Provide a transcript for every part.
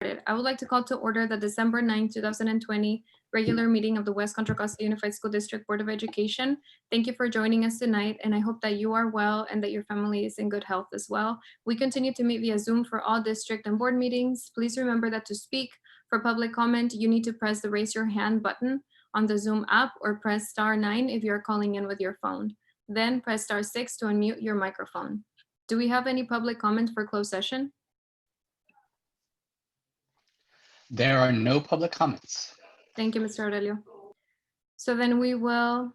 I would like to call to order the December 9, 2020 regular meeting of the West Contra Costa Unified School District Board of Education. Thank you for joining us tonight, and I hope that you are well and that your family is in good health as well. We continue to meet via Zoom for all district and board meetings. Please remember that to speak for public comment, you need to press the raise your hand button on the Zoom app or press *9 if you're calling in with your phone. Then press *6 to unmute your microphone. Do we have any public comment for closed session? There are no public comments. Thank you, Mr. Aurelio. So then we will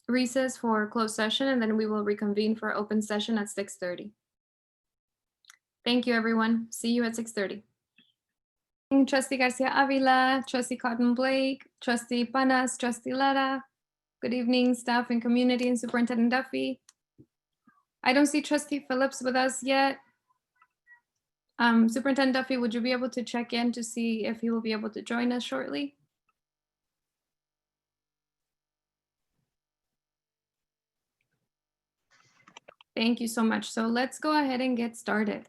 recess for closed session and then we will reconvene for open session at 6:30. Thank you, everyone. See you at 6:30. Trustee Garcia Avila, Trustee Cotton Blake, Trustee Panas, Trustee Lara. Good evening, staff and community, and Superintendent Duffy. I don't see Trustee Phillips with us yet. Superintendent Duffy, would you be able to check in to see if he will be able to join us shortly? Thank you so much. So let's go ahead and get started.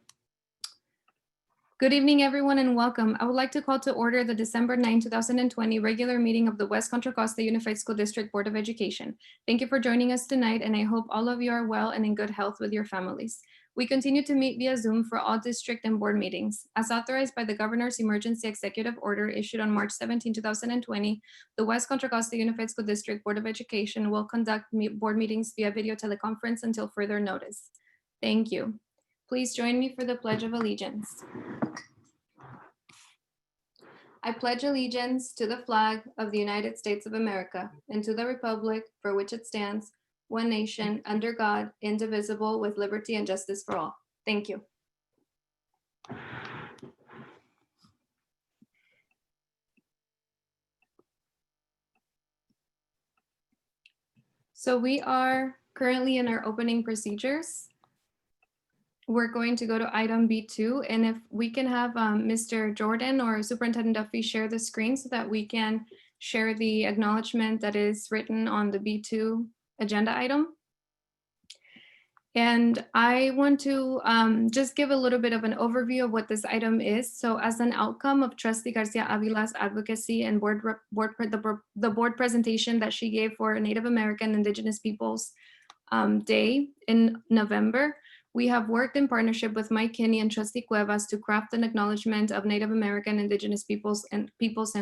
Good evening, everyone, and welcome. I would like to call to order the December 9, 2020 regular meeting of the West Contra Costa Unified School District Board of Education. Thank you for joining us tonight, and I hope all of you are well and in good health with your families. We continue to meet via Zoom for all district and board meetings. As authorized by the Governor's Emergency Executive Order issued on March 17, 2020, the West Contra Costa Unified School District Board of Education will conduct board meetings via video teleconference until further notice. Thank you. Please join me for the Pledge of Allegiance. I pledge allegiance to the flag of the United States of America and to the republic for which it stands, one nation, under God, indivisible, with liberty and justice for all. Thank you. So we are currently in our opening procedures. We're going to go to item B2, and if we can have Mr. Jordan or Superintendent Duffy share the screen so that we can share the acknowledgement that is written on the B2 agenda item. And I want to just give a little bit of an overview of what this item is. So as an outcome of Trustee Garcia Avila's advocacy and the board presentation that she gave for Native American Indigenous Peoples Day in November, we have worked in partnership with Mike Kinney and Trustee Cuevas to craft an acknowledgement of Native American Indigenous peoples and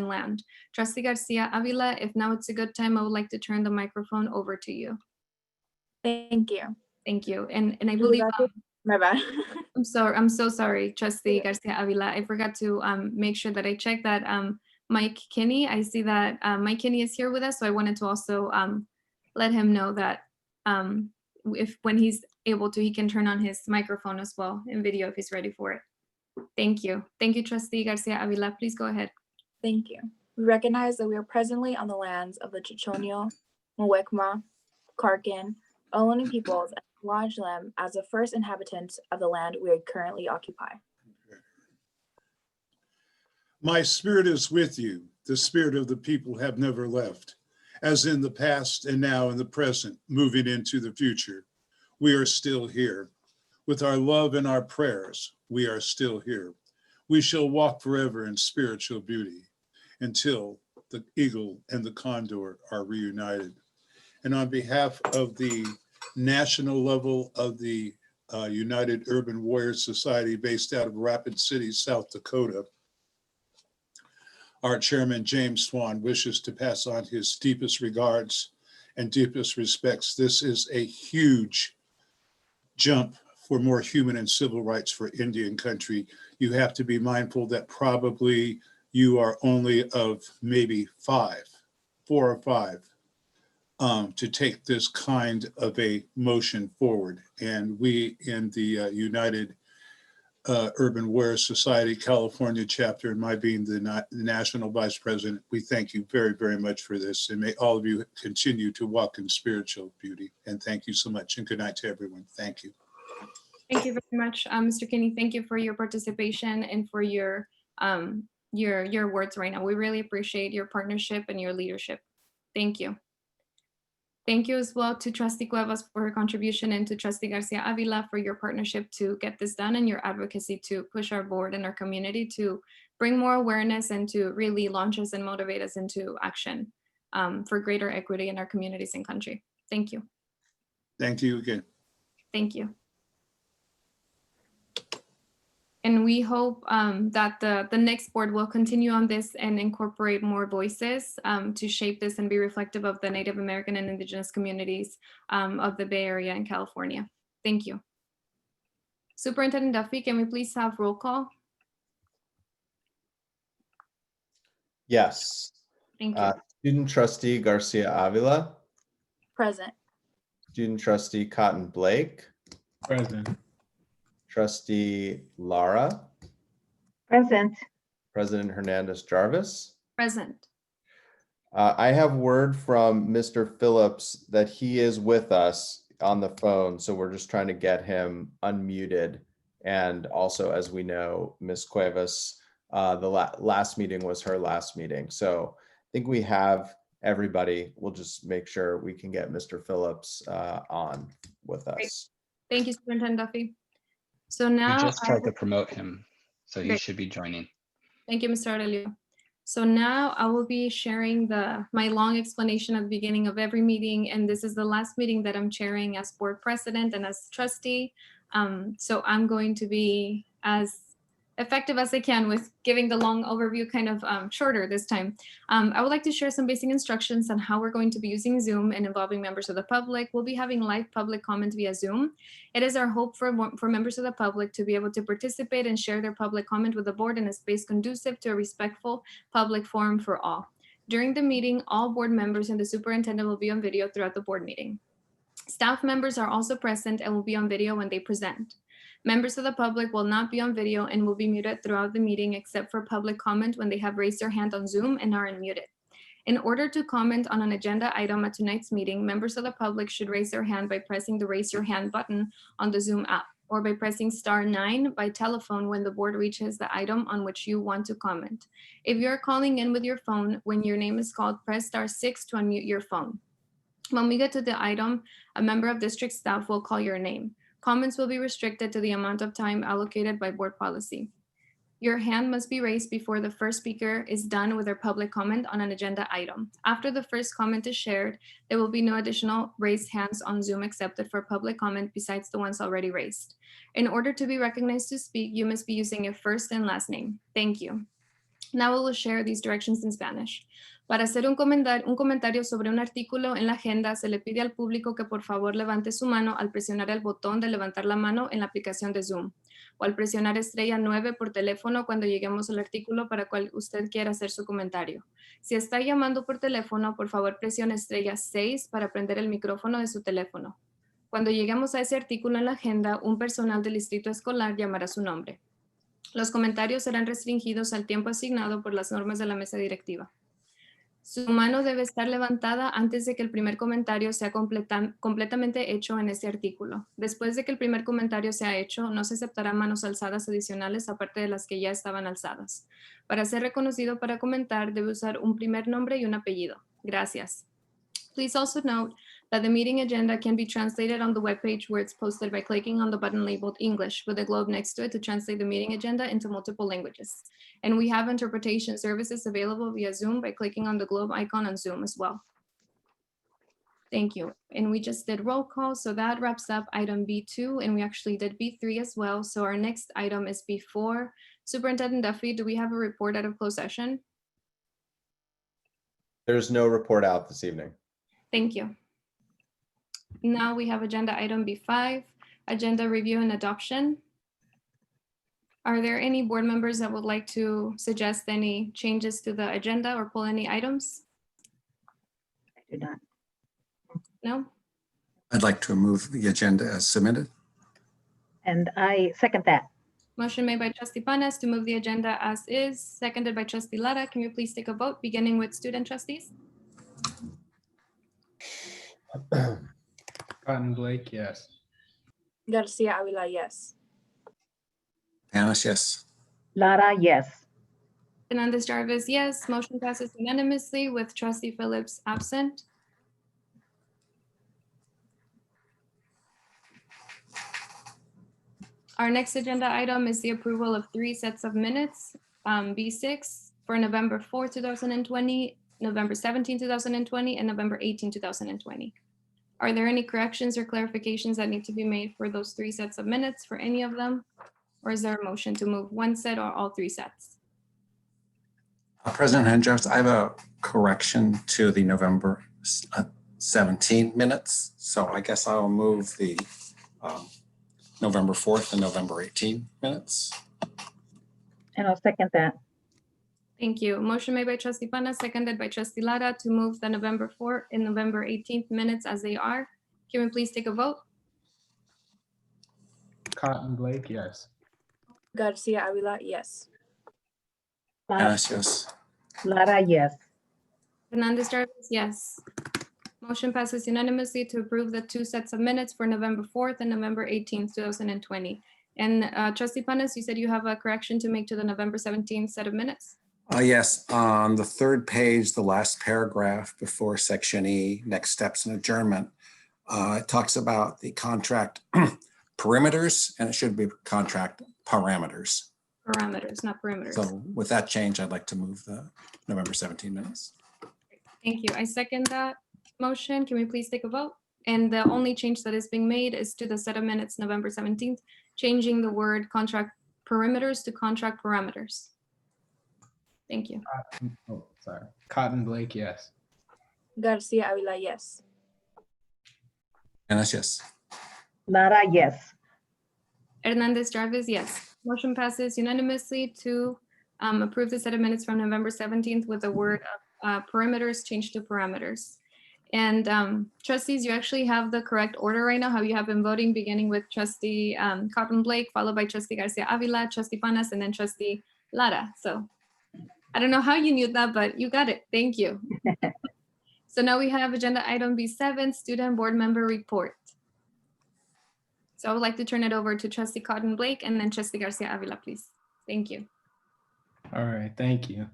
land. Trustee Garcia Avila, if now it's a good time, I would like to turn the microphone over to you. Thank you. Thank you. And I believe, my bad. I'm so sorry, Trustee Garcia Avila. I forgot to make sure that I checked that Mike Kinney, I see that Mike Kinney is here with us. So I wanted to also let him know that when he's able to, he can turn on his microphone as well in video if he's ready for it. Thank you. Thank you, Trustee Garcia Avila. Please go ahead. Thank you. We recognize that we are presently on the lands of the Chichonio, Muwekma, Karkin, Ohlone peoples, and acknowledge them as the first inhabitants of the land we currently occupy. My spirit is with you. The spirit of the people have never left. As in the past and now in the present, moving into the future, we are still here. With our love and our prayers, we are still here. We shall walk forever in spiritual beauty until the eagle and the condor are reunited. And on behalf of the national level of the United Urban Warriors Society based out of Rapid City, South Dakota, our chairman, James Swan, wishes to pass on his deepest regards and deepest respects. This is a huge jump for more human and civil rights for Indian country. You have to be mindful that probably you are only of maybe 4 or 5 to take this kind of a motion forward. And we in the United Urban Warriors Society California chapter, and my being the national vice president, we thank you very, very much for this. And may all of you continue to walk in spiritual beauty. And thank you so much. And good night to everyone. Thank you. Thank you very much, Mr. Kinney. Thank you for your participation and for your words right now. We really appreciate your partnership and your leadership. Thank you. Thank you as well to Trustee Cuevas for her contribution and to Trustee Garcia Avila for your partnership to get this done and your advocacy to push our board and our community to bring more awareness and to really launch us and motivate us into action for greater equity in our communities and country. Thank you. Thank you again. Thank you. And we hope that the next board will continue on this and incorporate more voices to shape this and be reflective of the Native American and Indigenous communities of the Bay Area and California. Thank you. Superintendent Duffy, can we please have roll call? Yes. Thank you. Student trustee Garcia Avila, Present. student trustee Cotton Blake, Present. trustee Lara, Present. President Hernandez Jarvis. Present. I have word from Mr. Phillips that he is with us on the phone, so we're just trying to get him unmuted. And also, as we know, Ms. Cuevas, the last meeting was her last meeting. So I think we have everybody. We'll just make sure we can get Mr. Phillips on with us. Thank you, Superintendent Duffy. So We now, just tried to promote him, so he Great. should be joining. thank you, Mr. Aurelio. So now I will be sharing my long explanation at the beginning of every meeting, and this is the last meeting that I'm chairing as board president and as trustee. So I'm going to be as effective as I can with giving the long overview kind of shorter this time. I would like to share some basic instructions on how we're going to be using Zoom and involving members of the public. We'll be having live public comment via Zoom. It is our hope for members of the public to be able to participate and share their public comment with the board in a space conducive to a respectful public forum for all. During the meeting, all board members and the superintendent will be on video throughout the board meeting. Staff members are also present and will be on video when they present. Members of the public will not be on video and will be muted throughout the meeting except for public comment when they have raised their hand on Zoom and are unmuted. In order to comment on an agenda item at tonight's meeting, members of the public should raise their hand by pressing the raise your hand button on the Zoom app or by pressing *9 by telephone when the board reaches the item on which you want to comment. If you are calling in with your phone, when your name is called, press *6 to unmute your phone. When we get to the item, a member of district staff will call your name. Comments will be restricted to the amount of time allocated by board policy. Your hand must be raised before the first speaker is done with their public comment on an agenda item. After the first comment is shared, there will be no additional raised hands on Zoom accepted for public comment besides the ones already raised. In order to be recognized to speak, you must be using your first and last name. Thank you. Now we will share these directions in Spanish. Para hacer un comentario sobre un artículo en la agenda, se le pide al público que por favor levante su mano al presionar el botón de levantar la mano en la aplicación de Zoom, o al presionar *9 por teléfono cuando lleguemos al artículo para cual usted quiera hacer su comentario. Si está llamando por teléfono, por favor presione *6 para prender el micrófono de su teléfono. Cuando lleguemos a ese artículo en la agenda, un personal del distrito escolar llamará su nombre. Los comentarios serán restringidos al tiempo asignado por las normas de la mesa directiva. Su mano debe estar levantada antes de que el primer comentario sea completamente hecho en ese artículo. Después de que el primer comentario sea hecho, no se aceptarán manos alzadas adicionales aparte de las que ya estaban alzadas. Para ser reconocido para comentar, debe usar un primer nombre y un apellido. Gracias. Please also note that the meeting agenda can be translated on the webpage where it's posted by clicking on the button labeled English with a globe next to it to translate the meeting agenda into multiple languages. And we have interpretation services available via Zoom by clicking on the globe icon on Zoom as well. Thank you. And we just did roll call, so that wraps up item B2, and we actually did B3 as well. So our next item is B4. Superintendent Duffy, do we have a report out of closed session? There's no report out this evening. Thank you. Now we have agenda item B5, agenda review and adoption. Are there any board members that would like to suggest any changes to the agenda or pull any items? I do not. No? I'd like to move the agenda as submitted. And I second that. Motion made by trustee Panes to move the agenda as is, seconded by trustee Lara. Can you please take a vote, beginning with student trustees? Cotton Blake, yes. Garcia Avila, yes. Panis, yes. Lara, yes. Hernandez Jarvis, yes. Motion passes unanimously with trustee Phillips absent. Our next agenda item is the approval of 3 sets of minutes B6 for November 4, 2020, November 17, 2020, and November 18, 2020. Are there any corrections or clarifications that need to be made for those 3 sets of minutes for any of them? Or is there a motion to move one set or all 3 sets? President Hendricks, I have a correction to the November 17 minutes. So I guess I'll move the November 4th and November 18 minutes. And I'll second that. Thank you. Motion made by Trustee Pana, seconded by Trustee Lara to move the November 4th and November 18th minutes as they are. Can we please take a vote? Cotton Blake, yes. Garcia Avila, yes. Panas, yes. Lara, yes. Hernandez Jarvis, yes. Motion passes unanimously to approve the 2 sets of minutes for November 4th and November 18th, 2020. And Trustee Panas, you said you have a correction to make to the November 17th set of minutes? Yes, on the 3rd page, the last paragraph before section E, next steps and adjournment, it talks about the contract perimeters, and it should be contract parameters. Parameters, not perimeters. So with that change, I'd like to move the November 17 minutes. Thank you. I second that motion. Can we please take a vote? And the only change that is being made is to the set of minutes November 17th, changing the word contract perimeters to contract parameters. Thank you. Oh, sorry. Cotton Blake, yes. Garcia Avila, yes. Panas, yes. Lara, yes. Hernandez Jarvis, yes. Motion passes unanimously to approve the set of minutes from November 17th with the word perimeters changed to parameters. And trustees, you actually have the correct order right now, how you have been voting, beginning with Trustee Cotton Blake, followed by Trustee Garcia Avila, Trustee Panas, and then Trustee Lara. So I don't know how you knew that, but you got it. Thank you. So now we have agenda item B7, student board member report. So I would like to turn it over to Trustee Cotton Blake and then Trustee Garcia Avila, please. Thank you. All right, thank you.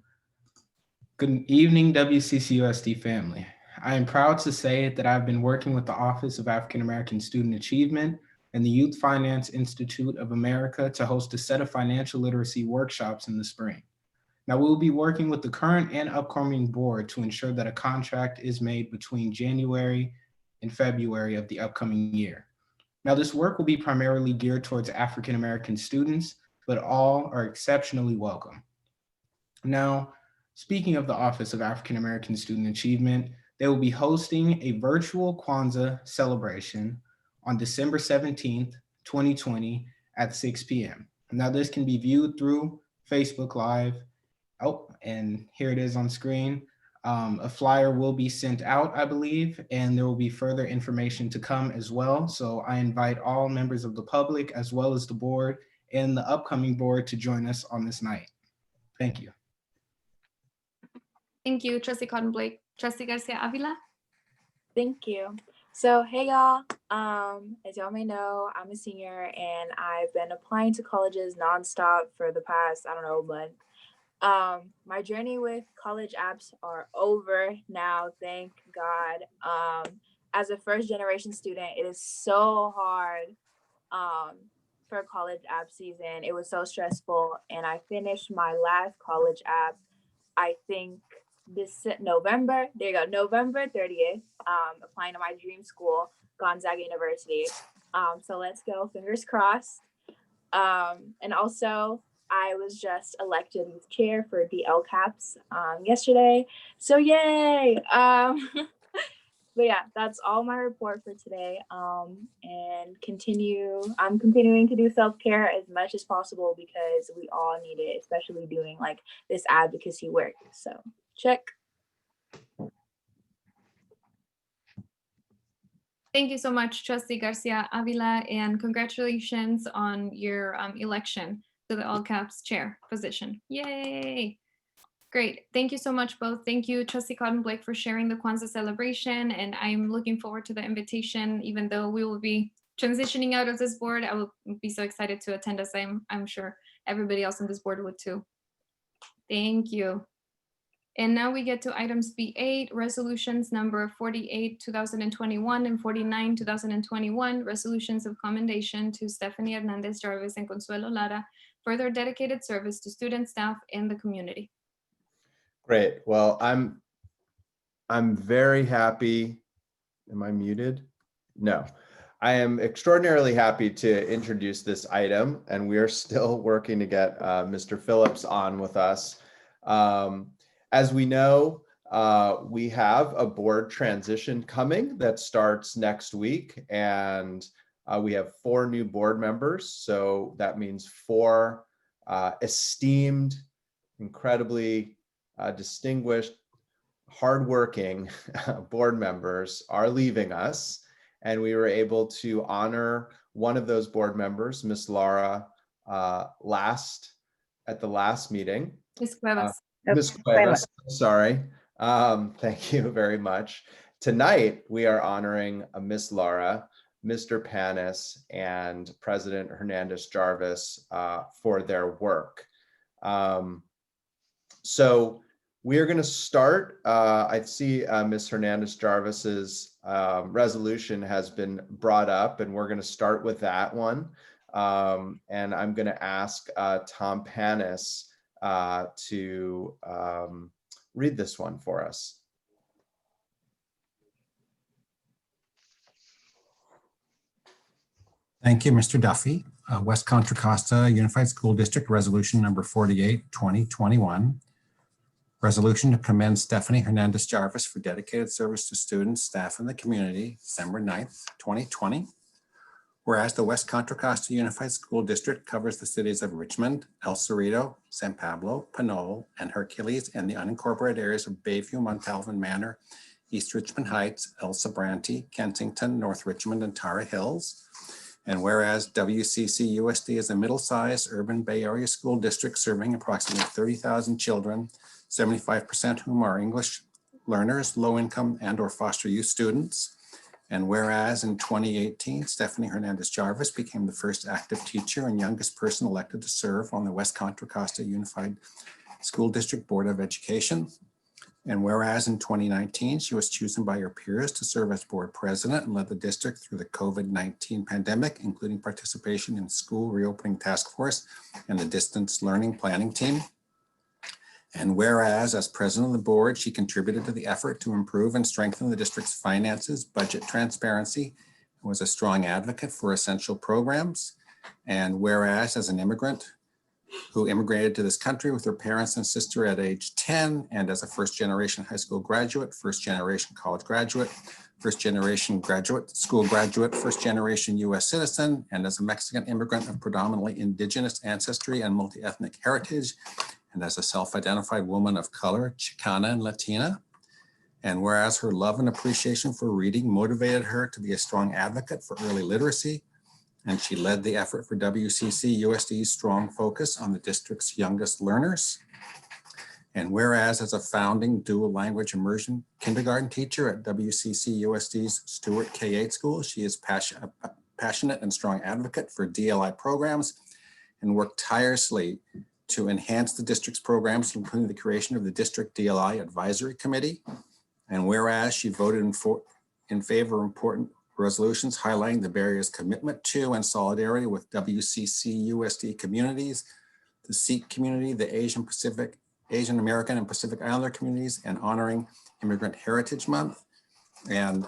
Good evening, WCCUSD family. I am proud to say that I've been working with the Office of African American Student Achievement and the Youth Finance Institute of America to host a set of financial literacy workshops in the spring. Now, we'll be working with the current and upcoming board to ensure that a contract is made between January and February of the upcoming year. Now, this work will be primarily geared towards African American students, but all are exceptionally welcome. Now, speaking of the Office of African American Student Achievement, they will be hosting a virtual Kwanzaa celebration on December 17th, 2020 at 6 p.m. Now, this can be viewed through Facebook Live. Oh, and here it is on screen. A flyer will be sent out, I believe, and there will be further information to come as well. So I invite all members of the public, as well as the board and the upcoming board, to join us on this night. Thank you. Thank you, Trustee Cotton Blake. Trustee Garcia Avila? Thank you. So, hey y'all, as y'all may know, I'm a senior and I've been applying to colleges nonstop for the past, I don't know, month. My journey with college apps are over now, thank God. As a first generation student, it is so hard for college app season. It was so stressful, and I finished my last college app, I think this November, there you go, November 30th, applying to my dream school, Gonzaga University. So let's go, fingers crossed. And also, I was just elected youth chair for the LCAPs yesterday. So yay! But yeah, that's all my report for today. And I'm continuing to do self-care as much as possible because we all need it, especially doing like this advocacy work. So check. Thank you so much, Trustee Garcia Avila, and congratulations on your election to the All Caps chair position. Yay! Great. Thank you so much, both. Thank you, Trustee Cotton Blake, for sharing the Kwanzaa celebration, and I'm looking forward to the invitation. Even though we will be transitioning out of this board, I will be so excited to attend, as I'm sure everybody else on this board would too. Thank you. And now we get to items B8, resolutions number 48, 2021 and 49, 2021, resolutions of commendation to Stephanie Hernandez Jarvis and Consuelo Lara for their dedicated service to students, staff, and the community. Great. Well, I'm very happy. Am I muted? No. I am extraordinarily happy to introduce this item, and we are still working to get Mr. Phillips on with us. As we know, we have a board transition coming that starts next week, and we have 4 new board members. So that means 4 esteemed, incredibly distinguished, hardworking board members are leaving us. And we were able to honor one of those board members, Miss Laura, at the last meeting. Ms. Cuevas. Ms. Cuevas, sorry. Thank you very much. Tonight, we are honoring Miss Laura, Mr. Panis, and President Hernandez Jarvis for their work. So we are going to start. I see Ms. Hernandez Jarvis's resolution has been brought up, and we're going to start with that one. And I'm going to ask Tom Panis to read this one for us. Thank you, Mr. Duffy. West Contra Costa Unified School District Resolution number 48, 2021. Resolution to commend Stephanie Hernandez Jarvis for dedicated service to students, staff, and the community, December 9th, 2020. Whereas the West Contra Costa Unified School District covers the cities of Richmond, El Cerrito, San Pablo, Pinole, and Hercules, and the unincorporated areas of Bayview, Montalvan Manor, East Richmond Heights, El Sobrante, Kensington, North Richmond, and Tara Hills. And whereas WCCUSD is a middle-sized urban Bay Area school district serving approximately 30,000 children, 75% whom are English learners, low-income and or foster youth students. And whereas in 2018, Stephanie Hernandez Jarvis became the first active teacher and youngest person elected to serve on the West Contra Costa Unified School District Board of Education. And whereas in 2019, she was chosen by her peers to serve as board president and led the district through the COVID-19 pandemic, including participation in school reopening task force and the distance learning planning team. And whereas as president of the board, she contributed to the effort to improve and strengthen the district's finances, budget transparency, and was a strong advocate for essential programs. And whereas as an immigrant who immigrated to this country with her parents and sister at age 10, and as a first-generation high school graduate, first-generation college graduate, first-generation graduate school graduate, first-generation U.S. citizen, and as a Mexican immigrant of predominantly indigenous ancestry and multi-ethnic heritage, and as a self-identified woman of color, Chicana and Latina. And whereas her love and appreciation for reading motivated her to be a strong advocate for early literacy, and she led the effort for WCCUSD's strong focus on the district's youngest learners. And whereas as a founding dual language immersion kindergarten teacher at WCCUSD's Stewart K-8 school, she is passionate and strong advocate for DLI programs and worked tirelessly to enhance the district's programs, including the creation of the District DLI Advisory Committee. And whereas she voted in favor of important resolutions highlighting the barriers commitment to and solidarity with WCCUSD communities, the Sikh community, the Asian American and Pacific Islander communities, and honoring Immigrant Heritage Month. And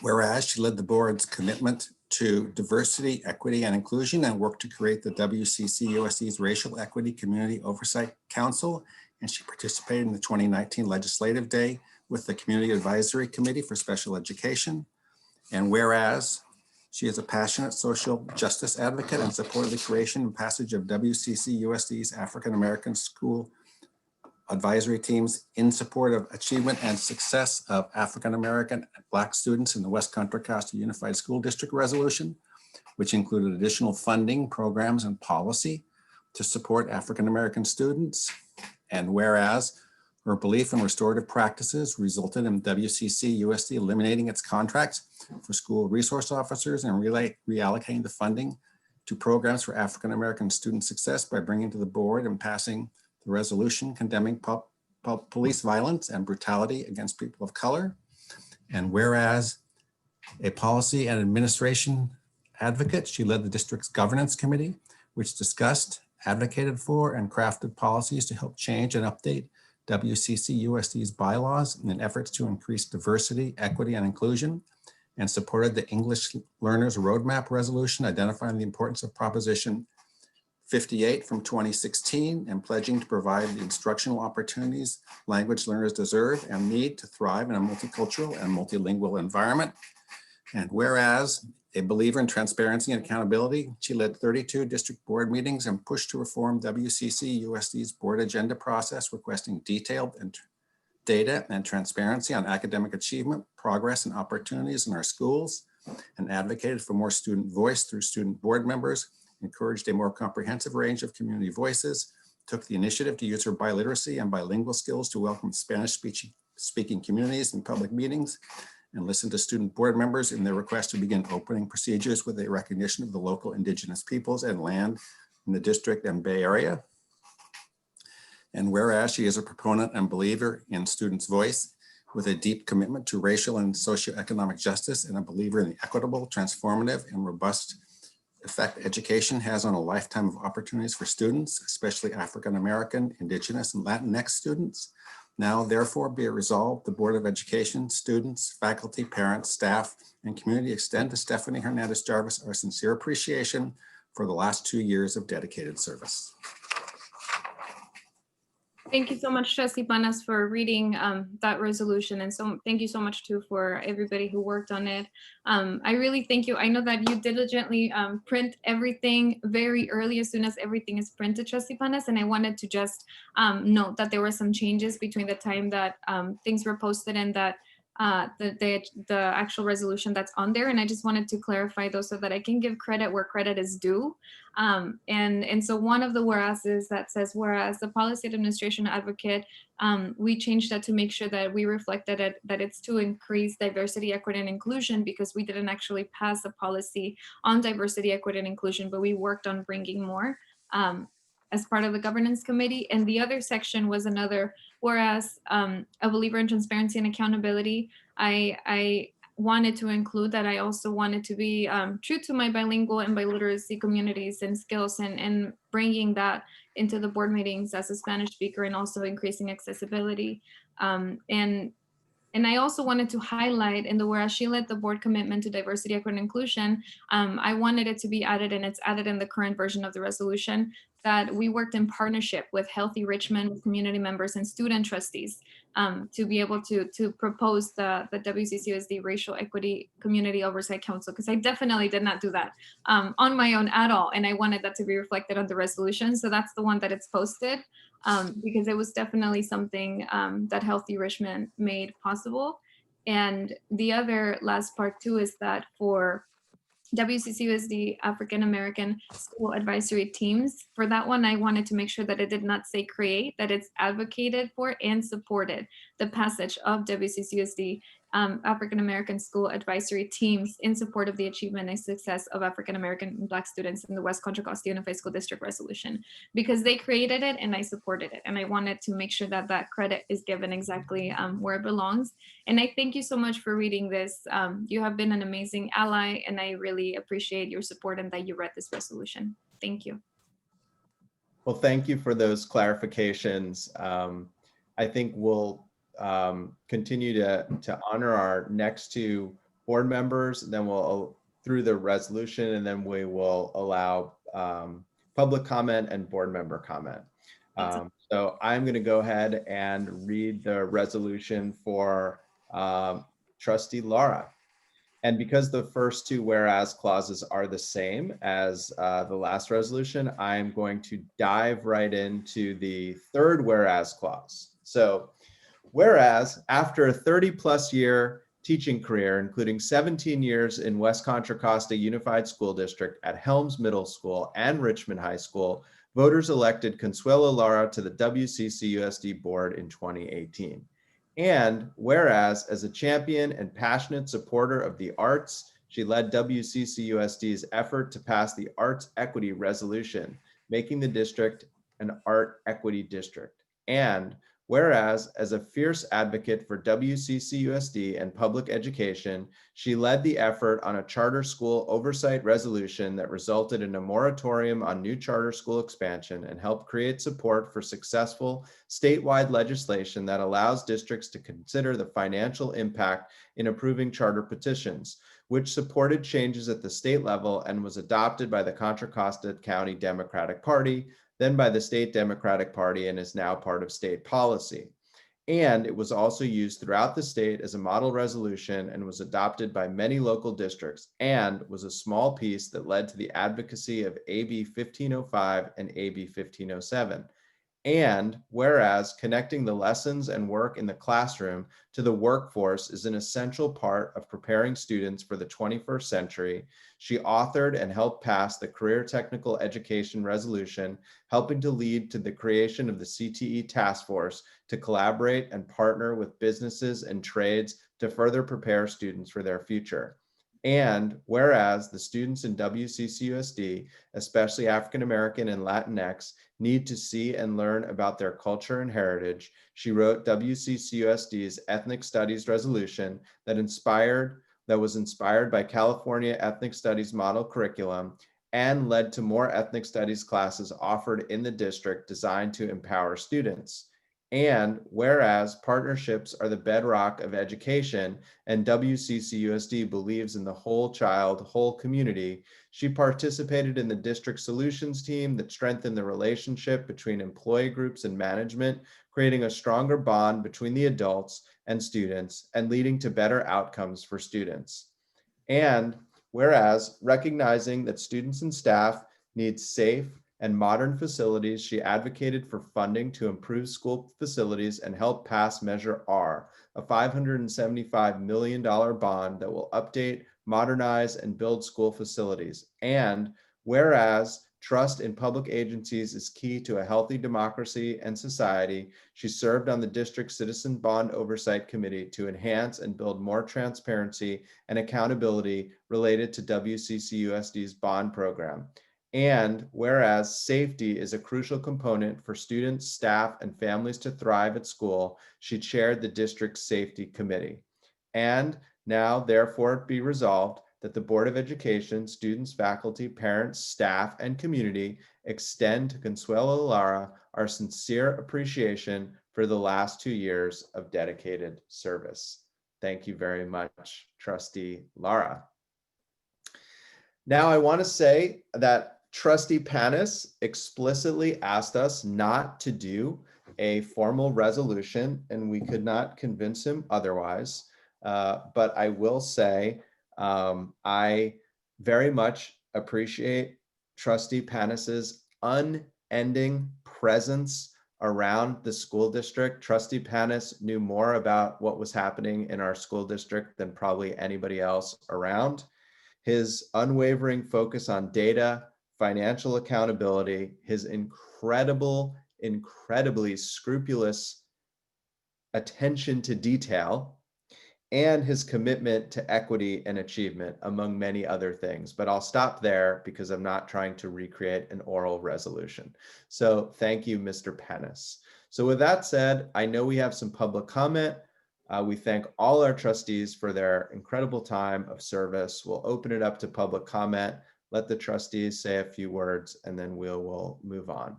whereas she led the board's commitment to diversity, equity, and inclusion and worked to create the WCCUSD's Racial Equity Community Oversight Council, and she participated in the 2019 Legislative Day with the Community Advisory Committee for Special Education. And whereas she is a passionate social justice advocate and supported the creation and passage of WCCUSD's African American School Advisory Teams in support of achievement and success of African American and Black students in the West Contra Costa Unified School District Resolution, which included additional funding, programs, and policy to support African American students. And whereas her belief in restorative practices resulted in WCCUSD eliminating its contracts for school resource officers and reallocating the funding to programs for African American student success by bringing to the board and passing the resolution condemning police violence and brutality against people of color. And whereas a policy and administration advocate, she led the district's governance committee, which discussed, advocated for, and crafted policies to help change and update WCCUSD's bylaws in efforts to increase diversity, equity, and inclusion, and supported the English Learners Roadmap Resolution identifying the importance of Proposition 58 from 2016 and pledging to provide the instructional opportunities language learners deserve and need to thrive in a multicultural and multilingual environment. And whereas a believer in transparency and accountability, she led 32 district board meetings and pushed to reform WCCUSD's board agenda process, requesting detailed data and transparency on academic achievement, progress, and opportunities in our schools, and advocated for more student voice through student board members, encouraged a more comprehensive range of community voices, took the initiative to use her biliteracy and bilingual skills to welcome Spanish-speaking communities in public meetings, and listened to student board members in their request to begin opening procedures with a recognition of the local indigenous peoples and land in the district and Bay Area. And whereas she is a proponent and believer in students' voice with a deep commitment to racial and socioeconomic justice and a believer in the equitable, transformative, and robust effect education has on a lifetime of opportunities for students, especially African-American, Indigenous, and Latinx students. Now, therefore, be it resolved, the Board of Education, students, faculty, parents, staff, and community extend to Stephanie Hernandez-Jarvis our sincere appreciation for the last 2 years of dedicated service. Thank you so much, Trustee Panas, for reading that resolution. And so thank you so much too for everybody who worked on it. I really thank you. I know that you diligently print everything very early as soon as everything is printed, Trustee Panas. And I wanted to just note that there were some changes between the time that things were posted and that the actual resolution that's on there. And I just wanted to clarify those so that I can give credit where credit is due. And so one of the whereases that says, whereas the policy administration advocate, we changed that to make sure that we reflected it, that it's to increase diversity, equity, and inclusion, because we didn't actually pass a policy on diversity, equity, and inclusion, but we worked on bringing more as part of the governance committee. And the other section was another, whereas a believer in transparency and accountability, I wanted to include that I also wanted to be true to my bilingual and biliteracy communities and skills, and bringing that into the board meetings as a Spanish speaker, and also increasing accessibility. And I also wanted to highlight in the whereas she led the board commitment to diversity, equity, and inclusion, I wanted it to be added, and it's added in the current version of the resolution, that we worked in partnership with Healthy Richmond, with community members and student trustees to be able to propose the WCCUSD Racial Equity Community Oversight Council, because I definitely did not do that on my own at all. And I wanted that to be reflected on the resolution. So that's the one that it's posted, because it was definitely something that Healthy Richmond made possible. And the other last part too is that for WCCUSD African American School Advisory Teams, for that one, I wanted to make sure that it did not say create, that it's advocated for and supported the passage of WCCUSD African American School Advisory Teams in support of the achievement and success of African American and Black students in the West Contra Costa Unified School District resolution, because they created it and I supported it. And I wanted to make sure that that credit is given exactly where it belongs. And I thank you so much for reading this. You have been an amazing ally, and I really appreciate your support and that you read this resolution. Thank you. Well, thank you for those clarifications. I think we'll continue to honor our next two board members, then we'll through the resolution, and then we will allow public comment and board member comment. So I'm going to go ahead and read the resolution for Trustee Laura. And because the first two whereas clauses are the same as the last resolution, I'm going to dive right into the third whereas clause. So, whereas after a 30+ year teaching career, including 17 years in West Contra Costa Unified School District at Helms Middle School and Richmond High School, voters elected Consuelo Lara to the WCCUSD board in 2018. And whereas as a champion and passionate supporter of the arts, she led WCCUSD's effort to pass the Arts Equity Resolution, making the district an art equity district. And whereas as a fierce advocate for WCCUSD and public education, she led the effort on a charter school oversight resolution that resulted in a moratorium on new charter school expansion and helped create support for successful statewide legislation that allows districts to consider the financial impact in approving charter petitions, which supported changes at the state level and was adopted by the Contra Costa County Democratic Party, then by the State Democratic Party, and is now part of state policy. And it was also used throughout the state as a model resolution and was adopted by many local districts, and was a small piece that led to the advocacy of AB 1505 and AB 1507. And whereas connecting the lessons and work in the classroom to the workforce is an essential part of preparing students for the 21st century, she authored and helped pass the Career Technical Education Resolution, helping to lead to the creation of the CTE Task Force to collaborate and partner with businesses and trades to further prepare students for their future. And whereas the students in WCCUSD, especially African American and Latinx, need to see and learn about their culture and heritage, she wrote WCCUSD's Ethnic Studies Resolution that was inspired by California Ethnic Studies model curriculum and led to more ethnic studies classes offered in the district designed to empower students. And whereas partnerships are the bedrock of education and WCCUSD believes in the whole child, whole community, she participated in the district solutions team that strengthened the relationship between employee groups and management, creating a stronger bond between the adults and students and leading to better outcomes for students. And whereas recognizing that students and staff need safe and modern facilities, she advocated for funding to improve school facilities and help pass Measure R, a $575 million bond that will update, modernize, and build school facilities. And whereas trust in public agencies is key to a healthy democracy and society, she served on the district Citizen Bond Oversight Committee to enhance and build more transparency and accountability related to WCCUSD's bond program. And whereas safety is a crucial component for students, staff, and families to thrive at school, she chaired the district's safety committee. And now, therefore, be resolved that the Board of Education, students, faculty, parents, staff, and community extend to Consuelo Lara our sincere appreciation for the last 2 years of dedicated service. Thank you very much, Trustee Lara. Now, I want to say that Trustee Panis explicitly asked us not to do a formal resolution, and we could not convince him otherwise. But I will say I very much appreciate Trustee Panis's unending presence around the school district. Trustee Panis knew more about what was happening in our school district than probably anybody else around. His unwavering focus on data, financial accountability, his incredibly scrupulous attention to detail, and his commitment to equity and achievement, among many other things. But I'll stop there because I'm not trying to recreate an oral resolution. So thank you, Mr. Panis. So with that said, I know we have some public comment. We thank all our trustees for their incredible time of service. We'll open it up to public comment. Let the trustees say a few words, and then we'll move on.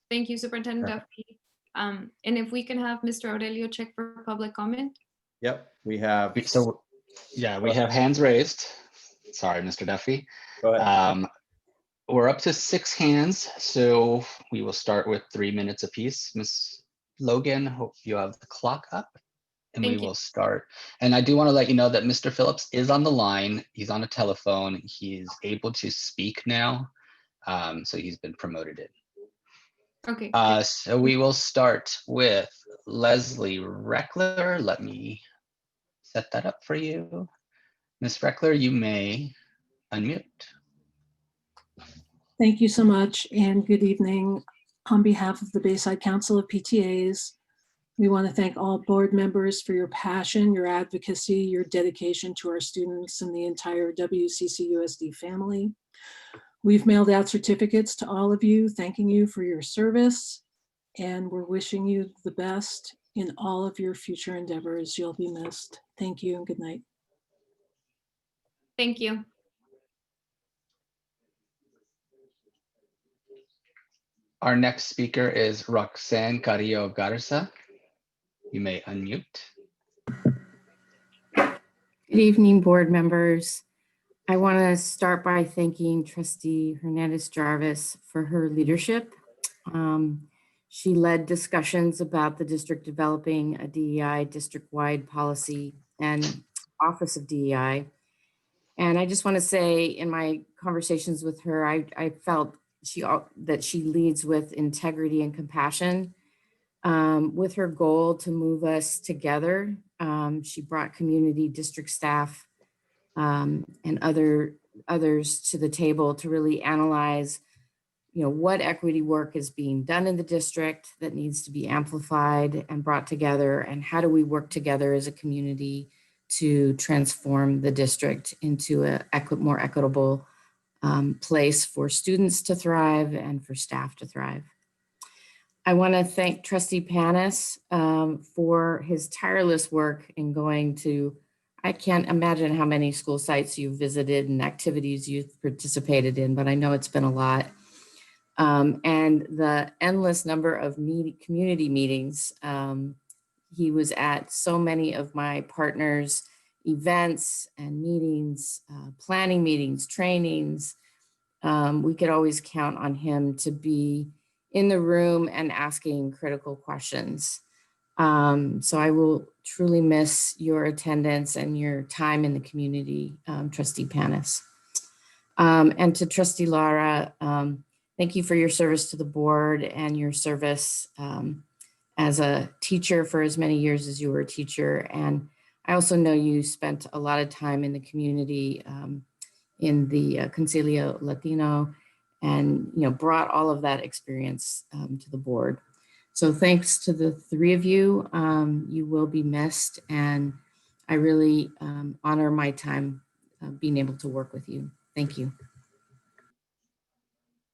Thank you, Superintendent Duffy. And if we can have Mr. Aurelio check for public comment. Yep, we have. So, yeah, we have hands raised. Sorry, Mr. Duffy. Go ahead. We're up to 6 hands, so we will start with 3 minutes apiece. Ms. Logan, hope you have the clock up, and we will start. And I do want to let you know that Mr. Phillips is on the line. He's on a telephone. He's able to speak now, so he's been promoted in. Okay. So we will start with Leslie Reckler. Let me set that up for you. Ms. Reckler, you may unmute. Thank you so much, and good evening. On behalf of the Bayside Council of PTAs, we want to thank all board members for your passion, your advocacy, your dedication to our students and the entire WCCUSD family. We've mailed out certificates to all of you, thanking you for your service. and we're wishing you the best in all of your future endeavors. You'll be missed. Thank you and good night. Thank you. Our next speaker is Roxanne Carrillo Garza. You may unmute. Good evening, board members. I want to start by thanking Trustee Hernandez Jarvis for her leadership. She led discussions about the district developing a DEI district-wide policy and Office of DEI. And I just want to say in my conversations with her, I felt that she leads with integrity and compassion. With her goal to move us together, she brought community district staff and others to the table to really analyze, what equity work is being done in the district that needs to be amplified and brought together, and how do we work together as a community to transform the district into a more equitable place for students to thrive and for staff to thrive. I want to thank Trustee Panis for his tireless work in going to, I can't imagine how many school sites you've visited and activities you've participated in, but I know it's been a lot. And the endless number of community meetings. He was at so many of my partners' events and meetings, planning meetings, trainings. We could always count on him to be in the room and asking critical questions. So I will truly miss your attendance and your time in the community, Trustee Panis. And to Trustee Lara, thank you for your service to the board and your service as a teacher for as many years as you were a teacher. And I also know you spent a lot of time in the community in the Concilio Latino and brought all of that experience to the board. So thanks to the three of you. You will be missed, and I really honor my time being able to work with you. Thank you.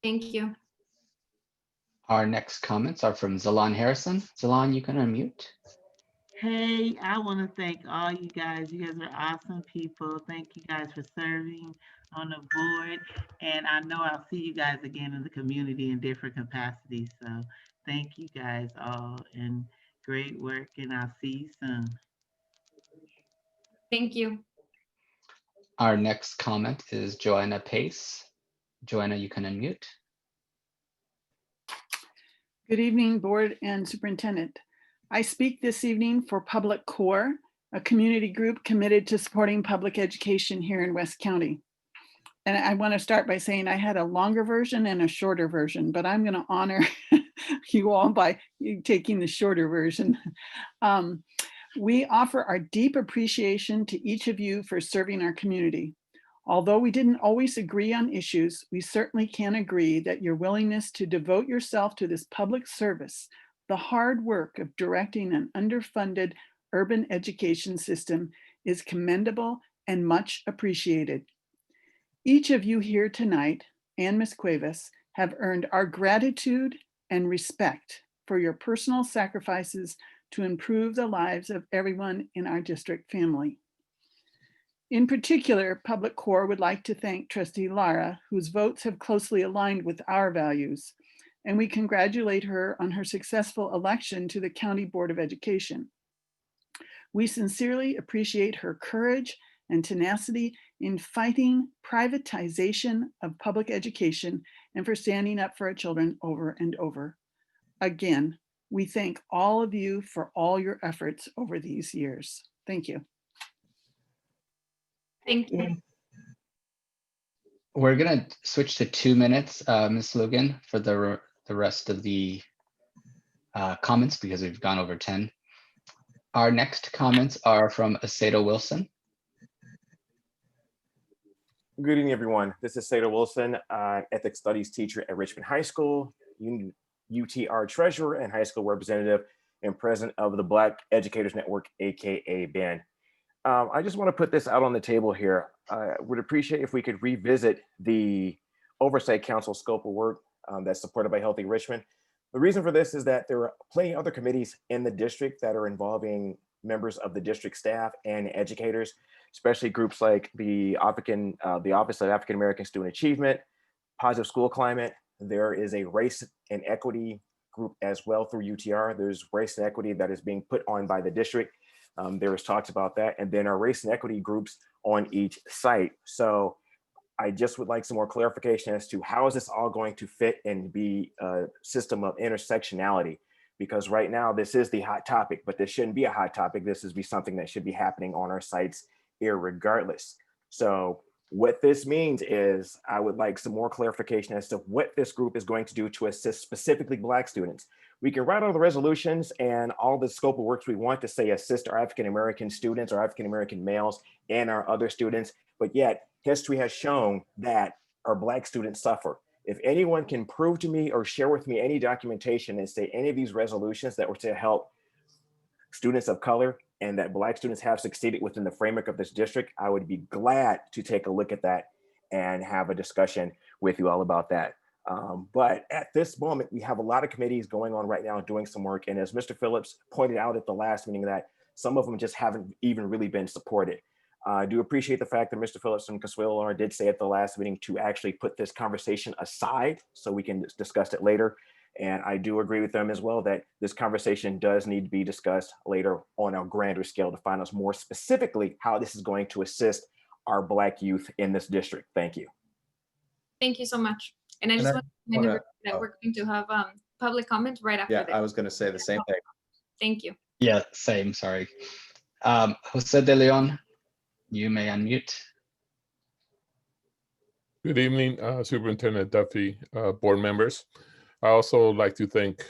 Thank you. Our next comments are from Zalan Harrison. Zalan, you can unmute. Hey, I want to thank all you guys. You guys are awesome people. Thank you guys for serving on the board. And I know I'll see you guys again in the community in different capacities. So thank you guys all, and great work, and I'll see you soon. Thank you. Our next comment is Joanna Pace. Joanna, you can unmute. Good evening, board and superintendent. I speak this evening for Public Core, a community group committed to supporting public education here in West County. And I want to start by saying I had a longer version and a shorter version, but I'm going to honor you all by taking the shorter version. We offer our deep appreciation to each of you for serving our community. Although we didn't always agree on issues, we certainly can agree that your willingness to devote yourself to this public service, the hard work of directing an underfunded urban education system, is commendable and much appreciated. Each of you here tonight, and Ms. Cuevas, have earned our gratitude and respect for your personal sacrifices to improve the lives of everyone in our district family. In particular, Public Core would like to thank Trustee Lara, whose votes have closely aligned with our values, and we congratulate her on her successful election to the County Board of Education. We sincerely appreciate her courage and tenacity in fighting privatization of public education and for standing up for our children over and over. Again, we thank all of you for all your efforts over these years. Thank you. Thank you. We're going to switch to 2 minutes, Ms. Logan, for the rest of the comments because we've gone over 10. Our next comments are from Aceto Wilson. Good evening, everyone. This is Aceto Wilson, ethics studies teacher at Richmond High School, UTR treasurer and high school representative, and president of the Black Educators Network, AKA BAN. I just want to put this out on the table here. I would appreciate if we could revisit the Oversight Council scope of work that's supported by Healthy Richmond. The reason for this is that there are plenty of other committees in the district that are involving members of the district staff and educators, especially groups like the Office of African American Student Achievement, Positive School Climate. There is a race and equity group as well through UTR. There's race and equity that is being put on by the district. There was talks about that. And then our race and equity groups on each site. So I just would like some more clarification as to how is this all going to fit and be a system of intersectionality? Because right now this is the hot topic, but this shouldn't be a hot topic. This is something that should be happening on our sites irregardless. So what this means is I would like some more clarification as to what this group is going to do to assist specifically Black students. We can write all the resolutions and all the scope of works we want to say assist our African-American students or African-American males and our other students, but yet history has shown that our Black students suffer. If anyone can prove to me or share with me any documentation and say any of these resolutions that were to help students of color and that Black students have succeeded within the framework of this district, I would be glad to take a look at that and have a discussion with you all about that. But at this moment, we have a lot of committees going on right now doing some work. And as Mr. Phillips pointed out at the last meeting, that some of them just haven't even really been supported. I do appreciate the fact that Mr. Phillips and Consuelo did say at the last meeting to actually put this conversation aside so we can discuss it later. And I do agree with them as well that this conversation does need to be discussed later on a grander scale to find out more specifically how this is going to assist our Black youth in this district. Thank you. Thank you so much. And I just want to remind everyone that we're going to have public comment right after this. I was going to say the same thing. Thank you. Yeah, same, sorry. Jose de Leon, you may unmute. Good evening, Superintendent Duffy, board members. I also like to thank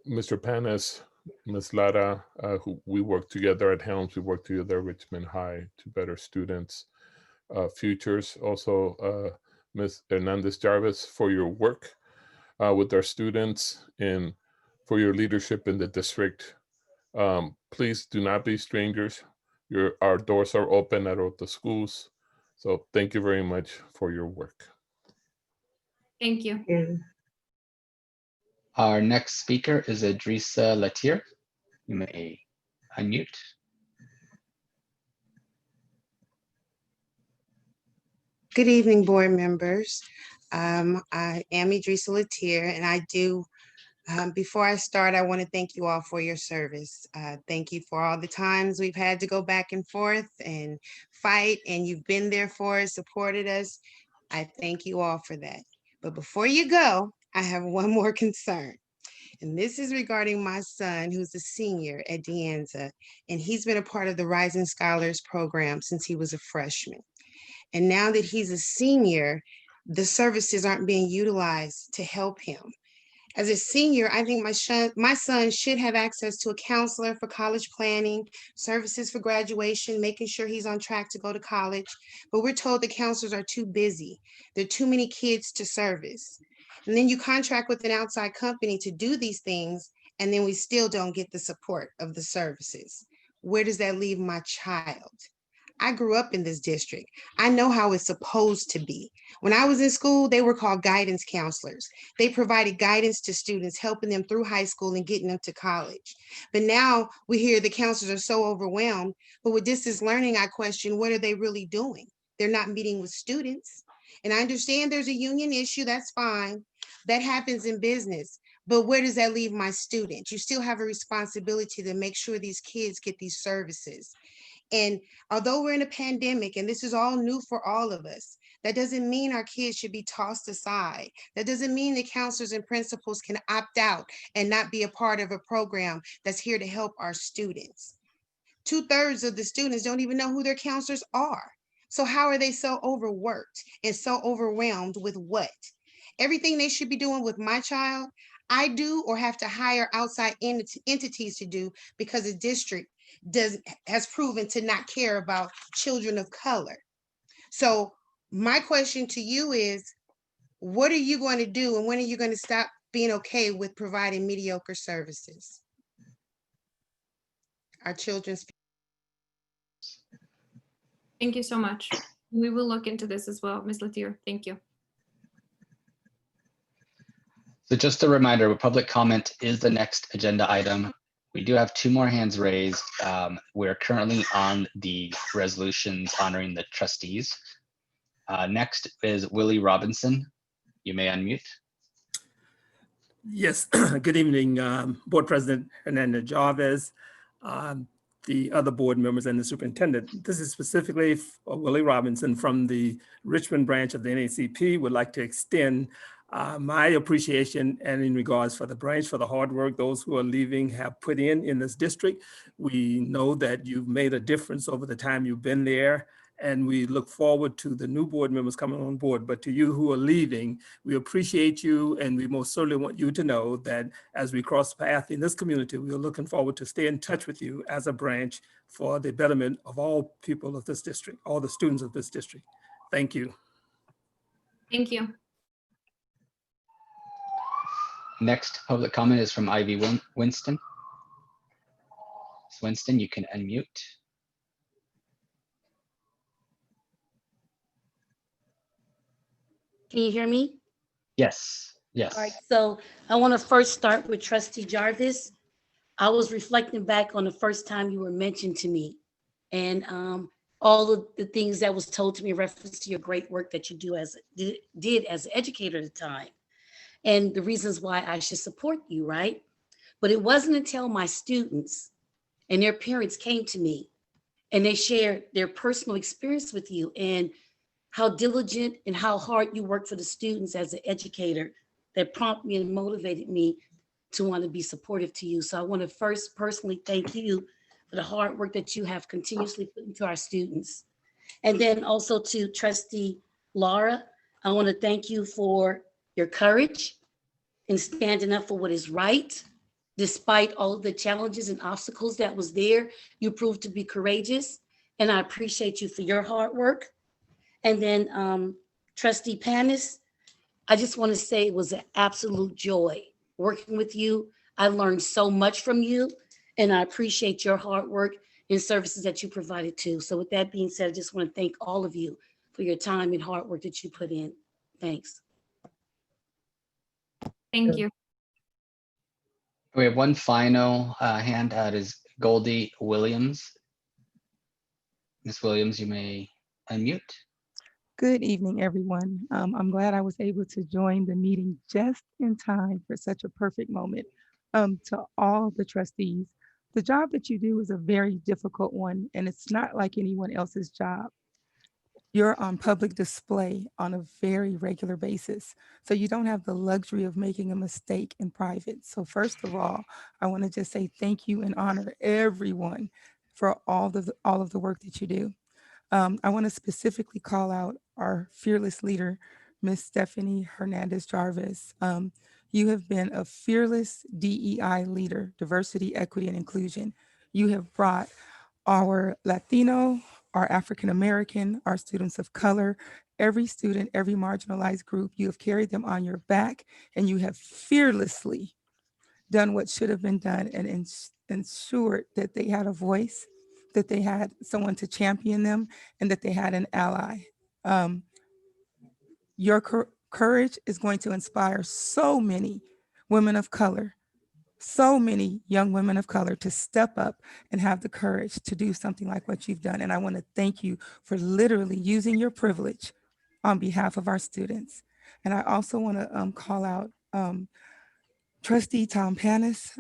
Mr. Panis, Ms. Lara, who we work together at Helms. We work together at Richmond High to better students' futures. Also, Ms. Hernandez Jarvis, for your work with our students and for your leadership in the district. Please do not be strangers. Our doors are open at all the schools. So thank you very much for your work. Thank you. Our next speaker is Idrissa Latir. You may unmute. Good evening, board members. I am Idrissa Latir, and I do, before I start, I want to thank you all for your service. Thank you for all the times we've had to go back and forth and fight, and you've been there for us, supported us. I thank you all for that. But before you go, I have one more concern. And this is regarding my son, who's a senior at De Anza, and he's been a part of the Rising Scholars program since he was a freshman. And now that he's a senior, the services aren't being utilized to help him. As a senior, I think my son should have access to a counselor for college planning, services for graduation, making sure he's on track to go to college. But we're told the counselors are too busy. There are too many kids to service. And then you contract with an outside company to do these things, and then we still don't get the support of the services. Where does that leave my child? I grew up in this district. I know how it's supposed to be. When I was in school, they were called guidance counselors. They provided guidance to students, helping them through high school and getting them to college. But now we hear the counselors are so overwhelmed. But with distance learning, I question, what are they really doing? They're not meeting with students. And I understand there's a union issue, that's fine. That happens in business. But where does that leave my students? You still have a responsibility to make sure these kids get these services. And although we're in a pandemic and this is all new for all of us, that doesn't mean our kids should be tossed aside. That doesn't mean the counselors and principals can opt out and not be a part of a program that's here to help our students. 2/3 of the students don't even know who their counselors are. So how are they so overworked and so overwhelmed with what? Everything they should be doing with my child, I do or have to hire outside entities to do because the district has proven to not care about children of color. So my question to you is, what are you going to do and when are you going to stop being okay with providing mediocre services? Our children's. Thank you so much. We will look into this as well, Ms. Latir. Thank you. So just a reminder, public comment is the next agenda item. We do have 2 more hands raised. We're currently on the resolutions honoring the trustees. Next is Willie Robinson. You may unmute. Yes, good evening, Board President Hernandez Jarvis, the other board members and the superintendent. This is specifically for Willie Robinson from the Richmond branch of the NACP. Would like to extend my appreciation and in regards for the branch for the hard work those who are leaving have put in this district. We know that you've made a difference over the time you've been there, and we look forward to the new board members coming on board. But to you who are leaving, we appreciate you, and we most certainly want you to know that as we cross paths in this community, we are looking forward to stay in touch with you as a branch for the betterment of all people of this district, all the students of this district. Thank you. Thank you. Next public comment is from Ivy Winston. Ms. Winston, you can unmute. Can you hear me? Yes, yes. All right, so I want to first start with Trustee Jarvis. I was reflecting back on the first time you were mentioned to me and all of the things that was told to me in reference to your great work that you did as an educator at the time and the reasons why I should support you, right? But it wasn't until my students and their parents came to me and they shared their personal experience with you and how diligent and how hard you work for the students as an educator that prompted me and motivated me to want to be supportive to you. So I want to first personally thank you for the hard work that you have continuously put into our students. And then also to Trustee Laura, I want to thank you for your courage in standing up for what is right. Despite all of the challenges and obstacles that was there, you proved to be courageous. And I appreciate you for your hard work. And then Trustee Panis, I just want to say it was an absolute joy working with you. I learned so much from you and I appreciate your hard work and services that you provided too. So with that being said, I just want to thank all of you for your time and hard work that you put in. Thanks. Thank you. We have one final hand out is Goldie Williams. Ms. Williams, you may unmute. Good evening, everyone. I'm glad I was able to join the meeting just in time for such a perfect moment. To all the trustees, the job that you do is a very difficult one, and it's not like anyone else's job. You're on public display on a very regular basis, so you don't have the luxury of making a mistake in private. So first of all, I want to just say thank you and honor everyone for all of the work that you do. I want to specifically call out our fearless leader, Ms. Stephanie Hernandez Jarvis. You have been a fearless DEI leader, diversity, equity, and inclusion. You have brought our Latino, our African American, our students of color, every student, every marginalized group, you have carried them on your back and you have fearlessly done what should have been done and ensured that they had a voice, that they had someone to champion them, and that they had an ally. Your courage is going to inspire so many women of color, so many young women of color to step up and have the courage to do something like what you've done. And I want to thank you for literally using your privilege on behalf of our students. And I also want to call out Trustee Tom Panis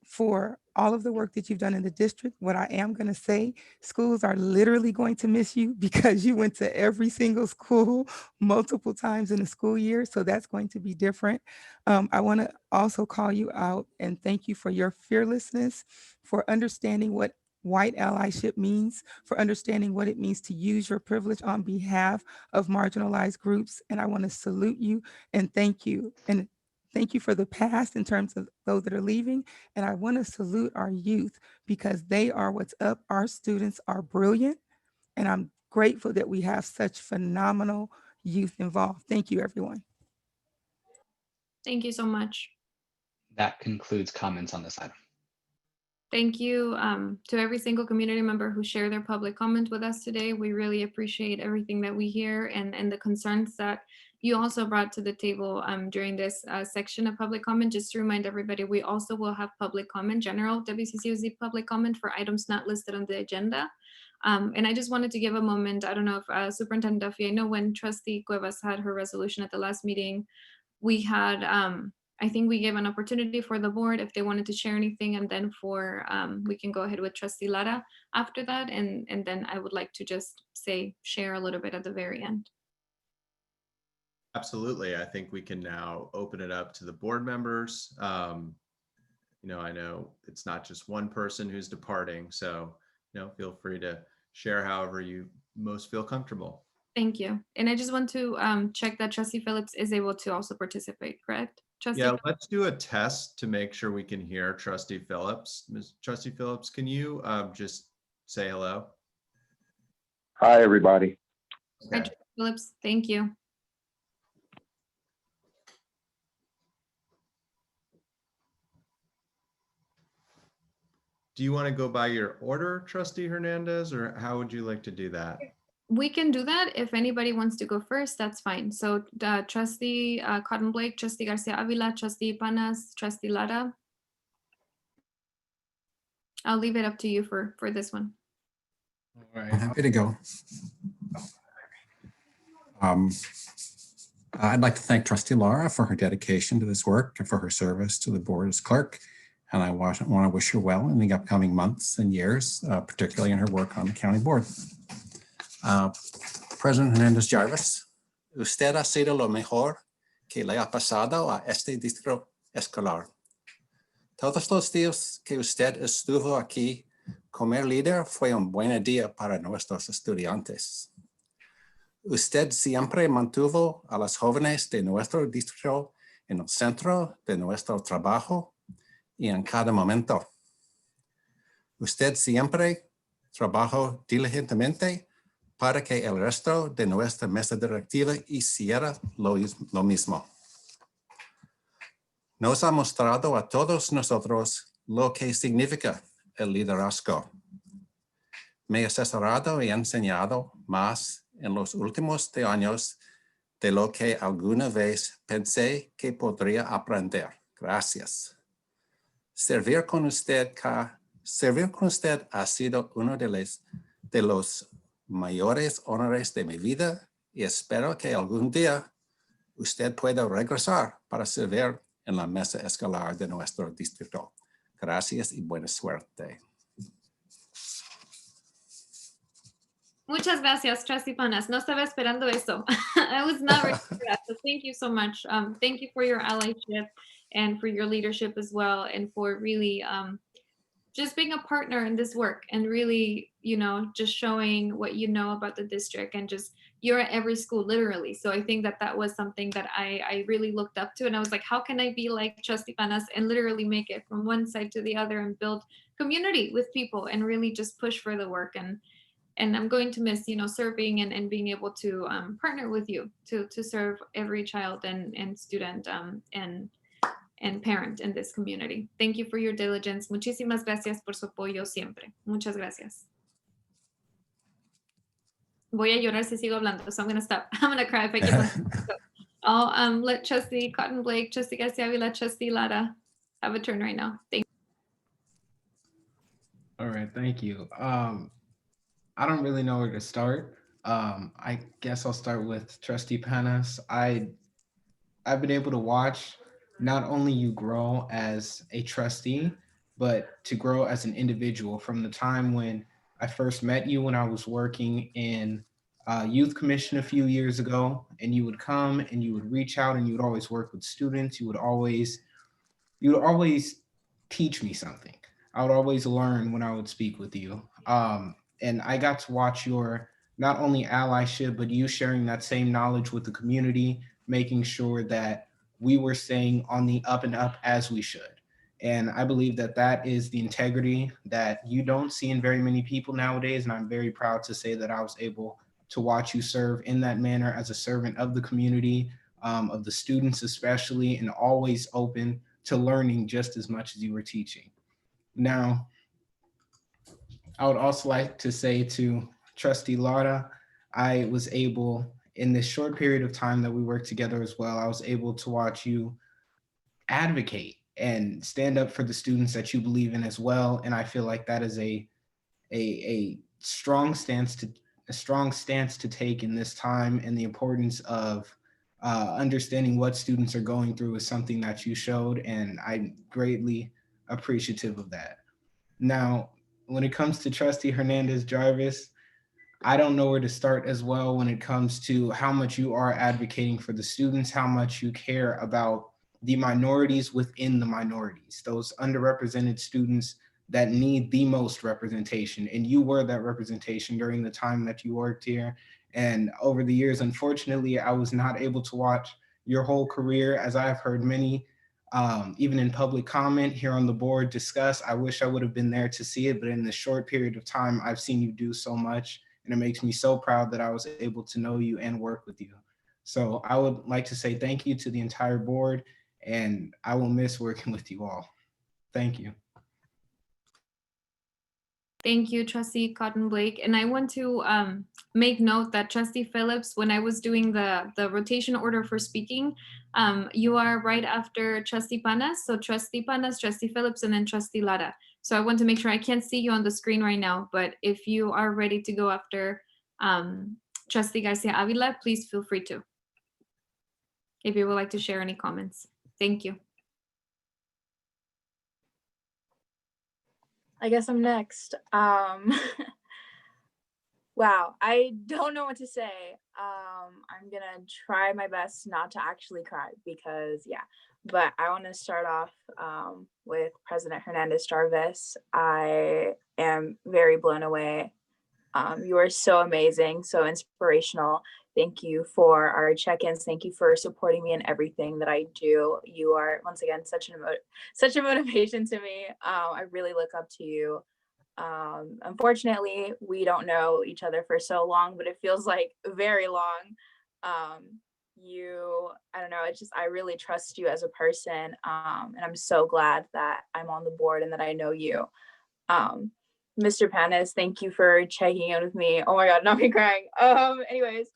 for all of the work that you've done in the district. What I am going to say, schools are literally going to miss you because you went to every single school multiple times in the school year. So that's going to be different. I want to also call you out and thank you for your fearlessness, for understanding what white allyship means, for understanding what it means to use your privilege on behalf of marginalized groups. And I want to salute you and thank you. And thank you for the past in terms of those that are leaving. And I want to salute our youth because they are what's up. Our students are brilliant. And I'm grateful that we have such phenomenal youth involved. Thank you, everyone. Thank you so much. That concludes comments on this item. Thank you to every single community member who shared their public comment with us today. We really appreciate everything that we hear and the concerns that you also brought to the table during this section of public comment. Just to remind everybody, we also will have public comment, general WCCUSD public comment for items not listed on the agenda. And I just wanted to give a moment. I don't know if Superintendent Duffy, I know when Trustee Cuevas had her resolution at the last meeting, we had, I think we gave an opportunity for the board if they wanted to share anything, and then for, we can go ahead with Trustee Lara after that. And then I would like to just say, share a little bit at the very end. Absolutely. I think we can now open it up to the board members. You know, I know it's not just one person who's departing, so, you know, feel free to share however you most feel comfortable. Thank you. And I just want to check that Trustee Phillips is able to also participate, correct? Trustee Yeah, let's do a test to make sure we can hear Trustee Phillips. Trustee Phillips, can you just say hello? Hi, everybody. Hi, Trustee Phillips, thank you. Do you want to go by your order, Trustee Hernandez, or how would you like to do that? We can do that. If anybody wants to go first, that's fine. So Trustee Cotton Blake, Trustee Garcia Avila, Trustee Panas, Trustee Lara. I'll leave it up to you for this one. All right. I'm happy to go. I'd like to thank Trustee Lara for her dedication to this work and for her service to the board as clerk. And I want to wish her well in the upcoming months and years, particularly in her work on the county board. President Hernandez Jarvis, usted ha sido lo mejor que le ha pasado a este distrito escolar. Todos los días que usted estuvo aquí como líder fue un buen día para nuestros estudiantes. Usted siempre mantuvo a los jóvenes de nuestro distrito en el centro de nuestro trabajo y en cada momento. Usted siempre trabajó diligentemente para que el resto de nuestra mesa directiva hiciera lo mismo. Nos ha mostrado a todos nosotros lo que significa el liderazgo. Me ha asesorado y enseñado más en los últimos años de lo que alguna vez pensé que podría aprender. Gracias. Servir con usted ha sido uno de los mayores honores de mi vida y espero que algún día usted pueda regresar para servir en la mesa escolar de nuestro distrito. Gracias y buena suerte. Muchas gracias, Trustee Panas. No estaba esperando eso. I was not ready for that. So thank you so much. Thank you for your allyship and for your leadership as well, and for really just being a partner in this work and really, you know, just showing what you know about the district, and just you're at every school literally. So I think that was something that I really looked up to, and I was like, how can I be like Trustee Panas and literally make it from one side to the other and build community with people and really just push for the work. And I'm going to miss, you know, serving and being able to partner with you to serve every child and student and parent in this community. Thank you for your diligence. Muchísimas gracias por su apoyo siempre. Muchas gracias. Voy a llorar si sigo hablando, so I'm going to stop. I'm going to cry if I keep on. I'll let Trustee Cotton Blake, Trustee Garcia Avila, Trustee Lara have a turn right now. Thank you. All right, thank you. I don't really know where to start. I guess I'll start with Trustee Panas. I've been able to watch not only you grow as a trustee, but to grow as an individual from the time when I first met you when I was working in youth commission a few years ago, and you would come and you would reach out and you would always work with students. You would always teach me something. I would always learn when I would speak with you. And I got to watch your not only allyship, but you sharing that same knowledge with the community, making sure that we were staying on the up and up as we should. And I believe that that is the integrity that you don't see in very many people nowadays. And I'm very proud to say that I was able to watch you serve in that manner as a servant of the community, of the students especially, and always open to learning just as much as you were teaching. Now, I would also like to say to Trustee Laura, I was able, in this short period of time that we worked together as well, I was able to watch you advocate and stand up for the students that you believe in as well. And I feel like that is a strong stance to take in this time, and the importance of understanding what students are going through is something that you showed, and I'm greatly appreciative of that. Now, when it comes to Trustee Hernandez Jarvis, I don't know where to start as well when it comes to how much you are advocating for the students, how much you care about the minorities within the minorities, those underrepresented students that need the most representation. And you were that representation during the time that you worked here. And over the years, unfortunately, I was not able to watch your whole career, as I've heard many even in public comment here on the board discuss. I wish I would have been there to see it, but in the short period of time, I've seen you do so much, and it makes me so proud that I was able to know you and work with you. So I would like to say thank you to the entire board, and I will miss working with you all. Thank you. Thank you, Trustee Cotton Blake. And I want to make note that Trustee Phillips, when I was doing the rotation order for speaking, you are right after Trustee Panas. So Trustee Panas, Trustee Phillips, and then Trustee Lara. So I want to make sure, I can't see you on the screen right now, but if you are ready to go after Trustee Garcia Avila, please feel free to, if you would like to share any comments. Thank you. I guess I'm next. Wow, I don't know what to say. I'm gonna try my best not to actually cry because, yeah, but I want to start off with President Hernandez Jarvis. I am very blown away. You are so amazing, so inspirational. Thank you for our check-ins. Thank you for supporting me in everything that I do. You are, once again, such a motivation to me. I really look up to you. Unfortunately, we don't know each other for so long, but it feels like very long. I don't know, it's just, I really trust you as a person. And I'm so glad that I'm on the board and that I know you. Mr. Panas, thank you for checking in with me. Oh my God, not me crying. Anyways,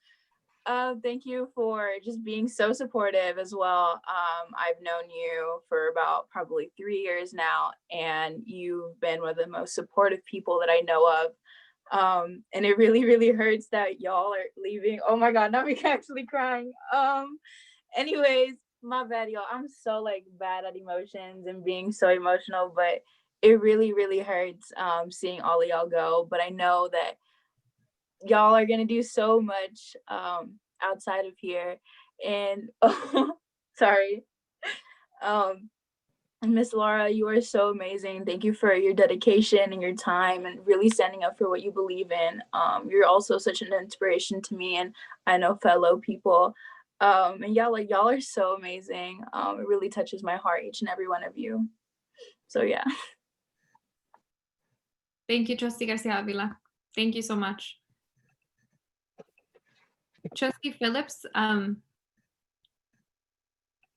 thank you for just being so supportive as well. I've known you for about probably 3 years now, and you've been one of the most supportive people that I know of. And it really, really hurts that y'all are leaving. Oh my God, not me actually crying. Anyways, my bad, y'all. I'm so bad at emotions and being so emotional, but it really, really hurts seeing all of y'all go. But I know that y'all are gonna do so much outside of here. And sorry. Miss Laura, you are so amazing. Thank you for your dedication and your time and really standing up for what you believe in. You're also such an inspiration to me and I know fellow people. And y'all are so amazing. It really touches my heart, each and every one of you. So yeah. Thank you, Trustee Garcia Avila. Thank you so much. Trustee Phillips,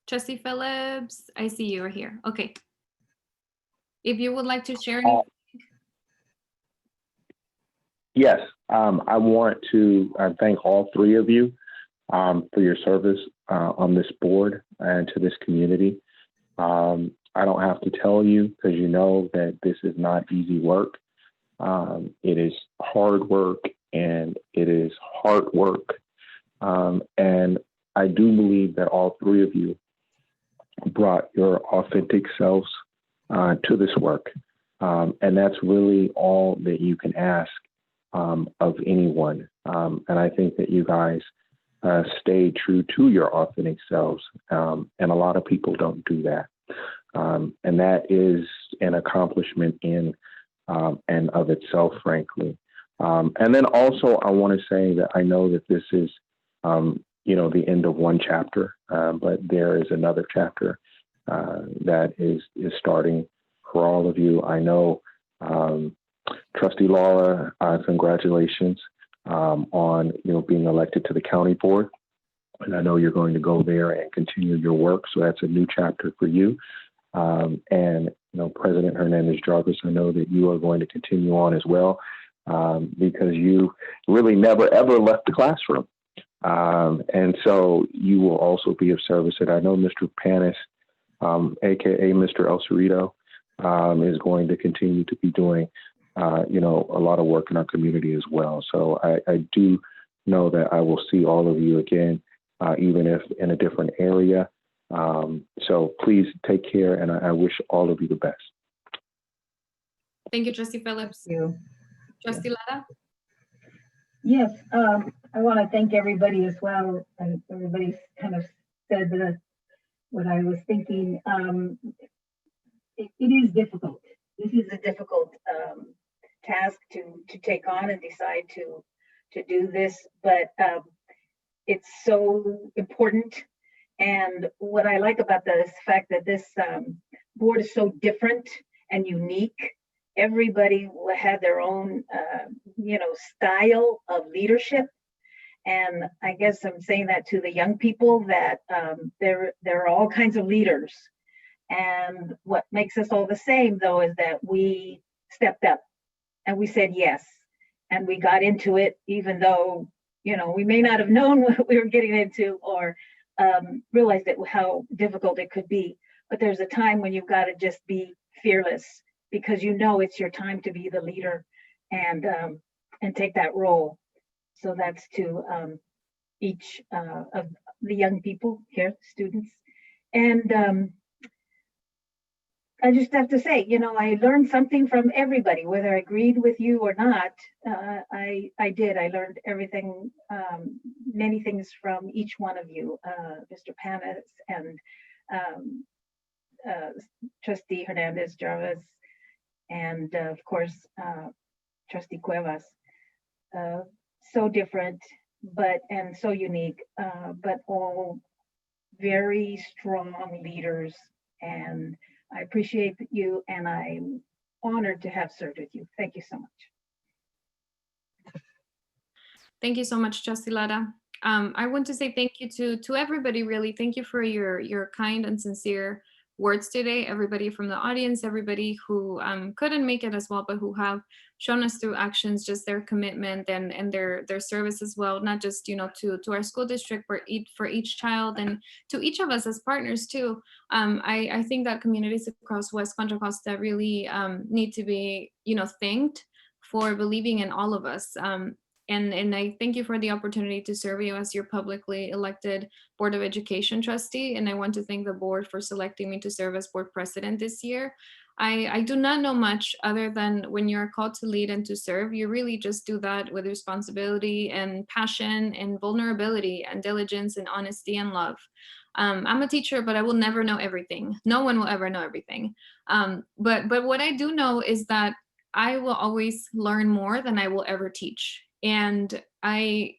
Trustee Phillips, I see you are here. Okay. If you would like to share anything. Yes, I want to thank all three of you for your service on this board and to this community. I don't have to tell you because you know that this is not easy work. It is hard work and it is hard work. And I do believe that all three of you brought your authentic selves to this work. And that's really all that you can ask of anyone. And I think that you guys stayed true to your authentic selves. And a lot of people don't do that. And that is an accomplishment in and of itself, frankly. And then also, I want to say that I know that this is, the end of one chapter, but there is another chapter that is starting for all of you. I know, Trustee Laura, congratulations on being elected to the county board. And I know you're going to go there and continue your work. So that's a new chapter for you. And, President Hernandez Jarvis, I know that you are going to continue on as well, because you really never, ever left the classroom. And so you will also be of service. And I know Mr. Panis, AKA Mr. El Cerrito, is going to continue to be doing, a lot of work in our community as well. So I do know that I will see all of you again, even if in a different area. So please take care, and I wish all of you the best. Thank you, Trustee Phillips. Thank you. Trustee Lara? Yes, I want to thank everybody as well, and everybody's kind of said what I was thinking. It is difficult. This is a difficult task to take on and decide to do this, but it's so important. And what I like about this fact that this board is so different and unique. Everybody will have their own, style of leadership. And I guess I'm saying that to the young people that there are all kinds of leaders. And what makes us all the same, though, is that we stepped up and we said yes. And we got into it, even though, we may not have known what we were getting into or realized how difficult it could be. But there's a time when you've got to just be fearless, because it's your time to be the leader and take that role. So that's to each of the young people here, students. And I just have to say, I learned something from everybody, whether I agreed with you or not. I did. I learned everything, many things from each one of you, Mr. Panis and Trustee Hernandez Jarvis, and of course, Trustee Cuevas. So different, and so unique, but all very strong leaders. And I appreciate you, and I'm honored to have served with you. Thank you so much. Thank you so much, Trustee Lara. I want to say thank you to everybody, really. Thank you for your kind and sincere words today. Everybody from the audience, everybody who couldn't make it as well, but who have shown us through actions just their commitment and their service as well, not just to our school district, but for each child and to each of us as partners too. I think that communities across West Contra Costa really need to be thanked for believing in all of us. And I thank you for the opportunity to serve you as your publicly elected Board of Education trustee. And I want to thank the board for selecting me to serve as board president this year. I do not know much other than when you're called to lead and to serve, you really just do that with responsibility and passion and vulnerability and diligence and honesty and love. I'm a teacher, but I will never know everything. No one will ever know everything. But what I do know is that I will always learn more than I will ever teach. And I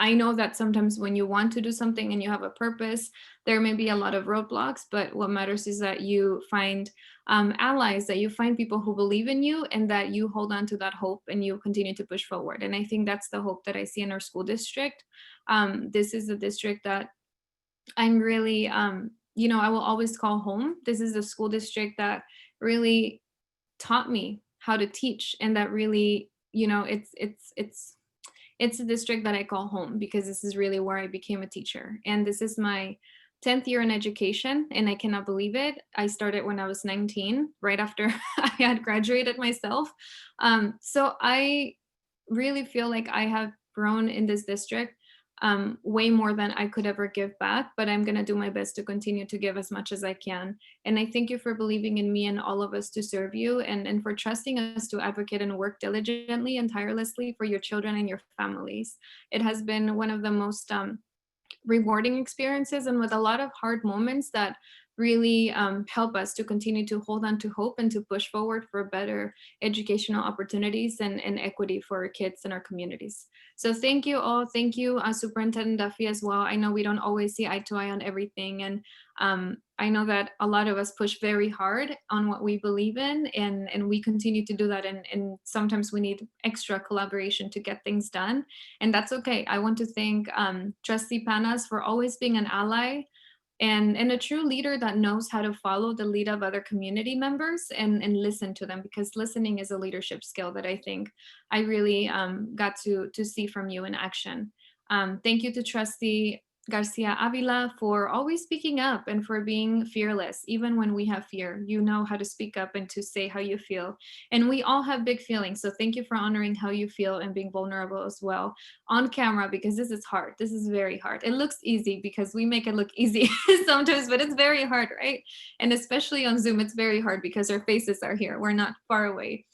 know that sometimes when you want to do something and you have a purpose, there may be a lot of roadblocks, but what matters is that you find allies, that you find people who believe in you, and that you hold on to that hope and you continue to push forward. And I think that's the hope that I see in our school district. This is a district that I'm really, I will always call home. This is a school district that really taught me how to teach, and that really, it's a district that I call home, because this is really where I became a teacher. And this is my 10th year in education, and I cannot believe it. I started when I was 19, right after I had graduated myself. So I really feel like I have grown in this district way more than I could ever give back, but I'm gonna do my best to continue to give as much as I can. And I thank you for believing in me and all of us to serve you, and for trusting us to advocate and work diligently and tirelessly for your children and your families. It has been one of the most rewarding experiences, and with a lot of hard moments that really help us to continue to hold on to hope and to push forward for better educational opportunities and equity for our kids and our communities. So thank you all. Thank you, Superintendent Duffy, as well. I know we don't always see eye to eye on everything, and I know that a lot of us push very hard on what we believe in, and we continue to do that, and sometimes we need extra collaboration to get things done, and that's okay. I want to thank Trustee Panas for always being an ally, and a true leader that knows how to follow the lead of other community members and listen to them, because listening is a leadership skill that I think I really got to see from you in action. Thank you to Trustee Garcia Avila for always speaking up and for being fearless. Even when we have fear, you know how to speak up and to say how you feel. And we all have big feelings. So thank you for honoring how you feel and being vulnerable as well on camera, because this is hard. This is very hard. It looks easy because we make it look easy sometimes, but it's very hard, right? And especially on Zoom, it's very hard because our faces are here. We're not far away.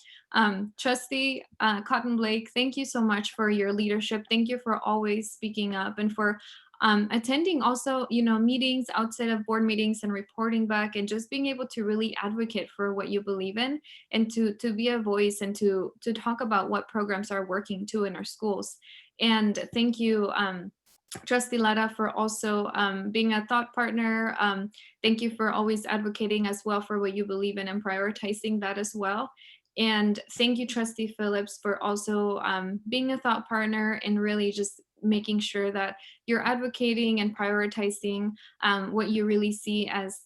Trustee Cotton Blake, thank you so much for your leadership. Thank you for always speaking up and for attending also, meetings outside of board meetings and reporting back and just being able to really advocate for what you believe in and to be a voice and to talk about what programs are working too in our schools. And thank you, Trustee Lara, for also being a thought partner. Thank you for always advocating as well for what you believe in and prioritizing that as well. And thank you, Trustee Phillips, for also being a thought partner and really just making sure that you're advocating and prioritizing what you really see as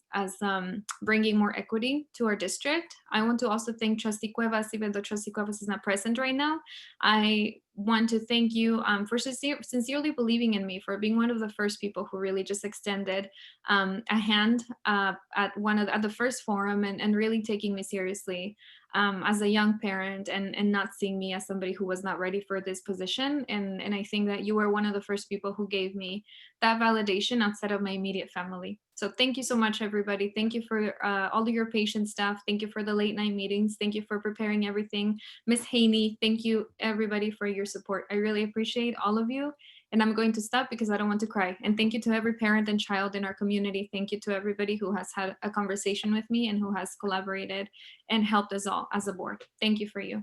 bringing more equity to our district. I want to also thank Trustee Cuevas, even though Trustee Cuevas is not present right now. I want to thank you for sincerely believing in me, for being one of the first people who really just extended a hand at the first forum and really taking me seriously as a young parent and not seeing me as somebody who was not ready for this position. And I think that you were one of the first people who gave me that validation outside of my immediate family. So thank you so much, everybody. Thank you for all of your patient staff. Thank you for the late night meetings. Thank you for preparing everything. Ms. Haney, thank you everybody for your support. I really appreciate all of you. And I'm going to stop because I don't want to cry. And thank you to every parent and child in our community. Thank you to everybody who has had a conversation with me and who has collaborated and helped us all as a board. Thank you for you.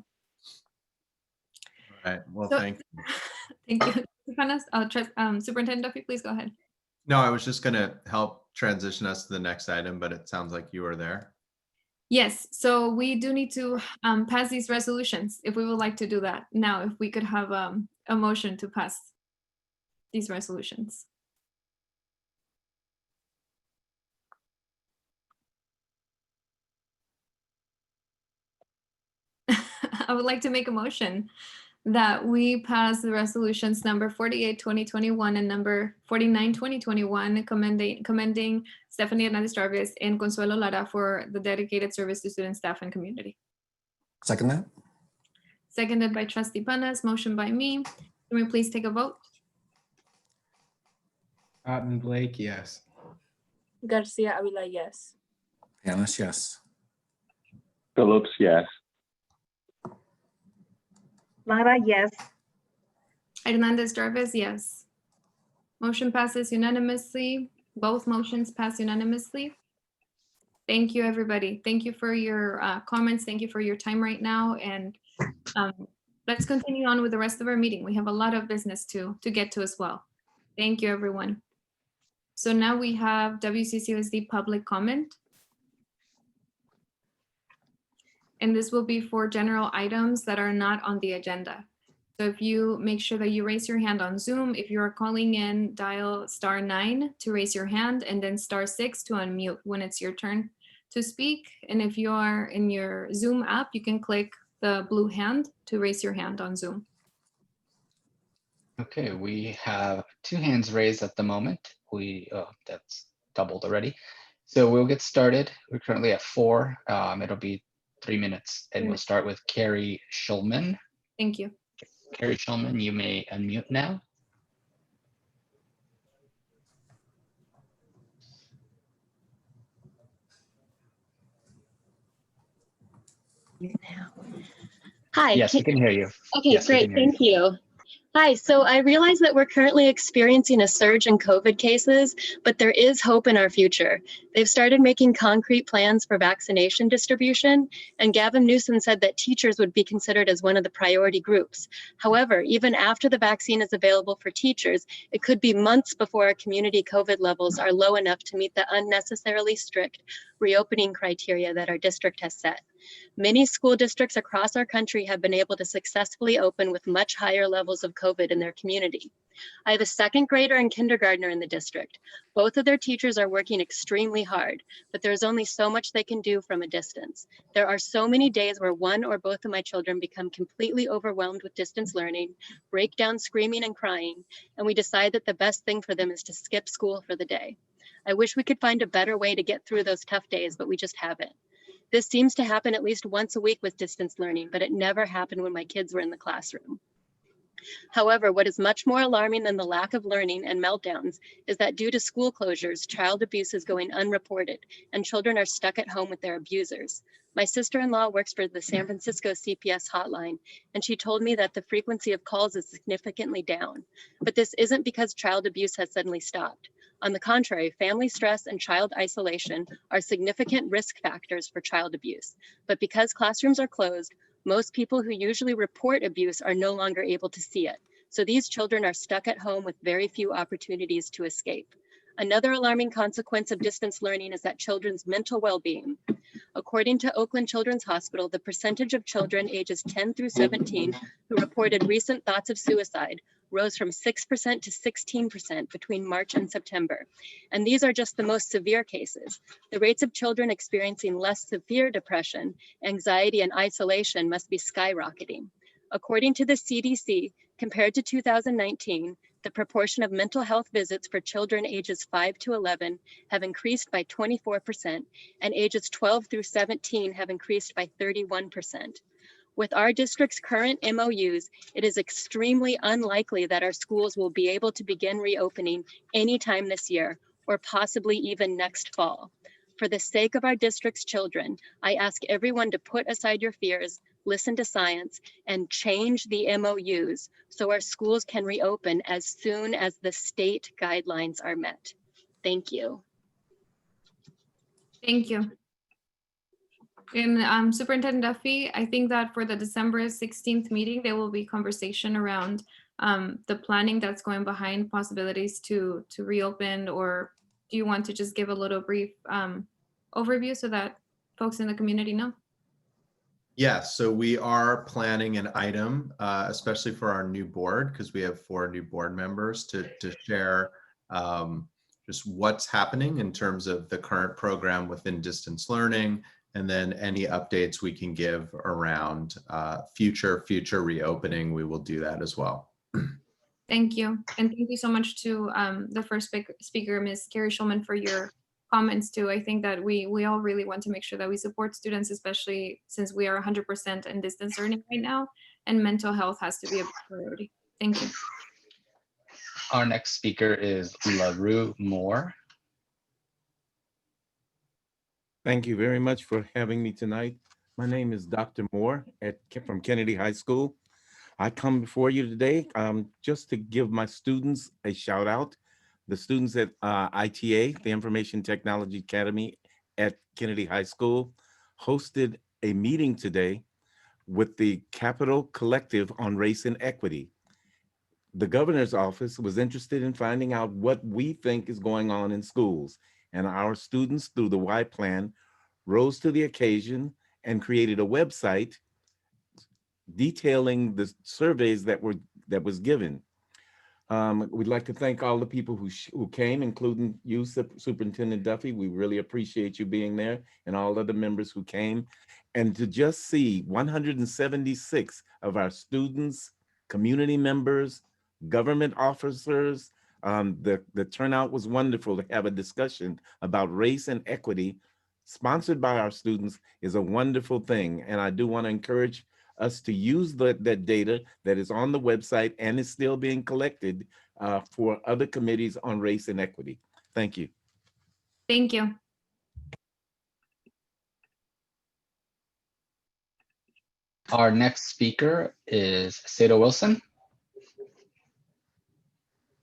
All right. Well, So- thank you. Thank you. Superintendent Duffy, please go ahead. No, I was just going to help transition us to the next item, but it sounds like you are there. Yes, so we do need to pass these resolutions if we would like to do that. Now, if we could have a motion to pass these resolutions. I would like to make a motion that we pass the resolutions number 48, 2021 and number 49, 2021, commending Stephanie Hernandez-Jarvis and Consuelo Lara for the dedicated service to students, staff, and community. Second that. Seconded by Trustee Panas, motion by me. Can we please take a vote? Cotton Blake, yes. Garcia Avila, yes. Panis, yes. Phillips, yes. Lara, yes. Hernandez-Jarvis, yes. Motion passes unanimously. Both motions pass unanimously. Thank you, everybody. Thank you for your comments. Thank you for your time right now. And let's continue on with the rest of our meeting. We have a lot of business to get to as well. Thank you, everyone. So now we have WCCUSD public comment. And this will be for general items that are not on the agenda. So if you make sure that you raise your hand on Zoom, if you are calling in, dial *9 to raise your hand and then *6 to unmute when it's your turn to speak. And if you are in your Zoom app, you can click the blue hand to raise your hand on Zoom. Okay, we have 2 hands raised at the moment. That's doubled already. So we'll get started. We're currently at 4. It'll be 3 minutes, and we'll start with Carrie Schulman. Thank you. Carrie Schulman, you may unmute now. Hi. Yes, we can hear you. Okay, Yes, we great. can hear you. Thank you. Hi, so I realize that we're currently experiencing a surge in COVID cases, but there is hope in our future. They've started making concrete plans for vaccination distribution, and Gavin Newsom said that teachers would be considered as one of the priority groups. However, even after the vaccine is available for teachers, it could be months before our community COVID levels are low enough to meet the unnecessarily strict reopening criteria that our district has set. Many school districts across our country have been able to successfully open with much higher levels of COVID in their community. I have a second grader and kindergartner in the district. Both of their teachers are working extremely hard, but there's only so much they can do from a distance. There are so many days where one or both of my children become completely overwhelmed with distance learning, break down screaming and crying, and we decide that the best thing for them is to skip school for the day. I wish we could find a better way to get through those tough days, but we just haven't. This seems to happen at least once a week with distance learning, but it never happened when my kids were in the classroom. However, what is much more alarming than the lack of learning and meltdowns is that due to school closures, child abuse is going unreported and children are stuck at home with their abusers. My sister-in-law works for the San Francisco CPS hotline, and she told me that the frequency of calls is significantly down. But this isn't because child abuse has suddenly stopped. On the contrary, family stress and child isolation are significant risk factors for child abuse. But because classrooms are closed, most people who usually report abuse are no longer able to see it. So these children are stuck at home with very few opportunities to escape. Another alarming consequence of distance learning is that children's mental well-being. According to Oakland Children's Hospital, the percentage of children ages 10 through 17 who reported recent thoughts of suicide rose from 6% to 16% between March and September. And these are just the most severe cases. The rates of children experiencing less severe depression, anxiety, and isolation must be skyrocketing. According to the CDC, compared to 2019, the proportion of mental health visits for children ages 5 to 11 have increased by 24%, and ages 12 through 17 have increased by 31%. With our district's current MOUs, it is extremely unlikely that our schools will be able to begin reopening anytime this year, or possibly even next fall. For the sake of our district's children, I ask everyone to put aside your fears, listen to science, and change the MOUs so our schools can reopen as soon as the state guidelines are met. Thank you. Thank you. And Superintendent Duffy, I think that for the December 16th meeting, there will be conversation around the planning that's going behind possibilities to reopen, or do you want to just give a little brief overview so that folks in the community know? Yes, so we are planning an item, especially for our new board, because we have 4 new board members to share just what's happening in terms of the current program within distance learning, and then any updates we can give around future reopening. We will do that as well. Thank you. And thank you so much to the first speaker, Ms. Carrie Schulman, for your comments too. I think that we all really want to make sure that we support students, especially since we are 100% in distance learning right now, and mental health has to be a priority. Thank you. Our next speaker is LaRue Moore. Thank you very much for having me tonight. My name is Dr. Moore from Kennedy High School. I come before you today just to give my students a shout out. The students at ITA, the Information Technology Academy at Kennedy High School, hosted a meeting today with the Capital Collective on Race and Equity. The governor's office was interested in finding out what we think is going on in schools, and our students, through the Y Plan, rose to the occasion and created a website detailing the surveys that was given. We'd like to thank all the people who came, including you, Superintendent Duffy. We really appreciate you being there, and all other members who came. And to just see 176 of our students, community members, government officers, the turnout was wonderful. To have a discussion about race and equity sponsored by our students is a wonderful thing. And I do want to encourage us to use that data that is on the website and is still being collected for other committees on race and equity. Thank you. Thank you. Our next speaker is Seda Wilson.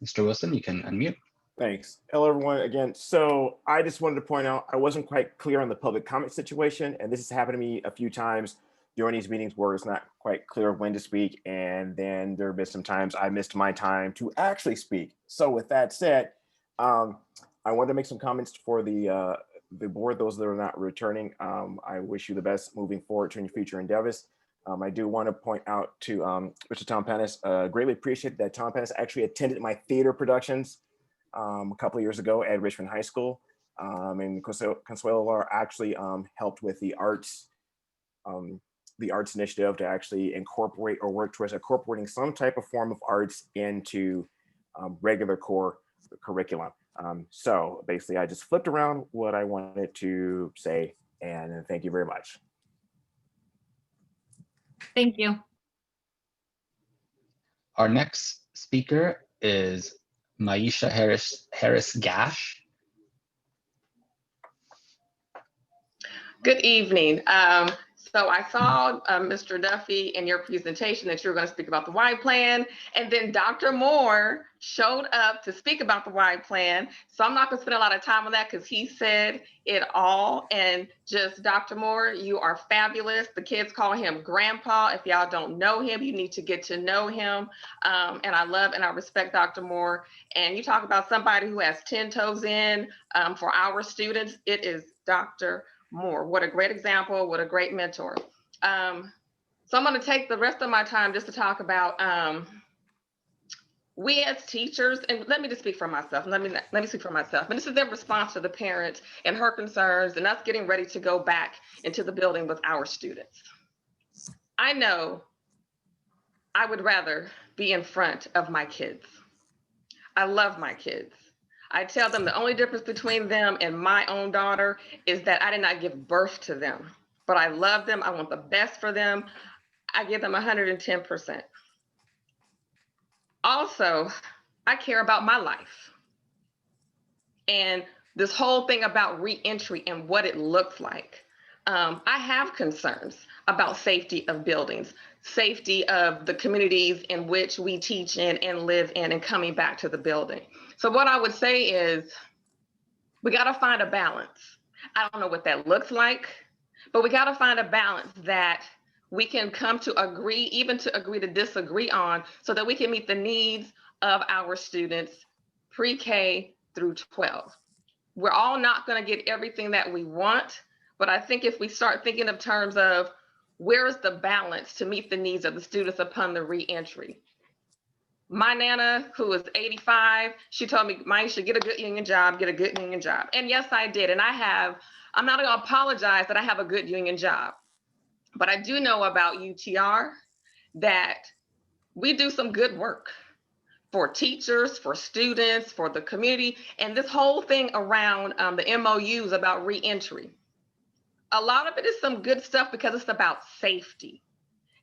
Mr. Wilson, you can unmute. Thanks. Hello, everyone. Again, so I just wanted to point out, I wasn't quite clear on the public comment situation, and this has happened to me a few times during these meetings where it's not quite clear when to speak, and then there have been some times I missed my time to actually speak. So with that said, I wanted to make some comments for the board, those that are not returning. I wish you the best moving forward to your future endeavors. I do want to point out to Mr. Tom Panis, greatly appreciate that Tom Panis actually attended my theater productions a couple of years ago at Richmond High School. And Consuelo actually helped with the arts initiative to actually incorporate or work towards incorporating some type of form of arts into regular core curriculum. So basically I just flipped around what I wanted to say, and thank you very much. Thank you. Our next speaker is Maisha Harris Gash. Good evening. So I saw Mr. Duffy in your presentation that you were going to speak about the Y plan, and then Dr. Moore showed up to speak about the Y plan. So I'm not going to spend a lot of time on that because he said it all. And just Dr. Moore, you are fabulous. The kids call him Grandpa. If y'all don't know him, you need to get to know him. And I love and I respect Dr. Moore. And you talk about somebody who has 10 toes in for our students. It is Dr. Moore. What a great example, what a great mentor. So I'm going to take the rest of my time just to talk about we as teachers, and let me just speak for myself. Let me speak for myself. And this is in response to the parent and her concerns and us getting ready to go back into the building with our students. I know I would rather be in front of my kids. I love my kids. I tell them the only difference between them and my own daughter is that I did not give birth to them, but I love them. I want the best for them. I give them 110%. Also, I care about my life. And this whole thing about reentry and what it looks like. I have concerns about safety of buildings, safety of the communities in which we teach in and live in and coming back to the building. So what I would say is we got to find a balance. I don't know what that looks like, but we got to find a balance that we can come to agree, even to agree to disagree on, so that we can meet the needs of our students pre-K through 12. We're all not going to get everything that we want, but I think if we start thinking of terms of where is the balance to meet the needs of the students upon the re-entry. My Nana, who is 85, she told me, Maisha, get a good union job, get a good union job. And yes, I did. And I'm not gonna apologize that I have a good union job. But I do know about UTR that we do some good work for teachers, for students, for the community, and this whole thing around the MOUs about re-entry. A lot of it is some good stuff because it's about safety.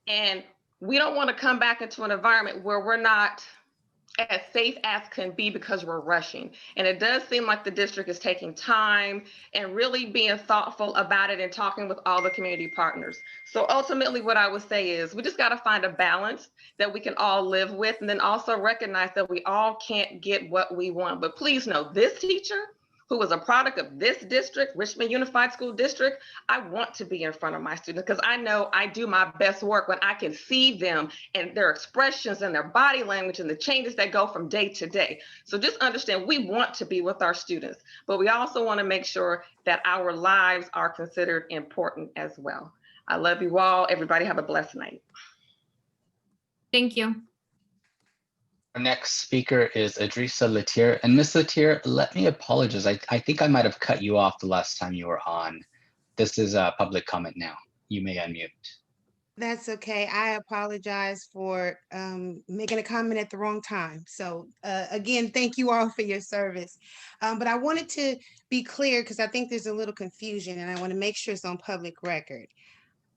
And we don't want to come back into an environment where we're not as safe as can be because we're rushing. And it does seem like the district is taking time and really being thoughtful about it and talking with all the community partners. So ultimately what I would say is we just got to find a balance that we can all live with, and then also recognize that we all can't get what we want. But please know, this teacher who was a product of this district, Richmond Unified School District, I want to be in front of my students because I know I do my best work when I can see them and their expressions and their body language and the changes that go from day to day. So just understand, we want to be with our students, but we also want to make sure that our lives are considered important as well. I love you all. Everybody have a blessed night. Thank you. Our next speaker is Idrissa Latir. And Ms. Latir, let me apologize. I think I might have cut you off the last time you were on. This is a public comment now. You may unmute. That's okay. I apologize for making a comment at the wrong time. So again, thank you all for your service. But I wanted to be clear because I think there's a little confusion and I want to make sure it's on public record.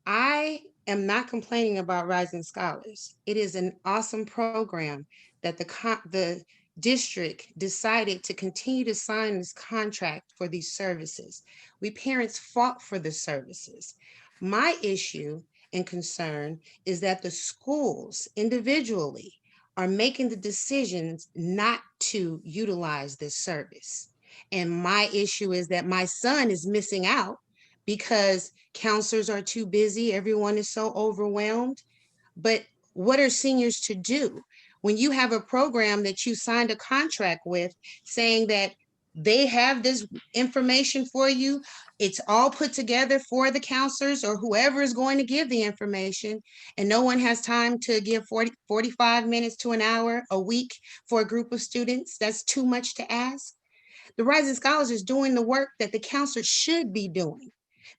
I am not complaining about Rising Scholars. It is an awesome program that the district decided to continue to sign this contract for these services. We parents fought for the services. My issue and concern is that the schools individually are making the decisions not to utilize this service. And my issue is that my son is missing out because counselors are too busy, everyone is so overwhelmed. But what are seniors to do when you have a program that you signed a contract with saying that They have this information for you. It's all put together for the counselors or whoever is going to give the information. And no one has time to give 45 minutes to an hour a week for a group of students. That's too much to ask. The Rising Scholars is doing the work that the counselors should be doing.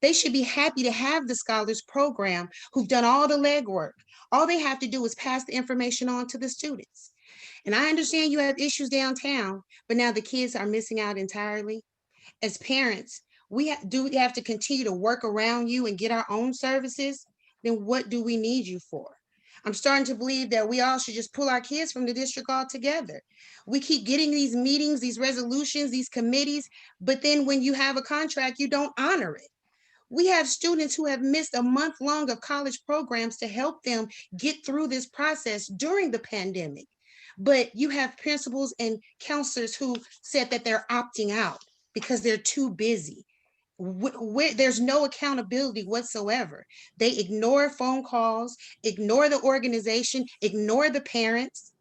They should be happy to have the Scholars Program who've done all the legwork. All they have to do is pass the information on to the students. And I understand you have issues downtown, but now the kids are missing out entirely. As parents, we have to continue to work around you and get our own services. Then what do we need you for? I'm starting to believe that we all should just pull our kids from the district altogether. We keep getting these meetings, these resolutions, these committees, but then when you have a contract, you don't honor it. We have students who have missed a month long of college programs to help them get through this process during the pandemic. But you have principals and counselors who said that they're opting out because they're too busy. There's no accountability whatsoever. They ignore phone calls, ignore the organization, ignore the parents.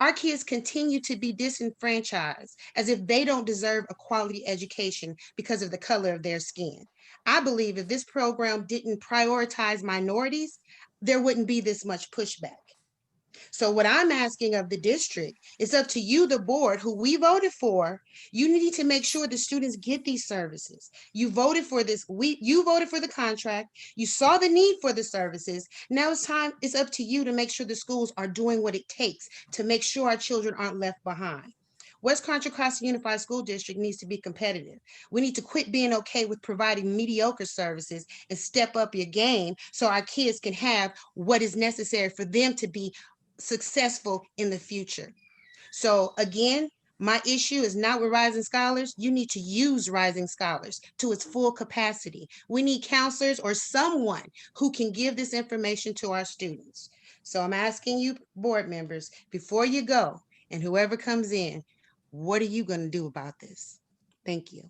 Our kids continue to be disenfranchised as if they don't deserve a quality education because of the color of their skin. I believe if this program didn't prioritize minorities, there wouldn't be this much pushback. So what I'm asking of the district, it's up to you, the board, who we voted for. You need to make sure the students get these services. You voted for this. You voted for the contract. You saw the need for the services. Now it's up to you to make sure the schools are doing what it takes to make sure our children aren't left behind. West Contra Costa Unified School District needs to be competitive. We need to quit being okay with providing mediocre services and step up your game so our kids can have what is necessary for them to be successful in the future. So again, my issue is not with Rising Scholars. You need to use Rising Scholars to its full capacity. We need counselors or someone who can give this information to our students. So I'm asking you, board members, before you go, and whoever comes in, what are you going to do about this? Thank you.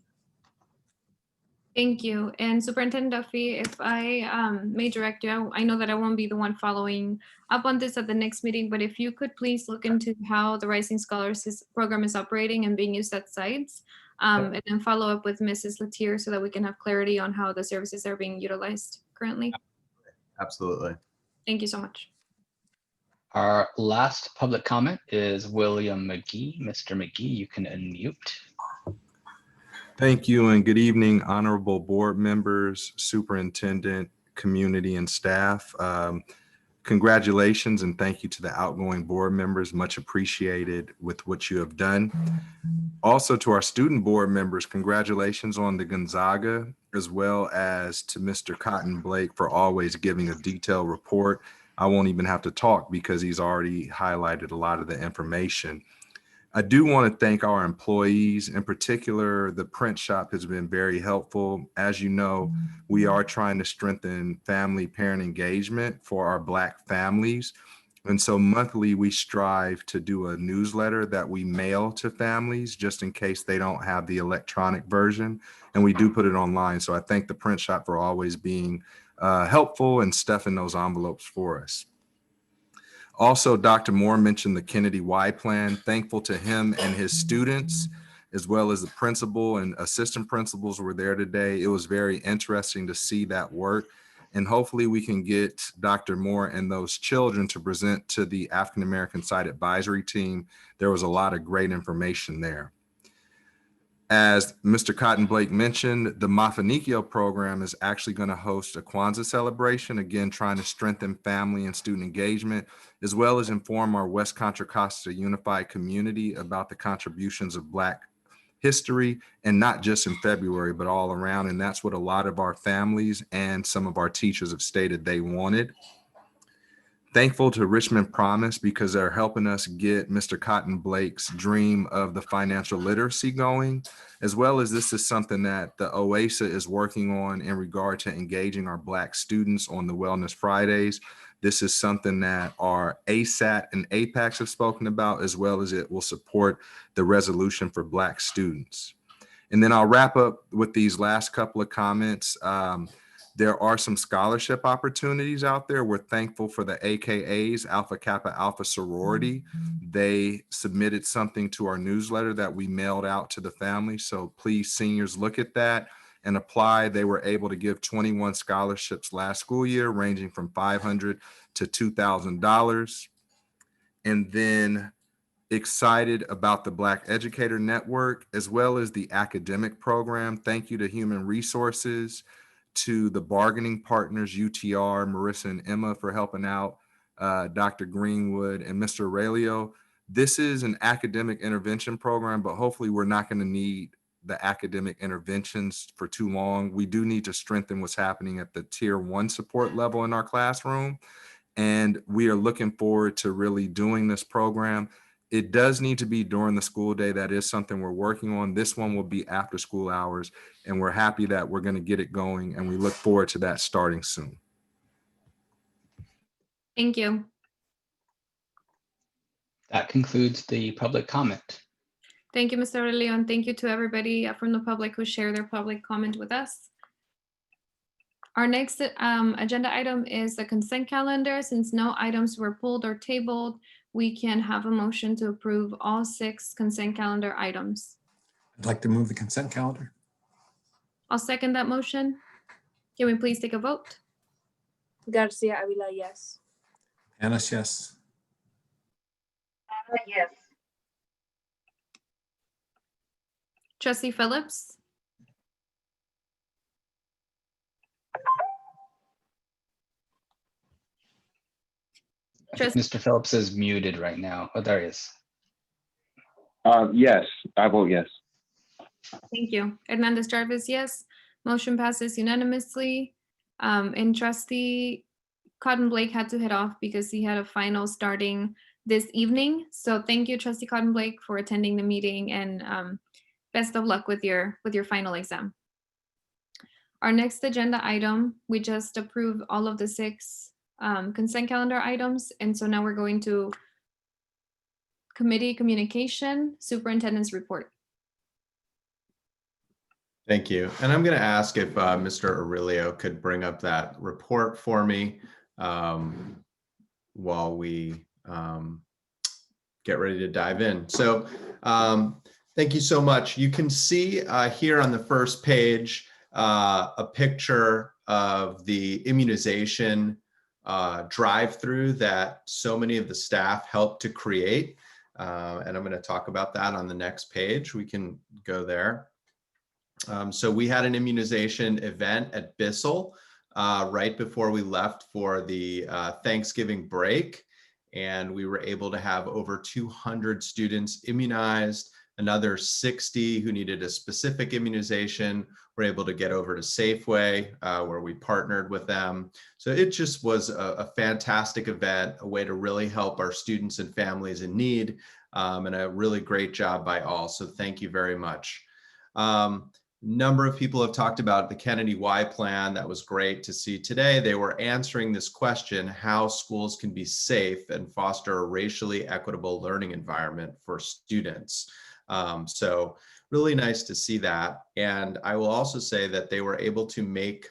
Thank you. And Superintendent Duffy, if I may direct you, I know that I won't be the one following up on this at the next meeting, but if you could please look into how the Rising Scholars program is operating and being used at sites, and then follow up with Mrs. Latier so that we can have clarity on how the services are being utilized currently. Absolutely. Thank you so much. Our last public comment is William McGee. Mr. McGee, you can unmute. Thank you and good evening, honorable board members, superintendent, community, and staff. Congratulations and thank you to the outgoing board members. Much appreciated with what you have done. Also to our student board members, congratulations on the Gonzaga, as well as to Mr. Cotton Blake for always giving a detailed report. I won't even have to talk because he's already highlighted a lot of the information. I do want to thank our employees. In particular, the print shop has been very helpful. As you know, we are trying to strengthen family parent engagement for our Black families. And so monthly, we strive to do a newsletter that we mail to families just in case they don't have the electronic version. And we do put it online. So I thank the print shop for always being helpful and stuffing those envelopes for us. Also, Dr. Moore mentioned the Kennedy Y plan. Thankful to him and his students, as well as the principal and assistant principals were there today. It was very interesting to see that work. And hopefully we can get Dr. Moore and those children to present to the African American Site Advisory Team. There was a lot of great information there. As Mr. Cotton Blake mentioned, the Mafanikio program is actually going to host a Kwanzaa celebration, again, trying to strengthen family and student engagement, as well as inform our West Contra Costa Unified community about the contributions of Black history, and not just in February, but all around. And that's what a lot of our families and some of our teachers have stated they wanted. Thankful to Richmond Promise because they're helping us get Mr. Cotton Blake's dream of the financial literacy going, as well as this is something that the OASA is working on in regard to engaging our Black students on the Wellness Fridays. This is something that our ASAT and APACs have spoken about, as well as it will support the resolution for Black students. And then I'll wrap up with these last couple of comments. There are some scholarship opportunities out there. We're thankful for the AKAs, Alpha Kappa Alpha Sorority. They submitted something to our newsletter that we mailed out to the family. So please, seniors, look at that and apply. They were able to give 21 scholarships last school year, ranging from $500 to $2,000. And then excited about the Black Educator Network, as well as the academic program. Thank you to Human Resources, to the bargaining partners, UTR, Marissa and Emma, for helping out, Dr. Greenwood and Mr. Aurelio. This is an academic intervention program, but hopefully we're not going to need the academic interventions for too long. We do need to strengthen what's happening at the tier 1 support level in our classroom. And we are looking forward to really doing this program. It does need to be during the school day. That is something we're working on. This one will be after school hours, and we're happy that we're going to get it going, and we look forward to that starting soon. Thank you. That concludes the public comment. Thank you, Mr. Aurelio, and thank you to everybody from the public who shared their public comment with us. Our next agenda item is the consent calendar. Since no items were pulled or tabled, we can have a motion to approve all 6 consent calendar items. I'd like to move the consent calendar. I'll second that motion. Can we please take a vote? Garcia Avila, yes. Annis, yes. Yes. Trustee Phillips? I think Mr. Phillips is muted right now. Oh, there he is. Yes, I vote yes. Thank you. Hernandez Jarvis, yes. Motion passes unanimously. And Trustee Cotton Blake had to head off because he had a final starting this evening. So thank you, Trustee Cotton Blake, for attending the meeting, and best of luck with your final exam. Our next agenda item, we just approved all of the 6 consent calendar items. And so now we're going to committee communication, superintendent's report. Thank you. And I'm going to ask if Mr. Aurelio could bring up that report for me while we get ready to dive in. So thank you so much. You can see here on the first page a picture of the immunization drive-through that so many of the staff helped to create. And I'm going to talk about that on the next page. We can go there. So we had an immunization event at Bissell right before we left for the Thanksgiving break. And we were able to have over 200 students immunized. Another 60 who needed a specific immunization were able to get over to Safeway, where we partnered with them. So it just was a fantastic event, a way to really help our students and families in need, and a really great job by all. So thank you very much. Number of people have talked about the Kennedy Y plan. That was great to see today. They were answering this question, how schools can be safe and foster a racially equitable learning environment for students. So really nice to see that. And I will also say that they were able to make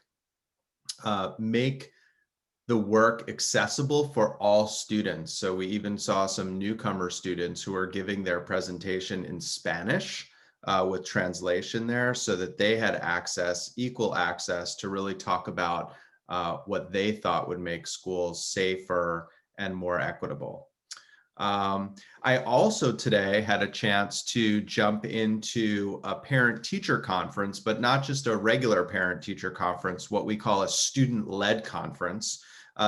the work accessible for all students. So we even saw some newcomer students who are giving their presentation in Spanish with translation there, so that they had access, equal access, to really talk about what they thought would make schools safer and more equitable. I also today had a chance to jump into a parent-teacher conference, but not just a regular parent-teacher conference, what we call a student-led conference.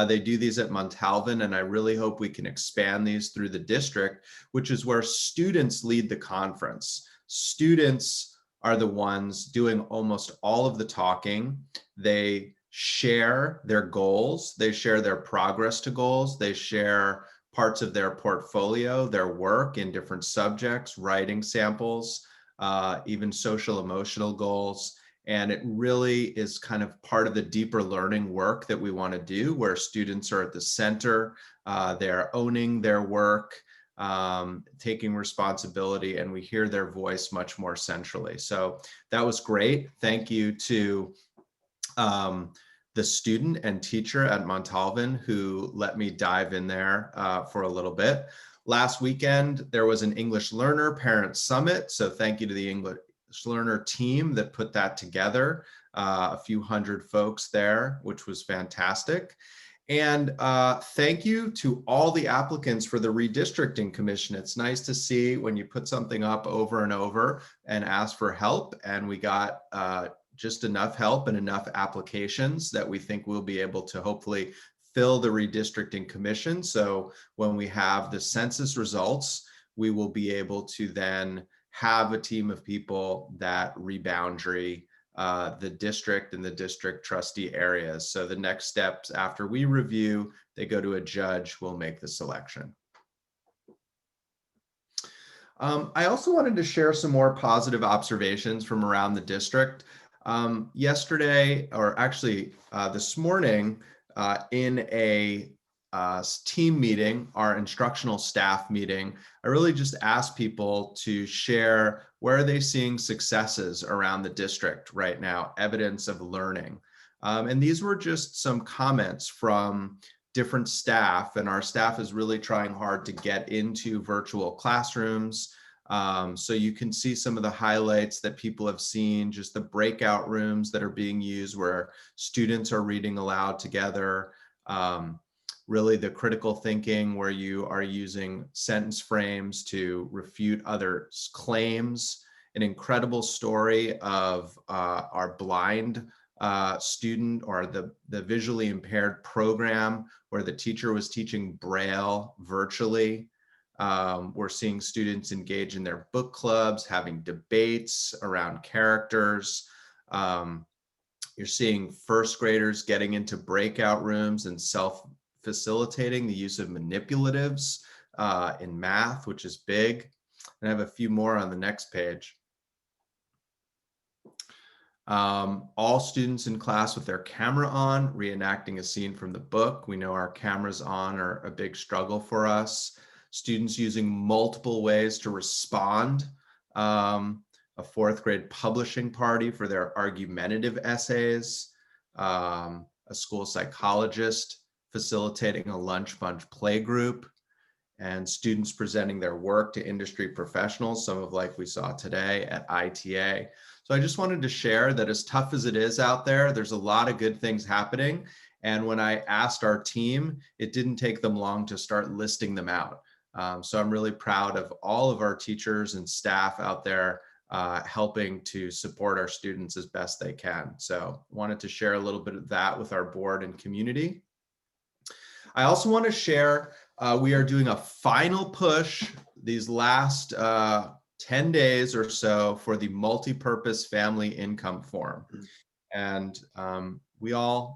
They do these at Montalvan, and I really hope we can expand these through the district, which is where students lead the conference. Students are the ones doing almost all of the talking. They share their goals. They share their progress to goals. They share parts of their portfolio, their work in different subjects, writing samples, even social emotional goals. And it really is kind of part of the deeper learning work that we want to do, where students are at the center, they're owning their work, taking responsibility, and we hear their voice much more centrally. So that was great. Thank you to the student and teacher at Montalvan who let me dive in there for a little bit. Last weekend, there was an English Learner Parent Summit. So thank you to the English Learner team that put that together. A few hundred folks there, which was fantastic. And thank you to all the applicants for the redistricting commission. It's nice to see when you put something up over and over and ask for help. And we got just enough help and enough applications that we think we'll be able to hopefully fill the redistricting commission. So when we have the census results, we will be able to then have a team of people that reboundary the district and the district trustee areas. So the next steps after we review, they go to a judge, will make the selection. I also wanted to share some more positive observations from around the district. Yesterday, or actually this morning, in a team meeting, our instructional staff meeting, I really just asked people to share where are they seeing successes around the district right now, evidence of learning. And these were just some comments from different staff, and our staff is really trying hard to get into virtual classrooms. So you can see some of the highlights that people have seen, just the breakout rooms that are being used where students are reading aloud together. Really the critical thinking where you are using sentence frames to refute others' claims. An incredible story of our blind student, or the visually impaired program where the teacher was teaching Braille virtually. We're seeing students engage in their book clubs, having debates around characters. You're seeing first graders getting into breakout rooms and self-facilitating the use of manipulatives in math, which is big. And I have a few more on the next page. All students in class with their camera on, reenacting a scene from the book. We know our cameras on are a big struggle for us. Students using multiple ways to respond. A fourth grade publishing party for their argumentative essays. A school psychologist facilitating a lunch bunch play group. And students presenting their work to industry professionals, some of like we saw today at ITA. So I just wanted to share that as tough as it is out there, there's a lot of good things happening. And when I asked our team, it didn't take them long to start listing them out. So I'm really proud of all of our teachers and staff out there helping to support our students as best they can. So wanted to share a little bit of that with our board and community. I also want to share, we are doing a final push these last 10 days or so for the multi-purpose family income form. And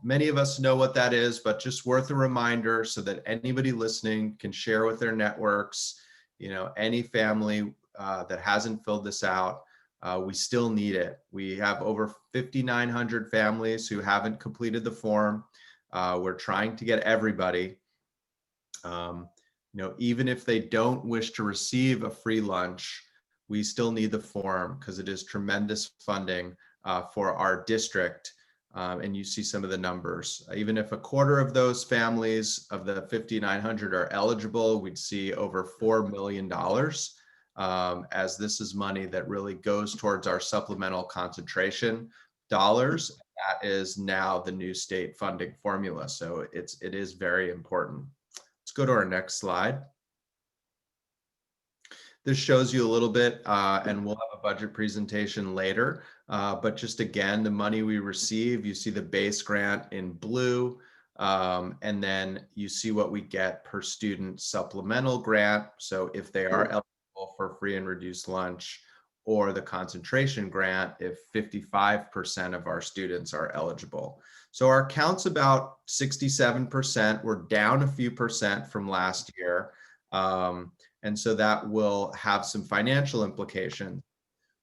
many of us know what that is, but just worth a reminder so that anybody listening can share with their networks, any family that hasn't filled this out, we still need it. We have over 5,900 families who haven't completed the form. We're trying to get everybody, even if they don't wish to receive a free lunch, we still need the form because it is tremendous funding for our district. And you see some of the numbers. Even if a quarter of those families of the 5,900 are eligible, we'd see over $4 million, as this is money that really goes towards our supplemental concentration dollars. That is now the new state funding formula. So it is very important. Let's go to our next slide. This shows you a little bit, and we'll have a budget presentation later. But just again, the money we receive, you see the base grant in blue, and then you see what we get per student supplemental grant. So if they are eligible for free and reduced lunch, or the concentration grant if 55% of our students are eligible. So our count's about 67%. We're down a few percent from last year. And so that will have some financial implications.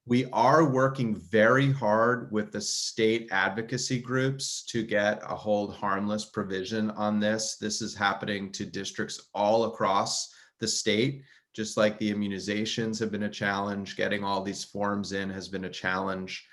We are working very hard with the state advocacy groups to get a hold harmless provision on this. This is happening to districts all across the state, just like the immunizations have been a challenge. Getting all these forms in has been a challenge.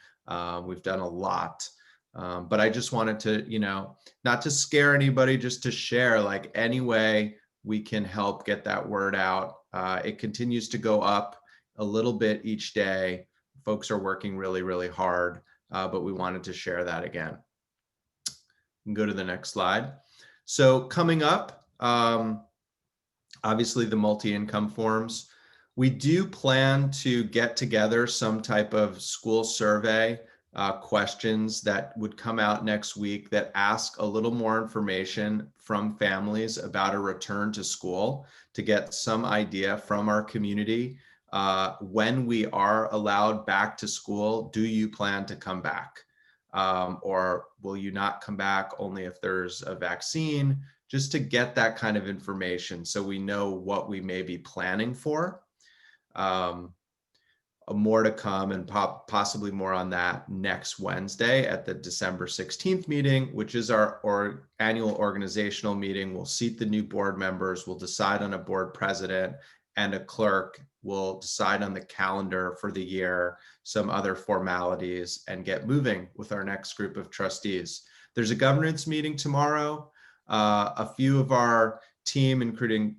We've done a lot. But I just wanted to, not to scare anybody, just to share, like, any way we can help get that word out. It continues to go up a little bit each day. Folks are working really, really hard, but we wanted to share that again. You can go to the next slide. So coming up, obviously the multi-income forms. We do plan to get together some type of school survey questions that would come out next week that ask a little more information from families about a return to school, to get some idea from our community. When we are allowed back to school, do you plan to come back? Or will you not come back only if there's a vaccine? Just to get that kind of information so we know what we may be planning for. More to come, and possibly more on that next Wednesday at the December 16th meeting, which is our annual organizational meeting. We'll seat the new board members, we'll decide on a board president and a clerk, we'll decide on the calendar for the year, some other formalities, and get moving with our next group of trustees. There's a governance meeting tomorrow. A few of our team, including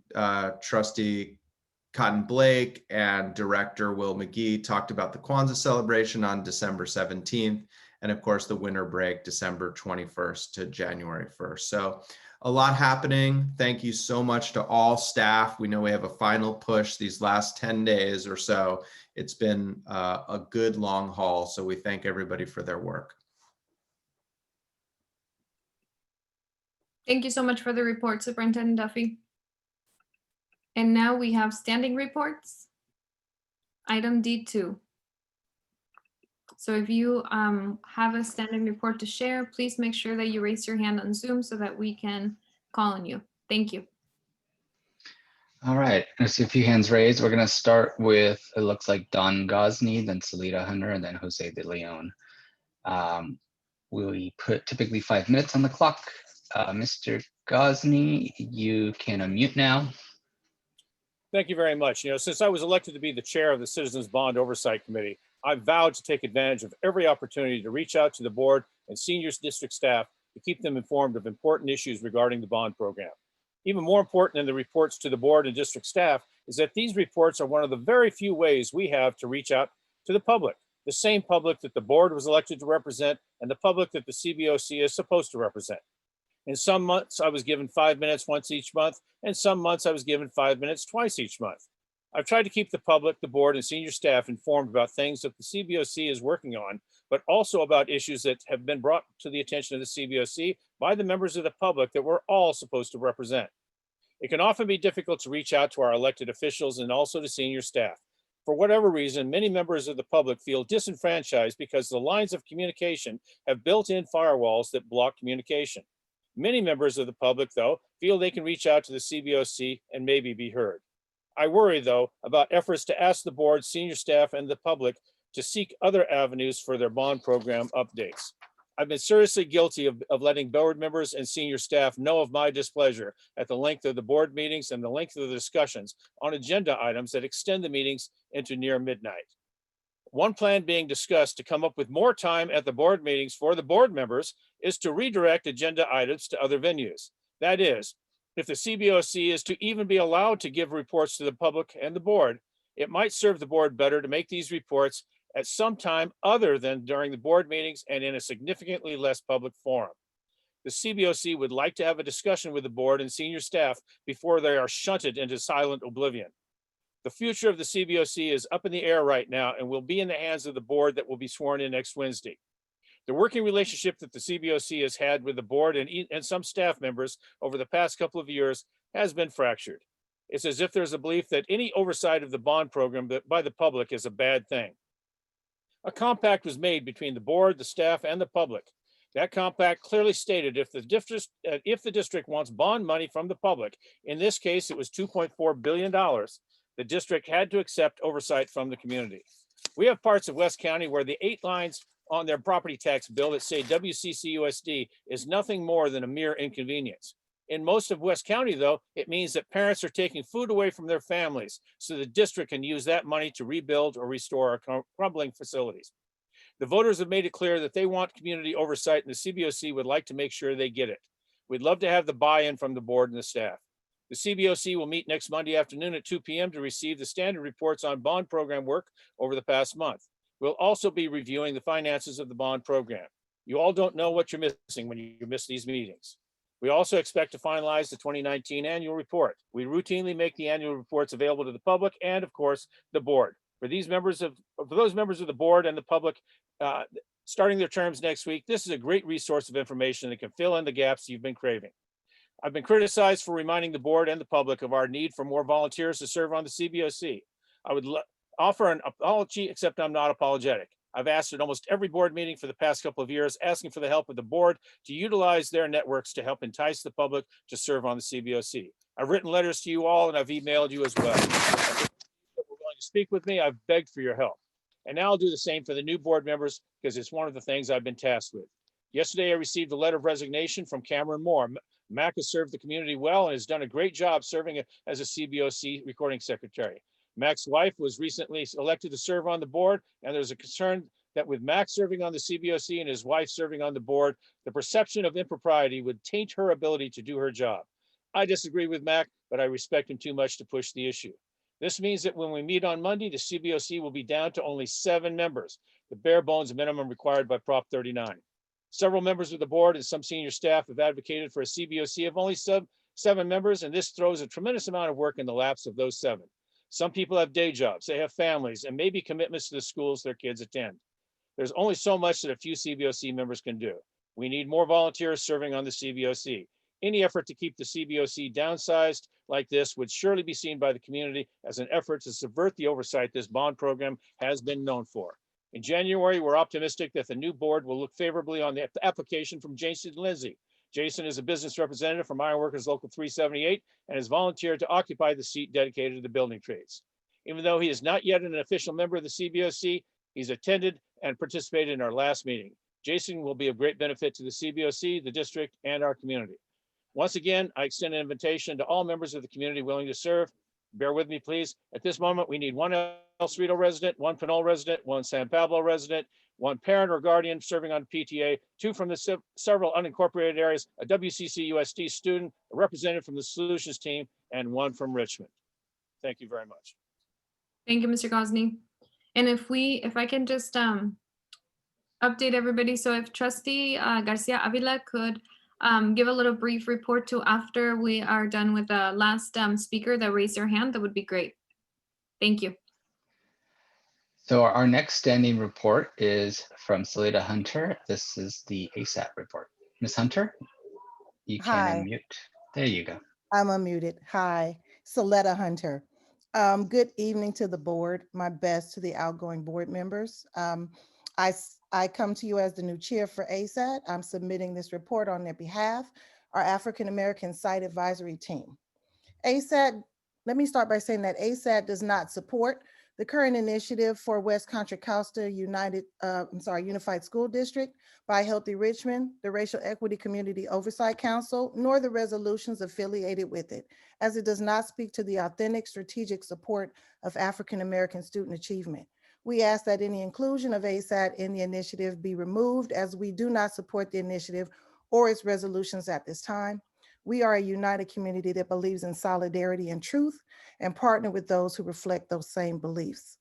Trustee Cotton Blake and Director Will McGee, talked about the Kwanzaa celebration on December 17th, and of course the winter break, December 21st to January 1st. So a lot happening. Thank you so much to all staff. We know we have a final push these last 10 days or so. It's been a good long haul, so we thank everybody for their work. Thank you so much for the report, Superintendent Duffy. And now we have standing reports. Item D2. So if you have a standing report to share, please make sure that you raise your hand on Zoom so that we can call on you. Thank you. All right, I see a few hands raised. We're gonna start with, it looks like Don Gosney, then Salita Hunter, and then Jose de Leon. We put typically 5 minutes on the clock. Mr. Gosney, you can unmute now. Thank you very much. Since I was elected to be the chair of the Citizens Bond Oversight Committee, I've vowed to take advantage of every opportunity to reach out to the board and senior district staff to keep them informed of important issues regarding the bond program. Even more important than the reports to the board and district staff is that these reports are one of the very few ways we have to reach out to the public, the same public that the board was elected to represent and the public that the CBOC is supposed to represent. In some months, I was given 5 minutes once each month, and some months I was given 5 minutes twice each month. I've tried to keep the public, the board, and senior staff informed about things that the CBOC is working on, but also about issues that have been brought to the attention of the CBOC by the members of the public that we're all supposed to represent. It can often be difficult to reach out to our elected officials and also to senior staff. For whatever reason, many members of the public feel disenfranchised because the lines of communication have built-in firewalls that block communication. Many members of the public, though, feel they can reach out to the CBOC and maybe be heard. I worry, though, about efforts to ask the board, senior staff, and the public to seek other avenues for their bond program updates. I've been seriously guilty of letting board members and senior staff know of my displeasure at the length of the board meetings and the length of the discussions on agenda items that extend the meetings into near midnight. One plan being discussed to come up with more time at the board meetings for the board members is to redirect agenda items to other venues. That is, if the CBOC is to even be allowed to give reports to the public and the board, it might serve the board better to make these reports at some time other than during the board meetings and in a significantly less public forum. The CBOC would like to have a discussion with the board and senior staff before they are shunted into silent oblivion. The future of the CBOC is up in the air right now and will be in the hands of the board that will be sworn in next Wednesday. The working relationship that the CBOC has had with the board and some staff members over the past couple of years has been fractured. It's as if there's a belief that any oversight of the bond program by the public is a bad thing. A compact was made between the board, the staff, and the public. That compact clearly stated if the district wants bond money from the public, in this case it was $2.4 billion, the district had to accept oversight from the community. We have parts of West County where the 8 lines on their property tax bill that say WCCUSD is nothing more than a mere inconvenience. In most of West County, though, it means that parents are taking food away from their families so the district can use that money to rebuild or restore our crumbling facilities. The voters have made it clear that they want community oversight, and the CBOC would like to make sure they get it. We'd love to have the buy-in from the board and the staff. The CBOC will meet next Monday afternoon at 2 p.m. to receive the standard reports on bond program work over the past month. We'll also be reviewing the finances of the bond program. You all don't know what you're missing when you miss these meetings. We also expect to finalize the 2019 annual report. We routinely make the annual reports available to the public and, of course, the board. For those members of the board and the public starting their terms next week, this is a great resource of information that can fill in the gaps you've been craving. I've been criticized for reminding the board and the public of our need for more volunteers to serve on the CBOC. I would offer an apology, except I'm not apologetic. I've asked at almost every board meeting for the past couple of years, asking for the help of the board to utilize their networks to help entice the public to serve on the CBOC. I've written letters to you all and I've emailed you as well. If you're willing to speak with me, I've begged for your help. And now I'll do the same for the new board members because it's one of the things I've been tasked with. Yesterday, I received a letter of resignation from Cameron Moore. Mac has served the community well and has done a great job serving as a CBOC recording secretary. Mac's wife was recently elected to serve on the board, and there's a concern that with Mac serving on the CBOC and his wife serving on the board, the perception of impropriety would taint her ability to do her job. I disagree with Mac, but I respect him too much to push the issue. This means that when we meet on Monday, the CBOC will be down to only 7 members, the bare bones minimum required by Prop 39. Several members of the board and some senior staff have advocated for a CBOC of only 7 members, and this throws a tremendous amount of work in the laps of those 7. Some people have day jobs, they have families, and maybe commitments to the schools their kids attend. There's only so much that a few CBOC members can do. We need more volunteers serving on the CBOC. Any effort to keep the CBOC downsized like this would surely be seen by the community as an effort to subvert the oversight this bond program has been known for. In January, we're optimistic that the new board will look favorably on the application from Jason Lindsay. Jason is a business representative from Ironworkers Local 378 and has volunteered to occupy the seat dedicated to the building trades. Even though he is not yet an official member of the CBOC, he's attended and participated in our last meeting. Jason will be of great benefit to the CBOC, the district, and our community. Once again, I extend an invitation to all members of the community willing to serve. Bear with me, please. At this moment, we need 1 El Cerrito resident, 1 Pinole resident, 1 San Pablo resident, 1 parent or guardian serving on PTA, 2 from the several unincorporated areas, a WCCUSD student, a representative from the solutions team, and 1 from Richmond. Thank you very much. Thank you, Mr. Gosney. And if I can just update everybody. So if Trustee Garcia Avila could give a little brief report to after we are done with the last speaker that raised their hand, that would be great. Thank you. So our next standing report is from Salida Hunter. This is the ASAP report. Ms. Hunter, you can Hi. unmute. There you go. I'm unmuted. Hi, Salida Hunter. Good evening to the board. My best to the outgoing board members. I come to you as the new chair for ASAT. I'm submitting this report on their behalf, our African American Site Advisory Team. ASAT, let me start by saying that ASAT does not support the current initiative for West Contra Costa Unified School District by Healthy Richmond, the Racial Equity Community Oversight Council, nor the resolutions affiliated with it, as it does not speak to the authentic strategic support of African American student achievement. We ask that any inclusion of ASAT in the initiative be removed, as we do not support the initiative or its resolutions at this time. We are a united community that believes in solidarity and truth and partner with those who reflect those same beliefs.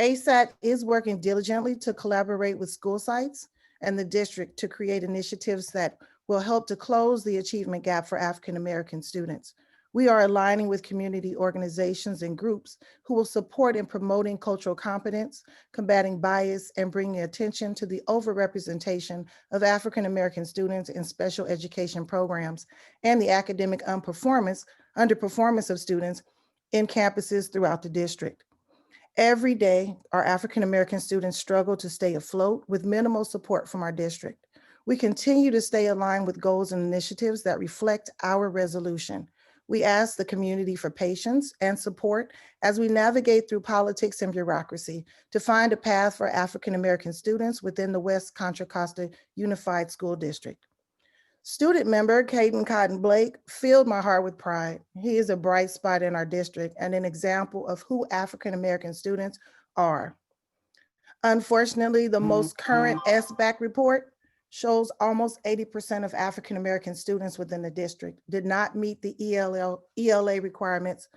ASAT is working diligently to collaborate with school sites and the district to create initiatives that will help to close the achievement gap for African American students. We are aligning with community organizations and groups who will support in promoting cultural competence, combating bias, and bringing attention to the overrepresentation of African American students in special education programs and the academic underperformance of students in campuses throughout the district. Every day, our African American students struggle to stay afloat with minimal support from our district. We continue to stay aligned with goals and initiatives that reflect our resolution. We ask the community for patience and support as we navigate through politics and bureaucracy to find a path for African American students within the West Contra Costa Unified School District. Student member Caden Cotton Blake filled my heart with pride. He is a bright spot in our district and an example of who African American students are. Unfortunately, the most current SBAC report shows almost 80% of African-American students within the district did not meet the ELA requirements,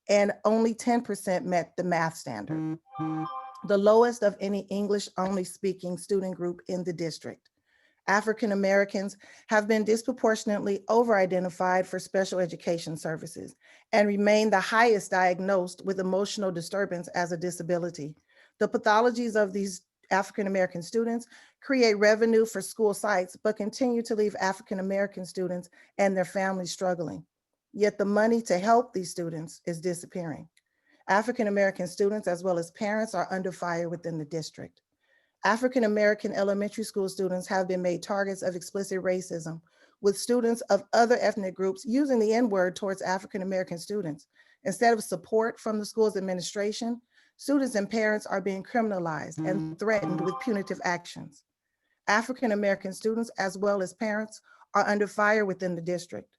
and only 10% met the math standard, the lowest of any English-only speaking student group in the district. African Americans have been disproportionately over-identified for special education services and remain the highest diagnosed with emotional disturbance as a disability. The pathologies of these African American students create revenue for school sites, but continue to leave African American students and their families struggling. Yet the money to help these students is disappearing. African American students, as well as parents, are under fire within the district. African American elementary school students have been made targets of explicit racism, with students of other ethnic groups using the N-word towards African American students. Instead of support from the school's administration, students and parents are being criminalized and threatened with punitive actions. African American students, as well as parents, are under fire within the district.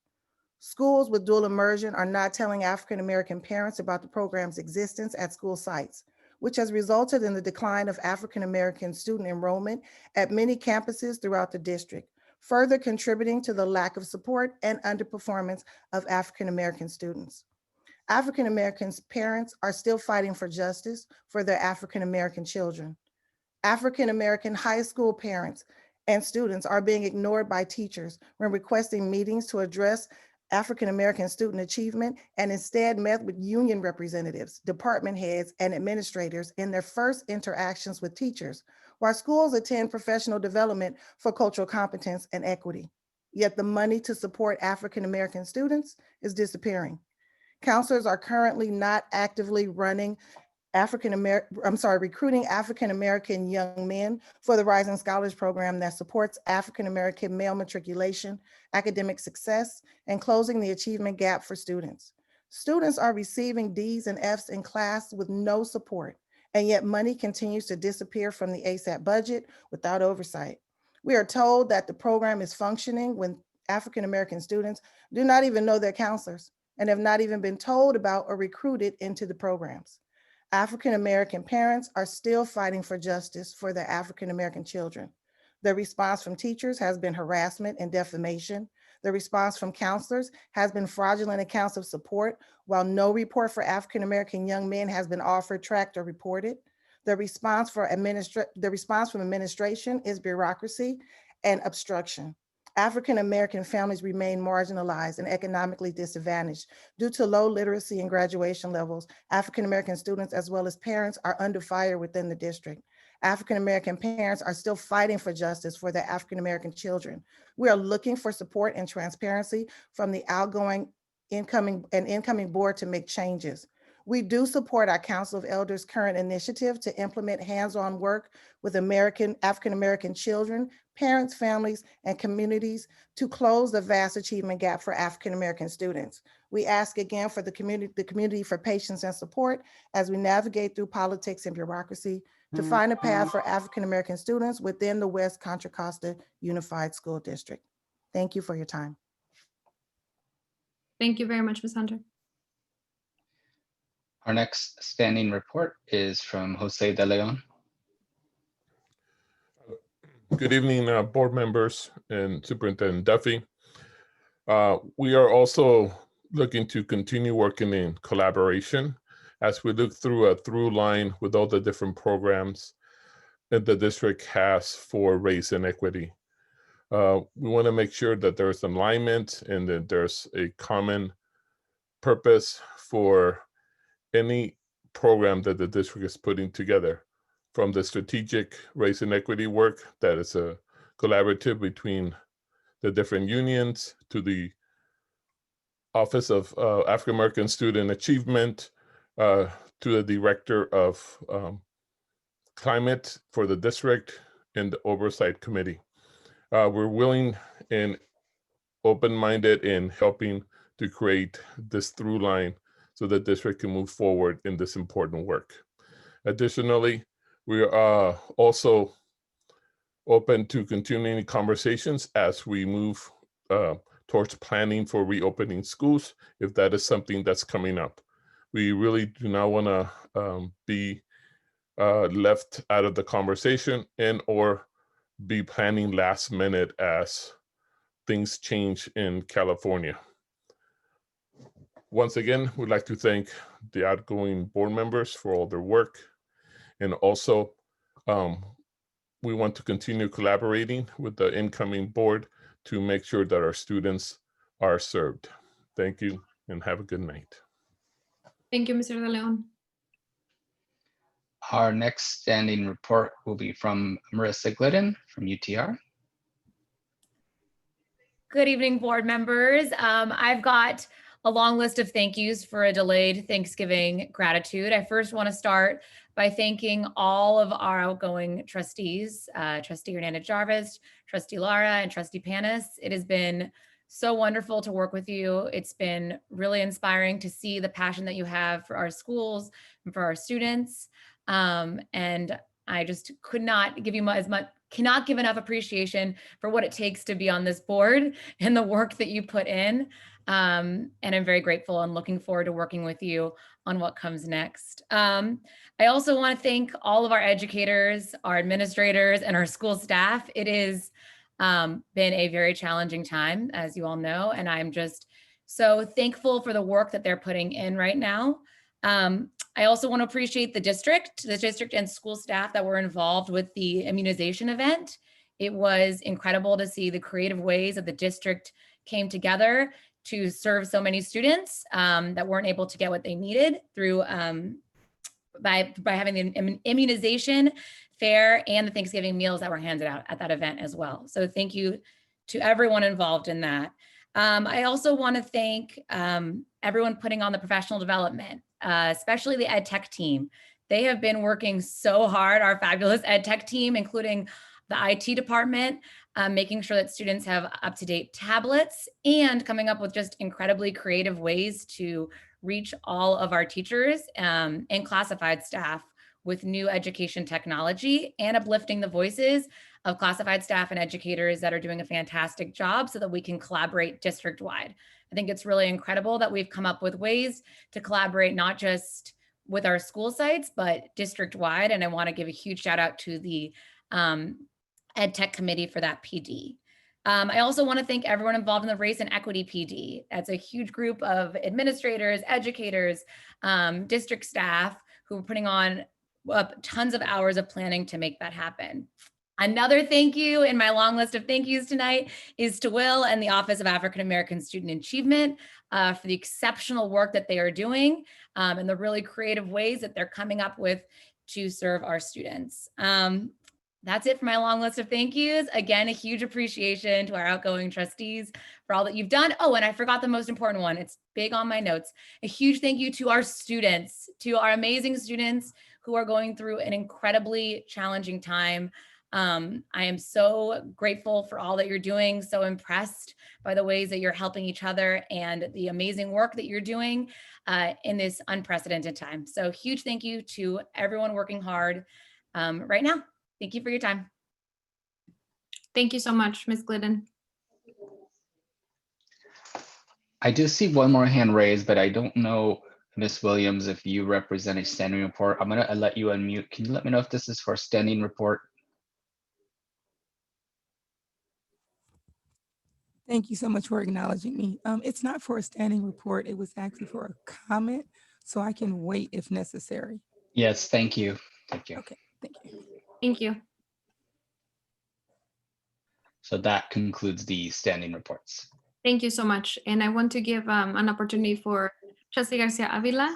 Schools with dual immersion are not telling African American parents about the program's existence at school sites, which has resulted in the decline of African American student enrollment at many campuses throughout the district, further contributing to the lack of support and underperformance of African American students. African American parents are still fighting for justice for their African American children. African American high school parents and students are being ignored by teachers when requesting meetings to address African American student achievement, and instead met with union representatives, department heads, and administrators in their first interactions with teachers, while schools attend professional development for cultural competence and equity. Yet the money to support African American students is disappearing. Counselors are currently not actively recruiting African American young men for the Rising Scholars Program that supports African American male matriculation, academic success, and closing the achievement gap for students. Students are receiving D's and F's in class with no support, and yet money continues to disappear from the ASAP budget without oversight. We are told that the program is functioning when African American students do not even know their counselors and have not even been told about or recruited into the programs. African American parents are still fighting for justice for their African American children. The response from teachers has been harassment and defamation. The response from counselors has been fraudulent accounts of support, while no report for African American young men has been offered, tracked, or reported. The response from administration is bureaucracy and obstruction. African American families remain marginalized and economically disadvantaged due to low literacy and graduation levels. African American students, as well as parents, are under fire within the district. African American parents are still fighting for justice for their African American children. We are looking for support and transparency from the outgoing, incoming board to make changes. We do support our Council of Elders' current initiative to implement hands-on work with African American children, parents, families, and communities to close the vast achievement gap for African American students. We ask again for the community for patience and support as we navigate through politics and bureaucracy to find a path for African American students within the West Contra Costa Unified School District. Thank you for your time. Thank you very much, Ms. Hunter. Our next standing report is from Jose De Leon. Good evening, board members and Superintendent Duffy. We are also looking to continue working in collaboration as we look through a through line with all the different programs that the district has for race and equity. We want to make sure that there's alignment and that there's a common purpose for any program that the district is putting together, from the strategic race and equity work that is a collaborative between the different unions, to the Office of African American Student Achievement, to the Director of Climate for the district and the Oversight Committee. We're willing and open-minded in helping to create this through line so the district can move forward in this important work. Additionally, we are also open to continuing conversations as we move towards planning for reopening schools, if that is something that's coming up. We really do not want to be left out of the conversation and or be planning last minute as things change in California. Once again, we'd like to thank the outgoing board members for all their work. And also, we want to continue collaborating with the incoming board to make sure that our students are served. Thank you and have a good night. Thank you, Mr. De Leon. Our next standing report will be from Marissa Glidden from UTR. Good evening, board members. I've got a long list of thank yous for a delayed Thanksgiving gratitude. I first want to start by thanking all of our outgoing trustees, Trustee Hernandez Jarvis, Trustee Lara, and Trustee Panis. It has been so wonderful to work with you. It's been really inspiring to see the passion that you have for our schools and for our students. And I just cannot give enough appreciation for what it takes to be on this board and the work that you put in. And I'm very grateful and looking forward to working with you on what comes next. I also want to thank all of our educators, our administrators, and our school staff. It has been a very challenging time, as you all know, and I'm just so thankful for the work that they're putting in right now. I also want to appreciate the district and school staff that were involved with the immunization event. It was incredible to see the creative ways that the district came together to serve so many students that weren't able to get what they needed through by having the immunization fair and the Thanksgiving meals that were handed out at that event as well. So thank you to everyone involved in that. I also want to thank everyone putting on the professional development, especially the ed tech team. They have been working so hard, our fabulous ed tech team, including the IT department, making sure that students have up-to-date tablets and coming up with just incredibly creative ways to reach all of our teachers and classified staff with new education technology and uplifting the voices of classified staff and educators that are doing a fantastic job so that we can collaborate district-wide. I think it's really incredible that we've come up with ways to collaborate not just with our school sites, but district-wide. And I want to give a huge shout out to the Ed Tech Committee for that PD. I also want to thank everyone involved in the Race and Equity PD. That's a huge group of administrators, educators, district staff who are putting on tons of hours of planning to make that happen. Another thank you in my long list of thank yous tonight is to Will and the Office of African American Student Achievement for the exceptional work that they are doing and the really creative ways that they're coming up with to serve our students. That's it for my long list of thank yous. Again, a huge appreciation to our outgoing trustees for all that you've done. Oh, and I forgot the most important one. It's big on my notes. A huge thank you to our students, to our amazing students who are going through an incredibly challenging time. I am so grateful for all that you're doing, so impressed by the ways that you're helping each other and the amazing work that you're doing in this unprecedented time. So huge thank you to everyone working hard right now. Thank you for your time. Thank you so much, Ms. Glidden. I do see one more hand raised, but I don't know, Ms. Williams, if you represent a standing report. I'm gonna let you unmute. Can you let me know if this is for a standing report? Thank you so much for acknowledging me. It's not for a standing report. It was actually for a comment, so I can wait if necessary. Yes, thank you. Thank you. Okay, thank you. Thank you. So that concludes the standing reports. Thank you so much. And I want to give an opportunity for Trustee Garcia Avila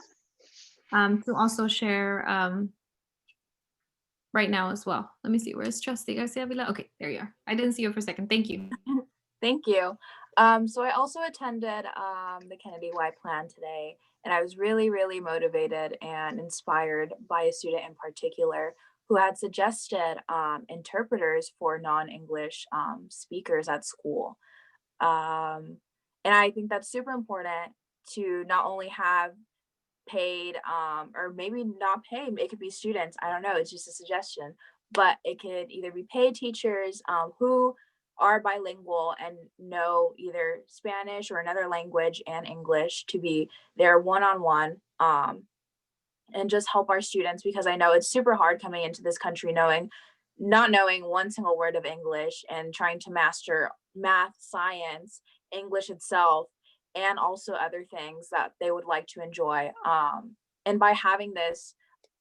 to also share right now as well. Let me see, where's Trustee Garcia Avila? Okay, there you are. I didn't see you for a second. Thank you. Thank you. So I also attended the Kennedy Y plan today, and I was really, really motivated and inspired by a student in particular who had suggested interpreters for non-English speakers at school. And I think that's super important to not only have paid or maybe not paid, it could be students, I don't know, it's just a suggestion, but it could either be paid teachers who are bilingual and know either Spanish or another language and English to be there one-on-one and just help our students, because I know it's super hard coming into this country not knowing one single word of English and trying to master math, science, English itself, and also other things that they would like to enjoy. And by having this,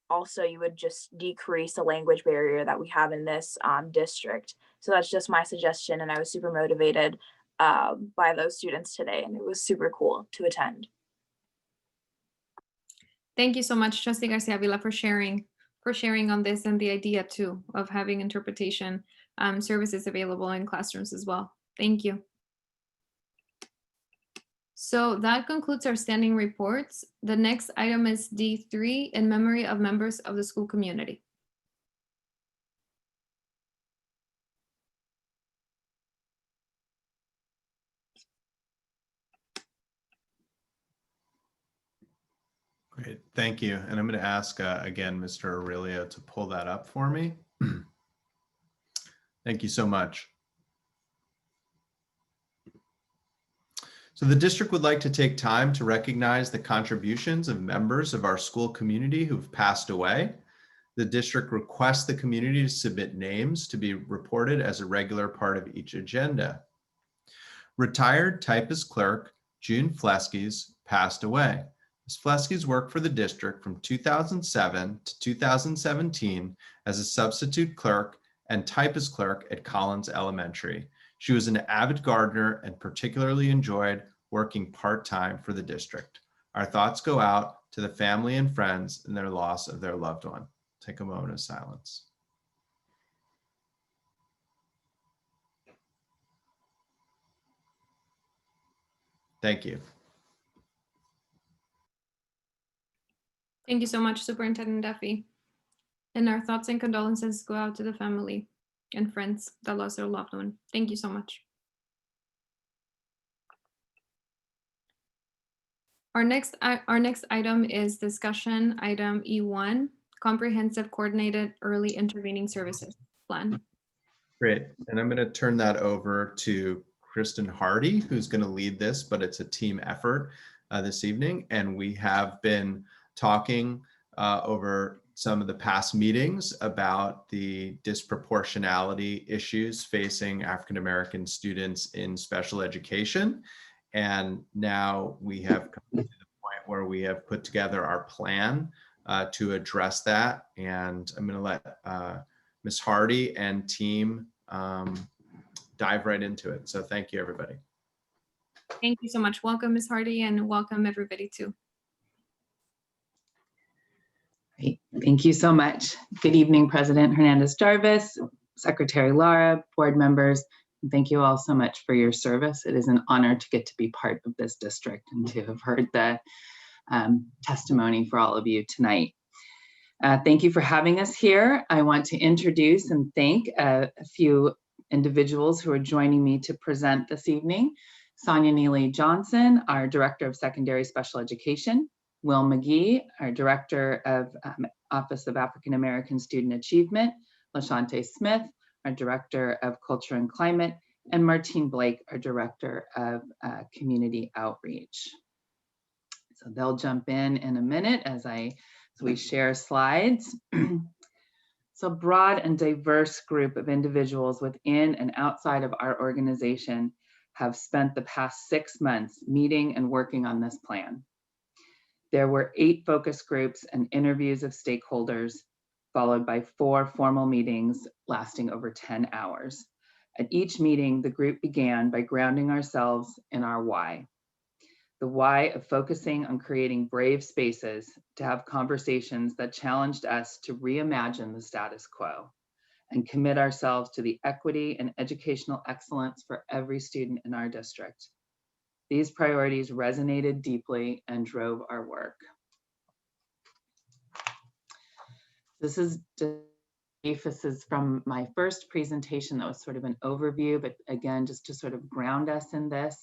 also you would just decrease the language barrier that we have in this district. So that's just my suggestion, and I was super motivated by those students today, and it was super cool to attend. Thank you so much, Trustee Garcia Vila, for sharing on this and the idea too of having interpretation services available in classrooms as well. Thank you. So that concludes our standing reports. The next item is D3, in memory of members of the school community. Great, thank you. And I'm going to ask again, Mr. Aurelio, to pull that up for me. Thank you so much. So the district would like to take time to recognize the contributions of members of our school community who've passed away. The district requests the community to submit names to be reported as a regular part of each agenda. Retired typist clerk June Fleskes passed away. Ms. Fleskes worked for the district from 2007 to 2017 as a substitute clerk and typist clerk at Collins Elementary. She was an avid gardener and particularly enjoyed working part-time for the district. Our thoughts go out to the family and friends in their loss of their loved one. Take a moment of silence. Thank you. Thank you so much, Superintendent Duffy. And our thoughts and condolences go out to the family and friends that lost their loved one. Thank you so much. Our next item is discussion item E1, Comprehensive Coordinated Early Intervening Services Plan. Great, and I'm going to turn that over to Kristen Hardy, who's going to lead this, but it's a team effort this evening. And we have been talking over some of the past meetings about the disproportionality issues facing African-American students in special education. And now we have come to the point where we have put together our plan to address that. And I'm going to let Ms. Hardy and team dive right into it. So thank you, everybody. Thank you so much. Welcome, Ms. Hardy, and welcome everybody too. Great. Thank you so much. Good evening, President Hernandez-Jarvis, Secretary Lara, board members, and thank you all so much for your service. It is an honor to get to be part of this district and to have heard the testimony for all of you tonight. Thank you for having us here. I want to introduce and thank a few individuals who are joining me to present this evening. Sonia Neely Johnson, our Director of Secondary Special Education, Will McGee, our Director of Office of African American Student Achievement, LaShante Smith, our Director of Culture and Climate, and Martine Blake, our Director of Community Outreach. So they'll jump in a minute as we share slides. So broad and diverse group of individuals within and outside of our organization have spent the past 6 months meeting and working on this plan. There were 8 focus groups and interviews of stakeholders, followed by 4 formal meetings lasting over 10 hours. At each meeting, the group began by grounding ourselves in our why. The why of focusing on creating brave spaces to have conversations that challenged us to reimagine the status quo and commit ourselves to the equity and educational excellence for every student in our district. These priorities resonated deeply and drove our work. This is from my first presentation that was sort of an overview, but again, just to sort of ground us in this.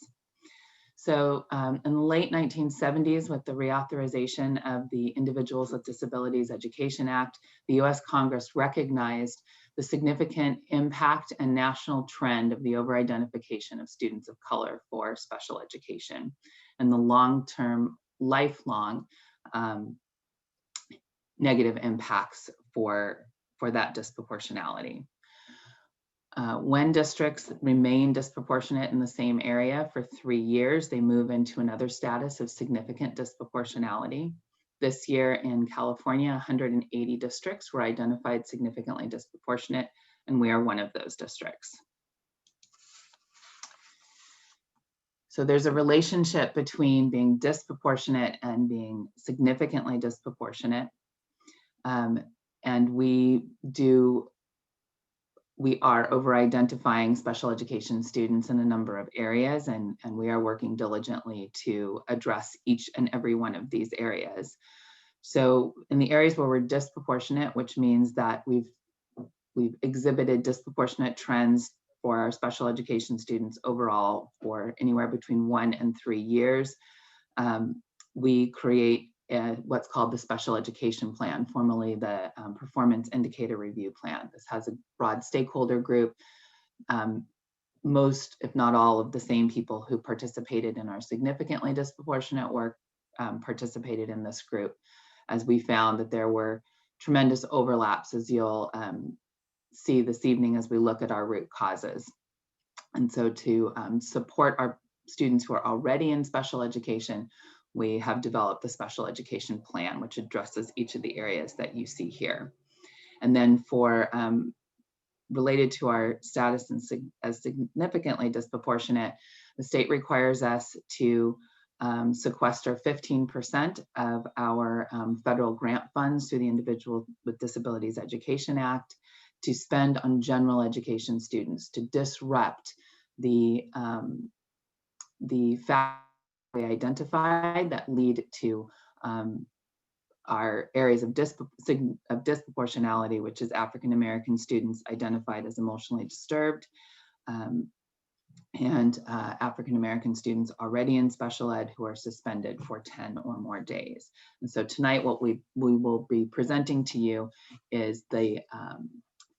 So in the late 1970s, with the reauthorization of the Individuals with Disabilities Education Act, the US Congress recognized the significant impact and national trend of the over-identification of students of color for special education and the long-term, lifelong negative impacts for that disproportionality. When districts remain disproportionate in the same area for 3 years, they move into another status of significant disproportionality. This year in California, 180 districts were identified significantly disproportionate, and we are one of those districts. So there's a relationship between being disproportionate and being significantly disproportionate. And we are over-identifying special education students in a number of areas, and we are working diligently to address each and every one of these areas. So in the areas where we're disproportionate, which means that we've exhibited disproportionate trends for our special education students overall for anywhere between 1 and 3 years, we create what's called the Special Education Plan, formerly the Performance Indicator Review Plan. This has a broad stakeholder group. Most, if not all, of the same people who participated in our significantly disproportionate work participated in this group, as we found that there were tremendous overlaps, as you'll see this evening as we look at our root causes. And so to support our students who are already in special education, we have developed the Special Education Plan, which addresses each of the areas that you see here. And then for related to our status as significantly disproportionate, the state requires us to sequester 15% of our federal grant funds through the Individual with Disabilities Education Act to spend on general education students, to disrupt the factors we identified that lead to our areas of disproportionality, which is African American students identified as emotionally disturbed, and African American students already in special ed who are suspended for 10 or more days. And so tonight what we will be presenting to you is the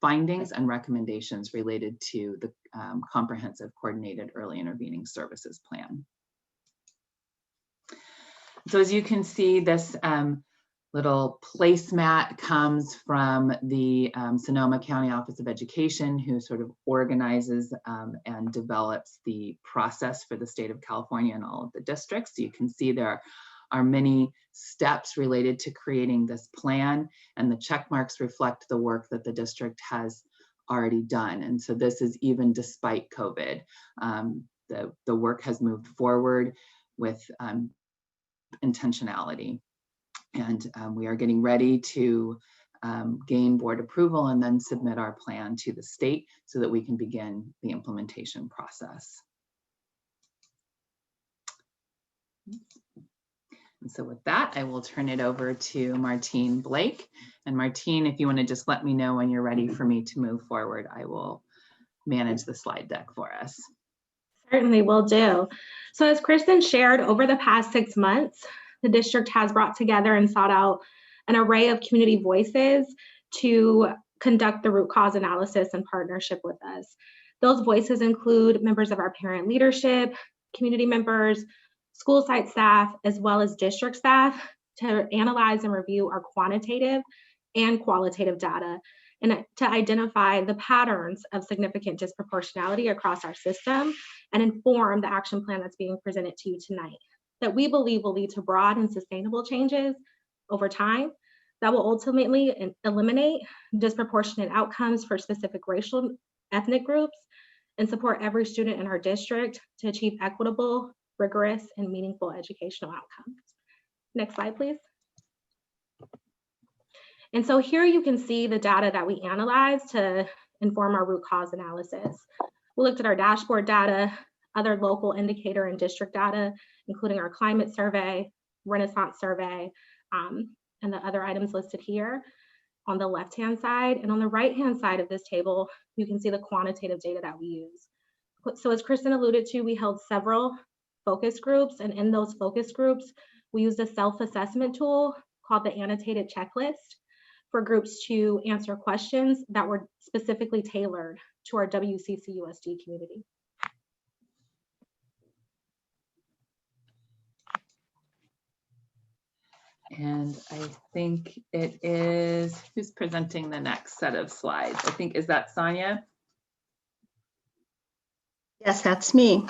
findings and recommendations related to the Comprehensive Coordinated Early Intervening Services Plan. So as you can see, this little placemat comes from the Sonoma County Office of Education, who sort of organizes and develops the process for the state of California and all of the districts. So you can see there are many steps related to creating this plan, and the check marks reflect the work that the district has already done. And so this is even despite COVID. The work has moved forward with intentionality. And we are getting ready to gain board approval and then submit our plan to the state so that we can begin the implementation process. And so with that, I will turn it over to Martine Blake. And Martine, if you want to just let me know when you're ready for me to move forward, I will manage the slide deck for us. Certainly will do. So as Kristen shared, over the past 6 months, the district has brought together and sought out an array of community voices to conduct the root cause analysis in partnership with us. Those voices include members of our parent leadership, community members, school site staff, as well as district staff to analyze and review our quantitative and qualitative data and to identify the patterns of significant disproportionality across our system and inform the action plan that's being presented to you tonight, that we believe will lead to broad and sustainable changes over time that will ultimately eliminate disproportionate outcomes for specific racial, ethnic groups, and support every student in our district to achieve equitable, rigorous, and meaningful educational outcomes. Next slide, please. And so here you can see the data that we analyzed to inform our root cause analysis. We looked at our dashboard data, other local indicator and district data, including our climate survey, Renaissance survey, and the other items listed here on the left-hand side. And on the right-hand side of this table, you can see the quantitative data that we use. So as Kristen alluded to, we held several focus groups, and in those focus groups, we used a self-assessment tool called the annotated checklist for groups to answer questions that were specifically tailored to our WCCUSD community. And I think it is, who's presenting the next set of slides? I think, is that Sonia? Yes, that's me.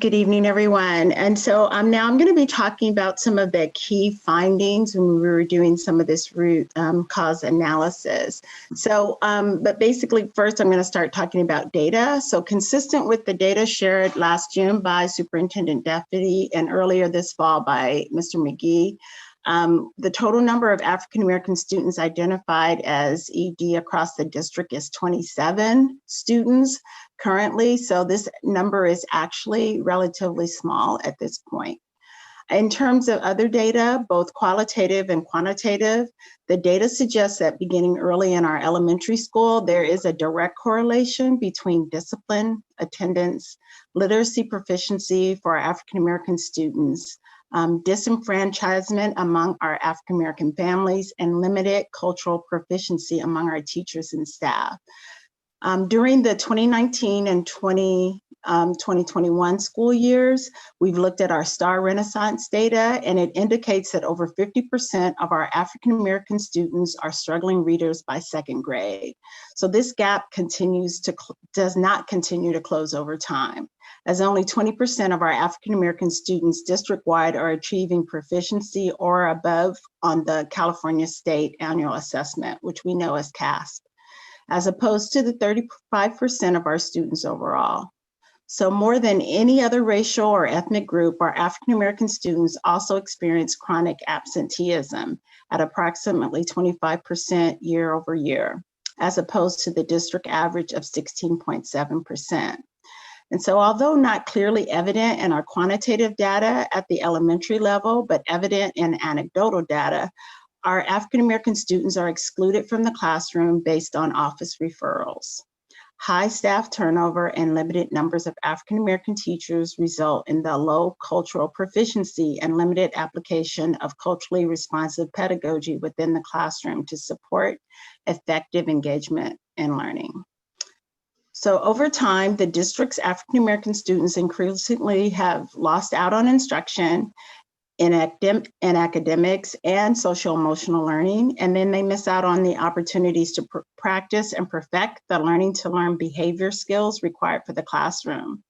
Good evening, everyone. And so now I'm going to be talking about some of the key findings when we were doing some of this root cause analysis. So, but basically, first I'm going to start talking about data. So consistent with the data shared last June by Superintendent Deputy and earlier this fall by Mr. McGee, the total number of African-American students identified as ED across the district is 27 students currently. So this number is actually relatively small at this point. In terms of other data, both qualitative and quantitative, the data suggests that beginning early in our elementary school, there is a direct correlation between discipline, attendance, literacy proficiency for our African-American students, disenfranchisement among our African-American families, and limited cultural proficiency among our teachers and staff. During the 2019 and 2021 school years, we've looked at our Star Renaissance data, and it indicates that over 50% of our African-American students are struggling readers by second grade. So this gap does not continue to close over time, as only 20% of our African-American students district-wide are achieving proficiency or above on the California State Annual Assessment, which we know as CASP, as opposed to the 35% of our students overall. So more than any other racial or ethnic group, our African-American students also experience chronic absenteeism at approximately 25% year over year, as opposed to the district average of 16.7%. And so although not clearly evident in our quantitative data at the elementary level, but evident in anecdotal data, our African-American students are excluded from the classroom based on office referrals. High staff turnover and limited numbers of African-American teachers result in the low cultural proficiency and limited application of culturally responsive pedagogy within the classroom to support effective engagement and learning. So over time, the district's African-American students increasingly have lost out on instruction in academics and social emotional learning, and then they miss out on the opportunities to practice and perfect the learning to learn behavior skills required for the classroom.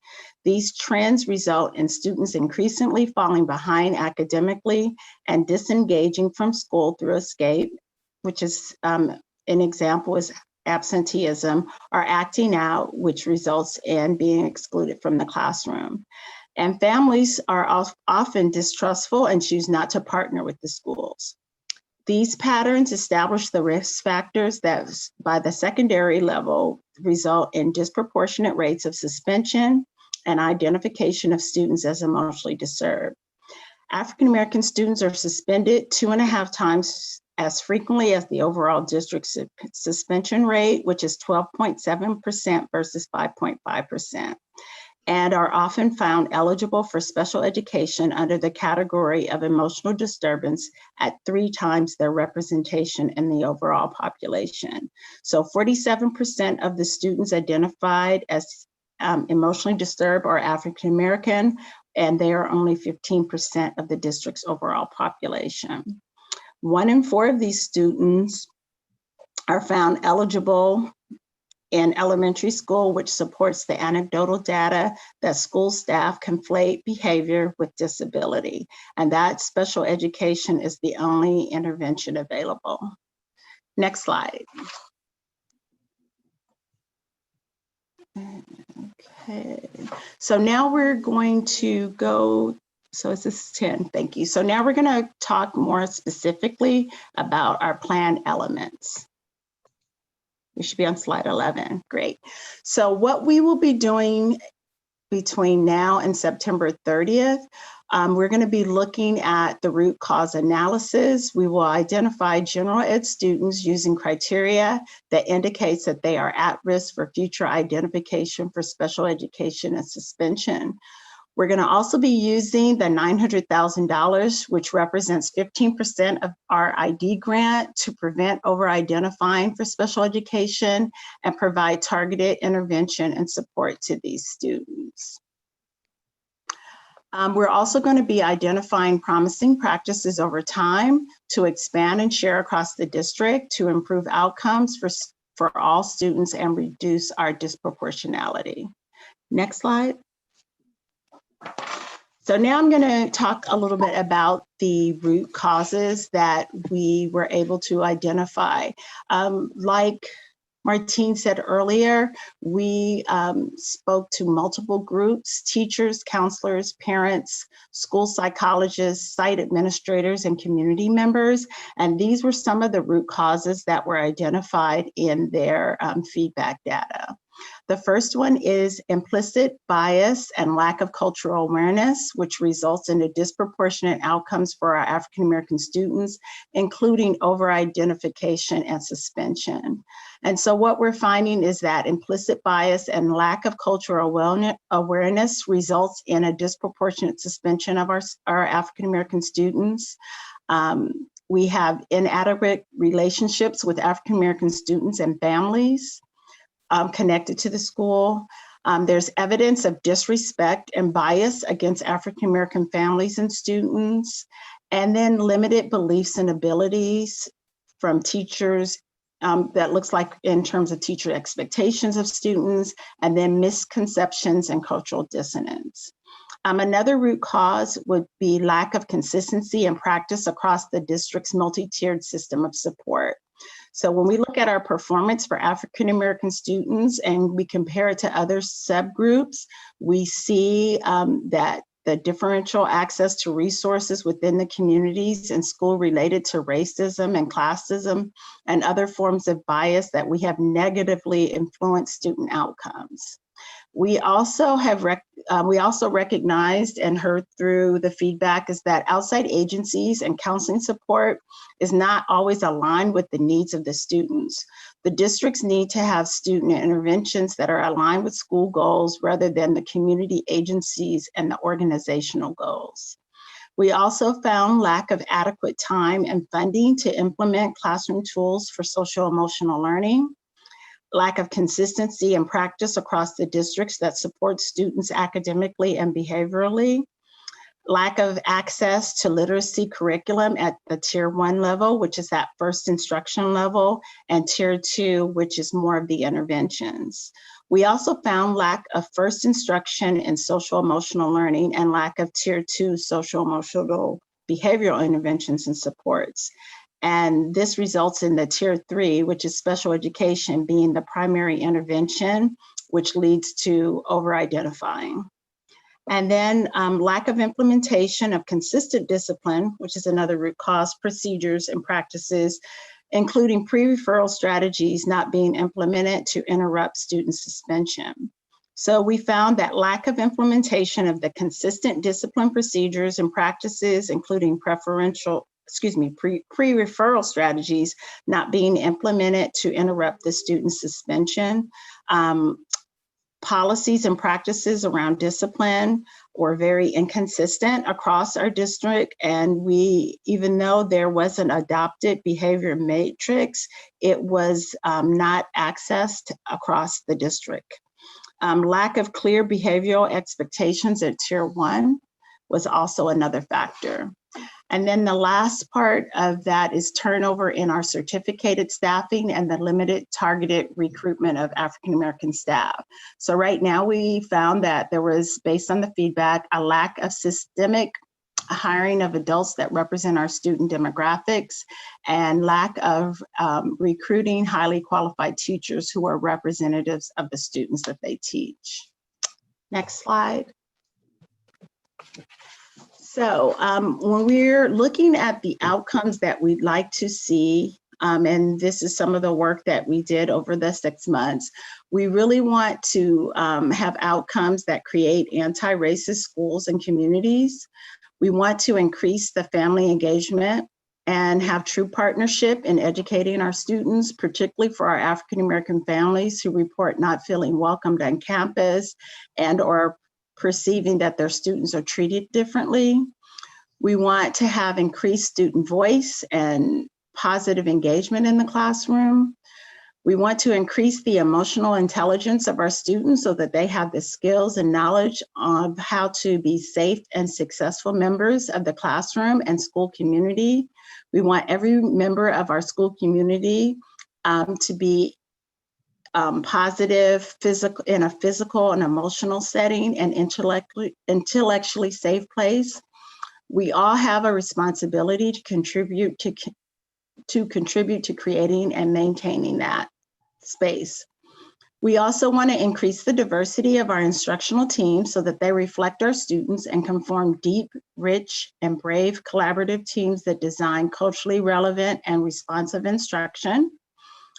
These trends result in students increasingly falling behind academically and disengaging from school through escape, which is an example is absenteeism, or acting out, which results in being excluded from the classroom. And families are often distrustful and choose not to partner with the schools. These patterns establish the risk factors that by the secondary level result in disproportionate rates of suspension and identification of students as emotionally disturbed. African-American students are suspended 2.5 times as frequently as the overall district suspension rate, which is 12.7% versus 5.5%. and are often found eligible for special education under the category of emotional disturbance at 3 times their representation in the overall population. So 47% of the students identified as emotionally disturbed are African American, and they are only 15% of the district's overall population. 1 in 4 of these students are found eligible in elementary school, which supports the anecdotal data that school staff conflate behavior with disability, and that special education is the only intervention available. Next slide. Okay, so now we're going to go, so this is 10, thank you. So now we're gonna talk more specifically about our plan elements. We should be on slide 11, great. So what we will be doing between now and September 30th, we're gonna be looking at the root cause analysis. We will identify general ed students using criteria that indicates that they are at risk for future identification for special education and suspension. We're gonna also be using the $900,000, which represents 15% of our ID grant to prevent over-identifying for special education and provide targeted intervention and support to these students. We're also going to be identifying promising practices over time to expand and share across the district to improve outcomes for all students and reduce our disproportionality. Next slide. So now I'm going to talk a little bit about the root causes that we were able to identify. Like Martine said earlier, we spoke to multiple groups, teachers, counselors, parents, school psychologists, site administrators, and community members. And these were some of the root causes that were identified in their feedback data. The first one is implicit bias and lack of cultural awareness, which results in disproportionate outcomes for our African American students, including over-identification and suspension. And so what we're finding is that implicit bias and lack of cultural awareness results in a disproportionate suspension of our African American students. We have inadequate relationships with African American students and families connected to the school. There's evidence of disrespect and bias against African American families and students, and then limited beliefs and abilities from teachers that looks like in terms of teacher expectations of students, and then misconceptions and cultural dissonance. Another root cause would be lack of consistency and practice across the district's multi-tiered system of support. So when we look at our performance for African American students and we compare it to other subgroups, we see that the differential access to resources within the communities and school related to racism and classism and other forms of bias that we have negatively influenced student outcomes. We also recognized and heard through the feedback is that outside agencies and counseling support is not always aligned with the needs of the students. The districts need to have student interventions that are aligned with school goals rather than the community agencies and the organizational goals. We also found lack of adequate time and funding to implement classroom tools for social emotional learning, lack of consistency and practice across the districts that support students academically and behaviorally, lack of access to literacy curriculum at the Tier 1 level, which is that first instruction level, and Tier 2, which is more of the interventions. We also found lack of first instruction in social emotional learning and lack of Tier 2 social emotional behavioral interventions and supports. And this results in the Tier 3, which is special education, being the primary intervention, which leads to over-identifying. And then lack of implementation of consistent discipline, which is another root cause, procedures and practices, including pre-referral strategies not being implemented to interrupt student suspension. So we found that lack of implementation of the consistent discipline procedures and practices, including pre-referral strategies not being implemented to interrupt the student suspension. Policies and practices around discipline were very inconsistent across our district. And even though there was an adopted behavior matrix, it was not accessed across the district. Lack of clear behavioral expectations at Tier 1 was also another factor. And then the last part of that is turnover in our certificated staffing and the limited targeted recruitment of African American staff. So right now we found that there was, based on the feedback, a lack of systemic hiring of adults that represent our student demographics and lack of recruiting highly qualified teachers who are representatives of the students that they teach. Next slide. So when we're looking at the outcomes that we'd like to see, and this is some of the work that we did over the 6 months, we really want to have outcomes that create anti-racist schools and communities. We want to increase the family engagement and have true partnership in educating our students, particularly for our African American families who report not feeling welcomed on campus and or perceiving that their students are treated differently. We want to have increased student voice and positive engagement in the classroom. We want to increase the emotional intelligence of our students so that they have the skills and knowledge of how to be safe and successful members of the classroom and school community. We want every member of our school community to be positive, physical, in a physical and emotional setting and intellectually safe place. We all have a responsibility to contribute to creating and maintaining that space. We also want to increase the diversity of our instructional teams so that they reflect our students and can form deep, rich, and brave collaborative teams that design culturally relevant and responsive instruction.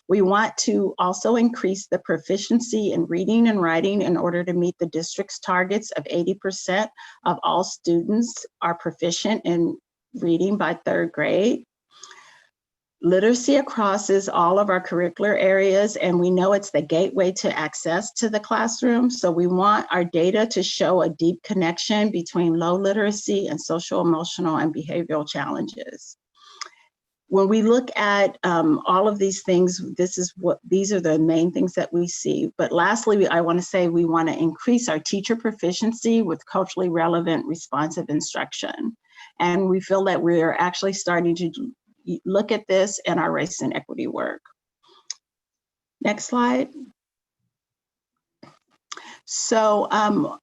We want to also increase the proficiency in reading and writing in order to meet the district's targets of 80% of all students are proficient in reading by 3rd grade. Literacy crosses all of our curricular areas, and we know it's the gateway to access to the classroom. So we want our data to show a deep connection between low literacy and social, emotional, and behavioral challenges. When we look at all of these things, these are the main things that we see. But lastly, I want to say we want to increase our teacher proficiency with culturally relevant, responsive instruction. And we feel that we are actually starting to look at this in our race and equity work. Next slide. So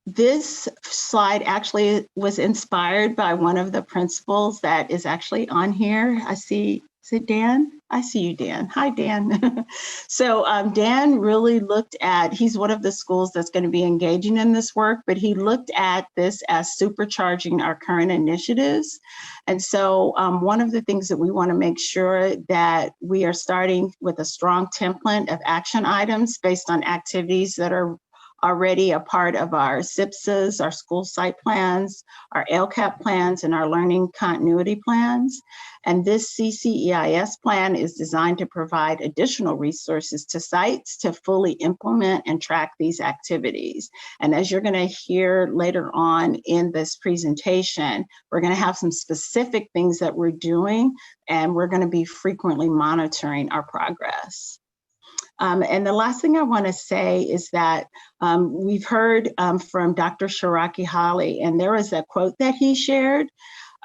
this slide actually was inspired by one of the principals that is actually on here. I see, is it Dan? I see you, Dan. Hi, Dan. So Dan really looked at, he's one of the schools that's going to be engaging in this work, but he looked at this as supercharging our current initiatives. And so one of the things that we want to make sure that we are starting with a strong template of action items based on activities that are already a part of our SIPSAs, our school site plans, our LCAP plans, and our learning continuity plans. And this CCEIS plan is designed to provide additional resources to sites to fully implement and track these activities. And as you're going to hear later on in this presentation, we're going to have some specific things that we're doing, and we're going to be frequently monitoring our progress. And the last thing I want to say is that we've heard from Dr. Shiraki Holly, and there was a quote that he shared: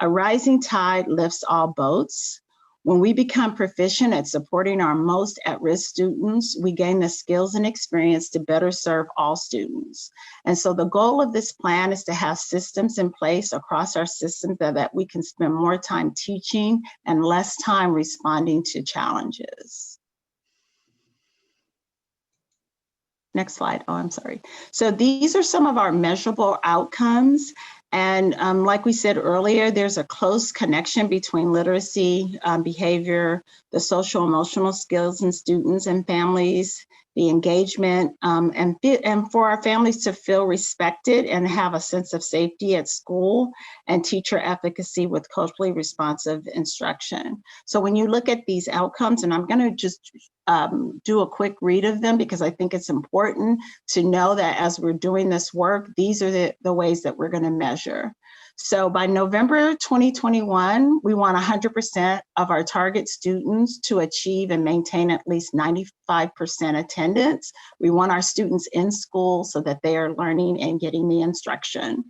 "A rising tide lifts all boats. When we become proficient at supporting our most at-risk students, we gain the skills and experience to better serve all students." And so the goal of this plan is to have systems in place across our system that we can spend more time teaching and less time responding to challenges. Next slide. Oh, I'm sorry. So these are some of our measurable outcomes. And like we said earlier, there's a close connection between literacy, behavior, the social emotional skills in students and families, the engagement, and for our families to feel respected and have a sense of safety at school, and teacher efficacy with culturally responsive instruction. So when you look at these outcomes, and I'm going to just do a quick read of them because I think it's important to know that as we're doing this work, these are the ways that we're going to measure. So by November 2021, we want 100% of our target students to achieve and maintain at least 95% attendance. We want our students in school so that they are learning and getting the instruction.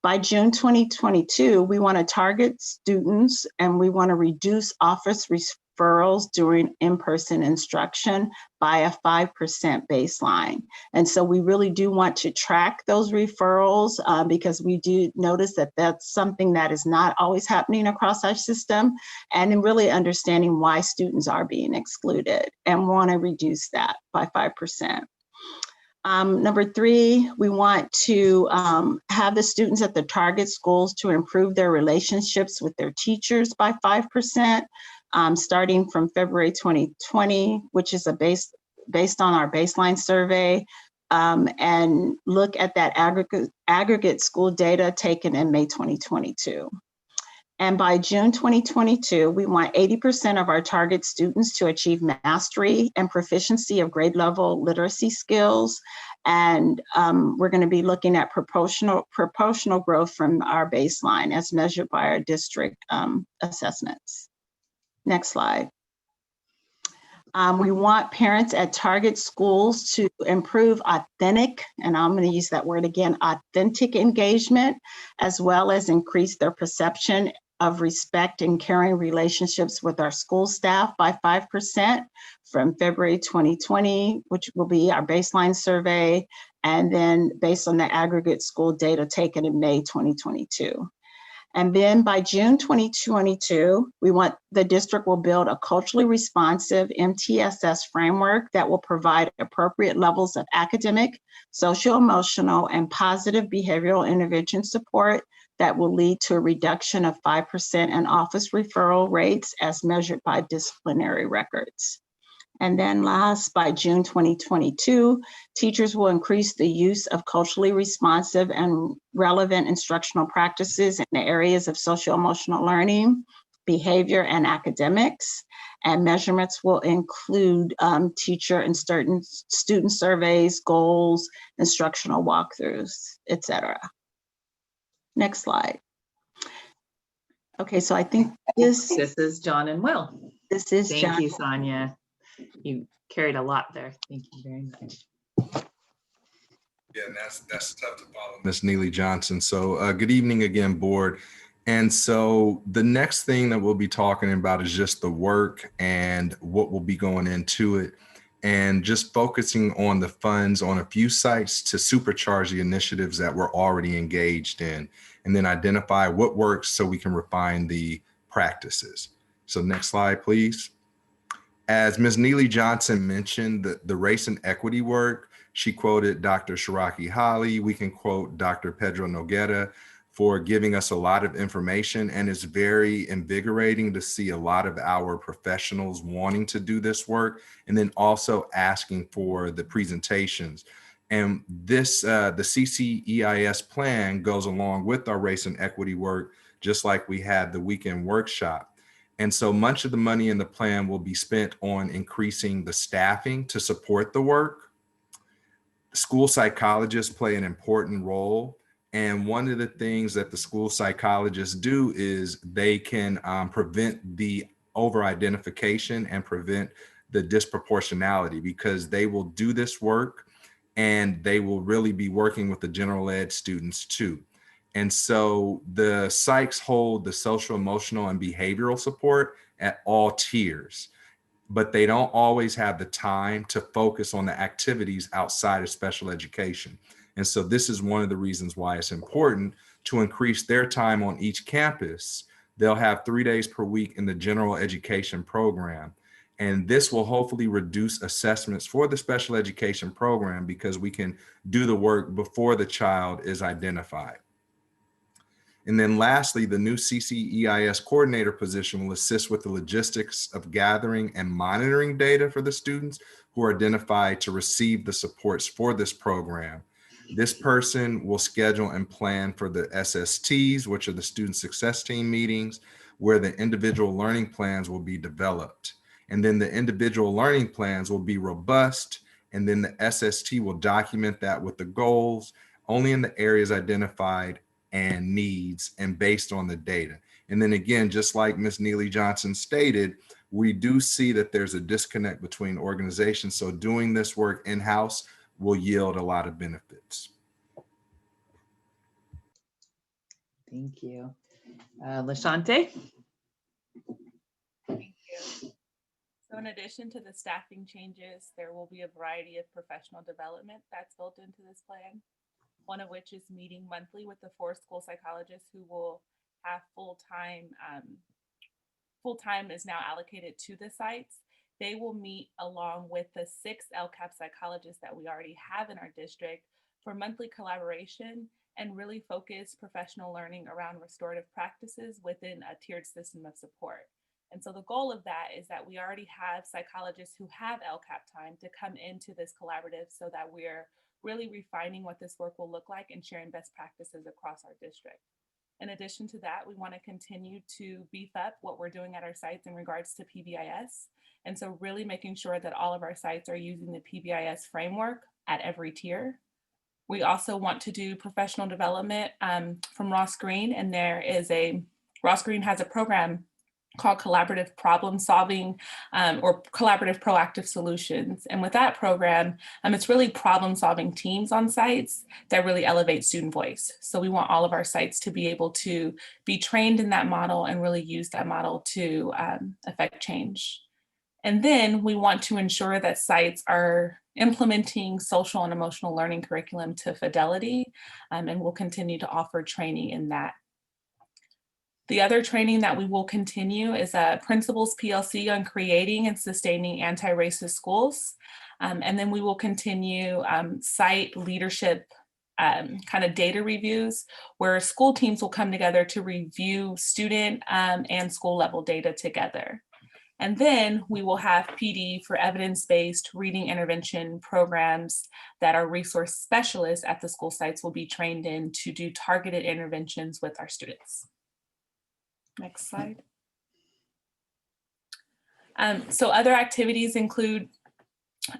By June 2022, we want to target students and we want to reduce office referrals during in-person instruction by a 5% baseline. And so we really do want to track those referrals because we do notice that that's something that is not always happening across our system, and in really understanding why students are being excluded, and want to reduce that by 5%. Number 3, we want to have the students at the target schools to improve their relationships with their teachers by 5%, starting from February 2020, which is based on our baseline survey, and look at that aggregate school data taken in May 2022. And by June 2022, we want 80% of our target students to achieve mastery and proficiency of grade level literacy skills. And we're going to be looking at proportional growth from our baseline as measured by our district assessments. Next slide. We want parents at target schools to improve authentic, and I'm going to use that word again, authentic engagement, as well as increase their perception of respect and caring relationships with our school staff by 5% from February 2020, which will be our baseline survey, and then based on the aggregate school data taken in May 2022. And then by June 2022, we want the district will build a culturally responsive MTSS framework that will provide appropriate levels of academic, social, emotional, and positive behavioral intervention support that will lead to a reduction of 5% in office referral rates as measured by disciplinary records. And then last, by June 2022, teachers will increase the use of culturally responsive and relevant instructional practices in the areas of social-emotional learning, behavior, and academics. And measurements will include teacher and student surveys, goals, instructional walkthroughs, etc. Next slide. Okay, so I think this is John and Will. This is Thank John. you, Sonia. You carried a lot there. Thank you very much. Yeah, and that's tough to follow, Ms. Neely Johnson. So good evening again, board. And so the next thing that we'll be talking about is just the work and what will be going into it, and just focusing on the funds on a few sites to supercharge the initiatives that we're already engaged in, and then identify what works so we can refine the practices. So next slide, please. As Ms. Neely Johnson mentioned, the race and equity work, she quoted Dr. Shiraki Holly. We can quote Dr. Pedro Noguera for giving us a lot of information, and it's very invigorating to see a lot of our professionals wanting to do this work and then also asking for the presentations. And this, the CCEIS plan goes along with our race and equity work, just like we had the weekend workshop. And so much of the money in the plan will be spent on increasing the staffing to support the work. School psychologists play an important role. And one of the things that the school psychologists do is they can prevent the over-identification and prevent the disproportionality, because they will do this work and they will really be working with the general ed students too. And so the psychs hold the social, emotional, and behavioral support at all tiers, but they don't always have the time to focus on the activities outside of special education. And so this is one of the reasons why it's important to increase their time on each campus. They'll have 3 days per week in the general education program. And this will hopefully reduce assessments for the special education program, because we can do the work before the child is identified. And then lastly, the new CCEIS coordinator position will assist with the logistics of gathering and monitoring data for the students who are identified to receive the supports for this program. This person will schedule and plan for the SSTs, which are the student success team meetings, where the individual learning plans will be developed. And then the individual learning plans will be robust, and then the SST will document that with the goals only in the areas identified and needs and based on the data. And then again, just like Ms. Neely Johnson stated, we do see that there's a disconnect between organizations. So doing this work in-house will yield a lot of benefits. Thank you. Lashante? Thank you. So in addition to the staffing changes, there will be a variety of professional development that's built into this plan. One of which is meeting monthly with the 4 school psychologists who will have full-time is now allocated to the sites. They will meet along with the 6 LCAP psychologists that we already have in our district for monthly collaboration and really focus professional learning around restorative practices within a tiered system of support. And so the goal of that is that we already have psychologists who have LCAP time to come into this collaborative so that we're really refining what this work will look like and sharing best practices across our district. In addition to that, we want to continue to beef up what we're doing at our sites in regards to PBIS. And so really making sure that all of our sites are using the PBIS framework at every tier. We also want to do professional development from Ross Green, and Ross Green has a program called Collaborative Problem Solving or Collaborative Proactive Solutions. And with that program, it's really problem solving teams on sites that really elevate student voice. So we want all of our sites to be able to be trained in that model and really use that model to affect change. And then we want to ensure that sites are implementing social and emotional learning curriculum to fidelity, and we'll continue to offer training in that. The other training that we will continue is a Principals PLC on creating and sustaining anti-racist schools. And then we will continue site leadership kind of data reviews where school teams will come together to review student and school level data together. And then we will have PD for evidence-based reading intervention programs that our resource specialists at the school sites will be trained in to do targeted interventions with our students. Next slide. So other activities include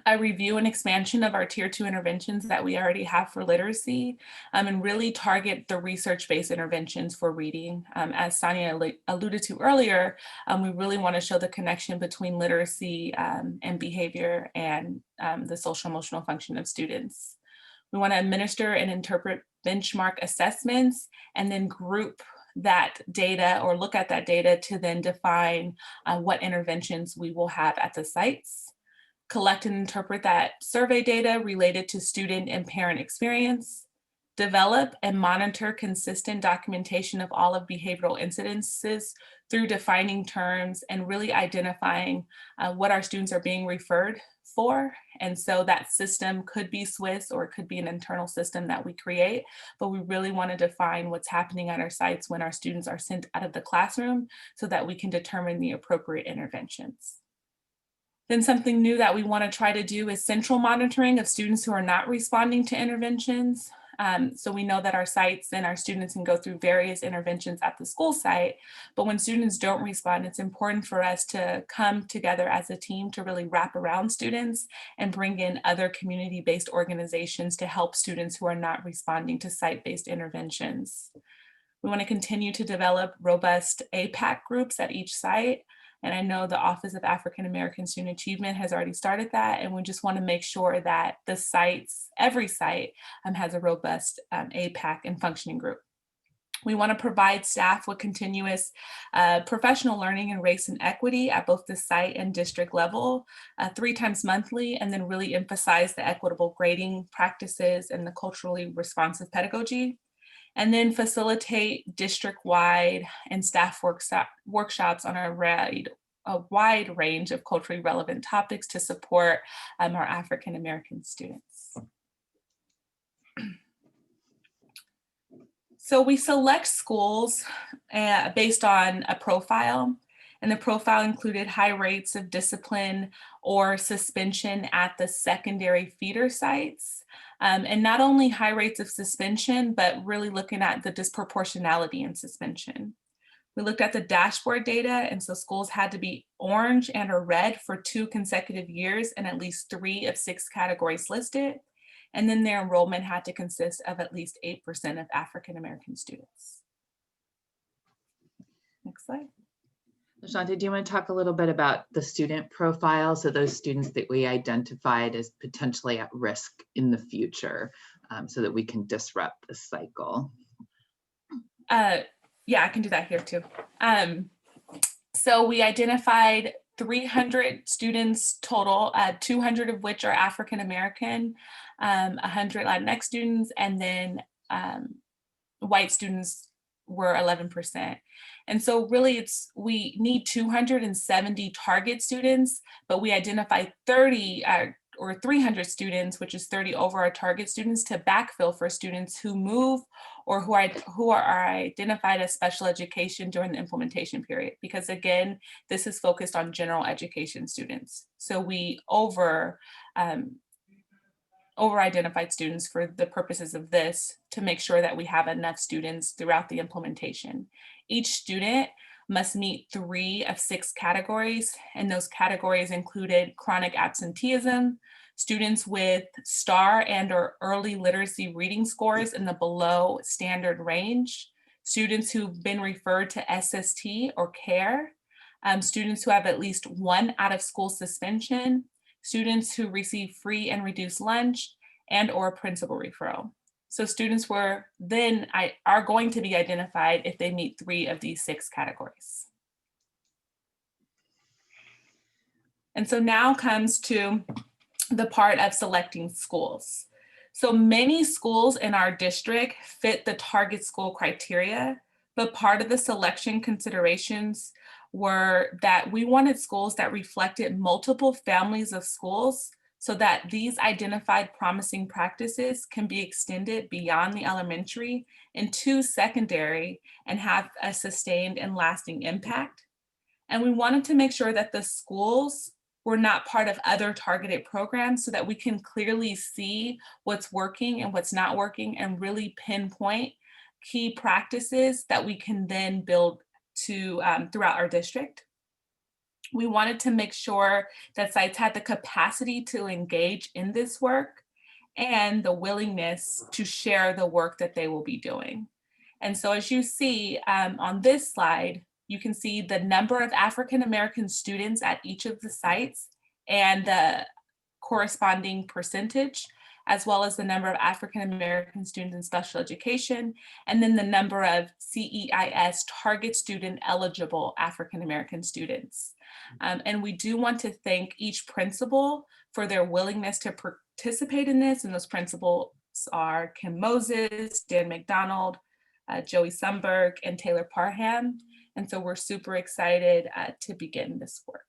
a review and expansion of our Tier 2 interventions that we already have for literacy, and really target the research-based interventions for reading. As Sonia alluded to earlier, we really want to show the connection between literacy and behavior and the social emotional function of students. We want to administer and interpret benchmark assessments and then group that data or look at that data to then define what interventions we will have at the sites. Collect and interpret that survey data related to student and parent experience, develop and monitor consistent documentation of all of behavioral incidences through defining terms and really identifying what our students are being referred for. And so that system could be Swiss or it could be an internal system that we create, but we really want to define what's happening at our sites when our students are sent out of the classroom so that we can determine the appropriate interventions. Then something new that we want to try to do is central monitoring of students who are not responding to interventions. So we know that our sites and our students can go through various interventions at the school site, but when students don't respond, it's important for us to come together as a team to really wrap around students and bring in other community-based organizations to help students who are not responding to site-based interventions. We want to continue to develop robust APAC groups at each site. And I know the Office of African American Student Achievement has already started that. And we just want to make sure that the sites, every site has a robust APAC and functioning group. We want to provide staff with continuous professional learning in race and equity at both the site and district level 3 times monthly, and then really emphasize the equitable grading practices and the culturally responsive pedagogy. And then facilitate district-wide and staff workshops on a wide range of culturally relevant topics to support our African American students. So we select schools based on a profile, and the profile included high rates of discipline or suspension at the secondary feeder sites. And not only high rates of suspension, but really looking at the disproportionality in suspension. We looked at the dashboard data, and so schools had to be orange and or red for 2 consecutive years and at least 3 of 6 categories listed. And then their enrollment had to consist of at least 8% of African American students. Next slide. Shante, do you want to talk a little bit about the student profile? So those students that we identified as potentially at risk in the future so that we can disrupt the cycle. Yeah, I can do that here too. So we identified 300 students total, 200 of which are African American, 100 Latinx students, and then white students were 11%. And so really we need 270 target students, but we identified 30 or 300 students, which is 30 over our target students, to backfill for students who move or who are identified as special education during the implementation period. Because again, this is focused on general education students. So we over-identified students for the purposes of this to make sure that we have enough students throughout the implementation. Each student must meet 3 of 6 categories, and those categories included chronic absenteeism, students with STAR and or early literacy reading scores in the below standard range, students who've been referred to SST or CARE, students who have at least one out of school suspension, students who receive free and reduced lunch, and or principal referral. So students are going to be identified if they meet 3 of these 6 categories. And so now comes to the part of selecting schools. So many schools in our district fit the target school criteria, but part of the selection considerations were that we wanted schools that reflected multiple families of schools so that these identified promising practices can be extended beyond the elementary into secondary and have a sustained and lasting impact. And we wanted to make sure that the schools were not part of other targeted programs so that we can clearly see what's working and what's not working and really pinpoint key practices that we can then build to throughout our district. We wanted to make sure that sites had the capacity to engage in this work and the willingness to share the work that they will be doing. And so as you see on this slide, you can see the number of African-American students at each of the sites and the corresponding percentage, as well as the number of African-American students in special education, and then the number of CEIS target student eligible African-American students. And we do want to thank each principal for their willingness to participate in this, and those principals are Kim Moses, Dan McDonald, Joey Sumberg, and Taylor Parham. And so we're super excited to begin this work.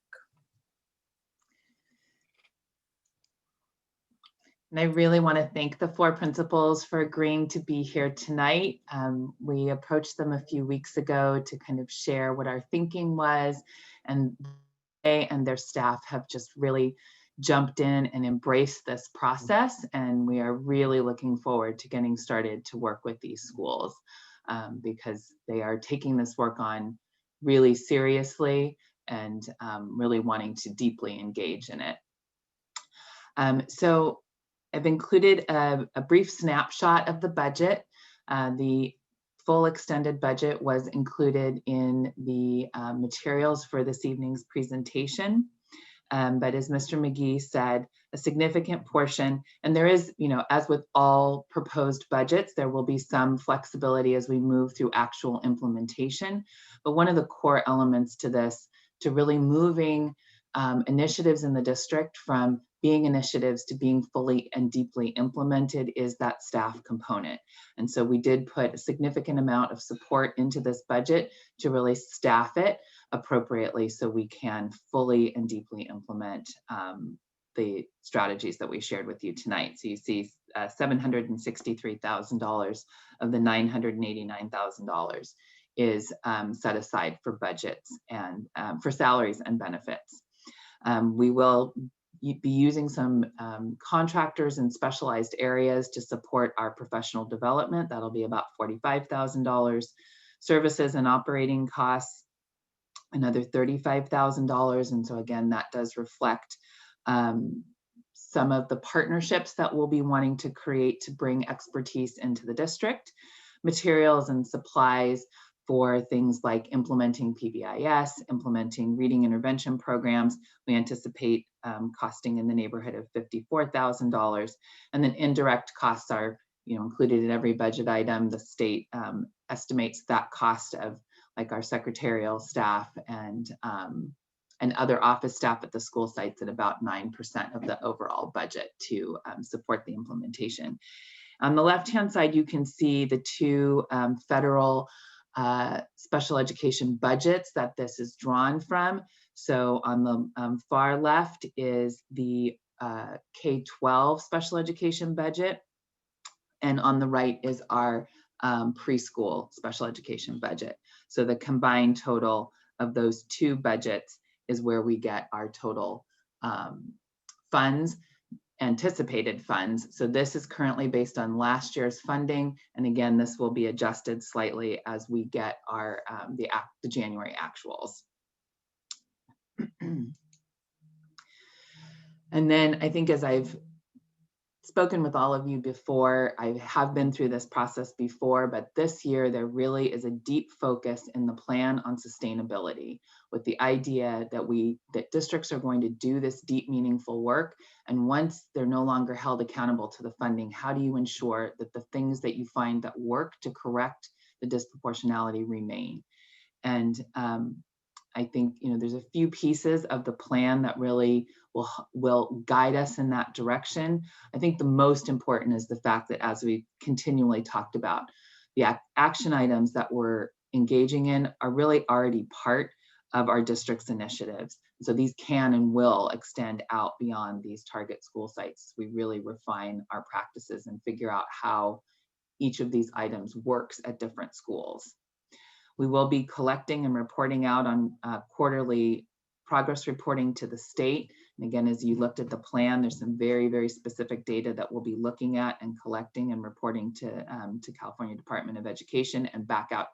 And I really want to thank the 4 principals for agreeing to be here tonight. We approached them a few weeks ago to kind of share what our thinking was, and they and their staff have just really jumped in and embraced this process. And we are really looking forward to getting started to work with these schools because they are taking this work on really seriously and really wanting to deeply engage in it. So I've included a brief snapshot of the budget. The full extended budget was included in the materials for this evening's presentation. But as Mr. McGee said, a significant portion, and there is, as with all proposed budgets, there will be some flexibility as we move through actual implementation. But one of the core elements to this, to really moving initiatives in the district from being initiatives to being fully and deeply implemented, is that staff component. And so we did put a significant amount of support into this budget to really staff it appropriately so we can fully and deeply implement the strategies that we shared with you tonight. So you see $763,000 of the $989,000 is set aside for budgets and for salaries and benefits. We will be using some contractors in specialized areas to support our professional development. That'll be about $45,000. Services and operating costs, another $35,000. And so again, that does reflect some of the partnerships that we'll be wanting to create to bring expertise into the district. Materials and supplies for things like implementing PBIS, implementing reading intervention programs. We anticipate costing in the neighborhood of $54,000. And then indirect costs are included in every budget item. The state estimates that cost of like our secretarial staff and other office staff at the school sites at about 9% of the overall budget to support the implementation. On the left-hand side, you can see the 2 federal special education budgets that this is drawn from. So on the far left is the K-12 special education budget, and on the right is our preschool special education budget. So the combined total of those 2 budgets is where we get our total funds, anticipated funds. So this is currently based on last year's funding. And again, this will be adjusted slightly as we get our the January actuals. And then I think as I've spoken with all of you before. I have been through this process before, but this year there really is a deep focus in the plan on sustainability, with the idea that districts are going to do this deep, meaningful work. And once they're no longer held accountable to the funding, how do you ensure that the things that you find that work to correct the disproportionality remain? And I think, there's a few pieces of the plan that really will guide us in that direction. I think the most important is the fact that, as we continually talked about, the action items that we're engaging in are really already part of our district's initiatives. So these can and will extend out beyond these target school sites. We really refine our practices and figure out how each of these items works at different schools. We will be collecting and reporting out on quarterly progress reporting to the state. And again, as you looked at the plan, there's some very, very specific data that we'll be looking at and collecting and reporting to California Department of Education and back out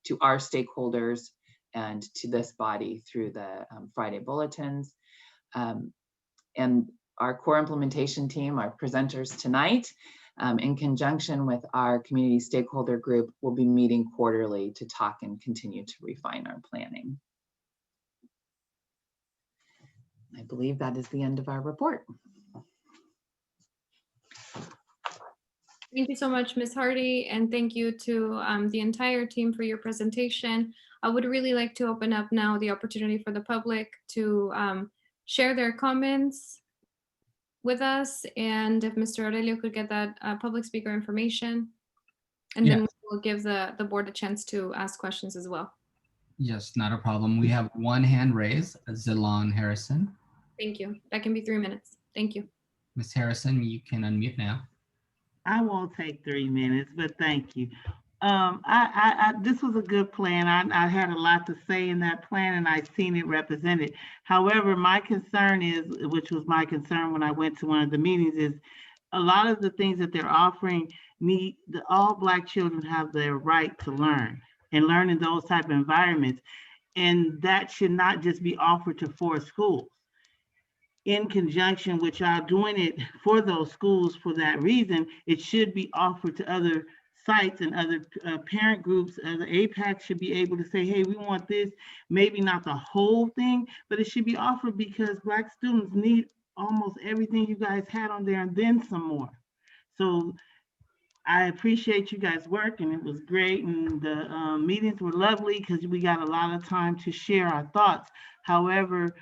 to our stakeholders and to this body through the Friday bulletins. And our core implementation team, our presenters tonight, in conjunction with our community stakeholder group, will be meeting quarterly to talk and continue to refine our planning. I believe that is the end of our report. Thank you so much, Ms. Hardy, and thank you to the entire team for your presentation. I would really like to open up now the opportunity for the public to share their comments with us, and if Mr. Aurelio could get that public speaker information, and then we'll give the board a chance to ask questions as well. Yes, not a problem. We have one hand raised, Zilon Harrison. Thank you. That can be 3 minutes. Thank you. Ms. Harrison, you can unmute now. I won't take 3 minutes, but thank you. This was a good plan. I had a lot to say in that plan, and I've seen it represented. However, my concern is, which was my concern when I went to one of the meetings, is a lot of the things that they're offering all Black children have their right to learn and learn in those type of environments. And that should not just be offered to 4 schools. In conjunction with y'all doing it for those schools for that reason, it should be offered to other sites and other parent groups. The APAC should be able to say, hey, we want this, maybe not the whole thing, but it should be offered because Black students need almost everything you guys had on there and then some more. So I appreciate you guys' work, and it was great, and the meetings were lovely because we got a lot of time to share our thoughts. However,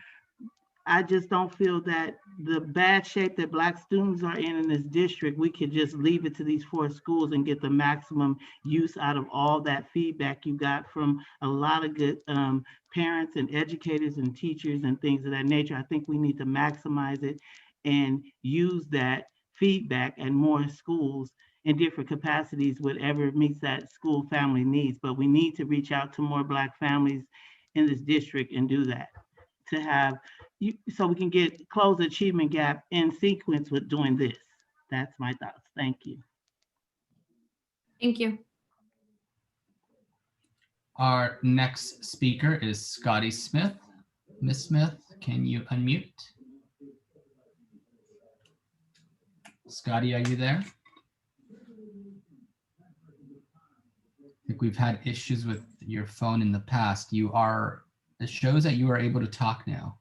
I just don't feel that the bad shape that Black students are in this district, we could just leave it to these 4 schools and get the maximum use out of all that feedback you got from a lot of good parents and educators and teachers and things of that nature. I think we need to maximize it and use that feedback at more schools in different capacities, whatever meets that school family needs. But we need to reach out to more Black families in this district and do that, to have so we can close the achievement gap in sequence with doing this. That's my thoughts. Thank you. Thank you. Our next speaker is Scotty Smith. Ms. Smith, can you unmute? Scotty, are you there? I think we've had issues with your phone in the past. It shows that you are able to talk now.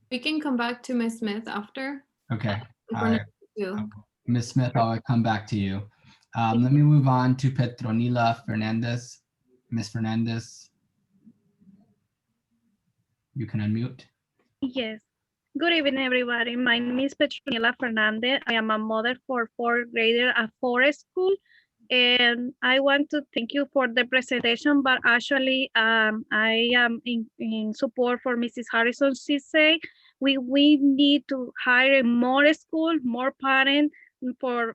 We can come back to Ms. Smith after. Okay. You. Ms. Smith, I'll come back to you. Let me move on to Petronila Fernandez. Ms. Fernandez, you can unmute. Yes. Good evening, everybody. My name is Petronila Fernandez. I am a mother for 4th grader at Forest School. And I want to thank you for the presentation, but actually I am in support for Mrs. Harrison. She said we need to hire more school, more parents for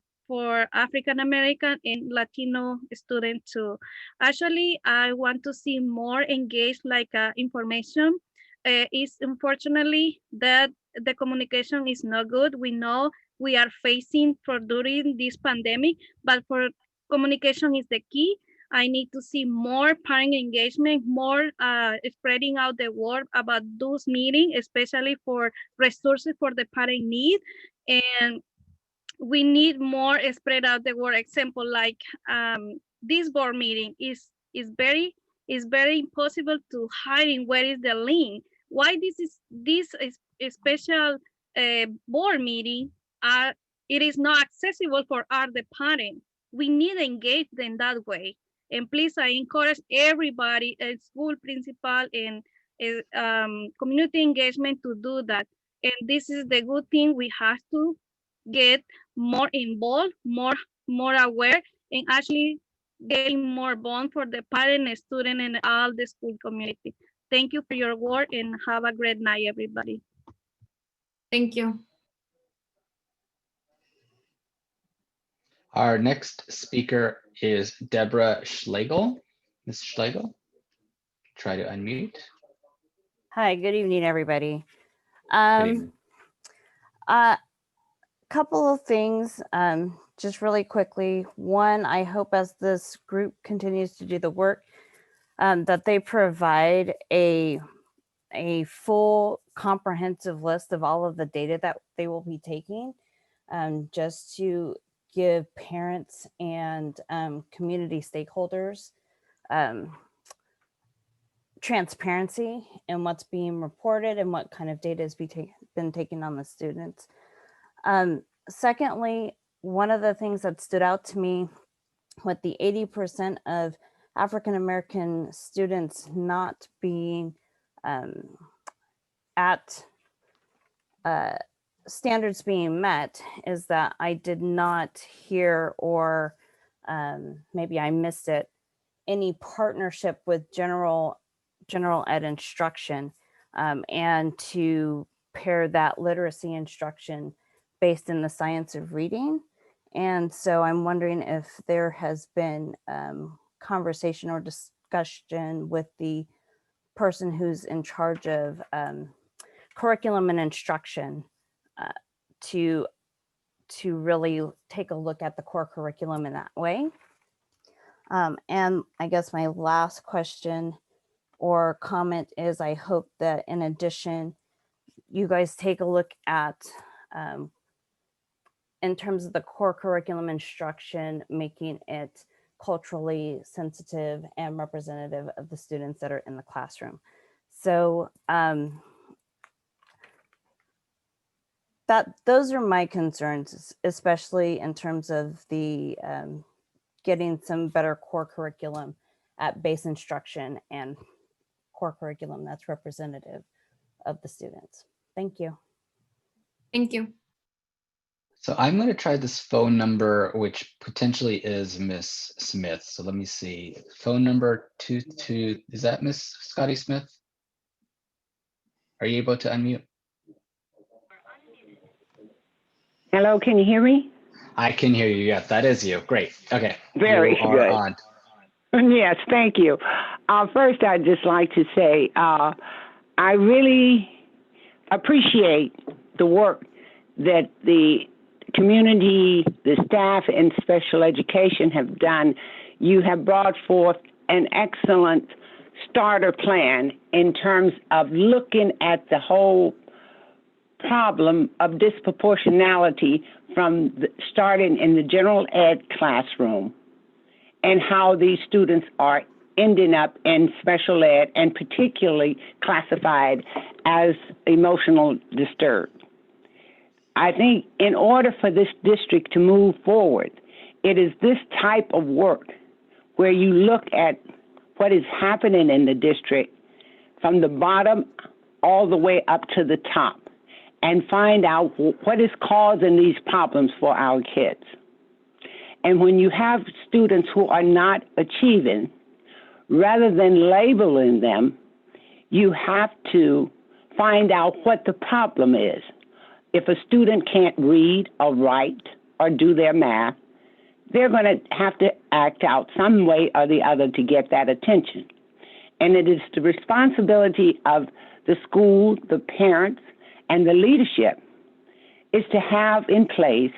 African American and Latino students too. Actually, I want to see more engaged information. Is unfortunately that the communication is not good. We know we are facing during this pandemic, but for communication is the key. I need to see more parent engagement, more spreading out the word about those meetings, especially for resources for the parent need. And we need more spread out the word. Example, like this board meeting is very impossible to hide in where is the link. Why this is a special board meeting it is not accessible for the parent. We need to engage them that way. And please, I encourage everybody, school principal and community engagement to do that. And this is the good thing. We have to get more involved, more aware, and actually getting more bond for the parent, student, and all the school community. Thank you for your work and have a great night, everybody. Thank you. Our next speaker is Deborah Schlegel. Ms. Schlegel, try to unmute. Hi, good evening, everybody. Good evening. Couple of things, just really quickly. One, I hope as this group continues to do the work, that they provide a full comprehensive list of all of the data that they will be taking, just to give parents and community stakeholders transparency in what's being reported and what kind of data has been taken on the students. Secondly, one of the things that stood out to me with the 80% of African-American students not being at standards being met is that I did not hear, or maybe I missed it, any partnership with general ed instruction, and to pair that literacy instruction based in the science of reading. And so I'm wondering if there has been conversation or discussion with the person who's in charge of curriculum and instruction to really take a look at the core curriculum in that way. And I guess my last question or comment is, I hope that in addition, you guys take a look at, in terms of the core curriculum instruction, making it culturally sensitive and representative of the students that are in the classroom. So those are my concerns, especially in terms of the getting some better core curriculum at base instruction and core curriculum that's representative of the students. Thank you. Thank you. So I'm going to try this phone number, which potentially is Miss Smith. So let me see. Phone number 22, is that Miss Scotty Smith? Are you able to unmute? Hello, can you hear me? I can hear you. Yeah, that is you. Great. Okay. Very you are good. on. Yes, thank you. First, I'd just like to say I really appreciate the work that the community, the staff, and special education have done. You have brought forth an excellent starter plan in terms of looking at the whole problem of disproportionality from starting in the general ed classroom and how these students are ending up in special ed and particularly classified as emotional disturbed. I think in order for this district to move forward, it is this type of work where you look at what is happening in the district from the bottom all the way up to the top and find out what is causing these problems for our kids. And when you have students who are not achieving, rather than labeling them, you have to find out what the problem is. If a student can't read or write or do their math, they're going to have to act out some way or the other to get that attention. And it is the responsibility of the school, the parents, and the leadership is to have in place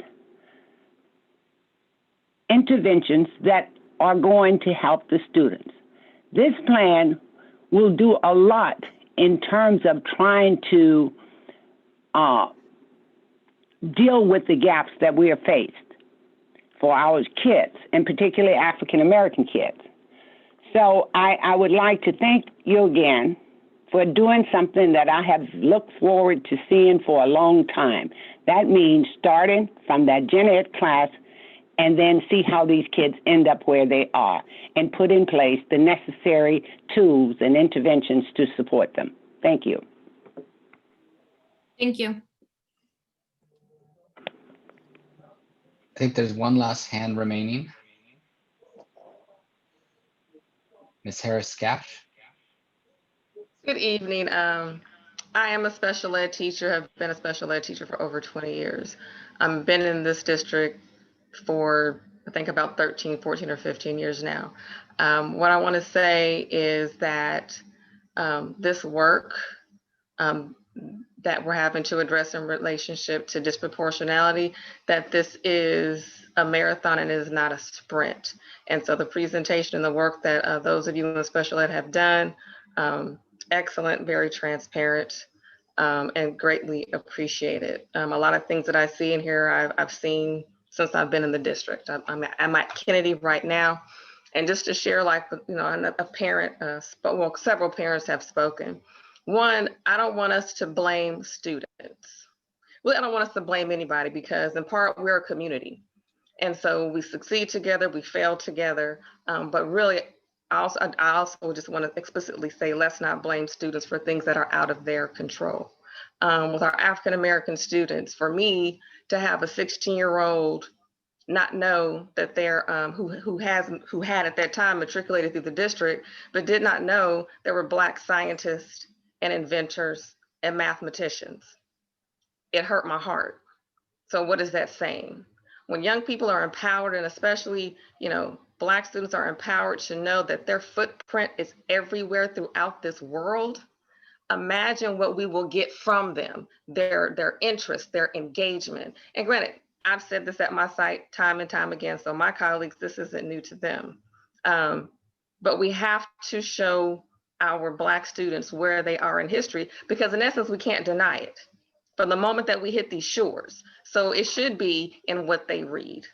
interventions that are going to help the students. This plan will do a lot in terms of trying to deal with the gaps that we are faced for our kids, and particularly African American kids. So I would like to thank you again for doing something that I have looked forward to seeing for a long time. That means starting from that gen ed class and then see how these kids end up where they are and put in place the necessary tools and interventions to support them. Thank you. Thank you. I think there's one last hand remaining. Ms. Harris-Scaff. Good evening. I am a special ed teacher, have been a special ed teacher for over 20 years. I've been in this district for, I think, about 13, 14, or 15 years now. What I want to say is that this work that we're having to address in relationship to disproportionality, that this is a marathon and is not a sprint. And so the presentation and the work that those of you in the special ed have done, excellent, very transparent, and greatly appreciated. A lot of things that I see in here, I've seen since I've been in the district. I'm at Kennedy right now. And just to share, like, you know, a parent, well, several parents have spoken. One, I don't want us to blame students. Well, I don't want us to blame anybody, because in part, we're a community. And so we succeed together, we fail together. But really, I also just want to explicitly say, let's not blame students for things that are out of their control. With our African-American students, for me to have a 16-year-old not know that they're, who had at that time matriculated through the district, but did not know there were Black scientists and inventors and mathematicians. It hurt my heart. So what is that saying? When young people are empowered, and especially, you know, Black students are empowered to know that their footprint is everywhere throughout this world, imagine what we will get from them, their interest, their engagement. And granted, I've said this at my site time and time again, so my colleagues, this isn't new to them. But we have to show our Black students where they are in history, because in essence, we can't deny it from the moment that we hit these shores. So it should be in what they read.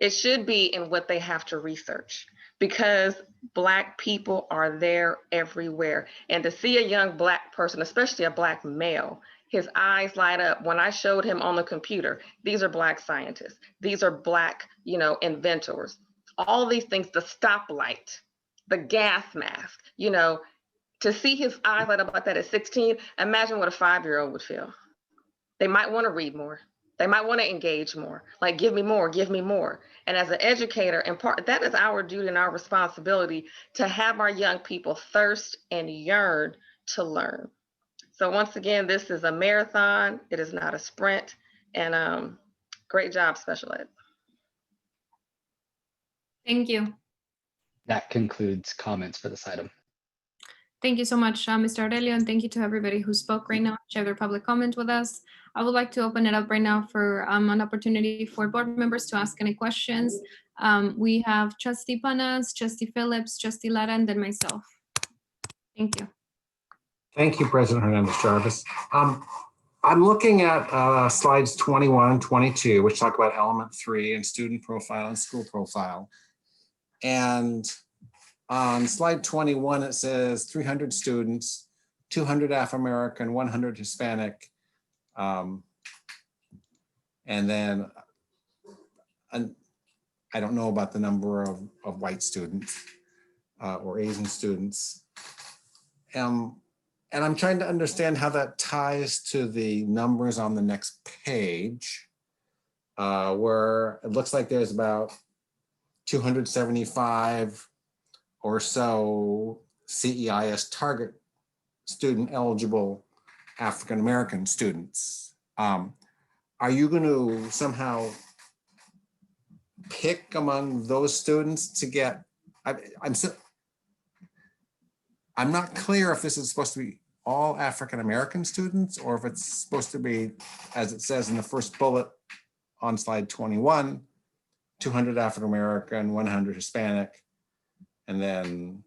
It should be in what they have to research, because Black people are there everywhere. And to see a young Black person, especially a Black male, his eyes light up when I showed him on the computer, these are Black scientists, these are Black, you know, inventors, all these things, the stoplight, the gas mask, you know, to see his eyes light up like that at 16, imagine what a 5-year-old would feel. They might want to read more. They might want to engage more, like, give me more, give me more. And as an educator, in part, that is our duty and our responsibility to have our young people thirst and yearn to learn. So once again, this is a marathon. It is not a sprint. And great job, special ed. Thank you. That concludes comments for this item. Thank you so much, Mr. Aurelio, and thank you to everybody who spoke right now, share their public comment with us. I would like to open it up right now for an opportunity for board members to ask any questions. We have Trustee Panas, Trustee Phillips, Trustee Lara, and then myself. Thank you. Thank you, President Hernandez-Jarvis. I'm looking at slides 21 and 22, which talk about element 3 and student profile and school profile. And on slide 21, it says 300 students, 200 Afro-American, 100 Hispanic. And then I don't know about the number of white students or Asian students. And I'm trying to understand how that ties to the numbers on the next page, where it looks like there's about 275 or so CEIS target student eligible African-American students. Are you going to somehow pick among those students to get, I'm not clear if this is supposed to be all African-American students or if it's supposed to be, as it says in the first bullet on slide 21, 200 African American, 100 Hispanic, and then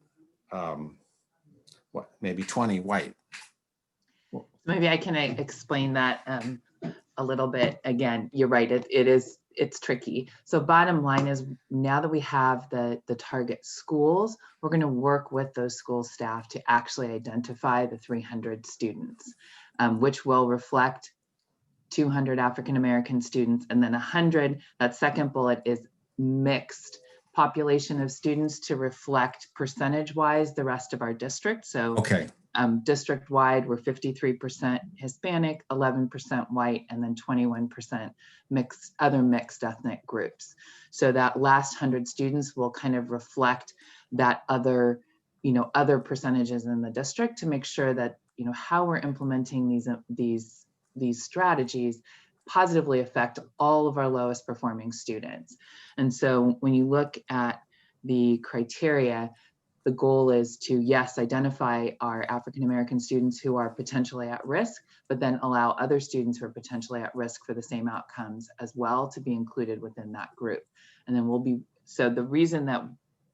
maybe 20 white. Maybe I can explain that a little bit. Again, you're right, it's tricky. So bottom line is, now that we have the target schools, we're going to work with those school staff to actually identify the 300 students, which will reflect 200 African American students, and then 100, that second bullet is mixed population of students to reflect percentage-wise the rest of our district. So okay. District-wide, we're 53% Hispanic, 11% white, and then 21% other mixed ethnic groups. So that last 100 students will kind of reflect that other percentages in the district, to make sure that, how we're implementing these strategies positively affect all of our lowest performing students. And so when you look at the criteria, the goal is to, yes, identify our African-American students who are potentially at risk, but then allow other students who are potentially at risk for the same outcomes as well to be included within that group. And then so the reason that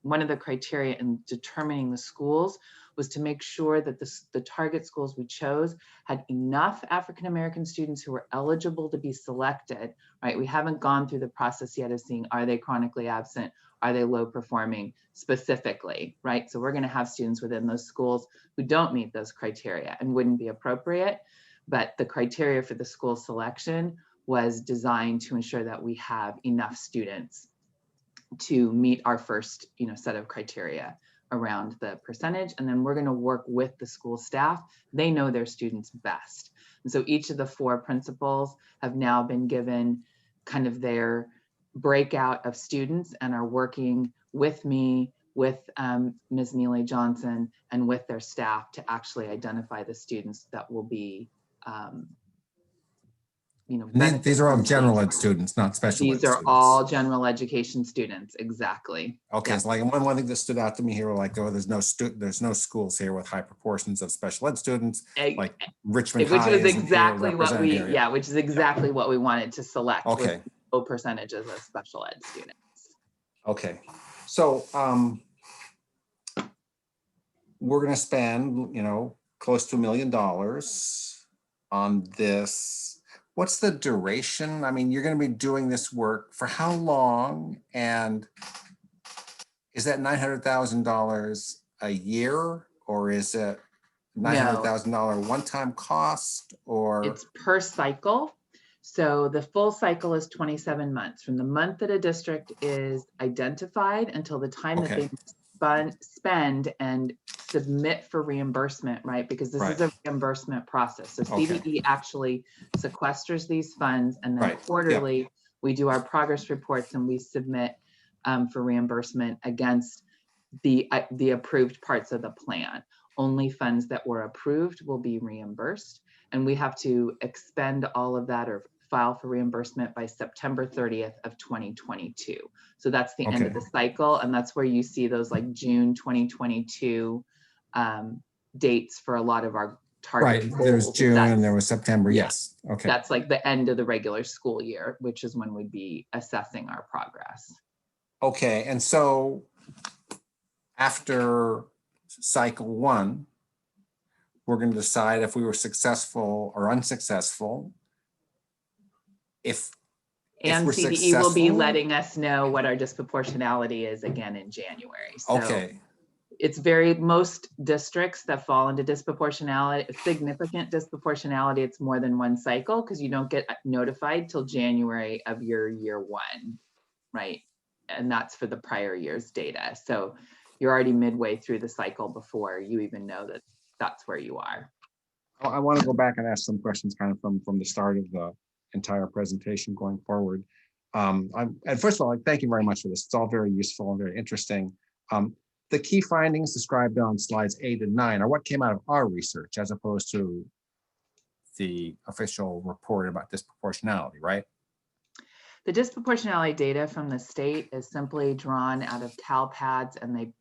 one of the criteria in determining the schools was to make sure that the target schools we chose had enough African-American students who were eligible to be selected, right? We haven't gone through the process yet of seeing, are they chronically absent? Are they low performing specifically, right? So we're going to have students within those schools who don't meet those criteria and wouldn't be appropriate. But the criteria for the school selection was designed to ensure that we have enough students to meet our first, set of criteria around the percentage. And then we're going to work with the school staff. They know their students best. And so each of the 4 principals have now been given kind of their breakout of students and are working with me, with Ms. Neely Johnson, and with their staff to actually identify the students that will be, These are all general ed students, not special ed These are students. all general education students, exactly. Okay, Yeah. so like one thing that stood out to me here, like, there's no schools here with high proportions of special ed students, like Richmond Which High was isn't here exactly what represented we, here. yeah, which is exactly what we wanted to select. Okay. With low percentages of special ed students. Okay, so we're going to spend, close to $1 million on this. What's the duration? I mean, you're going to be doing this work for how long? And is that $900,000 a year, or is it $900,000 one-time cost, or? It's per cycle. So the full cycle is 27 months from the month that a district is identified until the time that they spend and submit for reimbursement, right? Because this is a reimbursement process. So CDE actually sequesters these funds, and then quarterly we do our progress reports and we submit for reimbursement against the approved parts of the plan. Only funds that were approved will be reimbursed, and we have to expend all of that or file for reimbursement by September 30th of 2022. So that's the end of the cycle, and that's where you see those like June 2022 dates for a lot of our target goals. There was June and there was September. Yes. Okay. That's like the end of the regular school year, which is when we'd be assessing our progress. Okay, and so after cycle 1, we're going to decide if we were successful or unsuccessful. And CDE will be letting us know what our disproportionality is again in January. So it's most districts that fall into disproportionality, significant disproportionality, it's more than one cycle because you don't get notified till January of your year 1, right? And that's for the prior year's data. So you're already midway through the cycle before you even know that that's where you are. I want to go back and ask some questions kind of from the start of the entire presentation going forward. And first of all, thank you very much for this. It's all very useful and very interesting. The key findings described on slides 8 and 9 are what came out of our research as opposed to the official report about disproportionality, right? The disproportionality data from the state is simply drawn out of CalPads, and they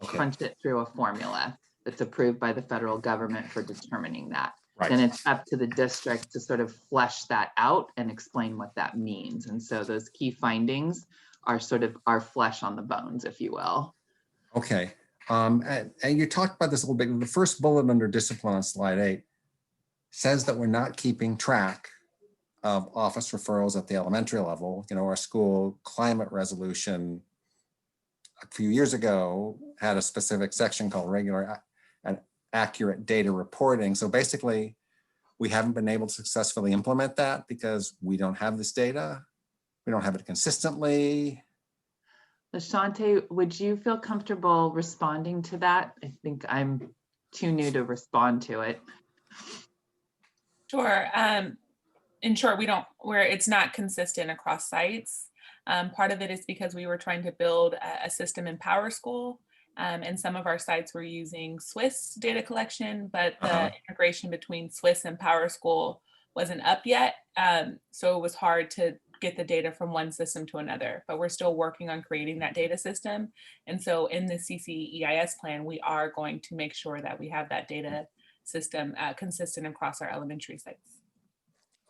punch it through a formula that's approved by the federal government for determining that. Then it's up to the district to sort of flesh that out and explain what that means. And so those key findings sort of our flesh on the bones, if you will. Okay. And you talked about this a little bit. The first bullet under discipline on slide 8 says that we're not keeping track of office referrals at the elementary level. You know, our school climate resolution a few years ago had a specific section called regular and accurate data reporting. So basically, we haven't been able to successfully implement that because we don't have this data. We don't have it consistently. Lashante, would you feel comfortable responding to that? I think I'm too new to respond to it. Sure. In short, it's not consistent across sites. Part of it is because we were trying to build a system in PowerSchool, and some of our sites were using Swiss data collection, but the integration between Swiss and PowerSchool wasn't up yet. So it was hard to get the data from one system to another, but we're still working on creating that data system. And so in the CCEIS plan, we are going to make sure that we have that data system consistent across our elementary sites.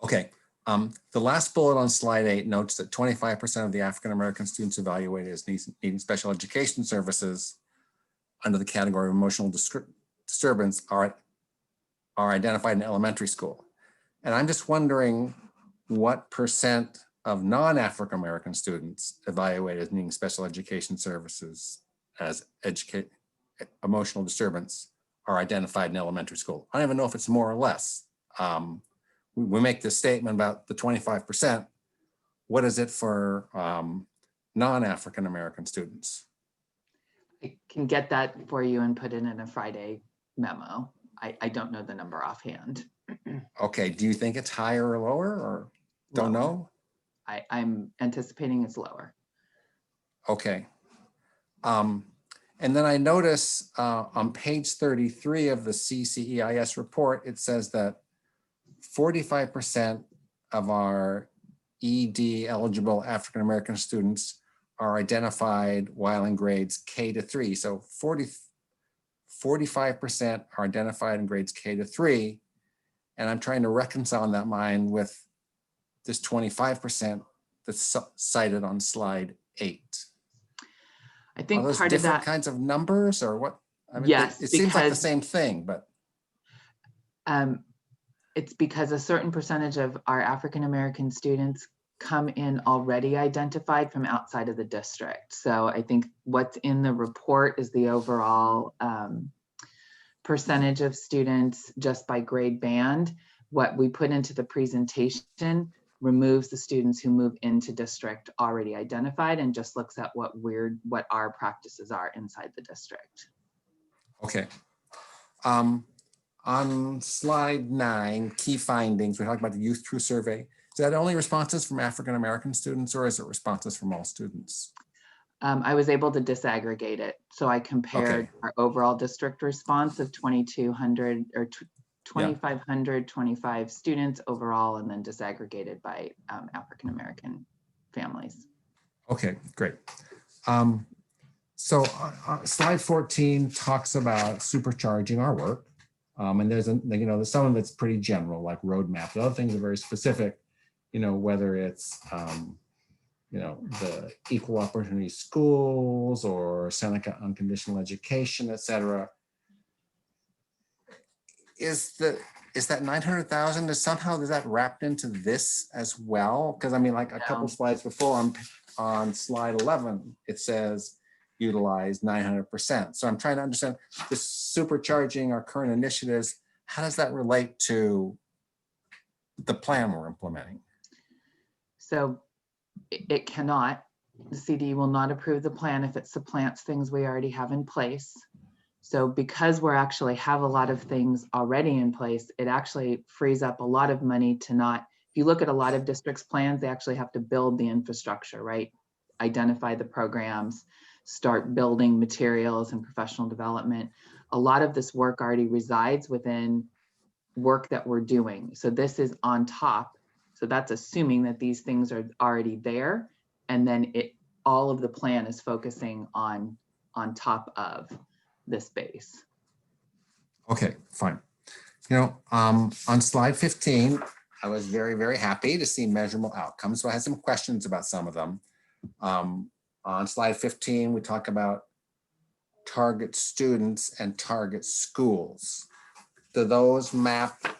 Okay. The last bullet on slide 8 notes that 25% of the African-American students evaluated as needing special education services under the category of emotional disturbance are identified in elementary school. And I'm just wondering what percent of non-African-American students evaluated as needing special education services as emotional disturbance are identified in elementary school. I don't even know if it's more or less. We make this statement about the 25%. What is it for non-African-American students? I can get that for you and put it in a Friday memo. I don't know the number offhand. Okay, do you think it's higher or lower, or don't know? I'm anticipating it's lower. Okay. And then I notice on page 33 of the CCEIS report, it says that 45% of our ED eligible African-American students are identified while in grades K to 3. So 45% are identified in grades K to 3. And I'm trying to reconcile in that mind with this 25% that's cited on slide 8. I think are those part different of that kinds of numbers or what? I mean, yes, it seems like the because same thing, but it's because a certain percentage of our African-American students come in already identified from outside of the district. So I think what's in the report is the overall percentage of students just by grade band. What we put into the presentation removes the students who move into district already identified and just looks at what our practices are inside the district. Okay. On slide 9, key findings, we talked about the Youth True Survey. Is that only responses from African-American students or is it responses from all students? I was able to disaggregate it. So I compared our overall district response of 2,200 or 2,525 students overall, and then disaggregated by African-American families. Okay, great. So slide 14 talks about supercharging our work. And there's some of it's pretty general, like roadmap. The other things are very specific, whether it's, the equal opportunity schools or Seneca unconditional education, et cetera. Is that 900,000, does that wrapped into this as well? Because I mean, like a couple slides before on slide 11, it says utilize 900%. So I'm trying to understand this supercharging our current initiatives. How does that relate to the plan we're implementing? So it cannot. The CD will not approve the plan if it supplants things we already have in place. So because we're actually have a lot of things already in place, it actually frees up a lot of money to not, if you look at a lot of districts' plans, they actually have to build the infrastructure, right? Identify the programs, start building materials and professional development. A lot of this work already resides within work that we're doing. So this is on top. So that's assuming that these things are already there. And then all of the plan is focusing on top of this base. Okay, fine. On slide 15, I was very, very happy to see measurable outcomes. So I had some questions about some of them. On slide 15, we talk about target students and target schools. Do those map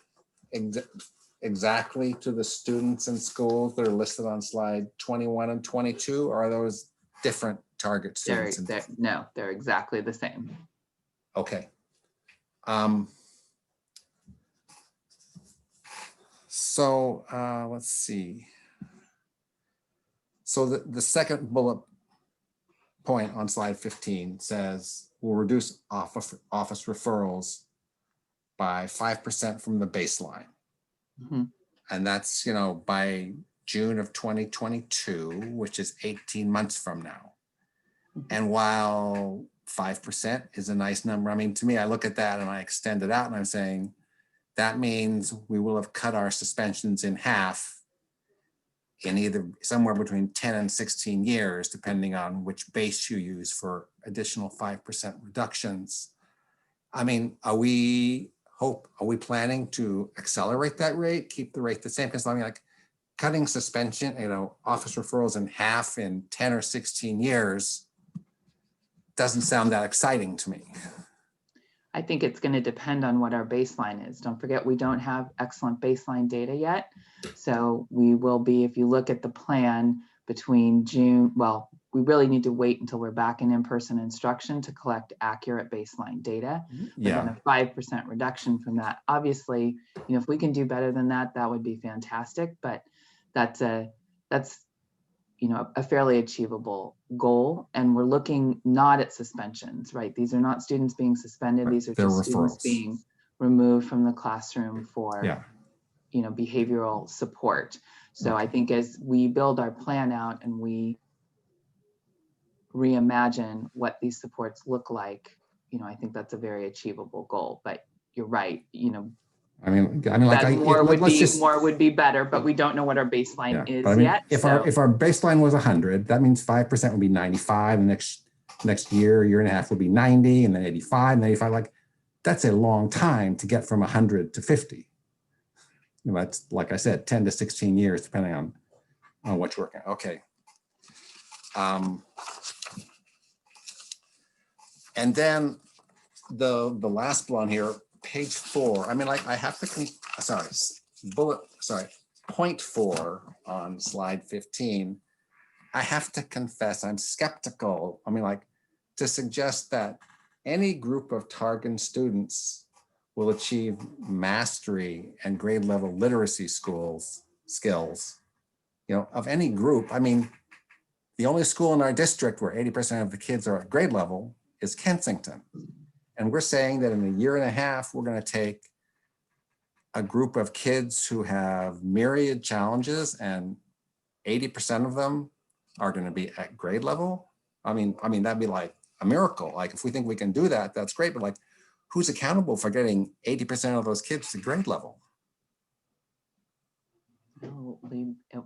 exactly to the students and schools that are listed on slide 21 and 22, or are those different target students? No, they're exactly the same. Okay. So let's see. So the second bullet point on slide 15 says we'll reduce office referrals by 5% from the baseline. Mm-hmm. And that's, you know, by June of 2022, which is 18 months from now. And while 5% is a nice number, I mean, to me, I look at that and I extend it out and I'm saying, that means we will have cut our suspensions in half in either somewhere between 10 and 16 years, depending on which base you use for additional 5% reductions. I mean, are we planning to accelerate that rate, keep the rate the same? Because I mean, like cutting suspension, you know, office referrals in half in 10 or 16 years doesn't sound that exciting to me. I think it's going to depend on what our baseline is. Don't forget, we don't have excellent baseline data yet. So we will be, if you look at the plan between June, well, we really need to wait until we're back in in-person instruction to collect accurate baseline data. Yeah. But then a 5% reduction from that. Obviously, you know, if we can do better than that, that would be fantastic. But that's you know, a fairly achievable goal. And we're looking not at suspensions, right? These are not students being suspended. These are just students being removed from the classroom for, you know, behavioral support. So I think as we build our plan out and we reimagine what these supports look like, you know, I think that's a very achievable goal. But you're right, you know, I mean, like more would be better, but we don't know what our baseline is yet. If our baseline was 100, that means 5% would be 95. And next year and a half would be 90, and then 85, and 85. Like that's a long time to get from 100 to 50. You know, that's like I said, 10 to 16 years, depending on what you're working on. Okay. And then the last one here. Page 4, I mean, like I have to, point 4 on slide 15. I have to confess, I'm skeptical. I mean, like to suggest that any group of target students will achieve mastery and grade level literacy skills, you know, of any group. I mean, the only school in our district where 80% of the kids are at grade level is Kensington. And we're saying that in a year and a half, we're going to take a group of kids who have myriad challenges and 80% of them are going to be at grade level. I mean, that'd be like a miracle. Like if we think we can do that, that's great. But like, who's accountable for getting 80% of those kids to grade level? It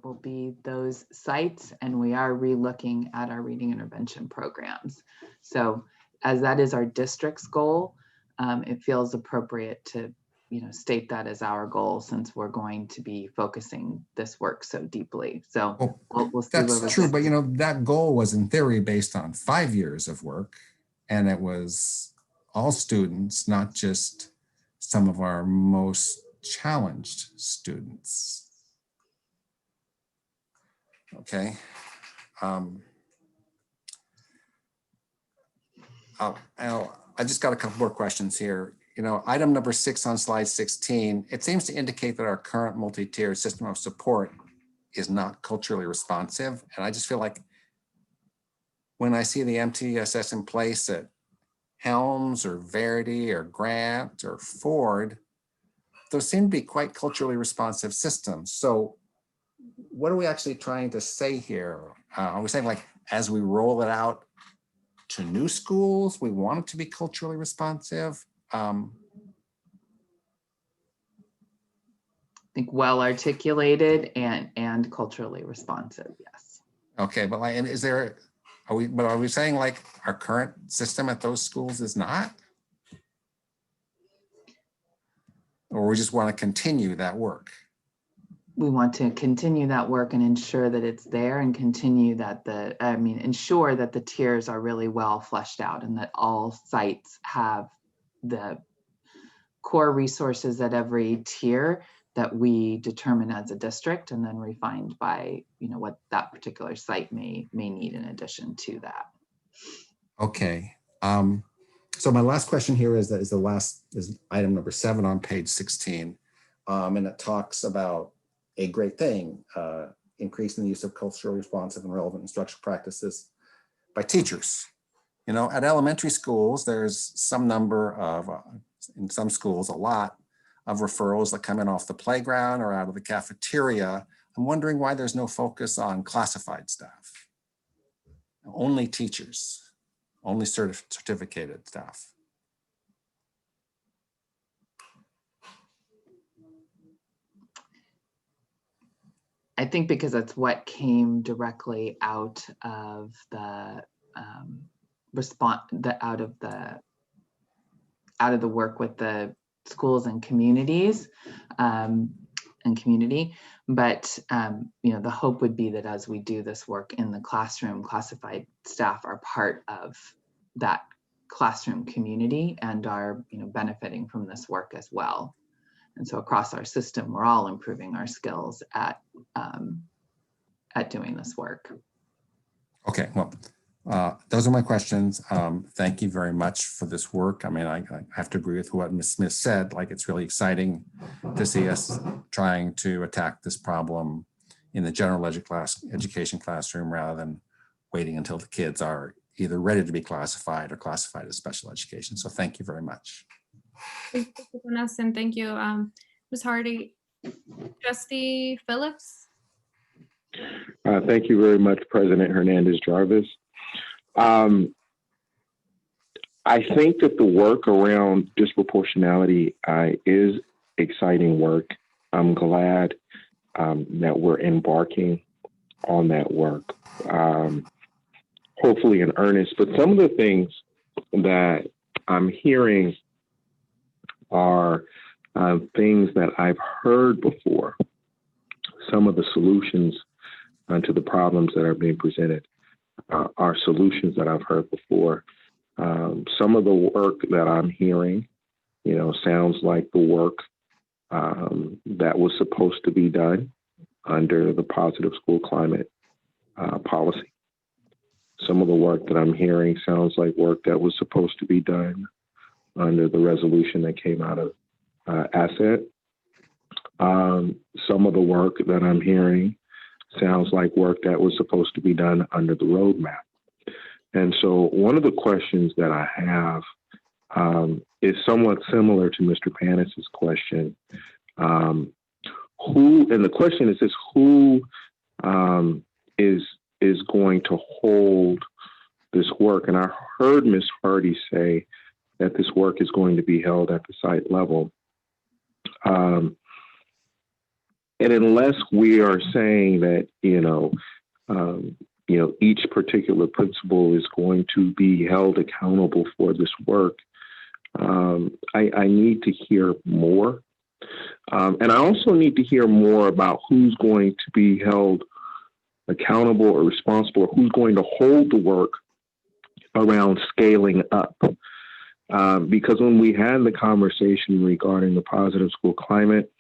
will be those sites, and we are relooking at our reading intervention programs. So as that is our district's goal, it feels appropriate to, you know, state that as our goal since we're going to be focusing this work so deeply. So we'll see. That's true, but you know, that goal was in theory based on 5 years of work, and it was all students, not just some of our most challenged students. Okay. I just got a couple more questions here. You know, item number 6 on slide 16, it seems to indicate that our current multi-tiered system of support is not culturally responsive. And I just feel like when I see the MTSS in place at Helms or Verity or Grant or Ford, those seem to be quite culturally responsive systems. So what are we actually trying to say here? Are we saying like, as we roll it out to new schools, we want it to be culturally responsive? I think well articulated and culturally responsive, yes. Okay, but like, and are we saying like our current system at those schools is not? Or we just want to continue that work? we want to continue that work and ensure that it's there and continue that ensure that the tiers are really well fleshed out and that all sites have the core resources at every tier that we determine as a district and then refined by, what that particular site may need in addition to that. Okay. So my last question here is item number 7 on page 16. And it talks about a great thing, increasing the use of culturally responsive and relevant instructional practices by teachers. At elementary schools, there's some number of, in some schools, a lot of referrals that come in off the playground or out of the cafeteria. I'm wondering why there's no focus on classified staff. Only teachers, only certificated staff. I think because that's what came directly out of the out of the work with the schools and communities But the hope would be that as we do this work in the classroom, classified staff are part of that classroom community and are benefiting from this work as well. And so across our system, we're all improving our skills at doing this work. Okay, well, those are my questions. Thank you very much for this work. I mean, I have to agree with what Ms. Smith said. Like, it's really exciting to see us trying to attack this problem in the general education classroom rather than waiting until the kids are either ready to be classified or classified as special education. So thank you very much. Thank you, Vanessa, and thank you, Ms. Hardy. Trustee Phillips. Thank you very much, President Hernandez-Jarvis. I think that the work around disproportionality is exciting work. I'm glad that we're embarking on that work, hopefully in earnest. But some of the things that I'm hearing are things that I've heard before. Some of the solutions to the problems that are being presented are solutions that I've heard before. Some of the work that I'm hearing, sounds like the work that was supposed to be done under the positive school climate policy. Some of the work that I'm hearing sounds like work that was supposed to be done under the resolution that came out of asset. Some of the work that I'm hearing sounds like work that was supposed to be done under the roadmap. And so one of the questions that I have is somewhat similar to Mr. Panis's question. And the question is this: who is going to hold this work? And I heard Ms. Hardy say that this work is going to be held at the site level. And unless we are saying that, each particular principal is going to be held accountable for this work, I need to hear more. And I also need to hear more about who's going to be held accountable or responsible, or who's going to hold the work around scaling up. Because when we had the conversation regarding the positive school climate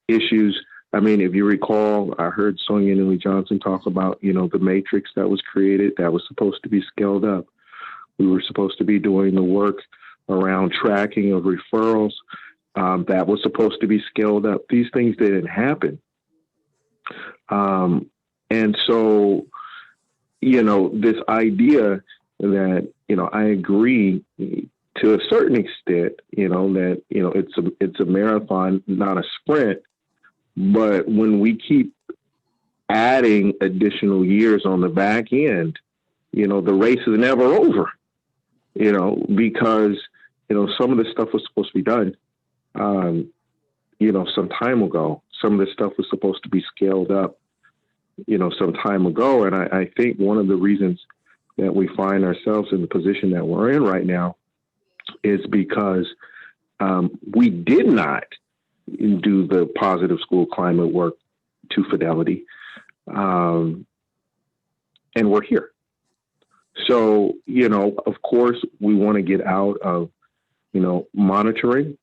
issues, I mean, if you recall, I heard Sonia Newey Johnson talk about, the matrix that was created that was supposed to be scaled up. We were supposed to be doing the work around tracking of referrals that was supposed to be scaled up. These things didn't happen. And so, this idea that, I agree to a certain extent, that, it's a marathon, not a sprint. But when we keep adding additional years on the back end, the race is never over, because, some of this stuff was supposed to be done, some time ago. Some of this stuff was supposed to be scaled up, some time ago. And I think one of the reasons that we find ourselves in the position that we're in right now is because we did not do the positive school climate work to fidelity. And we're here. So, of course, we want to get out of, monitoring,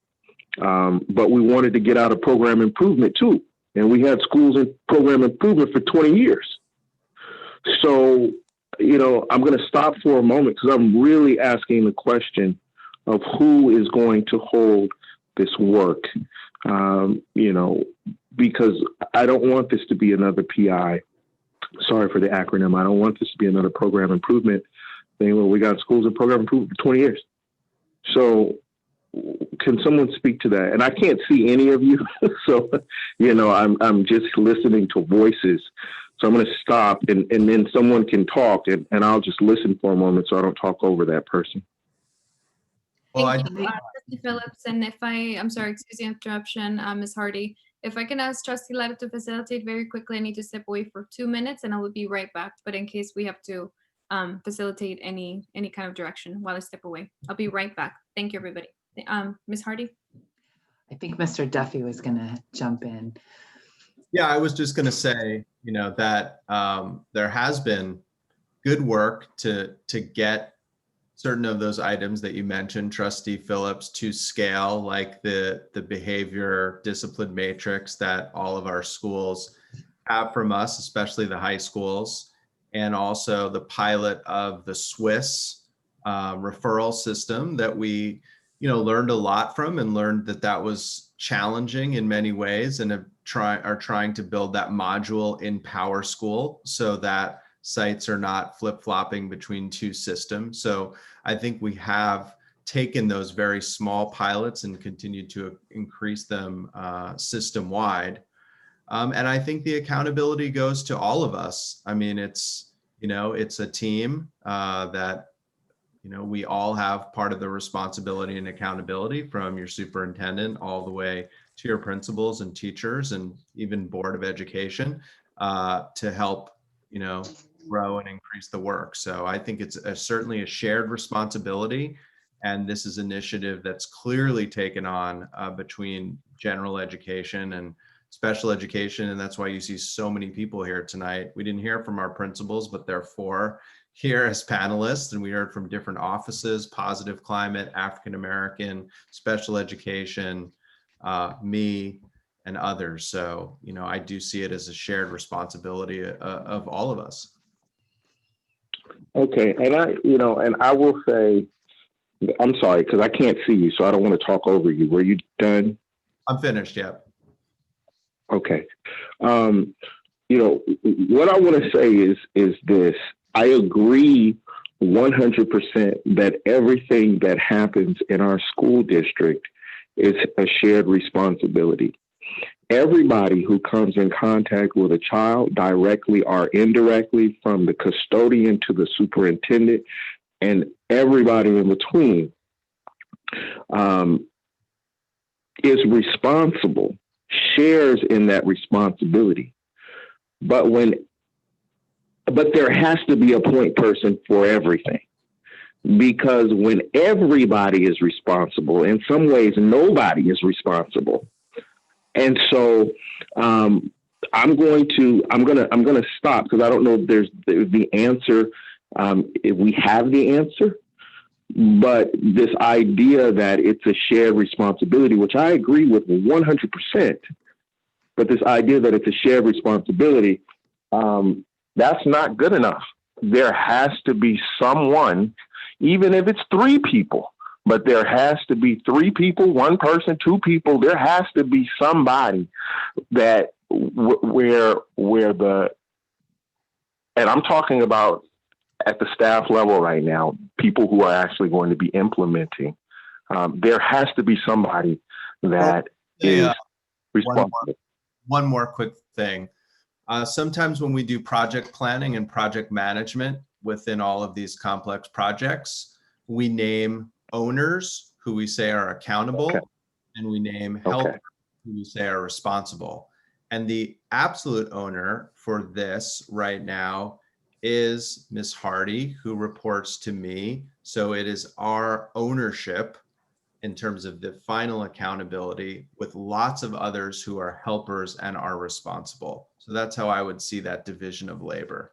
but we wanted to get out of program improvement too. And we had schools in program improvement for 20 years. So, I'm going to stop for a moment because I'm really asking the question of who is going to hold this work, because I don't want this to be another PI. Sorry for the acronym. I don't want this to be another program improvement thing where we got schools in program improvement for 20 years. So can someone speak to that? And I can't see any of you. So, I'm just listening to voices. So I'm going to stop and then someone can talk and I'll just listen for a moment so I don't talk over that person. Well, thank you, Trustee Phillips. And I'm sorry, excuse the interruption, Ms. Hardy. If I can ask Trustee Lara to facilitate very quickly, I need to step away for 2 minutes and I will be right back. But in case we have to facilitate any kind of direction while I step away, I'll be right back. Thank you, everybody. Ms. Hardy? I think Mr. Duffy was going to jump in. Yeah, I was just going to say, that there has been good work to get certain of those items that you mentioned, Trustee Phillips, to scale, like the behavior discipline matrix that all of our schools have from us, especially the high schools, and also the pilot of the Swiss referral system that we learned a lot from and learned that was challenging in many ways, and are trying to build that module in Power School so that sites are not flip-flopping between two systems. So I think we have taken those very small pilots and continued to increase them system-wide. And I think the accountability goes to all of us. I mean, it's a team that we all have part of the responsibility and accountability, from your superintendent all the way to your principals and teachers and even Board of Education to help, grow and increase the work. So I think it's certainly a shared responsibility. And this is an initiative that's clearly taken on between general education and special education. And that's why you see so many people here tonight. We didn't hear from our principals, but there are 4 here as panelists, and we heard from different offices: Positive Climate, African American, Special Education, me, and others. So, I do see it as a shared responsibility of all of us. Okay, and I will say, I'm sorry, because I can't see you, so I don't want to talk over you. Were you done? I'm finished, yeah. Okay. What I want to say is this. I agree 100% that everything that happens in our school district is a shared responsibility. Everybody who comes in contact with a child, directly or indirectly, from the custodian to the superintendent and everybody in between, is responsible, shares in that responsibility. But there has to be a point person for everything, because when everybody is responsible, in some ways nobody is responsible. And so I'm going to stop, because I don't know if there's the answer, if we have the answer, but this idea that it's a shared responsibility, which I agree with 100%, but this idea that it's a shared responsibility, that's not good enough. There has to be someone, even if it's 3 people, but there has to be 3 people, 1 person, 2 people. There has to be somebody that where and I'm talking about at the staff level right now, people who are actually going to be implementing. There has to be somebody that is responsible. One more quick thing. Sometimes when we do project planning and project management within all of these complex projects, we name owners who we say are accountable, and we name helpers who we say are responsible. And the absolute owner for this right now is Ms. Hardy, who reports to me. So it is our ownership in terms of the final accountability with lots of others who are helpers and are responsible. So that's how I would see that division of labor.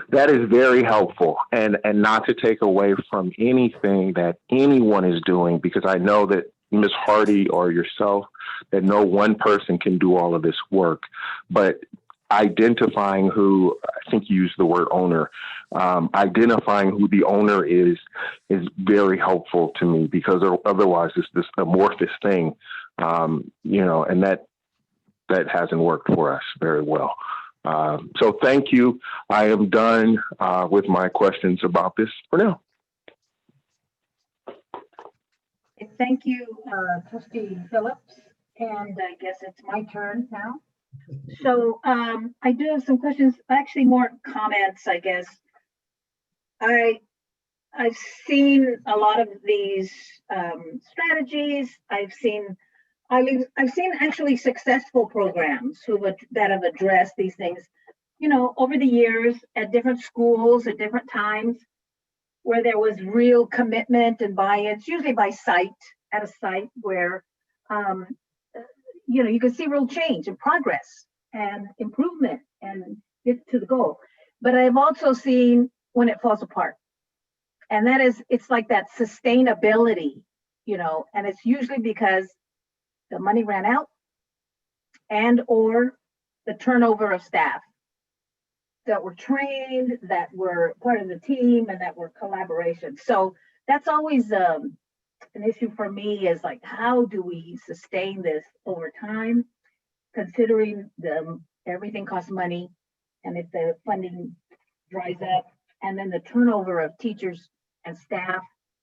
That is very helpful, and not to take away from anything that anyone is doing, because I know that Ms. Hardy or yourself, that no one person can do all of this work, but identifying who, I think you used the word owner, identifying who the owner is very helpful to me, because otherwise it's this amorphous thing, and that hasn't worked for us very well. So thank you. I am done with my questions about this for now. Thank you, Trustee Phillips. And I guess it's my turn now. So I do have some questions, actually more comments, I guess. I've seen a lot of these strategies. I've seen actually successful programs that have addressed these things, over the years at different schools at different times, where there was real commitment and buy-ins, usually by site, at a site where, you can see real change and progress and improvement and get to the goal. But I've also seen when it falls apart. And that is, it's like that sustainability, and it's usually because the money ran out and or the turnover of staff that were trained, that were part of the team, and that were collaboration. So that's always an issue for me, is like, how do we sustain this over time, considering everything costs money, and if the funding dries up, and then the turnover of teachers and staff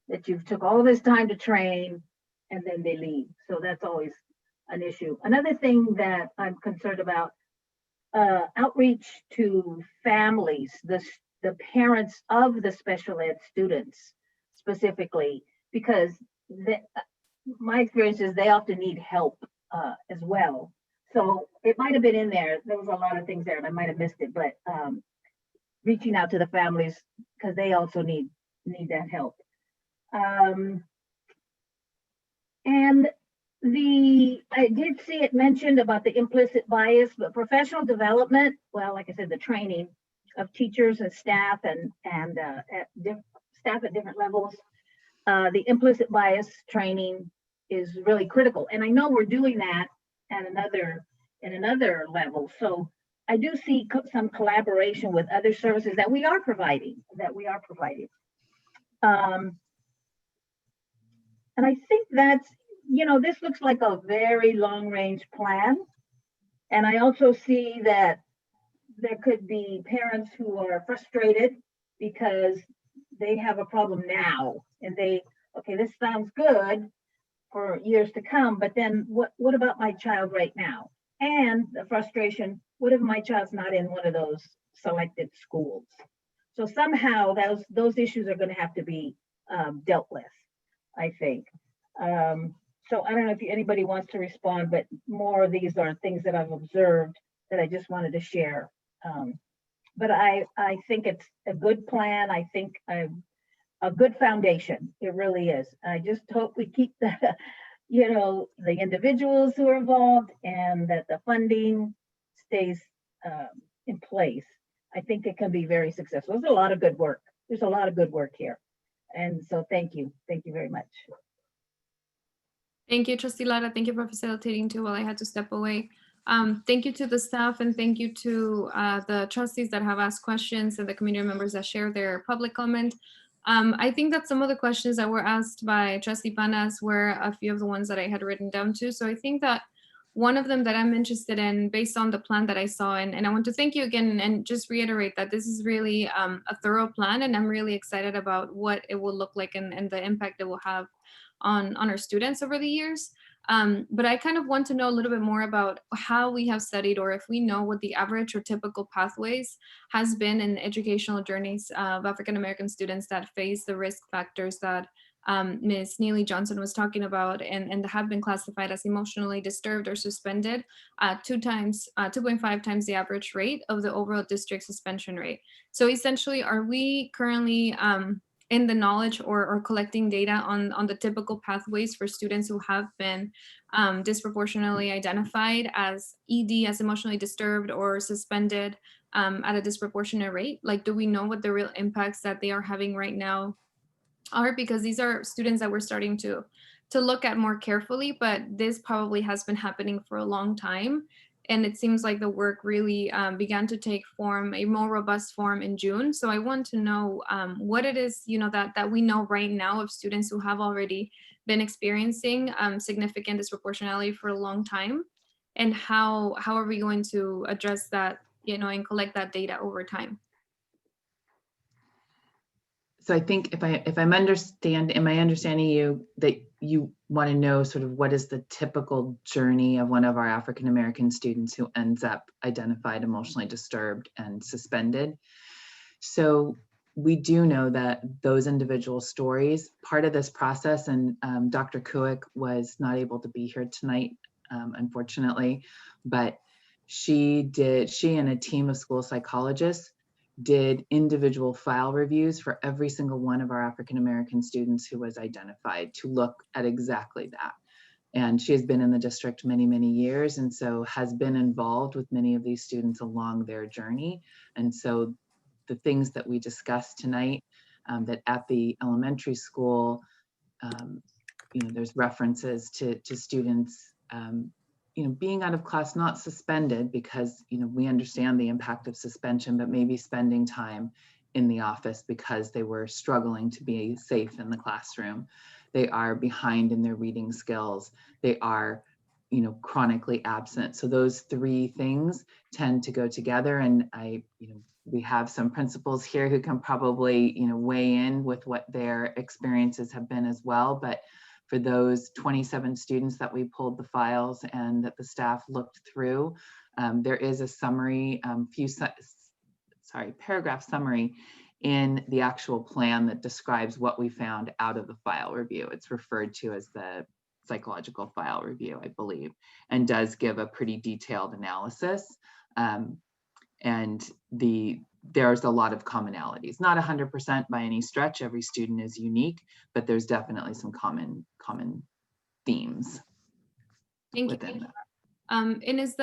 that you've took all this time to train, and then they leave. So that's always an issue. Another thing that I'm concerned about, outreach to families, the parents of the special ed students specifically, because my experience is they often need help as well. So it might have been in there. There was a lot of things there and I might have missed it, but reaching out to the families, because they also need that help. And I did see it mentioned about the implicit bias, but professional development, well, like I said, the training of teachers and staff and staff at different levels, the implicit bias training is really critical. And I know we're doing that at another level. So I do see some collaboration with other services that we are providing, and I think that's, this looks like a very long range plan. And I also see that there could be parents who are frustrated because they have a problem now and okay, this sounds good for years to come, but then what about my child right now? And the frustration, what if my child's not in one of those selected schools? So somehow those issues are going to have to be dealt with, I think. So I don't know if anybody wants to respond, but more of these are things that I've observed that I just wanted to share. But I think it's a good plan. I think a good foundation. It really is. I just hope we keep the individuals who are involved and that the funding stays in place. I think it can be very successful. There's a lot of good work. There's a lot of good work here. And so thank you. Thank you very much. Thank you, Trustee Lara. Thank you for facilitating too while I had to step away. Thank you to the staff and thank you to the trustees that have asked questions and the community members that share their public comment. I think that some of the questions that were asked by Trustee Panas were a few of the ones that I had written down too. So I think that one of them that I'm interested in based on the plan that I saw, and I want to thank you again and just reiterate that this is really a thorough plan and I'm really excited about what it will look like and the impact it will have on our students over the years. But I kind of want to know a little bit more about how we have studied or if we know what the average or typical pathways has been in educational journeys of African-American students that face the risk factors that Ms. Neely Johnson was talking about and have been classified as emotionally disturbed or suspended 2.5 times the average rate of the overall district suspension rate. So essentially, are we currently in the knowledge or collecting data on the typical pathways for students who have been disproportionately identified as ED, as emotionally disturbed or suspended at a disproportionate rate? Like, do we know what the real impacts that they are having right now are? Because these are students that we're starting to look at more carefully, but this probably has been happening for a long time. And it seems like the work really began to take form, a more robust form in June. So I want to know what it is, that we know right now of students who have already been experiencing significant disproportionality for a long time, and how are we going to address that, and collect that data over time? So I think if I'm understanding you, that you want to know sort of what is the typical journey of one of our African American students who ends up identified emotionally disturbed and suspended. So we do know that those individual stories, part of this process, and Dr. Kuick was not able to be here tonight, unfortunately, but she and a team of school psychologists did individual file reviews for every single one of our African American students who was identified to look at exactly that. And she has been in the district many, many years, and so has been involved with many of these students along their journey. And so the things that we discussed tonight, that at the elementary school, there's references to students being out of class, not suspended, because, we understand the impact of suspension, but maybe spending time in the office because they were struggling to be safe in the classroom. They are behind in their reading skills. They are, chronically absent. So those three things tend to go together. And we have some principals here who can probably, weigh in with what their experiences have been as well. But for those 27 students that we pulled the files and that the staff looked through, there is a summary, paragraph summary in the actual plan that describes what we found out of the file review. It's referred to as the psychological file review, I believe, and does give a pretty detailed analysis. And there's a lot of commonalities, not 100% by any stretch. Every student is unique, but there's definitely some common themes. Thank you. And is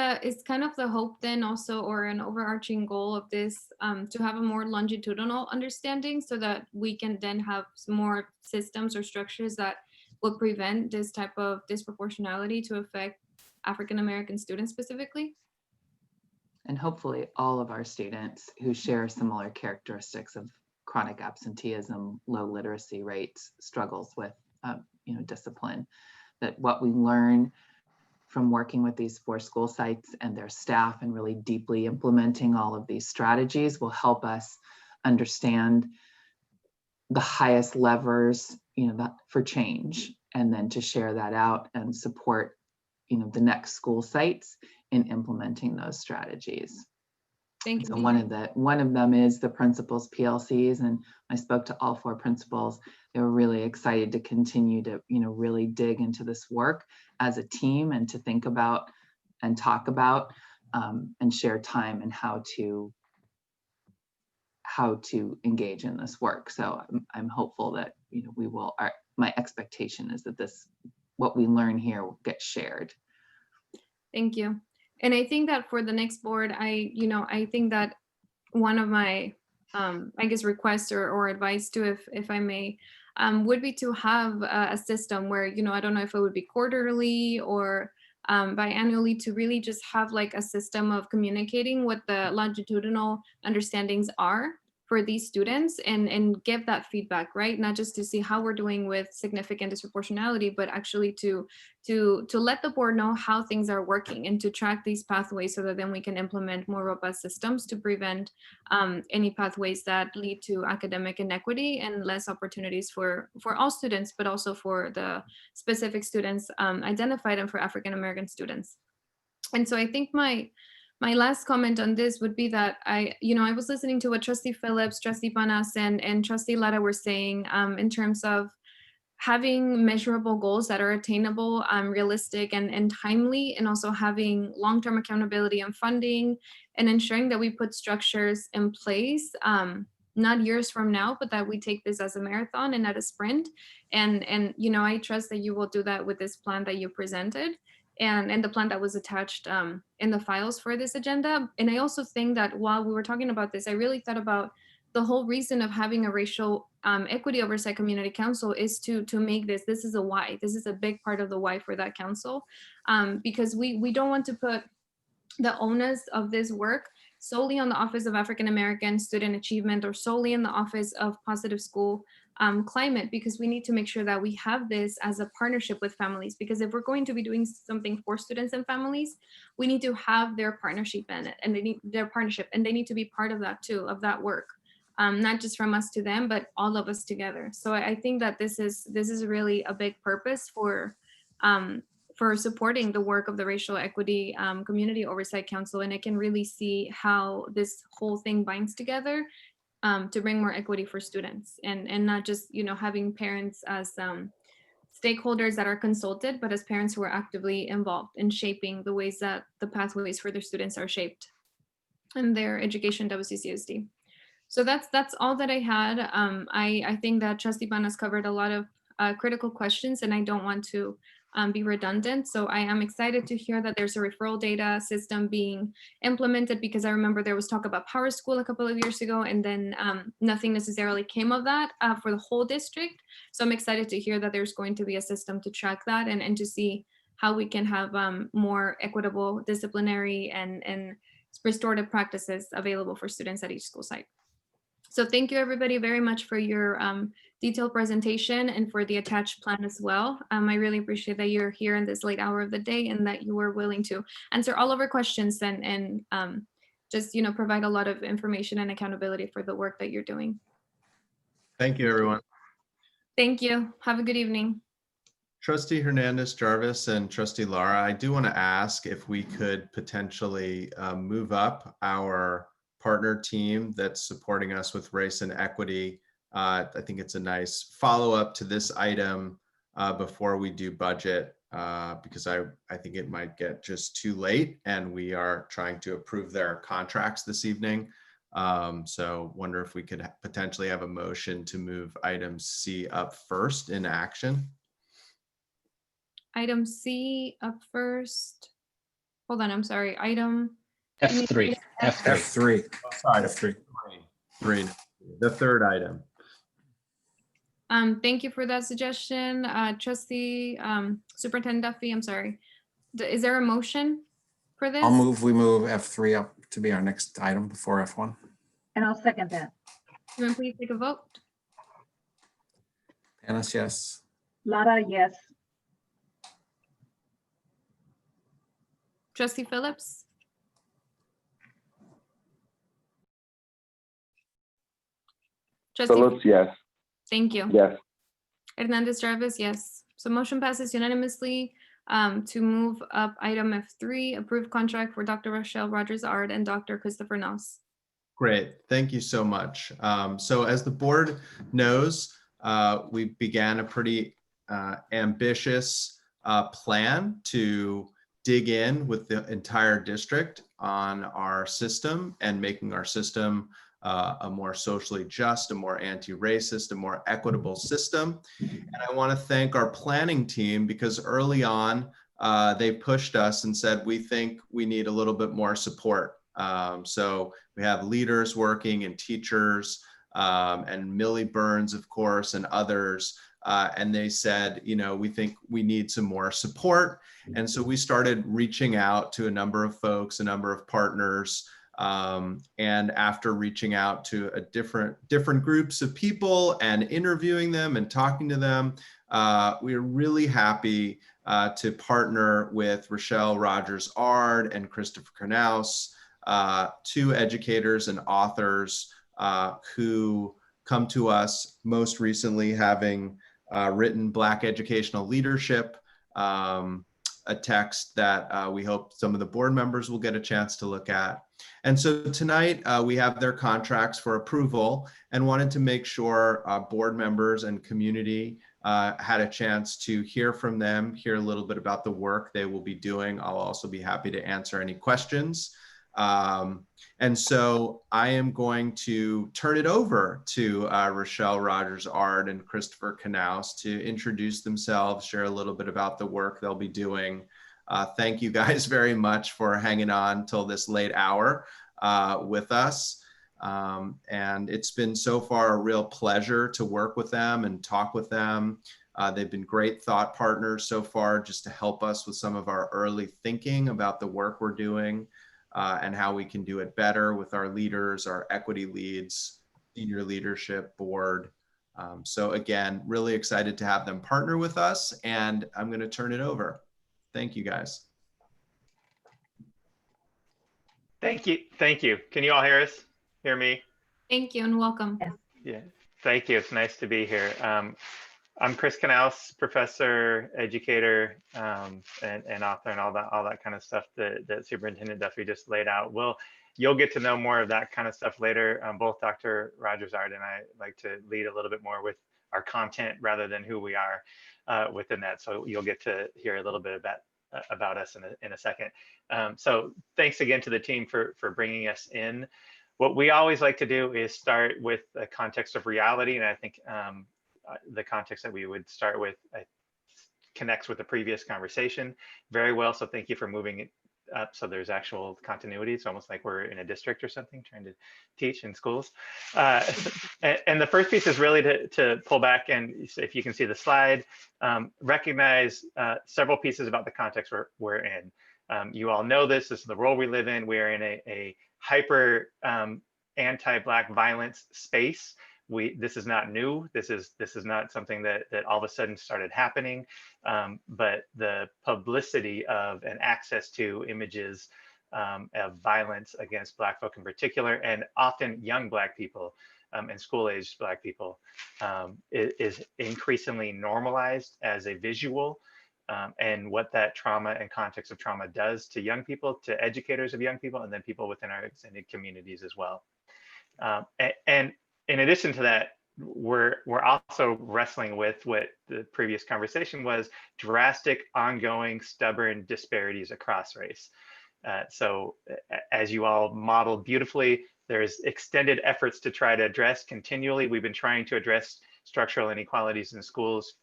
kind of the hope then also, or an overarching goal of this, to have a more longitudinal understanding so that we can then have some more systems or structures that will prevent this type of disproportionality to affect African American students specifically? And hopefully all of our students who share similar characteristics of chronic absenteeism, low literacy rates, struggles with discipline, that what we learn from working with these 4 school sites and their staff and really deeply implementing all of these strategies will help us understand the highest levers, for change, and then to share that out and support, the next school sites in implementing those strategies. Thank you. So one of them is the principals PLCs, and I spoke to all 4 principals. They were really excited to continue to, really dig into this work as a team and to think about and talk about and share time and how to engage in this work. So I'm hopeful that, we will. My expectation is that what we learn here will get shared. Thank you. And I think that for the next board, I think that one of my, requests or advice too, if I may, would be to have a system where, I don't know if it would be quarterly or biannually, to really just have like a system of communicating what the longitudinal understandings are for these students and give that feedback, right? Not just to see how we're doing with significant disproportionality, but actually to let the board know how things are working and to track these pathways so that then we can implement more robust systems to prevent any pathways that lead to academic inequity and less opportunities for all students, but also for the specific students identified and for African American students. And so I think my last comment on this would be that I was listening to what Trustee Phillips, Trustee Panas, and Trustee Lara were saying in terms of having measurable goals that are attainable, realistic, and timely, and also having long-term accountability and funding, and ensuring that we put structures in place not years from now, but that we take this as a marathon and not a sprint. And I trust that you will do that with this plan that you presented and the plan that was attached in the files for this agenda. And I also think that while we were talking about this, I really thought about the whole reason of having a racial equity oversight community council is to make this is a why. This is a big part of the why for that council, because we don't want to put the onus of this work solely on the Office of African American Student Achievement or solely in the Office of Positive School Climate, because we need to make sure that we have this as a partnership with families, because if we're going to be doing something for students and families, we need to have their partnership in it, and they need their partnership, and they need to be part of that too, of that work. Not just from us to them, but all of us together. So I think that this is really a big purpose for supporting the work of the Racial Equity Community Oversight Council. And I can really see how this whole thing binds together to bring more equity for students, and not just, having parents as stakeholders that are consulted, but as parents who are actively involved in shaping the ways that the pathways for their students are shaped in their education WCCUSD. So that's all that I had. I think that Trustee Banas covered a lot of critical questions, and I don't want to be redundant. So I am excited to hear that there's a referral data system being implemented, because I remember there was talk about Power School a couple of years ago, and then nothing necessarily came of that for the whole district. So I'm excited to hear that there's going to be a system to track that and to see how we can have more equitable, disciplinary, and restorative practices available for students at each school site. So thank you everybody very much for your detailed presentation and for the attached plan as well. I really appreciate that you're here in this late hour of the day and that you were willing to answer all of our questions and just provide a lot of information and accountability for the work that you're doing. Thank you, everyone. Thank you. Have a good evening. Trustee Hernandez Jarvis and Trustee Lara, I do want to ask if we could potentially move up our partner team that's supporting us with race and equity. I think it's a nice follow-up to this item before we do budget, because I think it might get just too late, and we are trying to approve their contracts this evening. So wonder if we could potentially have a motion to move item C up first in action. Item C up first. Hold on, I'm sorry. Item F3. F3. Oh, sorry, F3. Three. The third item. Thank you for that suggestion, Trustee Superintendent Duffy. I'm sorry. Is there a motion for this? We move F3 up to be our next item before F1. And I'll second that. Can please take a vote? Panas, yes. Lara, yes. Trustee Phillips? Trustee Phillips, yes. Thank you. Yes. Hernandez Jarvis, yes. So motion passes unanimously to move up item F3, approved contract for Dr. Rochelle Rogers-Ard and Dr. Christopher Noss. Great, thank you so much. So as the board knows, we began a pretty ambitious plan to dig in with the entire district on our system and making our system a more socially just, a more anti-racist, a more equitable system. And I want to thank our planning team, because early on they pushed us and said, we think we need a little bit more support. So we have leaders working and teachers and Millie Burns, of course, and others. And they said, we think we need some more support. And so we started reaching out to a number of folks, a number of partners. And after reaching out to a different groups of people and interviewing them and talking to them, we're really happy to partner with Rochelle Rogers-Ard and Christopher Knoss, two educators and authors who come to us most recently having written Black Educational Leadership, a text that we hope some of the board members will get a chance to look at. And so tonight we have their contracts for approval and wanted to make sure board members and community had a chance to hear from them, hear a little bit about the work they will be doing. I'll also be happy to answer any questions. And so I am going to turn it over to Rochelle Rogers-Ard and Christopher Knaus to introduce themselves, share a little bit about the work they'll be doing. Thank you guys very much for hanging on till this late hour with us. And it's been so far a real pleasure to work with them and talk with them. They've been great thought partners so far, just to help us with some of our early thinking about the work we're doing and how we can do it better with our leaders, our equity leads, senior leadership board. So again, really excited to have them partner with us, and I'm going to turn it over. Thank you, guys. Thank you. Thank you. Can you all hear us? Hear me? Thank you and welcome. Yeah, thank you. It's nice to be here. I'm Chris Knaus, professor, educator, and author, and all that kind of stuff that Superintendent Duffy just laid out. You'll get to know more of that kind of stuff later. Both Dr. Rogers-Ard and I like to lead a little bit more with our content rather than who we are within that. So you'll get to hear a little bit about us in a second. So thanks again to the team for bringing us in. What we always like to do is start with a context of reality, and I think the context that we would start with connects with the previous conversation very well. So thank you for moving it up so there's actual continuity. It's almost like we're in a district or something trying to teach in schools. And the first piece is really to pull back, and if you can see the slide, recognize several pieces about the context we're in. You all know this is the world we live in. We are in a hyper anti-Black violence space. This is not new. This is not something that all of a sudden started happening, but the publicity of and access to images of violence against Black folk in particular, and often young Black people and school-aged Black people, is increasingly normalized as a visual, and what that trauma and context of trauma does to young people, to educators of young people, and then people within our extended communities as well. And in addition to that, we're also wrestling with what the previous conversation was: drastic, ongoing, stubborn disparities across race. So as you all modeled beautifully, there's extended efforts to try to address continually. We've been trying to address structural inequalities in schools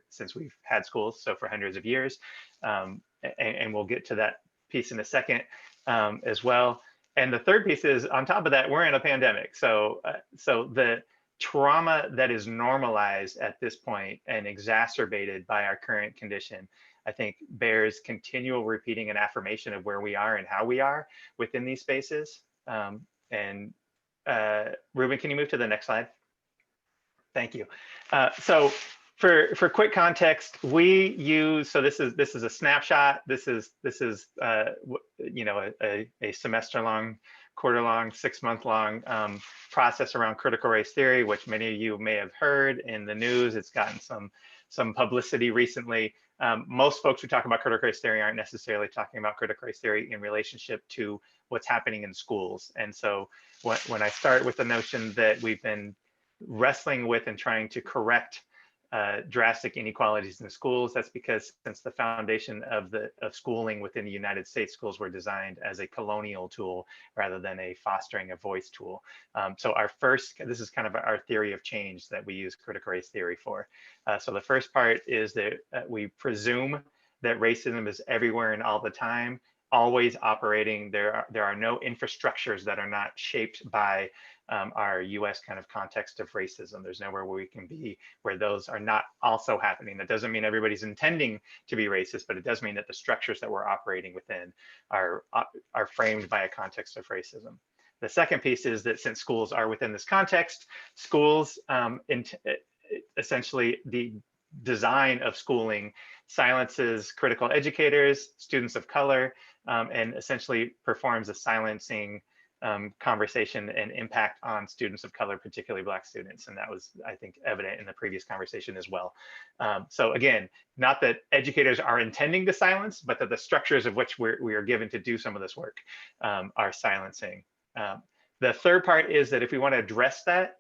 since we've had schools, so for hundreds of years. And we'll get to that piece in a second as well. And the third piece is, on top of that, we're in a pandemic. So the trauma that is normalized at this point and exacerbated by our current condition, I think bears continual repeating and affirmation of where we are and how we are within these spaces. And Ruben, can you move to the next slide? Thank you. So for quick context, we use, so this is a snapshot. This is you know, a semester long, quarter long, 6 month long process around critical race theory, which many of you may have heard in the news. It's gotten some publicity recently. Most folks who talk about critical race theory aren't necessarily talking about critical race theory in relationship to what's happening in schools. And so when I start with the notion that we've been wrestling with and trying to correct drastic inequalities in schools, that's because since the foundation of schooling within the United States, schools were designed as a colonial tool rather than a fostering a voice tool. So this is kind of our theory of change that we use critical race theory for. So the first part is that we presume that racism is everywhere and all the time, always operating. There are no infrastructures that are not shaped by our US kind of context of racism. There's nowhere where we can be where those are not also happening. That doesn't mean everybody's intending to be racist, but it does mean that the structures that we're operating within are framed by a context of racism. The second piece is that since schools are within this context, schools, essentially the design of schooling silences critical educators, students of color, and essentially performs a silencing conversation and impact on students of color, particularly Black students. And that was, I think, evident in the previous conversation as well. So again, not that educators are intending to silence, but that the structures of which we are given to do some of this work are silencing. The third part is that if we want to address that,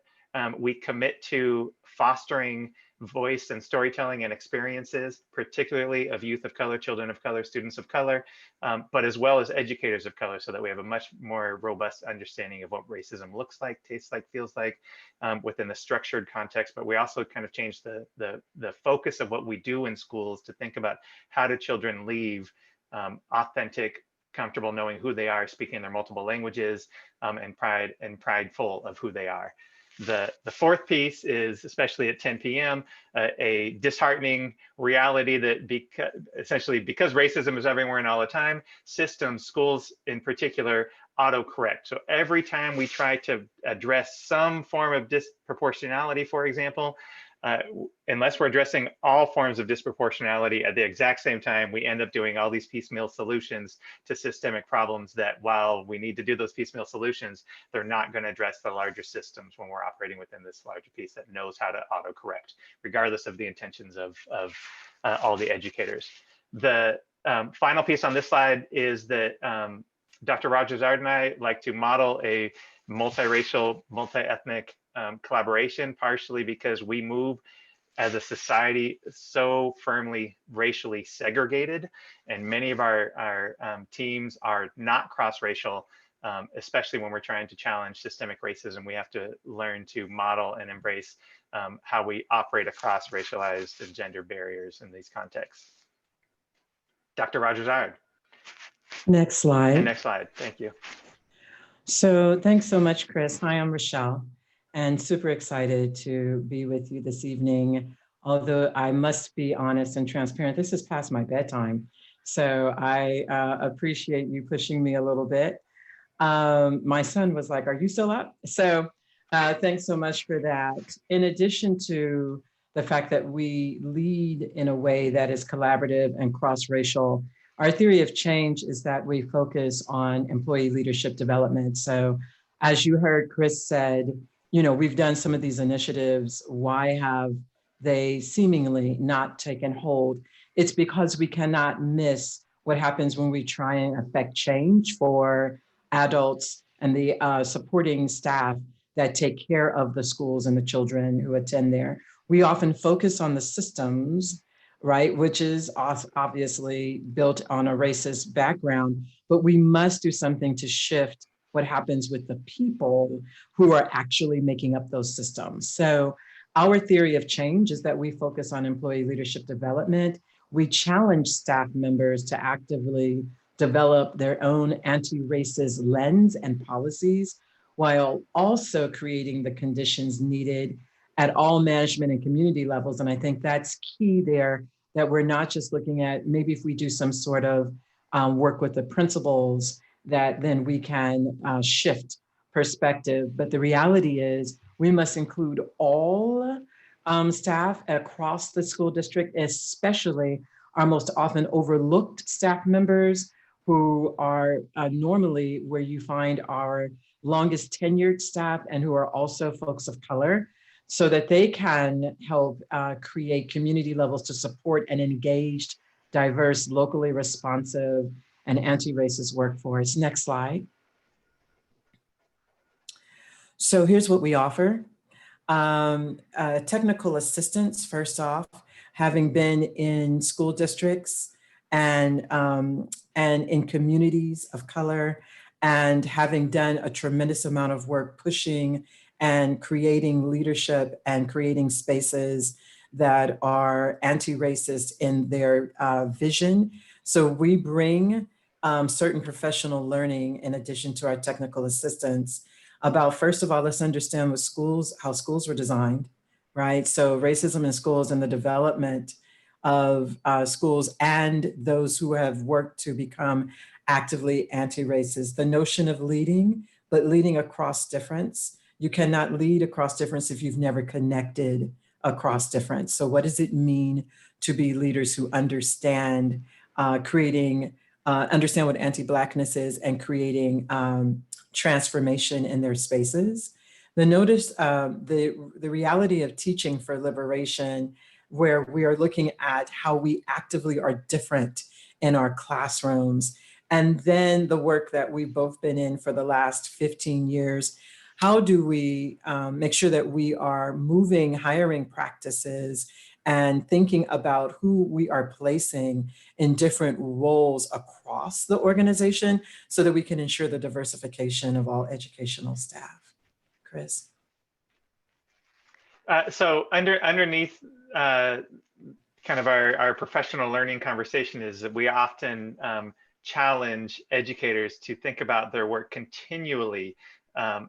we commit to fostering voice and storytelling and experiences, particularly of youth of color, children of color, students of color, but as well as educators of color, so that we have a much more robust understanding of what racism looks like, tastes like, feels like within the structured context. But we also kind of changed the focus of what we do in schools to think about how do children leave authentic, comfortable knowing who they are, speaking their multiple languages, and prideful of who they are. The fourth piece is, especially at 10 p.m., a disheartening reality that essentially because racism is everywhere and all the time, systems, schools in particular, autocorrect. So every time we try to address some form of disproportionality, for example, unless we're addressing all forms of disproportionality at the exact same time, we end up doing all these piecemeal solutions to systemic problems that, while we need to do those piecemeal solutions, they're not going to address the larger systems when we're operating within this larger piece that knows how to autocorrect, regardless of the intentions of all the educators. The final piece on this slide is that Dr. Rogers-Ard and I like to model a multiracial, multi-ethnic collaboration, partially because we move as a society so firmly racially segregated, and many of our teams are not cross-racial, especially when we're trying to challenge systemic racism. We have to learn to model and embrace how we operate across racialized and gender barriers in these contexts. Dr. Rogers-Ard. Next slide. And next slide, thank you. So thanks so much, Chris. Hi, I'm Rochelle, and super excited to be with you this evening. Although I must be honest and transparent, this is past my bedtime. So I appreciate you pushing me a little bit. My son was like, "Are you still up?" So thanks so much for that. In addition to the fact that we lead in a way that is collaborative and cross-racial, our theory of change is that we focus on employee leadership development. So as you heard Chris said, you know, we've done some of these initiatives. Why have they seemingly not taken hold? It's because we cannot miss what happens when we try and affect change for adults and the supporting staff that take care of the schools and the children who attend there. We often focus on the systems, right, which is obviously built on a racist background, but we must do something to shift what happens with the people who are actually making up those systems. So our theory of change is that we focus on employee leadership development. We challenge staff members to actively develop their own anti-racist lens and policies, while also creating the conditions needed at all management and community levels. And I think that's key there, that we're not just looking at, maybe if we do some sort of work with the principals, that then we can shift perspective. But the reality is we must include all staff across the school district, especially our most often overlooked staff members, who are normally where you find our longest tenured staff and who are also folks of color, so that they can help create community levels to support an engaged, diverse, locally responsive, and anti-racist workforce. Next slide. So here's what we offer. Technical assistance, first off, having been in school districts and in communities of color, and having done a tremendous amount of work pushing and creating leadership and creating spaces that are anti-racist in their vision. So we bring certain professional learning in addition to our technical assistance about, first of all, let's understand what how schools were designed, right? So racism in schools and the development of schools and those who have worked to become actively anti-racist. The notion of leading, but leading across difference. You cannot lead across difference if you've never connected across difference. So what does it mean to be leaders who understand understand what anti-Blackness is and creating transformation in their spaces? The reality of teaching for liberation, where we are looking at how we actively are different in our classrooms. And then the work that we've both been in for the last 15 years, how do we make sure that we are moving hiring practices and thinking about who we are placing in different roles across the organization so that we can ensure the diversification of all educational staff. Chris? So underneath kind of our professional learning conversation is that we often challenge educators to think about their work continually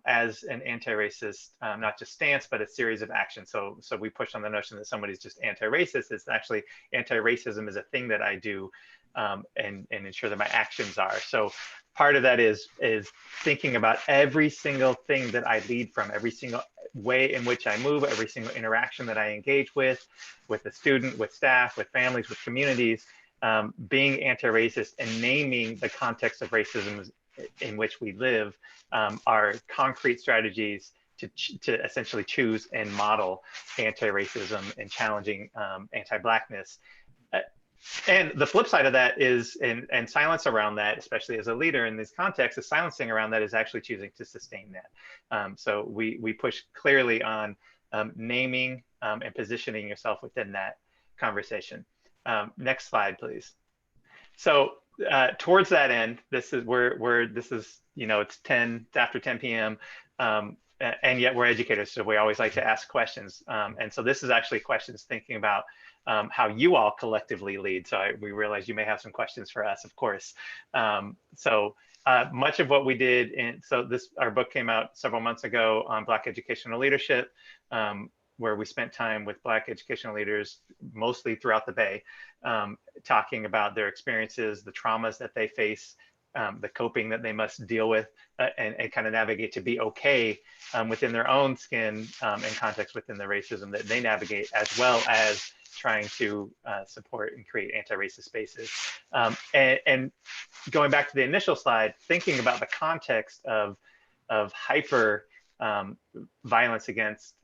as an anti-racist, not just stance, but a series of actions. So we push on the notion that somebody's just anti-racist. It's actually anti-racism is a thing that I do and ensure that my actions are. So part of that is thinking about every single thing that I lead from, every single way in which I move, every single interaction that I engage with the student, with staff, with families, with communities, being anti-racist and naming the context of racism in which we live are concrete strategies to essentially choose and model anti-racism and challenging anti-Blackness. And the flip side of that is, and silence around that, especially as a leader in this context, the silencing around that is actually choosing to sustain that. So we push clearly on naming and positioning yourself within that conversation. Next slide, please. So towards that end, this is where this is, you know, it's after 10 p.m. And yet we're educators, so we always like to ask questions. And so this is actually questions thinking about how you all collectively lead. So we realize you may have some questions for us, of course. Much of what we did, our book came out several months ago on Black educational leadership, where we spent time with Black educational leaders, mostly throughout the Bay, talking about their experiences, the traumas that they face, the coping that they must deal with, and kind of navigate to be okay within their own skin and context within the racism that they navigate, as well as trying to support and create anti-racist spaces. And going back to the initial slide, thinking about the context of hyper violence against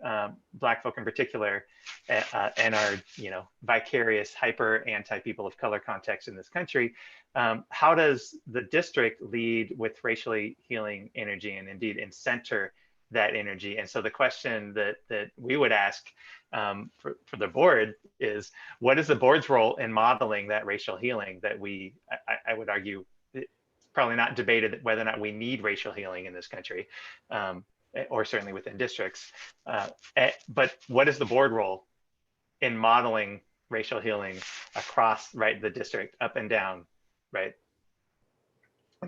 Black folk in particular, and our, you know, vicarious hyper anti-people of color context in this country, how does the district lead with racially healing energy and indeed and center that energy? And so the question that we would ask for the board is, what is the board's role in modeling that racial healing that I would argue, it's probably not debated whether or not we need racial healing in this country, or certainly within districts. But what is the board role in modeling racial healing across, the district, up and down, right?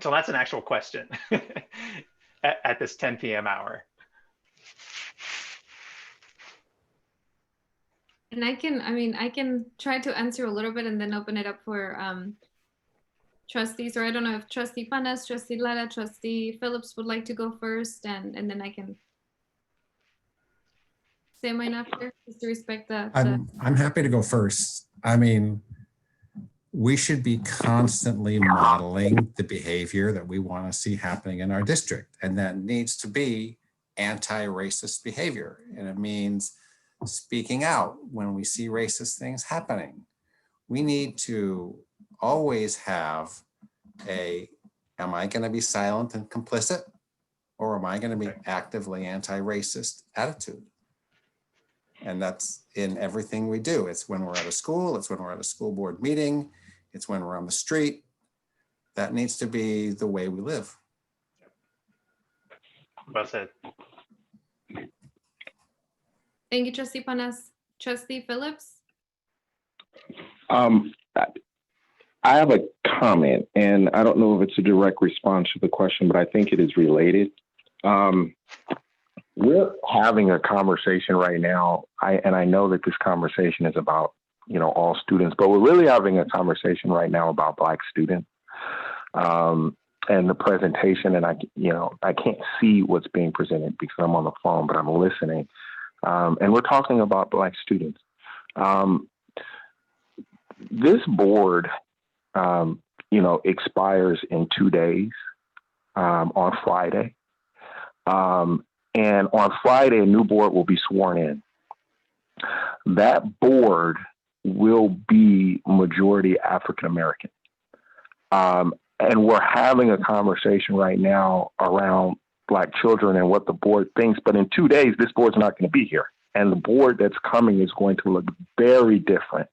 So that's an actual question at this 10 p.m. hour. And I can try to answer a little bit and then open it up for trustees, or I don't know if Trustee Panas, Trustee Lara, Trustee Phillips would like to go first, and then I can say mine after, just to respect the I'm happy to go first. I mean, we should be constantly modeling the behavior that we want to see happening in our district, and that needs to be anti-racist behavior, and it means speaking out when we see racist things happening. We need to always have am I going to be silent and complicit, or am I going to be actively anti-racist attitude? And that's in everything we do. It's when we're at a school, it's when we're at a school board meeting, it's when we're on the street. That needs to be the way we live. Well said. Thank you, Trustee Panas. Trustee Phillips? I have a comment, and I don't know if it's a direct response to the question, but I think it is related. We're having a conversation right now, and I know that this conversation is about, you know, all students, but we're really having a conversation right now about Black students and the presentation. And I can't see what's being presented because I'm on the phone, but I'm listening. And we're talking about Black students. This board, expires in 2 days on Friday. And on Friday, a new board will be sworn in. That board will be majority African American. And we're having a conversation right now around Black children and what the board thinks. But in 2 days, this board's not going to be here. And the board that's coming is going to look very different.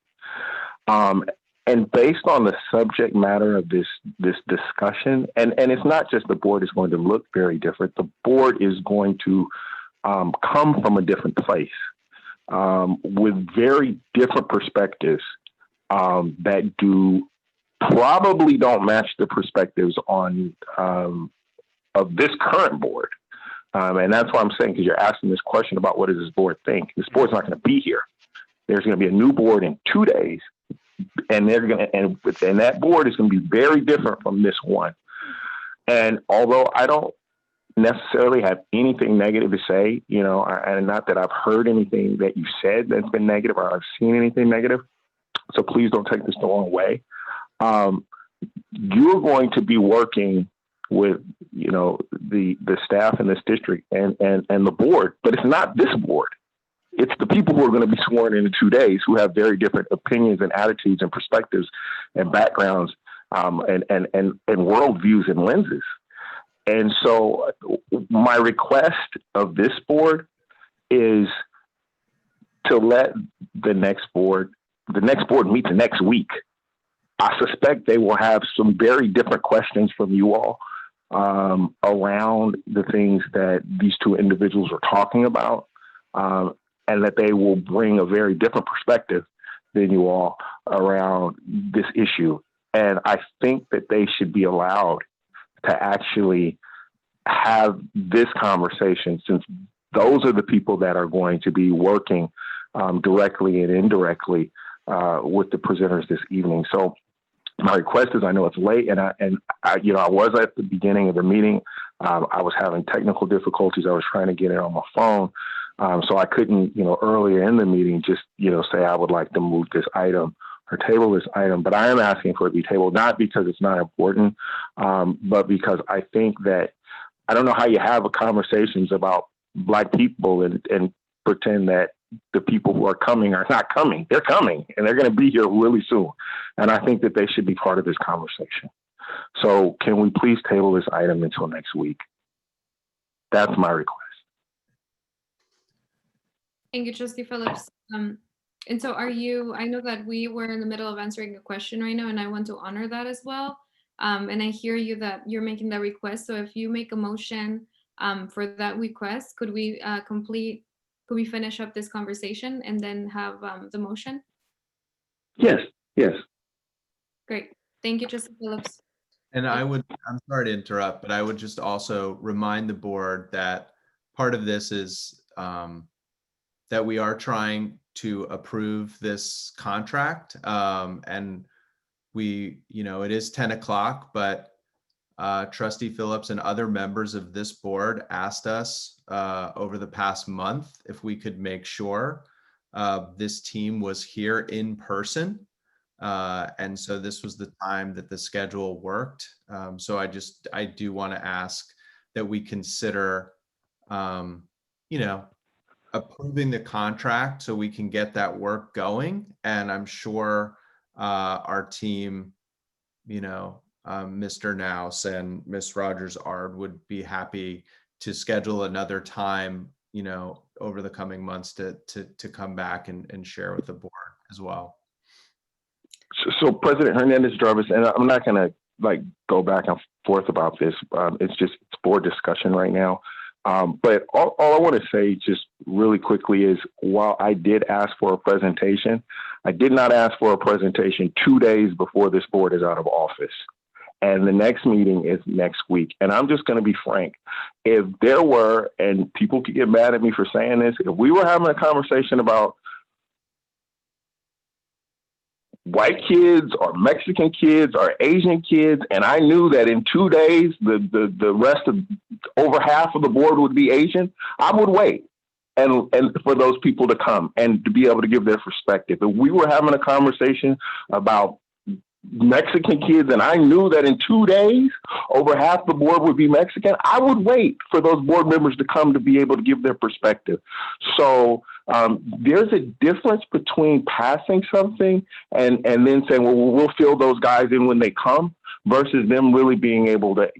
And based on the subject matter of this discussion, and it's not just the board is going to look very different, the board is going to come from a different place with very different perspectives that probably don't match the perspectives on of this current board. And that's why I'm saying, because you're asking this question about what does this board think? This board's not going to be here. There's going to be a new board in 2 days, and and that board is going to be very different from this one. And although I don't necessarily have anything negative to say, and not that I've heard anything that you said that's been negative or I've seen anything negative, so please don't take this the wrong way. You're going to be working with, the staff in this district and the board, but it's not this board. It's the people who are going to be sworn in 2 days who have very different opinions and attitudes and perspectives and backgrounds and worldviews and lenses. And so my request of this board is to let the next board meet the next week. I suspect they will have some very different questions from you all around the things that these two individuals are talking about, and that they will bring a very different perspective than you all around this issue. And I think that they should be allowed to actually have this conversation, since those are the people that are going to be working directly and indirectly with the presenters this evening. So my request is, I know it's late, and I was at the beginning of the meeting. I was having technical difficulties. I was trying to get it on my phone. So I couldn't, earlier in the meeting, just, say I would like to move this item or table this item, but I am asking for it to be tabled, not because it's not important, but because I think that I don't know how you have conversations about Black people and pretend that the people who are coming are not coming. They're coming, and they're going to be here really soon. And I think that they should be part of this conversation. So can we please table this item until next week? That's my request. Thank you, Trustee Phillips. And so I know that we were in the middle of answering a question right now, and I want to honor that as well. And I hear you that you're making that request. So if you make a motion for that request, could we finish up this conversation and then have the motion? Yes. Great. Thank you, Trustee Phillips. And I'm sorry to interrupt, but I would just also remind the board that part of this is that we are trying to approve this contract. And it is 10 o'clock, but Trustee Phillips and other members of this board asked us over the past month if we could make sure this team was here in person. And so this was the time that the schedule worked. So I do want to ask that we consider, approving the contract so we can get that work going. And I'm sure our team, Mr. Nouse and Miss Rogers-Ard would be happy to schedule another time, over the coming months to come back and share with the board as well. So President Hernandez-Jarvis, and I'm not going to go back and forth about this. It's board discussion right now. But all I want to say just really quickly is, while I did ask for a presentation, I did not ask for a presentation 2 days before this board is out of office. And the next meeting is next week. And I'm just going to be frank. If there were, and people could get mad at me for saying this, if we were having a conversation about white kids or Mexican kids or Asian kids, and I knew that in 2 days, the rest of over half of the board would be Asian, I would wait and for those people to come and to be able to give their perspective. If we were having a conversation about Mexican kids, and I knew that in 2 days, over half the board would be Mexican, I would wait for those board members to come to be able to give their perspective. So there's a difference between passing something and then saying, well, we'll fill those guys in when they come, versus them really being able to,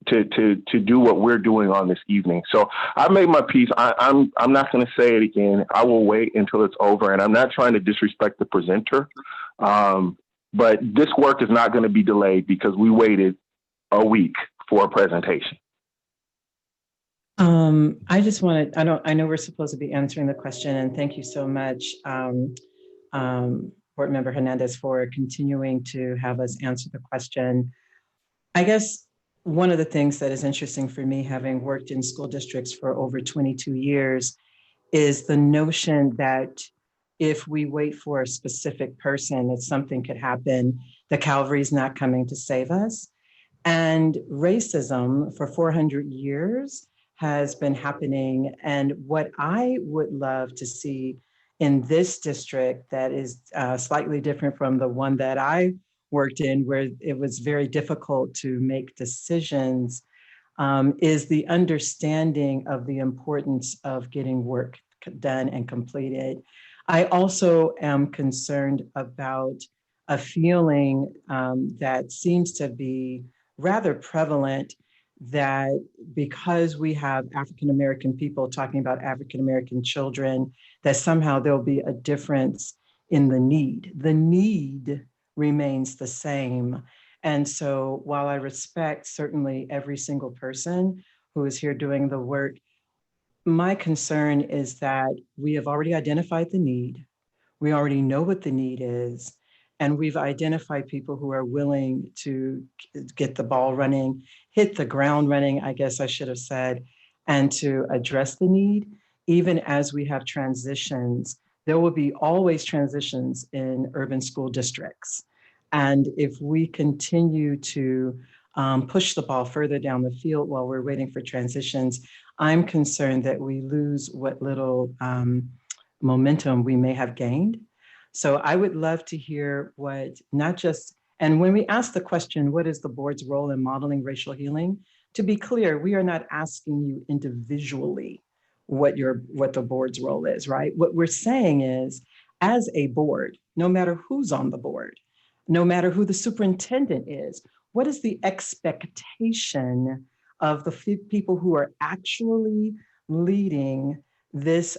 to do what we're doing on this evening. So I made my piece. I'm not going to say it again. I will wait until it's over, and I'm not trying to disrespect the presenter. But this work is not going to be delayed because we waited a week for a presentation. I just wanted, I know we're supposed to be answering the question, and thank you so much, Board Member Hernandez, for continuing to have us answer the question. I guess one of the things that is interesting for me, having worked in school districts for over 22 years, is the notion that if we wait for a specific person, that something could happen, the cavalry's not coming to save us. And racism for 400 years has been happening. And what I would love to see in this district that is slightly different from the one that I worked in, where it was very difficult to make decisions, is the understanding of the importance of getting work done and completed. I also am concerned about a feeling that seems to be rather prevalent, that because we have African-American people talking about African-American children, that somehow there'll be a difference in the need. The need remains the same. And so while I respect certainly every single person who is here doing the work, my concern is that we have already identified the need. We already know what the need is. And we've identified people who are willing to get the ball running, hit the ground running, I guess I should have said, and to address the need. Even as we have transitions, there will be always transitions in urban school districts. And if we continue to push the ball further down the field while we're waiting for transitions, I'm concerned that we lose what little momentum we may have gained. So I would love to hear what, not just, and when we ask the question, what is the board's role in modeling racial healing? To be clear, we are not asking you individually what the board's role is, right? What we're saying is, as a board, no matter who's on the board, no matter who the superintendent is, what is the expectation of the people who are actually leading this,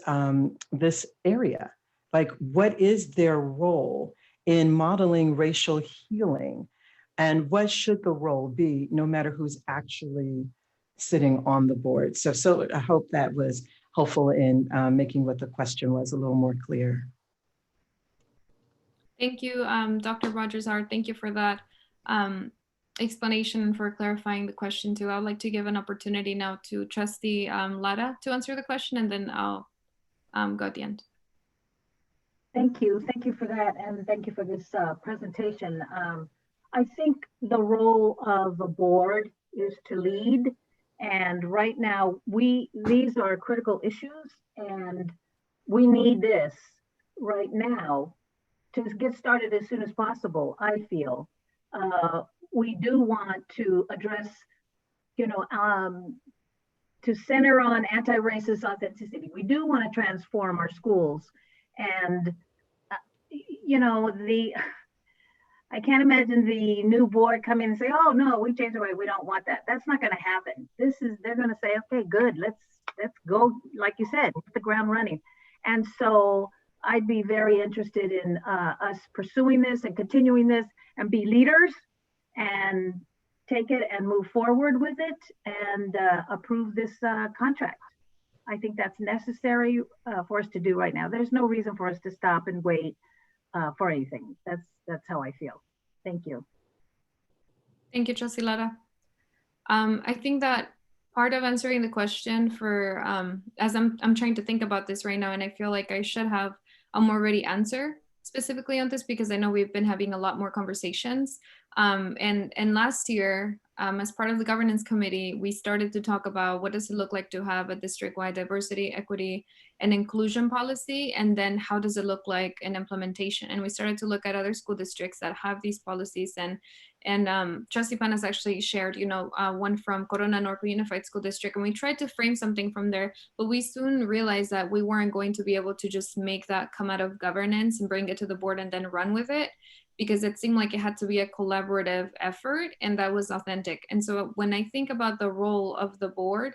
this area? Like, what is their role in modeling racial healing? And what should the role be, no matter who's actually sitting on the board? So I hope that was helpful in making what the question was a little more clear. Thank you, Dr. Rogers-Hart. Thank you for that explanation and for clarifying the question too. I'd like to give an opportunity now to Trustee Lara to answer the question, and then I'll go at the end. Thank you for that, and thank you for this presentation. I think the role of a board is to lead, and right now these are critical issues, and we need this right now to get started as soon as possible. I feel we do want to address, to center on anti-racist authenticity. We do want to transform our schools, and I can't imagine the new board come in and say, oh no, we changed the way, we don't want that. That's not going to happen. They're going to say, okay, good, let's go, like you said, hit the ground running. And so I'd be very interested in us pursuing this and continuing this and be leaders and take it and move forward with it and approve this contract. I think that's necessary for us to do right now. There's no reason for us to stop and wait for anything. That's how I feel. Thank you. Thank you, Trustee Lara. I think that part of answering the question for, as I'm trying to think about this right now, and I feel like I should have a more ready answer specifically on this, because I know we've been having a lot more conversations. And last year, as part of the governance committee, we started to talk about what does it look like to have a district-wide diversity, equity, and inclusion policy, and then how does it look like in implementation? And we started to look at other school districts that have these policies, and Trustee Panas actually shared, one from Corona Norco Unified School District, and we tried to frame something from there, but we soon realized that we weren't going to be able to just make that come out of governance and bring it to the board and then run with it. because it seemed like it had to be a collaborative effort and that was authentic. And so when I think about the role of the board,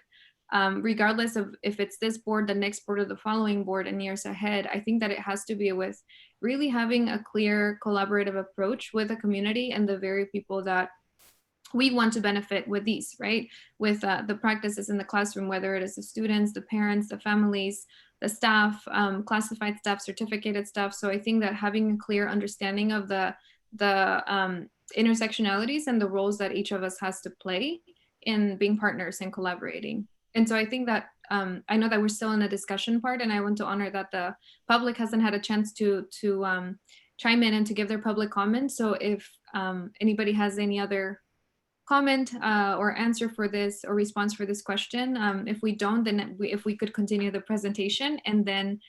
regardless of if it's this board, the next board, or the following board in years ahead, I think that it has to be with really having a clear collaborative approach with the community and the very people that we want to benefit with these, right? With the practices in the classroom, whether it is the students, the parents, the families, the staff, classified staff, certificated staff. So I think that having a clear understanding of the intersectionalities and the roles that each of us has to play in being partners and collaborating. And so I think that I know that we're still in the discussion part, and I want to honor that the public hasn't had a chance to chime in and to give their public comments. So if anybody has any other comment or answer for this or response for this question, if we don't, then if we could continue the presentation, and then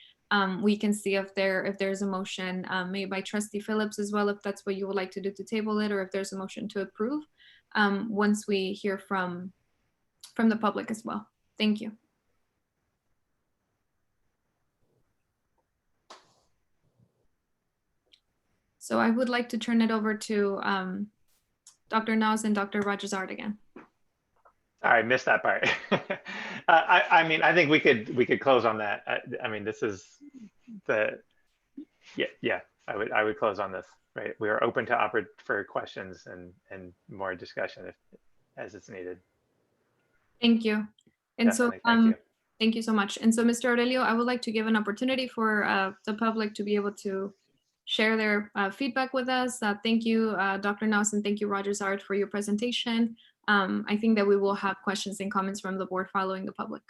we can see if there's a motion made by Trustee Phillips as well, if that's what you would like to do to table it, or if there's a motion to approve once we hear from the public as well. Thank you. So I would like to turn it over to Dr. Naus and Dr. Rogers-Art again. Sorry, I missed that part. I mean, I think we could close on that. I mean, this is the, yeah, I would close on this, right? We are open to for questions and more discussion as it's needed. Thank you. And Definitely, so, thank you so much. And so, Mr. Aurelio, I would like to give an opportunity for the public to be able to share their feedback with us. Thank you, Dr. Naus, and thank you, Rogers-Art, for your presentation. I think that we will have questions and comments from the board following the public.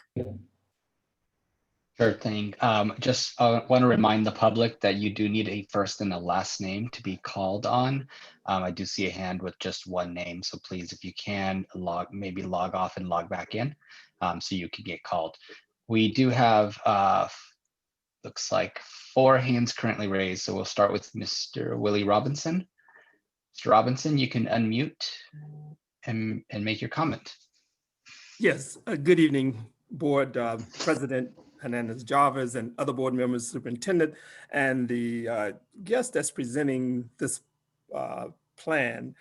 Sure thing. Just want to remind the public that you do need a first and a last name to be called on. I do see a hand with just one name, so please, if you can, maybe log off and log back in so you can get called. We do have, looks like 4 hands currently raised, so we'll start with Mr. Willie Robinson. Mr. Robinson, you can unmute and make your comment. Yes, good evening, Board President Hernandez-Jarvis and other board members, Superintendent, and the guest that's presenting this plan.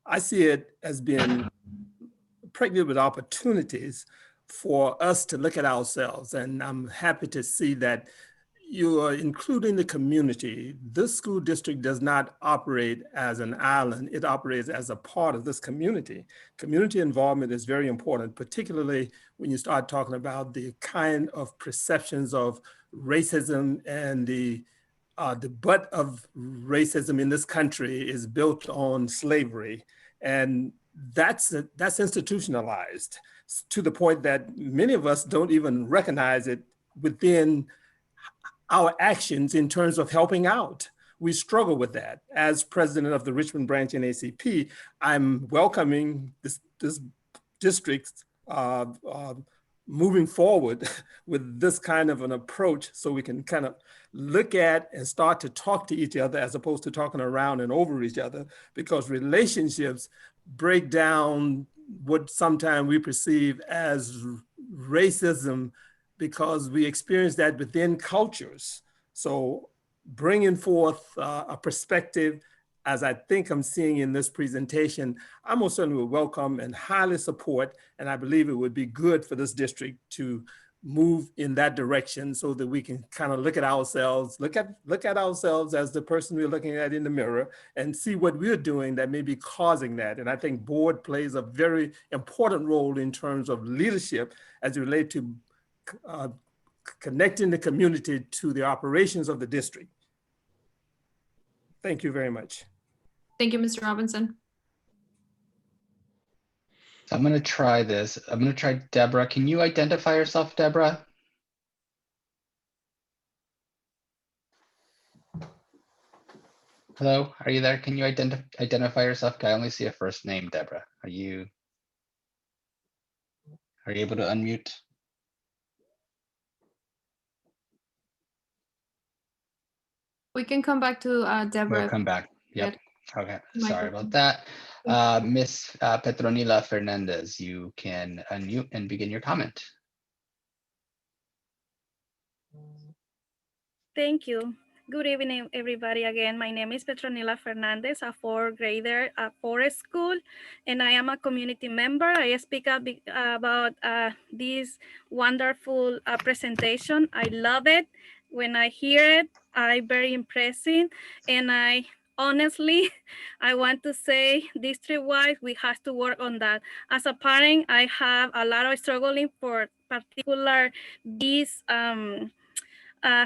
I see it as being pregnant with opportunities for us to look at ourselves, and I'm happy to see that you are including the community. This school district does not operate as an island. It operates as a part of this community. Community involvement is very important, particularly when you start talking about the kind of perceptions of racism, and the butt of racism in this country is built on slavery. And that's institutionalized to the point that many of us don't even recognize it within our actions in terms of helping out. We struggle with that. As president of the Richmond branch in ACP, I'm welcoming this district moving forward with this kind of an approach, so we can kind of look at and start to talk to each other as opposed to talking around and over each other, because relationships break down what sometimes we perceive as racism, because we experience that within cultures. So bringing forth a perspective, as I think I'm seeing in this presentation, I most certainly would welcome and highly support, and I believe it would be good for this district to move in that direction, so that we can kind of look at ourselves, look at ourselves as the person we're looking at in the mirror, and see what we're doing that may be causing that. And I think board plays a very important role in terms of leadership as it relates to connecting the community to the operations of the district. Thank you very much. Thank you, Mr. Robinson. So I'm going to try this. I'm going to try Deborah. Can you identify yourself, Deborah? Hello, are you there? Can you identify yourself? I only see a first name, Deborah. Are you able to unmute? We can come back to Deborah. We'll come back. Yep. Okay. Sorry about that. Miss Petronila Fernandez, you can unmute and begin your comment. Thank you. Good evening, everybody. Again, my name is Petronila Fernandez, a fourth grader at Forest School, and I am a community member. I speak about this wonderful presentation. I love it. When I hear it, I'm very impressed, and I honestly, I want to say district-wide, we have to work on that. As a parent, I have a lot of struggling for particular these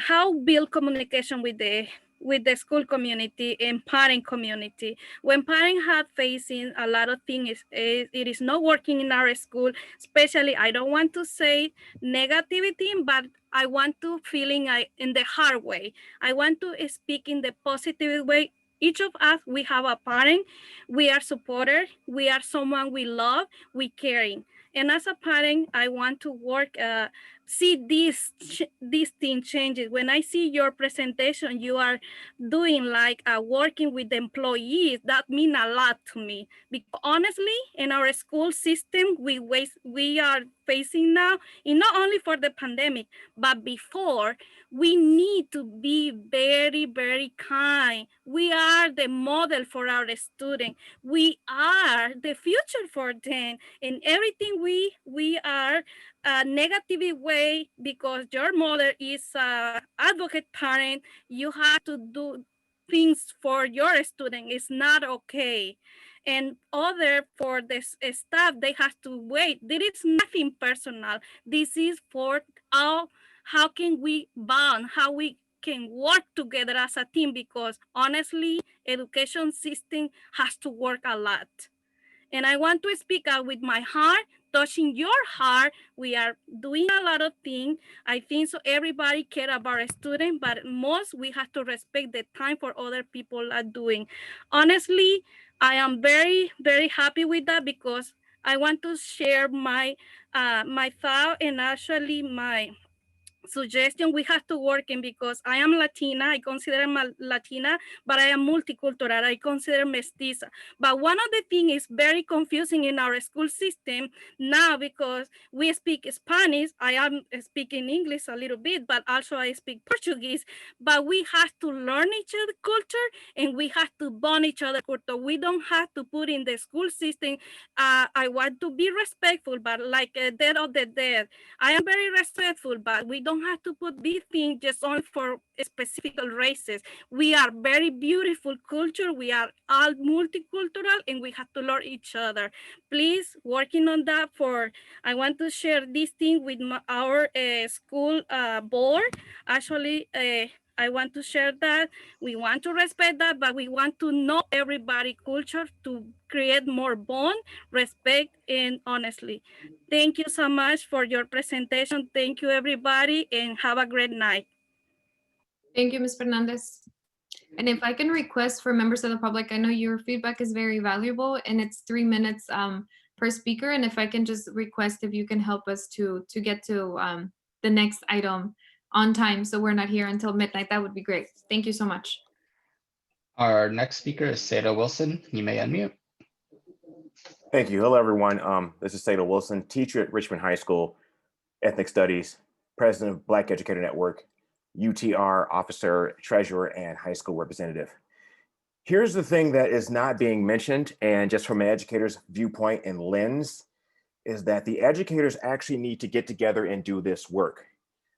how build communication with the school community and parent community. When parents have facing a lot of things, it is not working in our school, especially, I don't want to say negativity, but I want to feeling in the hard way. I want to speak in the positive way. Each of us, we have a parent, we are supporters, we are someone we love, we caring. And as a parent, I want to work, see these thing changes. When I see your presentation, you are doing like working with the employees. That means a lot to me. Because honestly, in our school system, we are facing now, and not only for the pandemic, but before, we need to be very, very kind. We are the model for our students. We are the future for them. And everything we are a negative way, because your mother is an advocate parent, you have to do things for your student. It's not okay. And other for the staff, they have to wait. There is nothing personal. This is for how can we bond, how we can work together as a team, because honestly, education system has to work a lot. And I want to speak out with my heart, touching your heart. We are doing a lot of things. I think so everybody care about a student, but most we have to respect the time for other people are doing. Honestly, I am very, very happy with that, because I want to share my my thought, and actually my suggestion we have to work in, because I am Latina, I consider I'm Latina, but I am multicultural, I consider mestiza. But one of the things is very confusing in our school system now, because we speak Spanish, I am speaking English a little bit, but also I speak Portuguese, but we have to learn each other culture, and we have to bond each other culture. We don't have to put in the school system, I want to be respectful, but like Dead of the Dead, I am very respectful, but we don't have to put these things just only for specific races. We are very beautiful culture. We are all multicultural, and we have to learn each other. Please, working on that. I want to share this thing with our school board. Actually, I want to share that. We want to respect that, but we want to know everybody culture to create more bond, respect, and honestly. Thank you so much for your presentation. Thank you, everybody, and have a great night. Thank you, Ms. Fernandez. And if I can request for members of the public, I know your feedback is very valuable, and it's 3 minutes per speaker. And if I can just request if you can help us to get to the next item on time, so we're not here until midnight, that would be great. Thank you so much. Our next speaker is Seda Wilson. You may unmute. Thank you. Hello, everyone. This is Seda Wilson, teacher at Richmond High School, Ethnic Studies, president of Black Educator Network, UTR officer, treasurer, and high school representative. Here's the thing that is not being mentioned, and just from an educator's viewpoint and lens, is that the educators actually need to get together and do this work.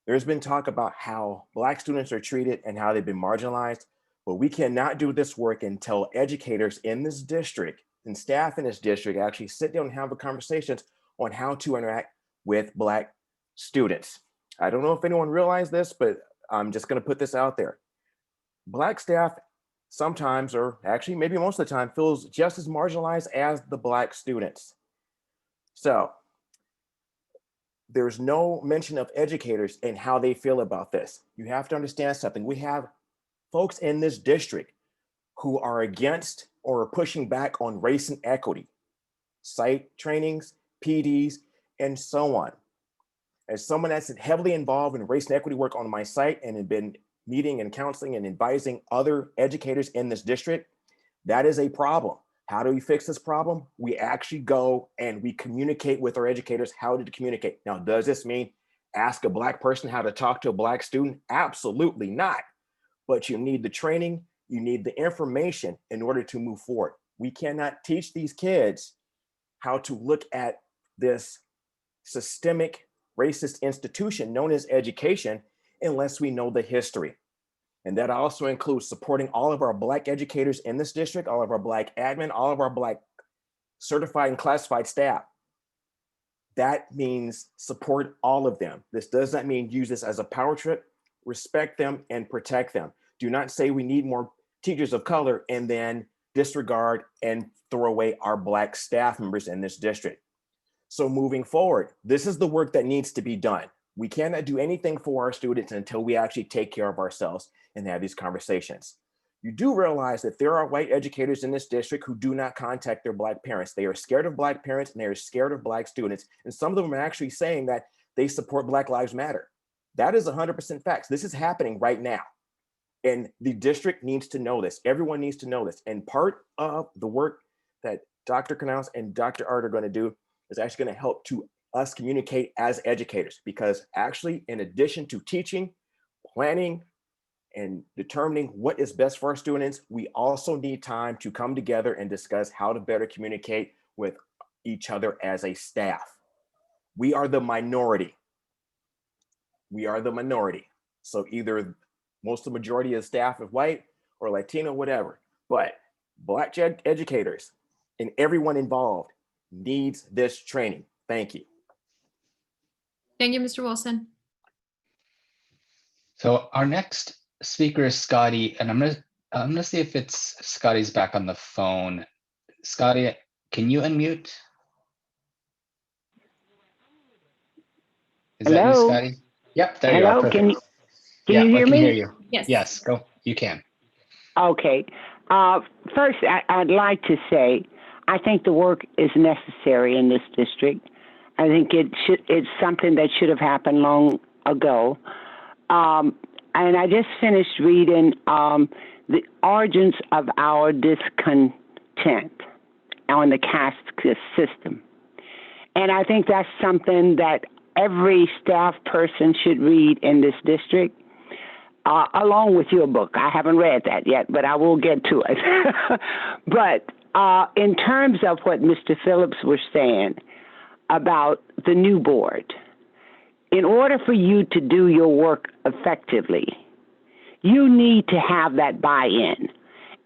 There's been talk about how Black students are treated and how they've been marginalized, but we cannot do this work until educators in this district and staff in this district actually sit down and have a conversations on how to interact with Black students. I don't know if anyone realized this, but I'm just gonna put this out there. Black staff sometimes, or actually maybe most of the time, feels just as marginalized as the Black students. So there's no mention of educators and how they feel about this. You have to understand something. We have folks in this district who are against or are pushing back on race and equity, site trainings, PDs, and so on. As someone that's heavily involved in race and equity work on my site and have been meeting and counseling and advising other educators in this district, that is a problem. How do we fix this problem? We actually go and we communicate with our educators how to communicate. Now, does this mean ask a Black person how to talk to a Black student? Absolutely not. but you need the training, you need the information in order to move forward. We cannot teach these kids how to look at this systemic racist institution known as education unless we know the history. And that also includes supporting all of our Black educators in this district, all of our Black admin, all of our Black certified and classified staff. That means support all of them. This does not mean use this as a power trip. Respect them and protect them. Do not say we need more teachers of color and then disregard and throw away our Black staff members in this district. So moving forward, this is the work that needs to be done. We cannot do anything for our students until we actually take care of ourselves and have these conversations. You do realize that there are white educators in this district who do not contact their Black parents. They are scared of Black parents and they are scared of Black students. And some of them are actually saying that they support Black Lives Matter. That is 100% facts. This is happening right now. And the district needs to know this. Everyone needs to know this. And part of the work that Dr. Canals and Dr. Art are going to do is actually going to help to us communicate as educators, because actually, in addition to teaching, planning, and determining what is best for our students, we also need time to come together and discuss how to better communicate with each other as a staff. We are the minority. We are the minority. So either most of the majority of staff is white or Latino, whatever, but Black educators and everyone involved needs this training. Thank you. Thank you, Mr. Wilson. So our next speaker is Scotty, and I'm gonna see if it's Scotty's back on the phone. Scotty, can you unmute? Is that you, Hello? Scotty? Yep, there you are. Hello, Perfect. can Yeah, you I hear can me? hear you. Yes. Yes, go. You can. Okay. First, I'd like to say, I think the work is necessary in this district. I think it's something that should have happened long ago. And I just finished reading the origins of our discontent on the caste system. And I think that's something that every staff person should read in this district, along with your book. I haven't read that yet, but I will get to it. But in terms of what Mr. Phillips was saying about the new board, in order for you to do your work effectively, you need to have that buy-in.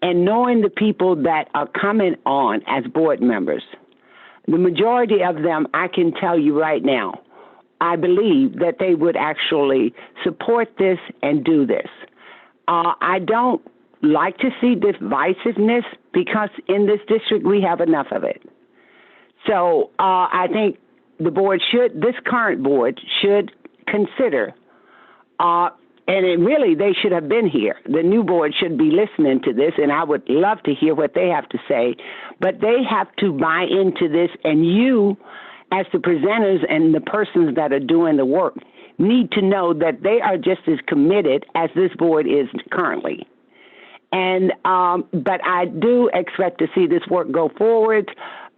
And knowing the people that are coming on as board members, the majority of them, I can tell you right now, I believe that they would actually support this and do this. I don't like to see divisiveness because in this district we have enough of it. So I think the board this current board should consider, and they should have been here. The new board should be listening to this, and I would love to hear what they have to say, but they have to buy into this, and you, as the presenters and the persons that are doing the work, need to know that they are just as committed as this board is currently. And but I do expect to see this work go forward.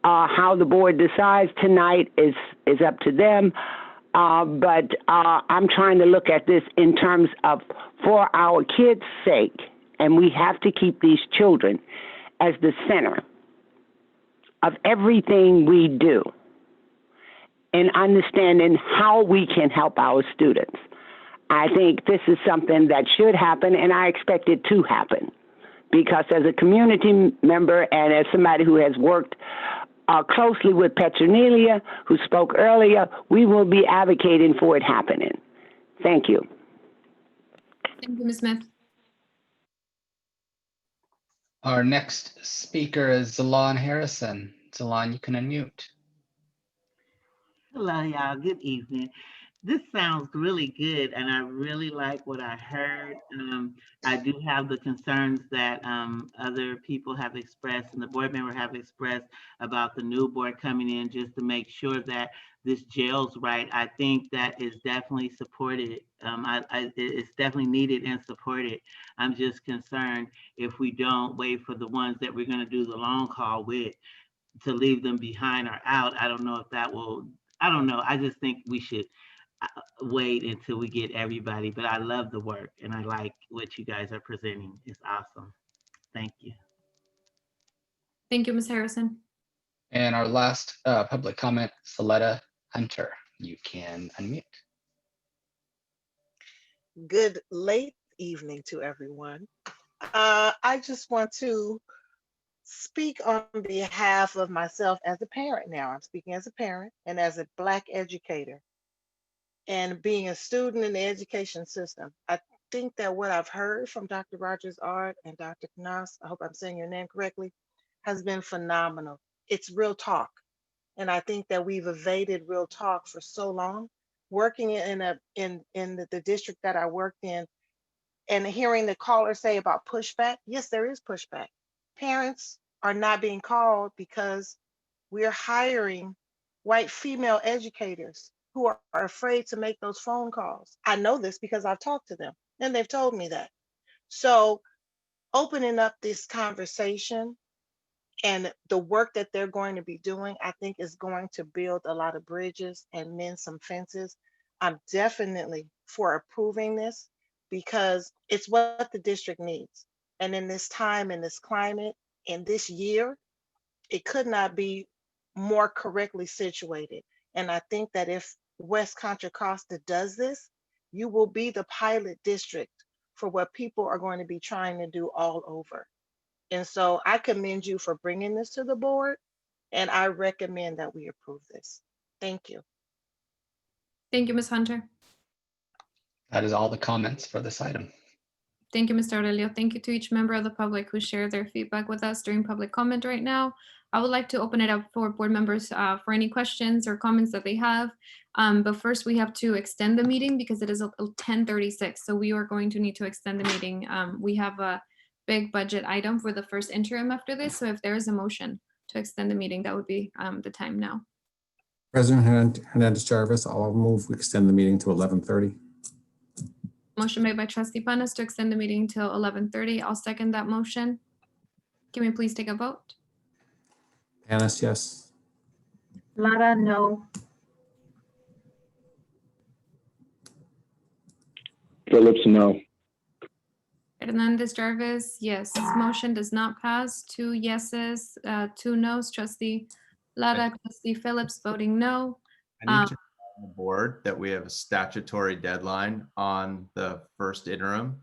How the board decides tonight is up to them. But I'm trying to look at this in terms of for our kids' sake, and we have to keep these children as the center of everything we do and understanding how we can help our students. I think this is something that should happen, and I expect it to happen, because as a community member and as somebody who has worked closely with Petronelia, who spoke earlier, we will be advocating for it happening. Thank you. Thank you, Ms. Smith. Our next speaker is Zalon Harrison. Zalon, you can unmute. Hello, y'all. Good evening. This sounds really good, and I really like what I heard. I do have the concerns that other people have expressed and the board member have expressed about the new board coming in just to make sure that this gels right. I think that is definitely supported. It's definitely needed and supported. I'm just concerned if we don't wait for the ones that we're going to do the long haul with to leave them behind or out. I don't know if that will, I don't know. I just think we should wait until we get everybody, but I love the work and I like what you guys are presenting. It's awesome. Thank you. Thank you, Ms. Harrison. And our last public comment, Saletta Hunter, you can unmute. Good late evening to everyone. I just want to speak on behalf of myself as a parent now. I'm speaking as a parent and as a Black educator and being a student in the education system. I think that what I've heard from Dr. Rogers Art and Dr. Knaus, I hope I'm saying your name correctly, has been phenomenal. It's real talk. And I think that we've evaded real talk for so long. Working in the district that I worked in and hearing the caller say about pushback, yes, there is pushback. Parents are not being called because we're hiring white female educators who are afraid to make those phone calls. I know this because I've talked to them and they've told me that. So opening up this conversation and the work that they're going to be doing, I think is going to build a lot of bridges and mend some fences. I'm definitely for approving this because it's what the district needs. And in this time, in this climate, in this year, it could not be more correctly situated. And I think that if West Contra Costa does this, you will be the pilot district for what people are going to be trying to do all over. And so I commend you for bringing this to the board, and I recommend that we approve this. Thank you. Thank you, Ms. Hunter. That is all the comments for this item. Thank you, Mr. Aurelio. Thank you to each member of the public who shared their feedback with us during public comment right now. I would like to open it up for board members for any questions or comments that they have. But first we have to extend the meeting because it is 10:36. So we are going to need to extend the meeting. We have a big budget item for the first interim after this. So if there is a motion to extend the meeting, that would be the time now. President Hernandez Jarvis, I'll move we extend the meeting to 11:30. Motion made by Trustee Panas to extend the meeting till 11:30. I'll second that motion. Can we please take a vote? Panas, yes. Lara, no. Phillips, no. Hernandez Jarvis, yes. Motion does not pass. 2 yeses, 2 noes. Trustee Lara, Trustee Phillips voting no. I need to remind the board that we have a statutory deadline on the first interim,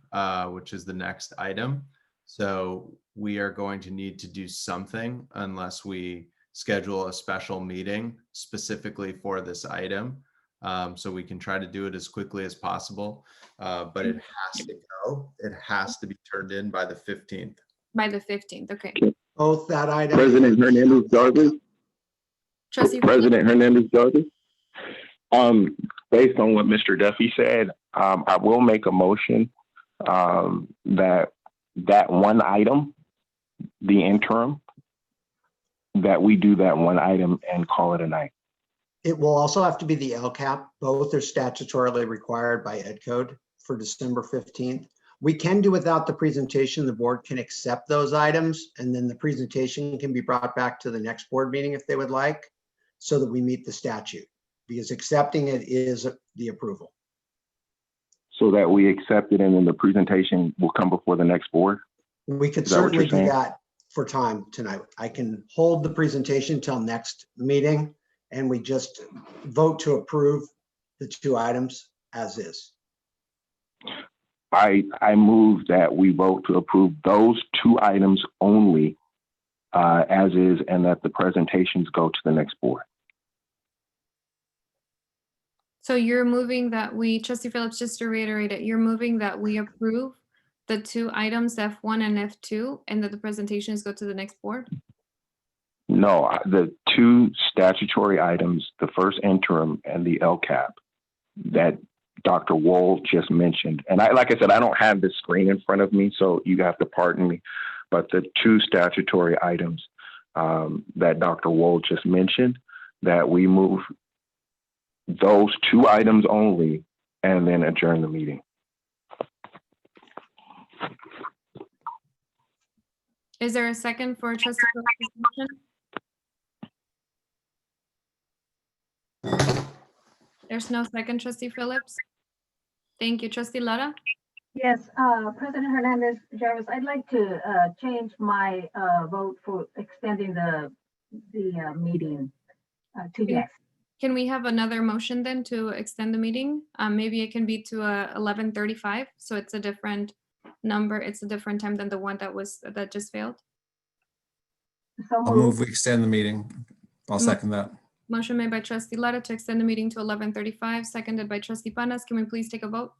which is the next item. So we are going to need to do something unless we schedule a special meeting specifically for this item. So we can try to do it as quickly as possible, but it has to go. It has to be turned in by the 15th. By the 15th, okay. Both that item. President Hernandez Jarvis. Trustee President Hernandez Jarvis. Based on what Mr. Duffy said, I will make a motion that one item, the interim, that we do that one item and call it a night. It will also have to be the LCAP. Both are statutorily required by Ed Code for December 15th. We can do without the presentation. The board can accept those items and then the presentation can be brought back to the next board meeting if they would like, so that we meet the statute, because accepting it is the approval. So that we accept it and then the presentation will come before the next board? We could Is that what certainly you're do saying? that for time tonight. I can hold the presentation till next meeting and we just vote to approve the 2 items as is. I move that we vote to approve those 2 items only as is, and that the presentations go to the next board. So you're moving that we, Trustee Phillips, just to reiterate it, you're moving that we approve the 2 items, F1 and F2, and that the presentations go to the next board? No, the 2 statutory items, the first interim and the LCAP that Dr. Wohl just mentioned. And like I said, I don't have the screen in front of me, so you have to pardon me. But the 2 statutory items that Dr. Wohl just mentioned, that we move those 2 items only and then adjourn the meeting. Is there a second for Trustee Phillips' motion? There's no second, Trustee Phillips. Thank you, Trustee Lara. Yes, President Hernandez Jarvis, I'd like to change my vote for extending the meeting to yes. Can we have another motion then to extend the meeting? Maybe it can be to 11:35, so it's a different number. It's a different time than the one that just failed. I'll move we extend the meeting. I'll second that. Motion made by Trustee Lara to extend the meeting to 11:35, seconded by Trustee Panas. Can we please take a vote?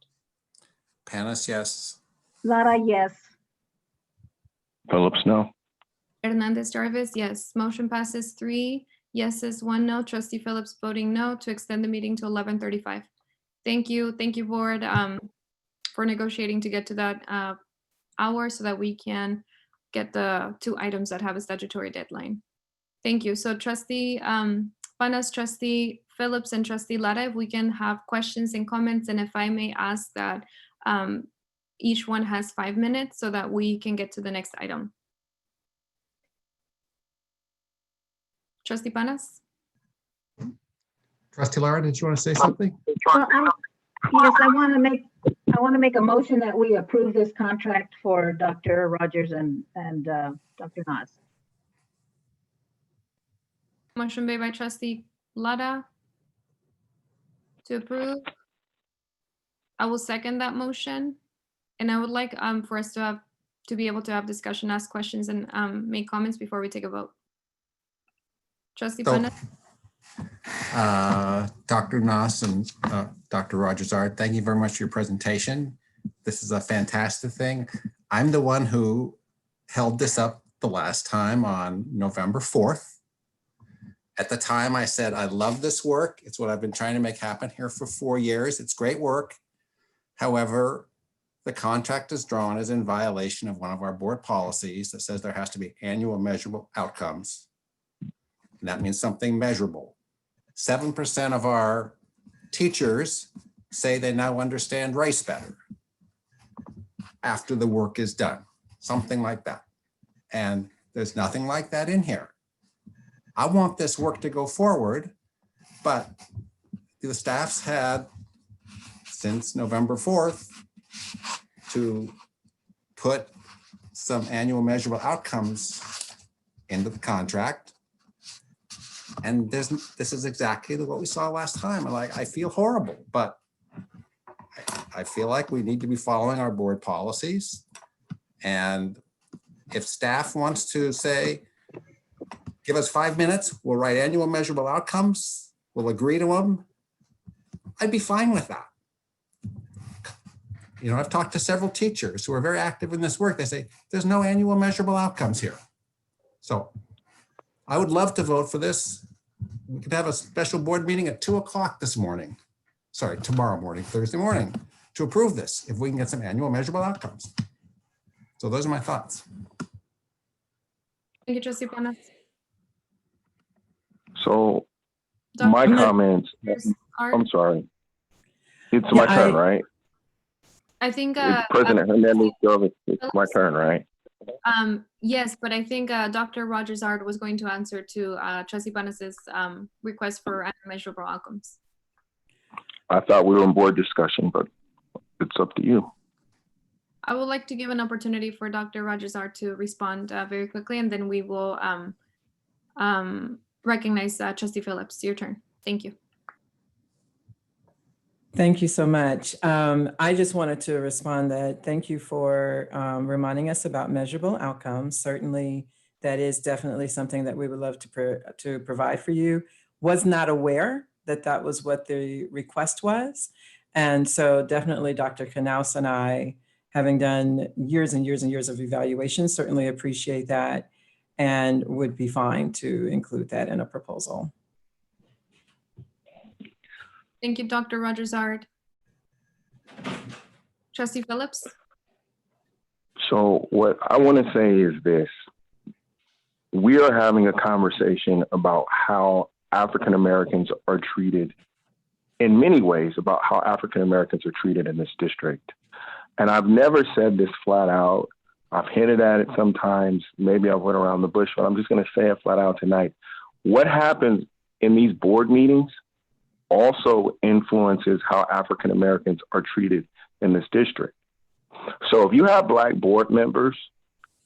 Panas, yes. Lara, yes. Phillips, no. Hernandez Jarvis, yes. Motion passes 3 yeses, 1 no. Trustee Phillips voting no to extend the meeting to 11:35. Thank you, board, for negotiating to get to that hour so that we can get the 2 items that have a statutory deadline. Thank you. So Trustee Panas, Trustee Phillips, and Trustee Lara, if we can have questions and comments, and if I may ask that each one has 5 minutes so that we can get to the next item. Trustee Panas? Trustee Lara, did you want to say something? Well, yes, I want to make a motion that we approve this contract for Dr. Rogers and Dr. Nas. Motion made by Trustee Lara to approve. I will second that motion. And I would like for us to be able to have discussion, ask questions, and make comments before we take a vote. Trustee Panas? Dr. Nas and Dr. Rogers-Ard, thank you very much for your presentation. This is a fantastic thing. I'm the one who held this up the last time on November 4th. At the time I said, I love this work. It's what I've been trying to make happen here for 4 years. It's great work. However, the contract is drawn as in violation of one of our board policies that says there has to be annual measurable outcomes. And that means something measurable. 7% of our teachers say they now understand race better after the work is done, something like that. And there's nothing like that in here. I want this work to go forward, but the staff's had since November 4th to put some annual measurable outcomes into the contract. And this is exactly what we saw last time. And I feel horrible, but I feel like we need to be following our board policies. And if staff wants to say, give us 5 minutes, we'll write annual measurable outcomes, we'll agree to them, I'd be fine with that. You know, I've talked to several teachers who are very active in this work. They say, there's no annual measurable outcomes here. So I would love to vote for this. We could have a special board meeting at 2 o'clock this morning. Sorry, tomorrow morning, Thursday morning, to approve this if we can get some annual measurable outcomes. So those are my thoughts. Thank you, Trustee Panas. So my comments, I'm sorry. It's my turn, right? I think President Hernandez Jarvis, it's my turn, right? Yes, but I think Dr. Rogers-Ard was going to answer to Trustee Panas's request for unmeasurable outcomes. I thought we were in board discussion, but it's up to you. I would like to give an opportunity for Dr. Rogers-Ard to respond very quickly, and then we will recognize Trustee Phillips. Your turn. Thank you. Thank you so much. I just wanted to respond that thank you for reminding us about measurable outcomes. Certainly, that is definitely something that we would love to provide for you. Was not aware that that was what the request was. And so definitely Dr. Knaus and I, having done years and years and years of evaluation, certainly appreciate that and would be fine to include that in a proposal. Thank you, Dr. Rogers-Ard. Trustee Phillips? So what I want to say is this. We are having a conversation about how African Americans are treated in many ways, about how African Americans are treated in this district. And I've never said this flat out. I've hinted at it sometimes. Maybe I went around the bush, but I'm just going to say it flat out tonight. What happens in these board meetings also influences how African Americans are treated in this district. So if you have Black board members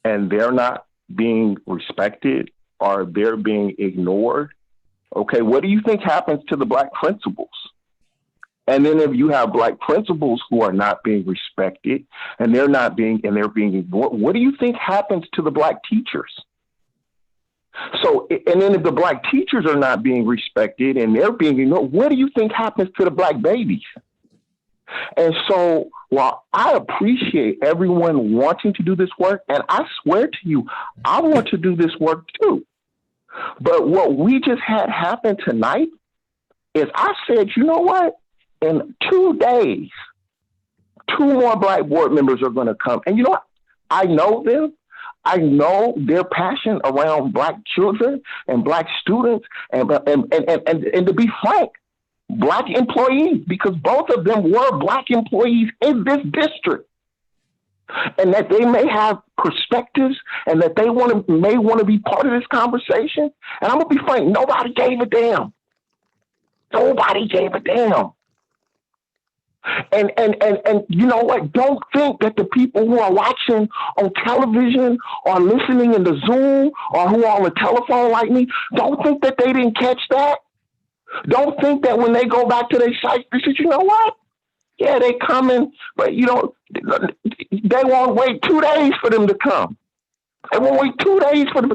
and they're not being respected or they're being ignored, okay, what do you think happens to the Black principals? And then if you have Black principals who are not being respected and they're being ignored, what do you think happens to the Black teachers? So, and then if the Black teachers are not being respected and they're being ignored, what do you think happens to the Black babies? And so while I appreciate everyone wanting to do this work, and I swear to you, I want to do this work too. But what we just had happen tonight is I said, you know what? In 2 days, 2 more Black board members are going to come. And you know what? I know them. I know their passion around Black children and Black students and to be frank, Black employees, because both of them were Black employees in this district. And that they may have perspectives and that they may want to be part of this conversation. And I'm going to be frank, nobody gave a damn. Nobody gave a damn. And you know what? Don't think that the people who are watching on television or listening in the Zoom or who are on the telephone like me, don't think that they didn't catch that. Don't think that when they go back to their site, they say, you know what? Yeah, they coming, but you know, they won't wait 2 days for them to come. They won't wait 2 days for them.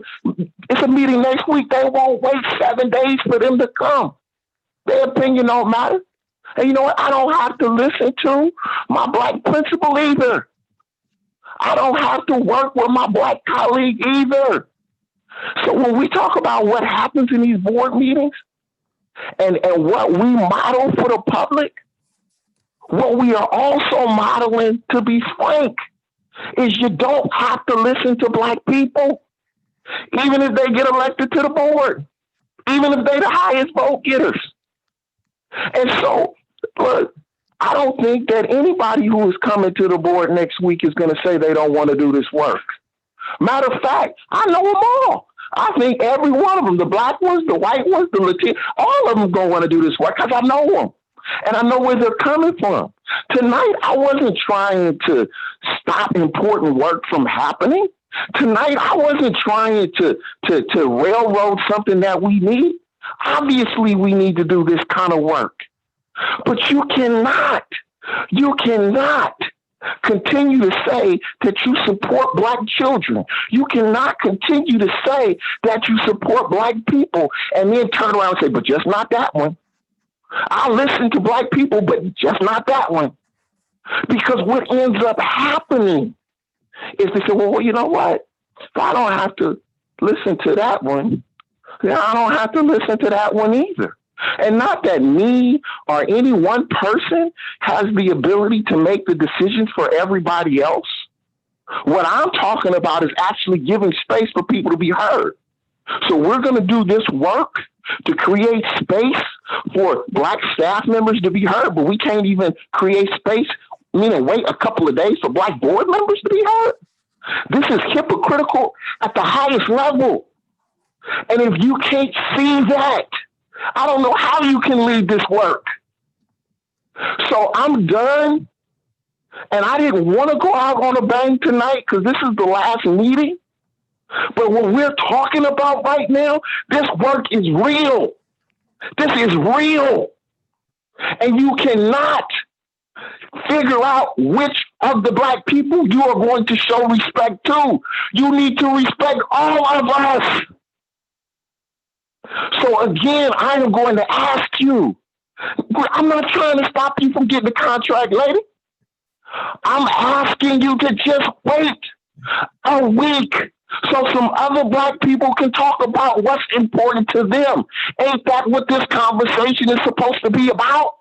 It's a meeting next week. They won't wait 7 days for them to come. Their opinion don't matter. And you know what? I don't have to listen to my Black principal either. I don't have to work with my Black colleague either. So when we talk about what happens in these board meetings and what we model for the public, what we are also modeling, to be frank, is you don't have to listen to Black people, even if they get elected to the board, even if they're the highest vote getters. And so, look, I don't think that anybody who is coming to the board next week is going to say they don't want to do this work. Matter of fact, I know them all. I think every one of them, the Black ones, the white ones, the Latino, all of them going to want to do this work because I know them. And I know where they're coming from. Tonight, I wasn't trying to stop important work from happening. Tonight, I wasn't trying to railroad something that we need. Obviously, we need to do this kind of work. But you cannot continue to say that you support Black children. You cannot continue to say that you support Black people and then turn around and say, but just not that one. I listen to Black people, but just not that one. Because what ends up happening is they say, well, you know what? If I don't have to listen to that one, then I don't have to listen to that one either. And not that me or any one person has the ability to make the decisions for everybody else. What I'm talking about is actually giving space for people to be heard. So we're going to do this work to create space for Black staff members to be heard, but we can't even create space, wait a couple of days for Black board members to be heard. This is hypocritical at the highest level. And if you can't see that, I don't know how you can lead this work. So I'm done. And I didn't want to go out on a bang tonight because this is the last meeting. But what we're talking about right now, this work is real. This is real. And you cannot figure out which of the Black people you are going to show respect to. You need to respect all of us. So again, I am going to ask you, I'm not trying to stop you from getting the contract, lady. I'm asking you to just wait a week so some other Black people can talk about what's important to them. Ain't that what this conversation is supposed to be about?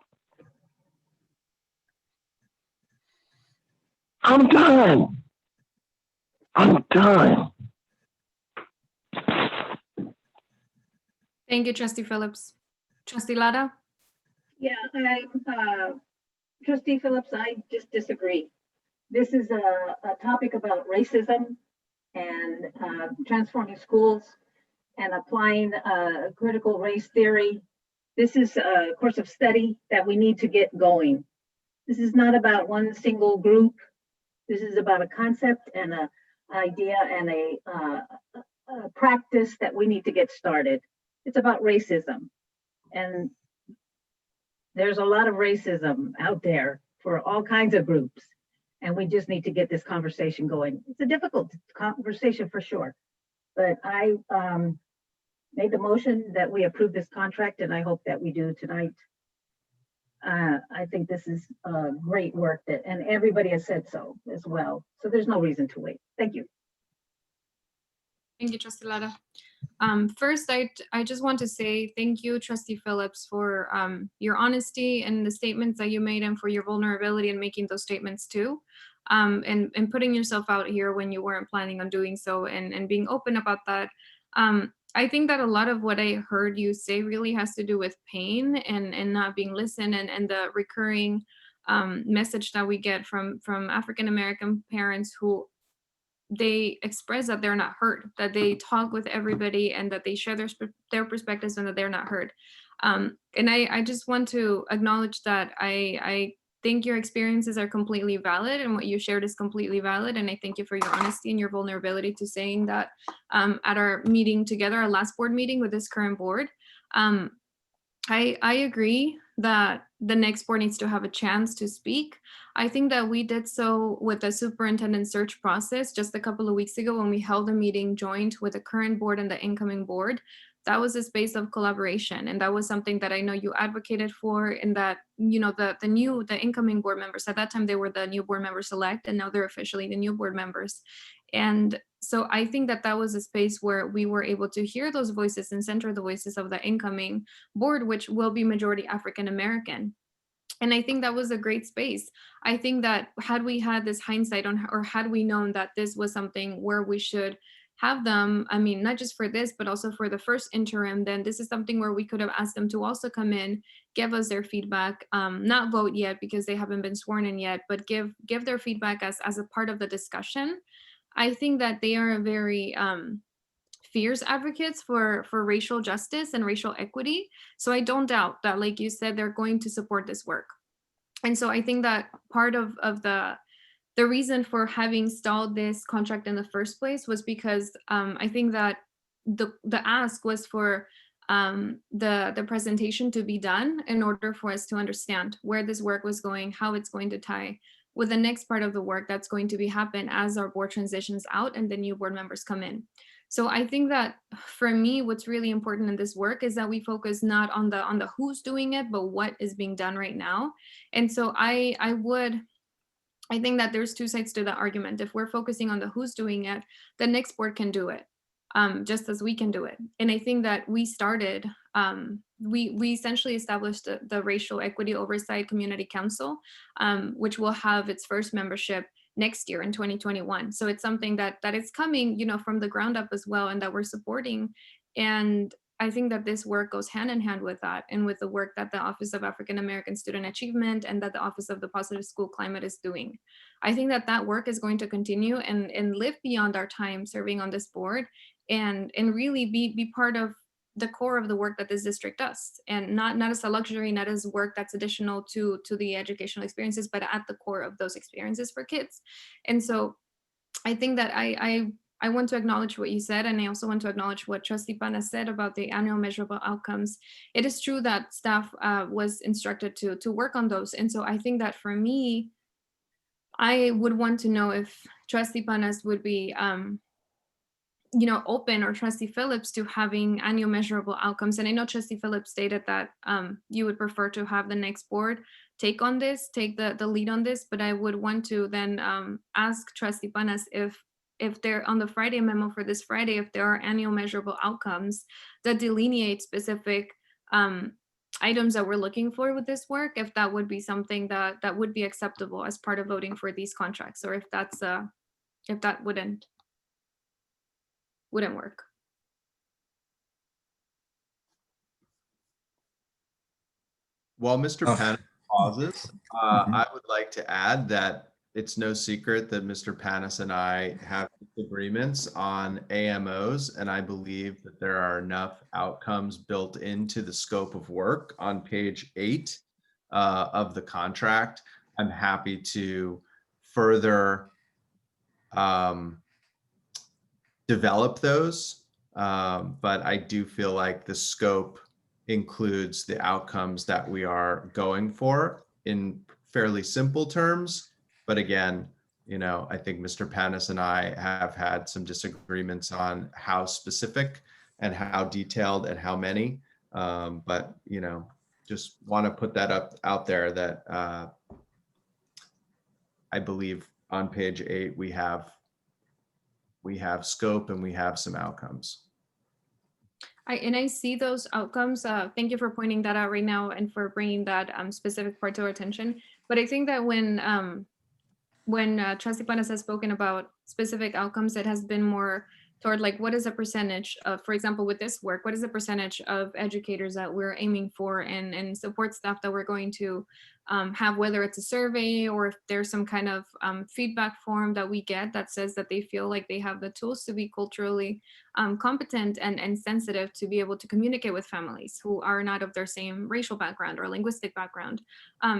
I'm done. I'm done. Thank you, Trustee Phillips. Trustee Lara? Yeah, Trustee Phillips, I just disagree. This is a topic about racism and transforming schools and applying critical race theory This is a course of study that we need to get going. This is not about one single group. This is about a concept and an idea and a practice that we need to get started. It's about racism. And there's a lot of racism out there for all kinds of groups. And we just need to get this conversation going. It's a difficult conversation for sure. But I made the motion that we approve this contract, and I hope that we do tonight. I think this is great work and everybody has said so as well. So there's no reason to wait. Thank you. Thank you, Trustee Lara. First, I just want to say thank you, Trustee Phillips, for your honesty and the statements that you made, and for your vulnerability in making those statements too, and putting yourself out here when you weren't planning on doing so, and being open about that. I think that a lot of what I heard you say really has to do with pain and not being listened, and the recurring message that we get from African-American parents who they express that they're not heard, that they talk with everybody and that they share their perspectives and that they're not heard. And I just want to acknowledge that I think your experiences are completely valid and what you shared is completely valid. And I thank you for your honesty and your vulnerability to saying that at our meeting together, our last board meeting with this current board. I agree that the next board needs to have a chance to speak. I think that we did so with the superintendent search process just a couple of weeks ago when we held a meeting joint with the current board and the incoming board. That was a space of collaboration, and that was something that I know you advocated for, and that, you know, the incoming board members, at that time they were the new board members elect, and now they're officially the new board members. And so I think that that was a space where we were able to hear those voices and center the voices of the incoming board, which will be majority African American. And I think that was a great space. I think that had we had this hindsight on, or had we known that this was something where we should have them, I mean, not just for this, but also for the first interim, then this is something where we could have asked them to also come in, give us their feedback, not vote yet because they haven't been sworn in yet, but give their feedback as a part of the discussion. I think that they are very fierce advocates for racial justice and racial equity. So I don't doubt that, like you said, they're going to support this work. And so I think that part of the reason for having stalled this contract in the first place was because I think that the ask was for the presentation to be done in order for us to understand where this work was going, how it's going to tie with the next part of the work that's going to be happen as our board transitions out and the new board members come in. So I think that for me, what's really important in this work is that we focus not on the who's doing it, but what is being done right now. And so I think that there's two sides to the argument. If we're focusing on the who's doing it, the next board can do it, just as we can do it. And I think that we started, we essentially established the Racial Equity Oversight Community Council, which will have its first membership next year in 2021. So it's something that is coming, you know, from the ground up as well, and that we're supporting. And I think that this work goes hand in hand with that, and with the work that the Office of African American Student Achievement and that the Office of the Positive School Climate is doing. I think that that work is going to continue and live beyond our time serving on this board, and really be part of the core of the work that this district does, and not as a luxury, not as work that's additional to the educational experiences, but at the core of those experiences for kids. And so I think that I want to acknowledge what you said, and I also want to acknowledge what Trustee Pana said about the annual measurable outcomes. It is true that staff was instructed to work on those. And so I think that for me, I would want to know if Trustee Panas would be you know, open, or Trustee Phillips, to having annual measurable outcomes. And I know Trustee Phillips stated that you would prefer to have the next board take the lead on this, but I would want to then ask Trustee Panas if they're on the Friday memo for this Friday, if there are annual measurable outcomes that delineate specific items that we're looking for with this work, if that would be something that would be acceptable as part of voting for these contracts, or if that wouldn't work. While Mr. Pan pauses, I would like to add that it's no secret that Mr. Panis and I have disagreements on AMOs, and I believe that there are enough outcomes built into the scope of work on page 8 of the contract. I'm happy to further develop those, but I do feel like the scope includes the outcomes that we are going for in fairly simple terms. But again, you know, I think Mr. Panis and I have had some disagreements on how specific and how detailed and how many. But, you know, just want to put that out there that I believe on page 8 we have scope and we have some outcomes. I see those outcomes. Thank you for pointing that out right now and for bringing that specific part to our attention. But I think that when Trustee Panis has spoken about specific outcomes, it has been more toward like, what is the percentage of, for example, with this work, what is the percentage of educators that we're aiming for and support staff that we're going to have, whether it's a survey or if there's some kind of feedback form that we get that says that they feel like they have the tools to be culturally competent and sensitive to be able to communicate with families who are not of their same racial background or linguistic background.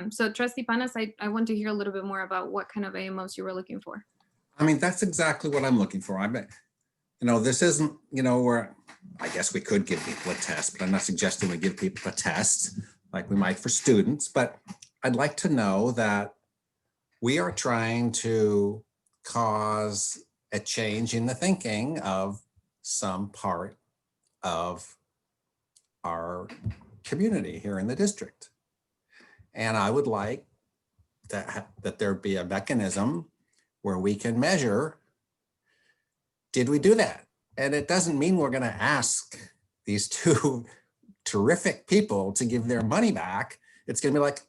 So Trustee Panis, I want to hear a little bit more about what kind of AMOs you were looking for. I mean, that's exactly what I'm looking for. I bet, you know, this isn't, you know, where I guess we could give people a test, but I'm not suggesting we give people a test like we might for students, but I'd like to know that we are trying to cause a change in the thinking of some part of our community here in the district. And I would like that there be a mechanism where we can measure, did we do that? And it doesn't mean we're going to ask these two terrific people to give their money back. It's going to be like,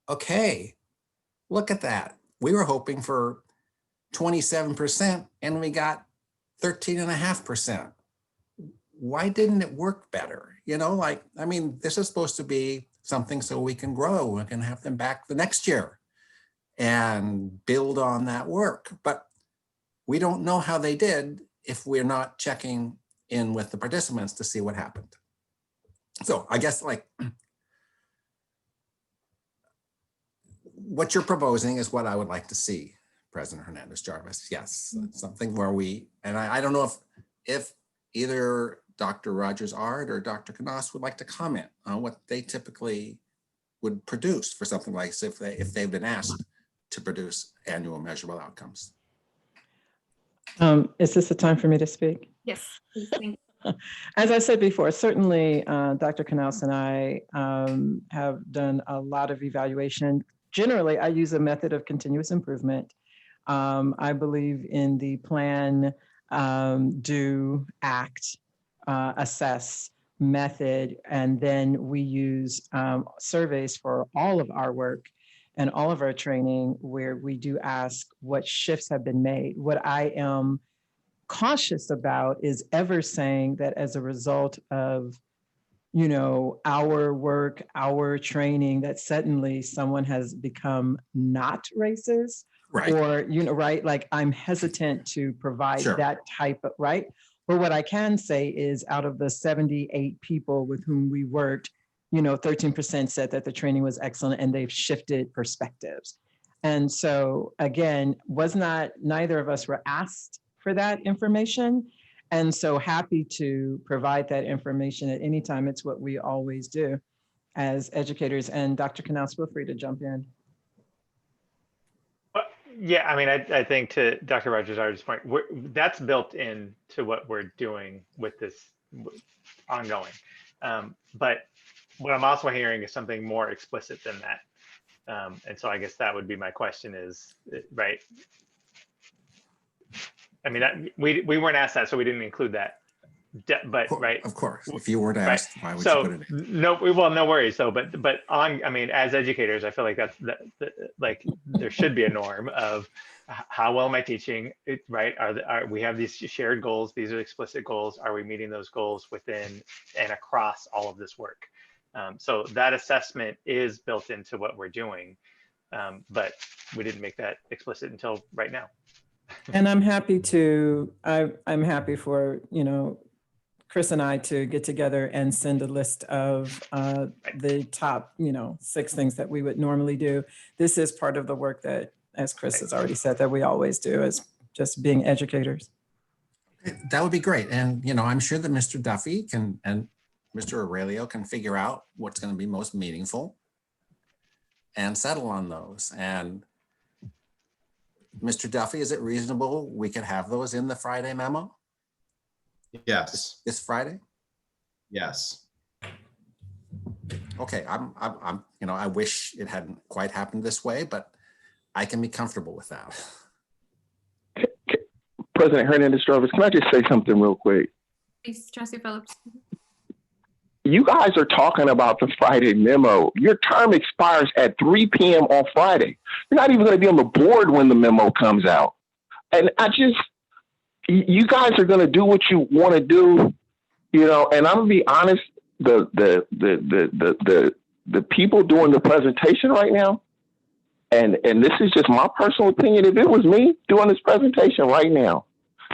okay, look at that. We were hoping for 27% and we got 13.5%. Why didn't it work better? You know, like, I mean, this is supposed to be something so we can grow. We can have them back the next year and build on that work. But we don't know how they did if we're not checking in with the participants to see what happened. So I guess like what you're proposing is what I would like to see, President Hernandez-Jarvis. Yes, something where we, and I don't know if either Dr. Rogers-Ard or Dr. Knaus would like to comment on what they typically would produce for something like this if they've been asked to produce annual measurable outcomes. Is this the time for me to speak? Yes, please, thank you. As I said before, certainly Dr. Knaus and I have done a lot of evaluation. Generally, I use a method of continuous improvement. I believe in the plan, do, act, assess method, and then we use surveys for all of our work and all of our training where we do ask what shifts have been made. What I am cautious about is ever saying that as a result of, you know, our work, our training, that suddenly someone has become not racist, right? Or, you know, right? Like I'm hesitant to provide that type of, right? But what I can say is out of the 78 people with whom we worked, you know, 13% said that the training was excellent and they've shifted perspectives. And so again, neither of us were asked for that information. And so happy to provide that information at any time. It's what we always do as educators. And Dr. Knaus, feel free to jump in. Yeah, I mean, I think to Dr. Rogers-Ard's point, that's built into what we're doing with this ongoing. But what I'm also hearing is something more explicit than that. And so I guess that would be my question is, right? I mean, we weren't asked that, so we didn't include that. But right, of course, if you weren't asked, why would so you put it in? No, well, no worries. So, but on, I mean, as educators, I feel like like there should be a norm of how well am I teaching? Right? Are we have these shared goals? These are explicit goals. Are we meeting those goals within and across all of this work? So that assessment is built into what we're doing. But we didn't make that explicit until right now. And I'm happy to, I'm happy for, you know, Chris and I to get together and send a list of the top, you know, 6 things that we would normally do. This is part of the work that, as Chris has already said, that we always do as just being educators. That would be great. And, you know, I'm sure that Mr. Duffy can, and Mr. Aurelio can figure out what's going to be most meaningful and settle on those. And Mr. Duffy, is it reasonable we could have those in the Friday memo? Yes. This Friday? Yes. Okay, I'm, you know, I wish it hadn't quite happened this way, but I can be comfortable with that. President Hernandez-Jarvis, can I just say something real quick? Please, Trustee Phillips. You guys are talking about the Friday memo. Your term expires at 3 p.m. on Friday. You're not even going to be on the board when the memo comes out. And you guys are going to do what you want to do, you know, and I'm going to be honest, the people doing the presentation right now, and this is just my personal opinion, if it was me doing this presentation right now,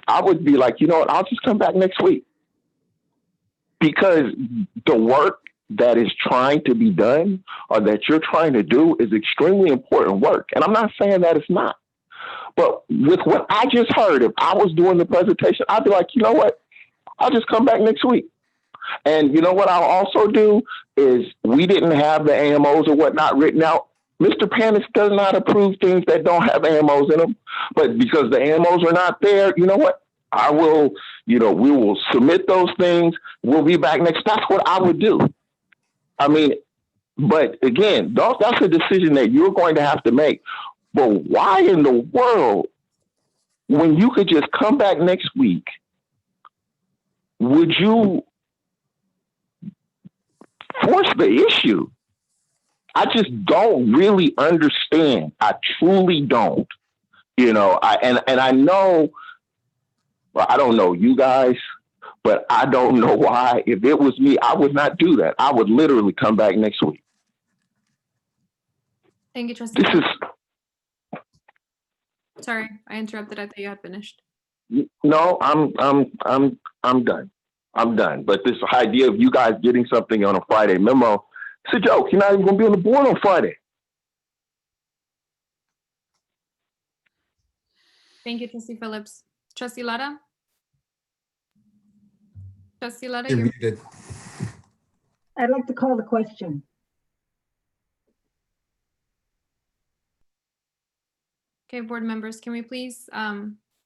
I would be like, you know what, I'll just come back next week. Because the work that is trying to be done or that you're trying to do is extremely important work. And I'm not saying that it's not. But with what I just heard, if I was doing the presentation, I'd be like, you know what, I'll just come back next week. And you know what I'll also do is, we didn't have the AMOs or whatnot written out. Mr. Panis does not approve things that don't have AMOs in them. But because the AMOs are not there, you know what? I will, you know, we will submit those things. We'll be back next. That's what I would do. I mean, but again, that's a decision that you're going to have to make. But why in the world, when you could just come back next week, would you force the issue? I just don't really understand. I truly don't. You know, and I know, well, I don't know you guys, but I don't know why. If it was me, I would not do that. I would literally come back next week. Thank you, Trustee. This is. Sorry, I interrupted. I thought you had finished. No, I'm done. I'm done. But this idea of you guys getting something on a Friday memo, it's a joke. You're not even going to be on the board on Friday. Thank you, Trustee Phillips. Trustee Lara? Trustee Lara, You're you're muted. I'd like to call the question. okay. Board members, can we please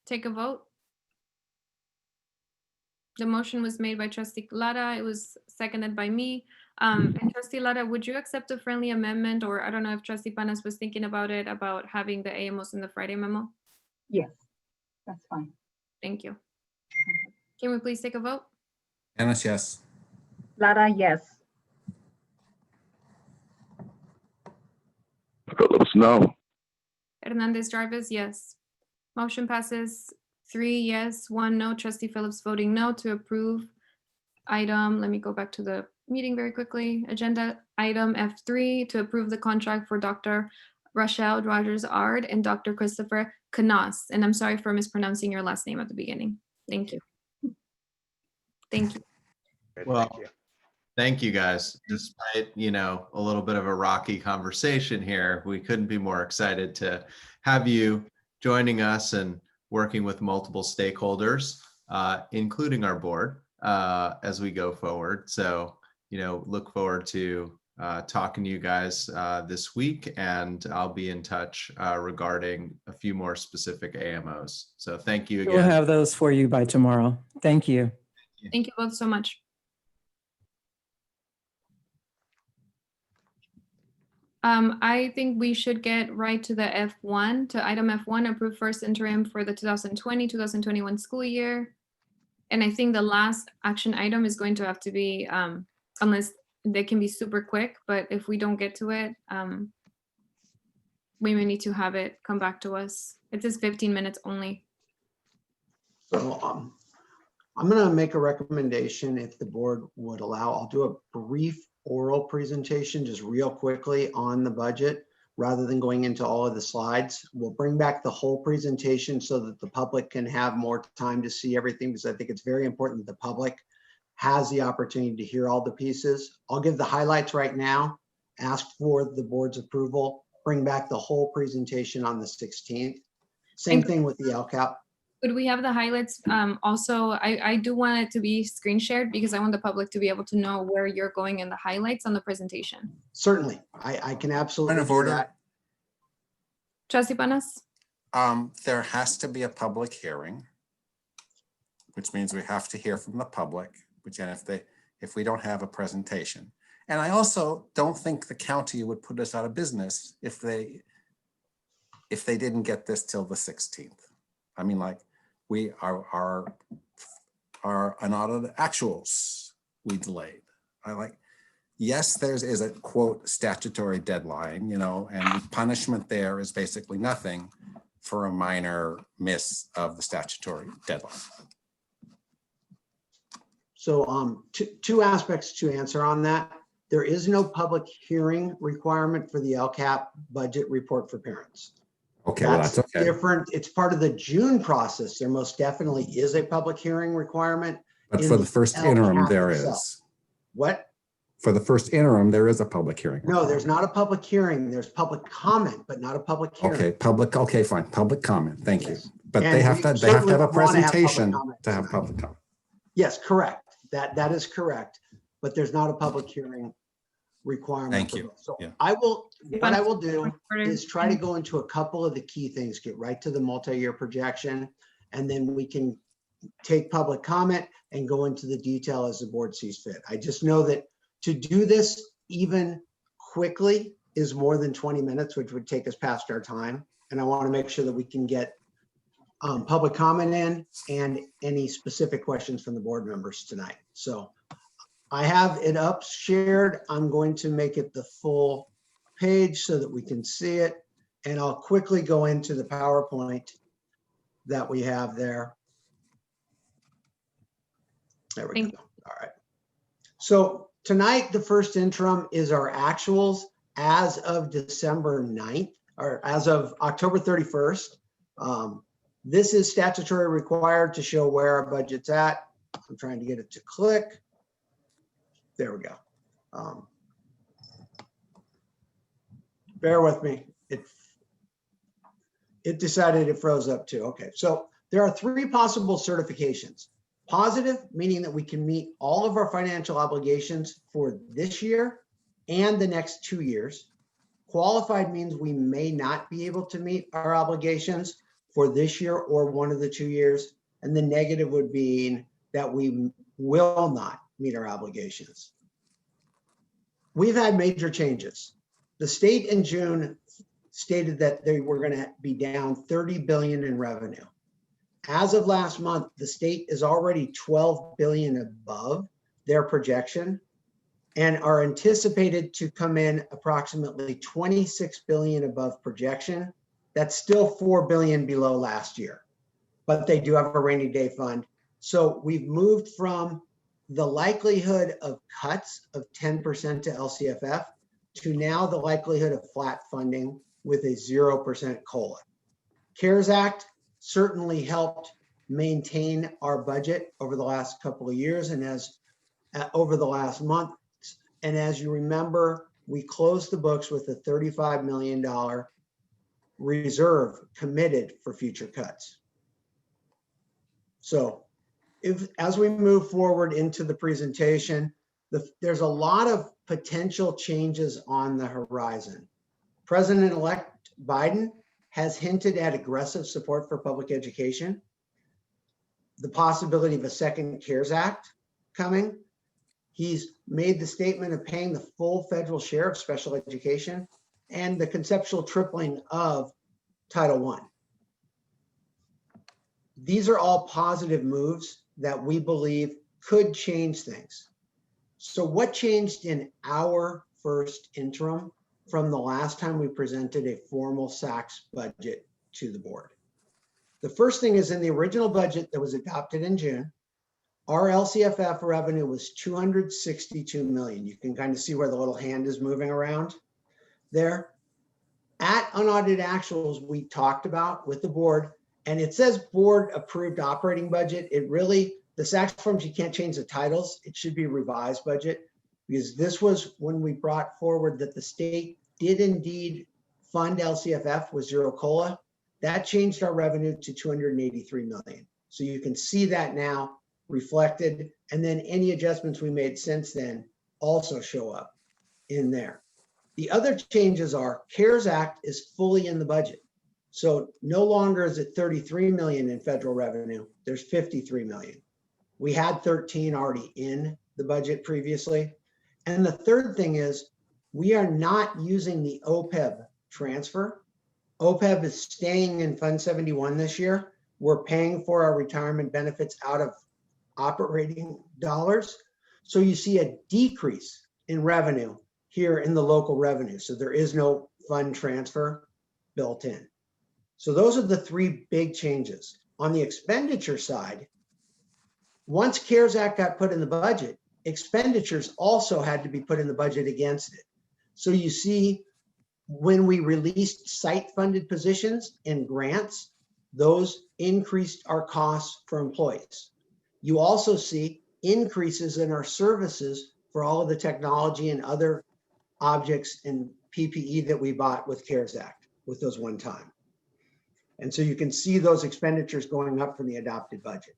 take a vote? The motion was made by Trustee Lara. It was seconded by me. And Trustee Lara, would you accept a friendly amendment, or I don't know if Trustee Panas was thinking about it, about having the AMOs in the Friday memo? Yes, that's fine. Thank you. Can we please take a vote? Panis, yes. Lara, yes. Phillips, no. Hernandez-Jarvis, yes. Motion passes 3 yes, 1 no. Trustee Phillips voting no to approve item. Let me go back to the meeting very quickly. Agenda item F3 to approve the contract for Dr. Rochelle Rogers-Ard and Dr. Christopher Canas. And I'm sorry for mispronouncing your last name at the beginning. Thank you. Thank you. Well, thank you guys. Despite, you know, a little bit of a rocky conversation here, we couldn't be more excited to have you joining us and working with multiple stakeholders, including our board, as we go forward. So, you know, look forward to talking to you guys this week, and I'll be in touch regarding a few more specific AMOs. So thank you again. We'll have those for you by tomorrow. Thank you. Thank you both so much. I think we should get right to the F1, to item F1, approve first interim for the 2020-2021 school year. And I think the last action item is going to have to be, unless they can be super quick, but if we don't get to it, we may need to have it come back to us. It says 15 minutes only. So I'm going to make a recommendation, if the board would allow. I'll do a brief oral presentation just real quickly on the budget. rather than going into all of the slides. We'll bring back the whole presentation so that the public can have more time to see everything, because I think it's very important that the public has the opportunity to hear all the pieces. I'll give the highlights right now, ask for the board's approval, bring back the whole presentation on the 16th. Same thing with the LCAP. Could we have the highlights? Also, I do want it to be screen shared because I want the public to be able to know where you're going in the highlights on the presentation. Certainly, I can absolutely Point of do order. that. Trustee Panas? There has to be a public hearing, which means we have to hear from the public, which, and if we don't have a presentation. And I also don't think the county would put us out of business if they didn't get this till the 16th. I mean, like, we are unaudited actuals we delayed. Yes, there is a quote statutory deadline, you know, and the punishment there is basically nothing for a minor miss of the statutory deadline. So two aspects to answer on that. There is no public hearing requirement for the LCAP budget report for parents. Okay, well, that's okay. Different. It's part of the June process. There most definitely is a public hearing requirement. But for the first interim, there is. What? For the first interim, there is a public hearing. No, there's not a public hearing. There's public comment, but not a public hearing. Okay, okay, fine. Public comment. Thank you. But And they have to have a presentation to have tonight. public comment. Yes, correct. That is correct. But there's not a public hearing requirement. Thank for you. this. So Yeah. what I will do is try to go into a couple of the key things, get right to the multi-year projection, and then we can take public comment and go into the detail as the board sees fit. I just know that to do this even quickly is more than 20 minutes, which would take us past our time. And I want to make sure that we can get public comment in and any specific questions from the board members tonight. So I have it up shared. I'm going to make it the full page so that we can see it. And I'll quickly go into the PowerPoint that we have there. There we go. All right. So tonight, the first interim is our actuals as of December 9th, or as of October 31st. This is statutory required to show where our budget's at. I'm trying to get it to click. There we go. Bear with me. It decided it froze up too. Okay, so there are three possible certifications. Positive, meaning that we can meet all of our financial obligations for this year and the next 2 years. Qualified means we may not be able to meet our obligations for this year or one of the 2 years. And the negative would be that we will not meet our obligations. We've had major changes. The state in June stated that they were going to be down 30 billion in revenue. As of last month, the state is already 12 billion above their projection and are anticipated to come in approximately 26 billion above projection. That's still 4 billion below last year, but they do have a rainy day fund. So we've moved from the likelihood of cuts of 10% to LCFF to now the likelihood of flat funding with a 0% COLA. CARES Act certainly helped maintain our budget over the last couple of years and over the last month. And as you remember, we closed the books with a $35 million reserve committed for future cuts. So as we move forward into the presentation, there's a lot of potential changes on the horizon. President-elect Biden has hinted at aggressive support for public education, the possibility of a second CARES Act coming. He's made the statement of paying the full federal share of special education and the conceptual tripling of Title I. These are all positive moves that we believe could change things. So what changed in our first interim from the last time we presented a formal SACS budget to the board? The first thing is in the original budget that was adopted in June, our LCFF revenue was 262 million. You can kind of see where the little hand is moving around there. At unaudited actuals, we talked about with the board, and it says board approved operating budget. It really, the SACS forms, you can't change the titles. It should be revised budget, because this was when we brought forward that the state did indeed fund LCFF with zero COLA. That changed our revenue to 283 million. So you can see that now reflected, and then any adjustments we made since then also show up in there. The other changes are CARES Act is fully in the budget. So no longer is it 33 million in federal revenue, there's 53 million. We had 13 already in the budget previously. And the third thing is we are not using the OPEB transfer. OPEB is staying in Fund 71 this year. We're paying for our retirement benefits out of operating dollars. So you see a decrease in revenue here in the local revenue. So there is no fund transfer built in. So those are the three big changes. On the expenditure side, once CARES Act got put in the budget, expenditures also had to be put in the budget against it. So you see when we released site-funded positions and grants, those increased our costs for employees. You also see increases in our services for all of the technology and other objects and PPE that we bought with CARES Act, with those one time. And so you can see those expenditures going up from the adopted budget.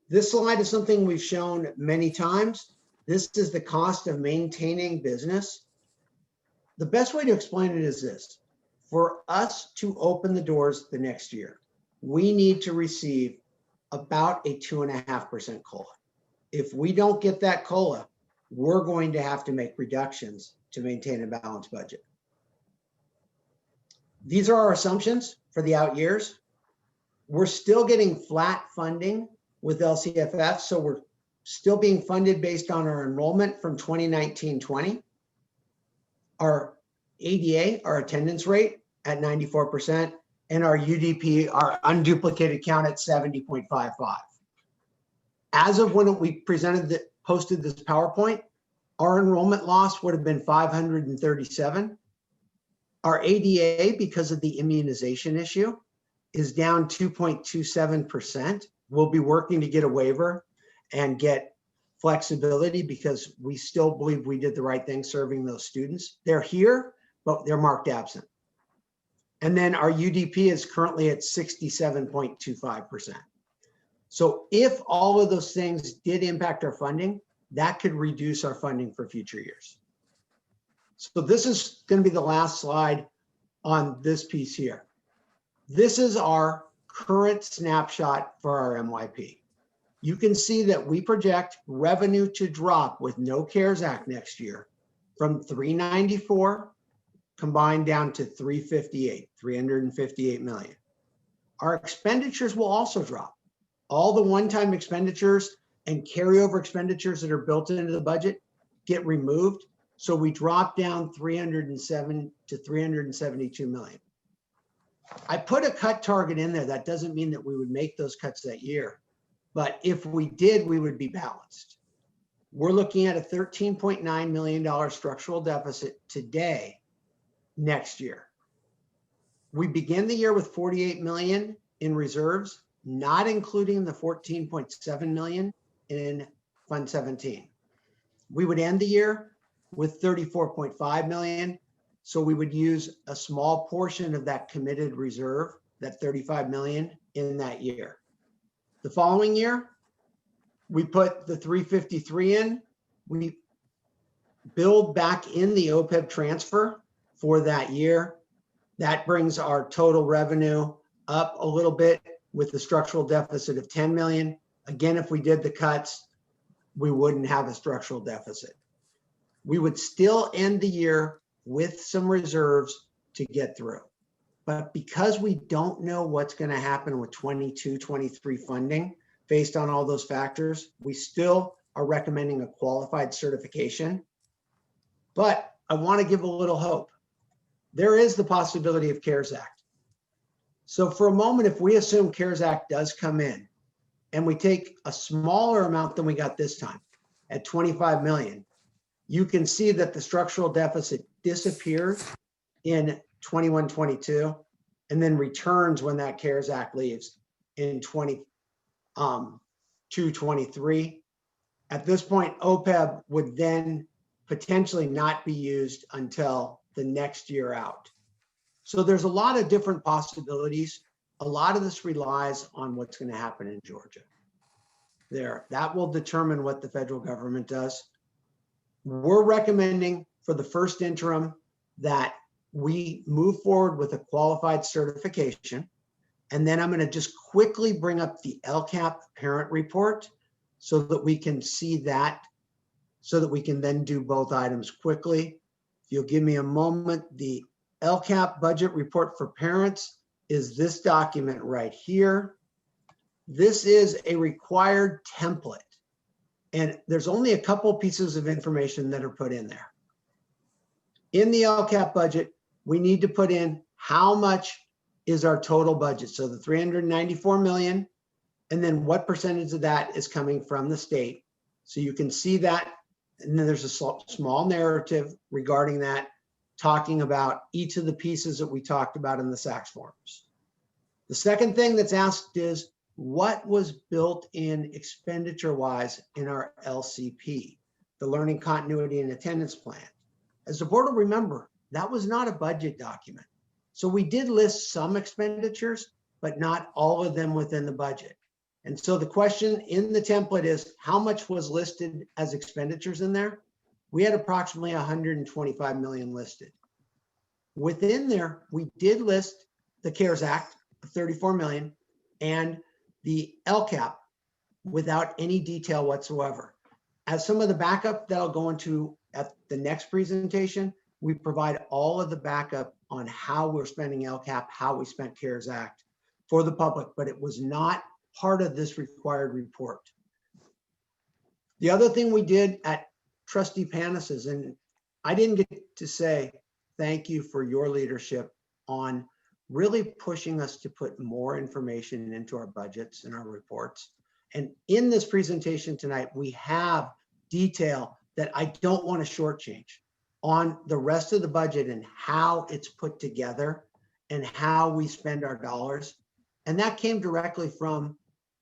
This slide is something we've shown many times. This is the cost of maintaining business. The best way to explain it is this. For us to open the doors the next year, we need to receive about a 2.5% COLA. If we don't get that COLA, we're going to have to make reductions to maintain a balanced budget. These are our assumptions for the out years. We're still getting flat funding with LCFF, so we're still being funded based on our enrollment from 2019-20. Our ADA, our attendance rate at 94%, and our UDP, our unduplicated count at 70.55. As of when we posted this PowerPoint, our enrollment loss would have been 537. Our ADA, because of the immunization issue, is down 2.27%. We'll be working to get a waiver and get flexibility because we still believe we did the right thing serving those students. They're here, but they're marked absent. And then our UDP is currently at 67.25%. So if all of those things did impact our funding, that could reduce our funding for future years. So this is going to be the last slide on this piece here. This is our current snapshot for our MYP. You can see that we project revenue to drop with no CARES Act next year from 394 combined down to 358 million. Our expenditures will also drop. All the one-time expenditures and carryover expenditures that are built into the budget get removed. So we drop down 307 to 372 million. I put a cut target in there. That doesn't mean that we would make those cuts that year, but if we did, we would be balanced. We're looking at a $13.9 million structural deficit today, next year. We begin the year with 48 million in reserves, not including the 14.7 million in Fund 17. We would end the year with 34.5 million. So we would use a small portion of that committed reserve, that 35 million, in that year. The following year, we put the 353 in. We build back in the OPEB transfer for that year. That brings our total revenue up a little bit with the structural deficit of 10 million. Again, if we did the cuts, we wouldn't have a structural deficit. We would still end the year with some reserves to get through. But because we don't know what's going to happen with 22-23 funding based on all those factors, we still are recommending a qualified certification. But I want to give a little hope. There is the possibility of CARES Act. So for a moment, if we assume CARES Act does come in and we take a smaller amount than we got this time at 25 million, you can see that the structural deficit disappears in 21, 22, and then returns when that CARES Act leaves in 22, 23. At this point, OPEB would then potentially not be used until the next year out. So there's a lot of different possibilities. A lot of this relies on what's going to happen in Georgia. That will determine what the federal government does. We're recommending for the first interim that we move forward with a qualified certification. And then I'm going to just quickly bring up the LCAP parent report so that we can see that, so that we can then do both items quickly. If you'll give me a moment, the LCAP budget report for parents is this document right here. This is a required template, and there's only a couple pieces of information that are put in there. In the LCAP budget, we need to put in how much is our total budget. So the 394 million, and then what percentage of that is coming from the state. So you can see that. And then there's a small narrative regarding that, talking about each of the pieces that we talked about in the SACS forms. The second thing that's asked is, what was built in expenditure-wise in our LCP, the Learning Continuity and Attendance Plan? As the board will remember, that was not a budget document. So we did list some expenditures, but not all of them within the budget. And so the question in the template is, how much was listed as expenditures in there? We had approximately 125 million listed. Within there, we did list the CARES Act of 34 million and the LCAP without any detail whatsoever. As some of the backup that I'll go into at the next presentation, we provide all of the backup on how we're spending LCAP, how we spent CARES Act for the public, but it was not part of this required report. The other thing we did at Trustee Panis's, and I didn't get to say thank you for your leadership on really pushing us to put more information into our budgets and our reports. And in this presentation tonight, we have detail that I don't want to shortchange on the rest of the budget and how it's put together and how we spend our dollars. And that came directly from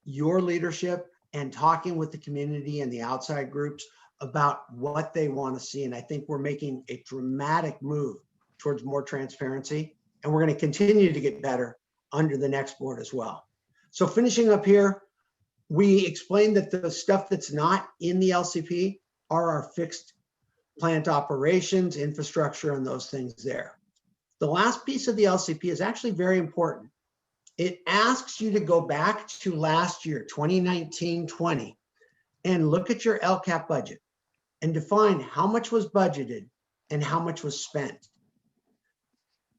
your leadership and talking with the community and the outside groups about what they want to see. And I think we're making a dramatic move towards more transparency. And we're going to continue to get better under the next board as well. So finishing up here, we explained that the stuff that's not in the LCP are our fixed plant operations, infrastructure, and those things there. The last piece of the LCP is actually very important. It asks you to go back to last year, 2019-20, and look at your LCAP budget and define how much was budgeted and how much was spent.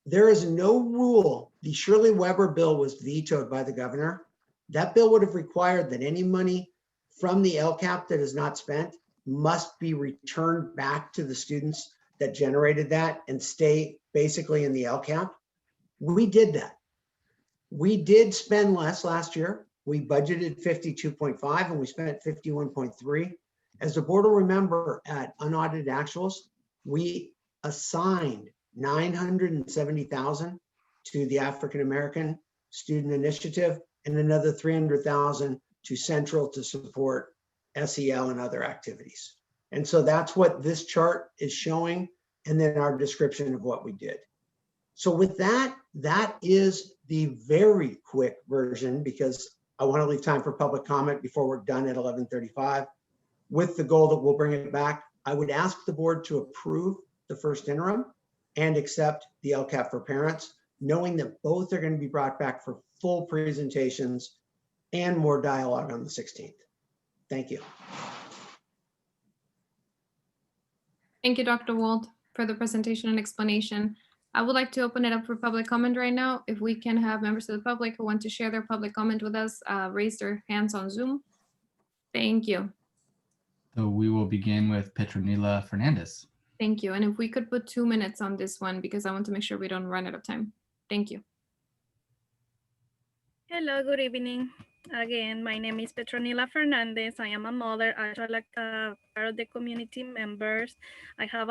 There is no rule. The Shirley Weber bill was vetoed by the governor. That bill would have required that any money from the LCAP that is not spent must be returned back to the students that generated that and stay basically in the LCAP. We did that. We did spend less last year. We budgeted 52.5 and we spent 51.3. As the board will remember, at unaudited actuals, we assigned 970,000 to the African American Student Initiative and another 300,000 to Central to support SEL and other activities. And so that's what this chart is showing, and then our description of what we did. So with that, that is the very quick version, because I want to leave time for public comment before we're done at 11:35, with the goal that we'll bring it back. I would ask the board to approve the first interim and accept the LCAP for parents, knowing that both are going to be brought back for full presentations and more dialogue on the 16th. Thank you. Thank you, Dr. Wald, for the presentation and explanation. I would like to open it up for public comment right now. If we can have members of the public who want to share their public comment with us, raise their hands on Zoom. Thank you. So we will begin with Petronila Fernandez. Thank you. And if we could put 2 minutes on this one, because I want to make sure we don't run out of time. Thank you. Hello, good evening. Again, my name is Petronila Fernandez. I am a mother. I like part of the community members. I have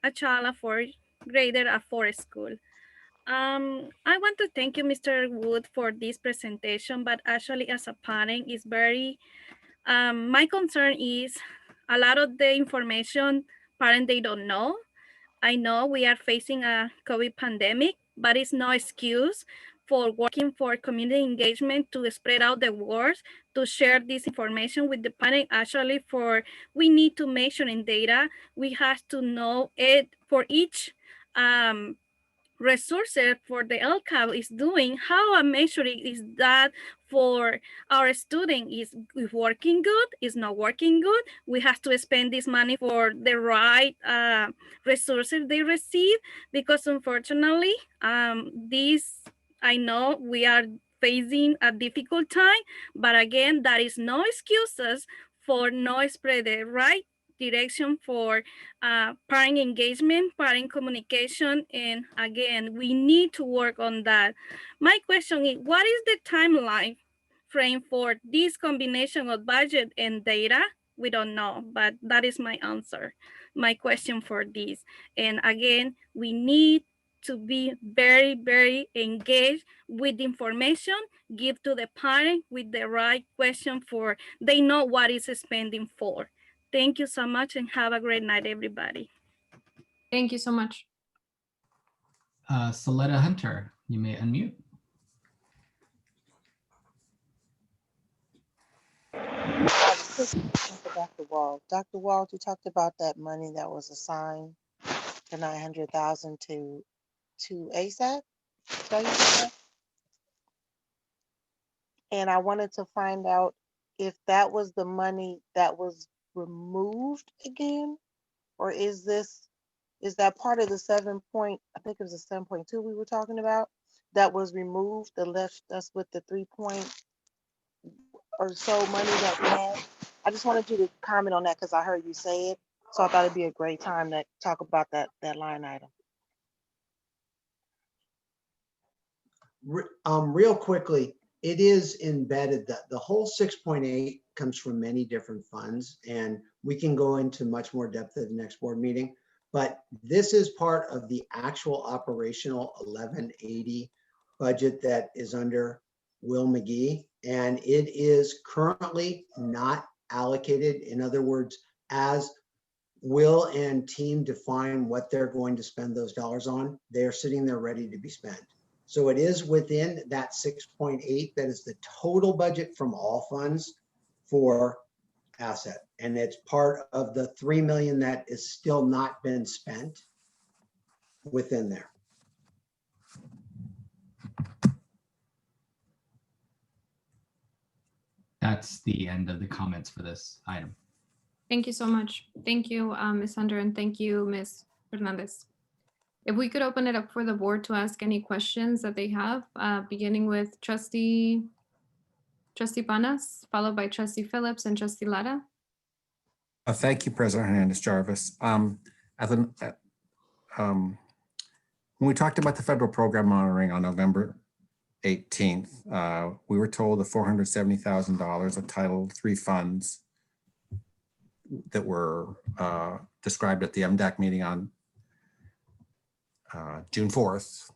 a child, a fourth grader at Forest School. I want to thank you, Mr. Wood, for this presentation, but actually as a parent, is very, my concern is a lot of the information parents, they don't know. I know we are facing a COVID pandemic, but it's no excuse for working for community engagement to spread out the words, to share this information with the parent. Actually, we need to measure in data. We have to know it for each resources for the LCAP is doing, how I'm measuring is that for our student is working good, is not working good. We have to spend this money for the right resources they receive, because unfortunately, I know we are facing a difficult time, but again, that is no excuses for no spread the right direction for parent engagement, parent communication, and again, we need to work on that. My question is, what is the timeline frame for this combination of budget and data? We don't know, but that is my answer, my question for this. And again, we need to be very, very engaged with information, give to the parent with the right question for, they know what is spending for. Thank you so much and have a great night, everybody. Thank you so much. Soletta Hunter, you may unmute. For Dr. Wald. Dr. Wald, you talked about that money that was assigned, the 900,000 to ASAP. And I wanted to find out if that was the money that was removed again, or is that part of the 7 I think it was a 7.2 we were talking about that was removed, that left us with the 3 point or so money that we had. I just wanted you to comment on that because I heard you say it. So I thought it'd be a great time to talk about that line item. Real quickly, it is embedded that the whole 6.8 comes from many different funds, and we can go into much more depth at the next board meeting, but this is part of the actual operational 1180 budget that is under Will McGee, and it is currently not allocated. In other words, as Will and team define what they're going to spend those dollars on, they're sitting there ready to be spent. So it is within that 6.8 that is the total budget from all funds for asset. And it's part of the 3 million that is still not been spent within there. That's the end of the comments for this item. Thank you so much. Thank you, Ms. Hunter, and thank you, Ms. Hernandez. If we could open it up for the board to ask any questions that they have, beginning with Trustee Panas, followed by Trustee Phillips and Trustee Lara. Thank you, President Hernandez-Jarvis. When we talked about the federal program monitoring on November 18th, we were told the $470,000 of Title III funds that were described at the MDAC meeting on June 4th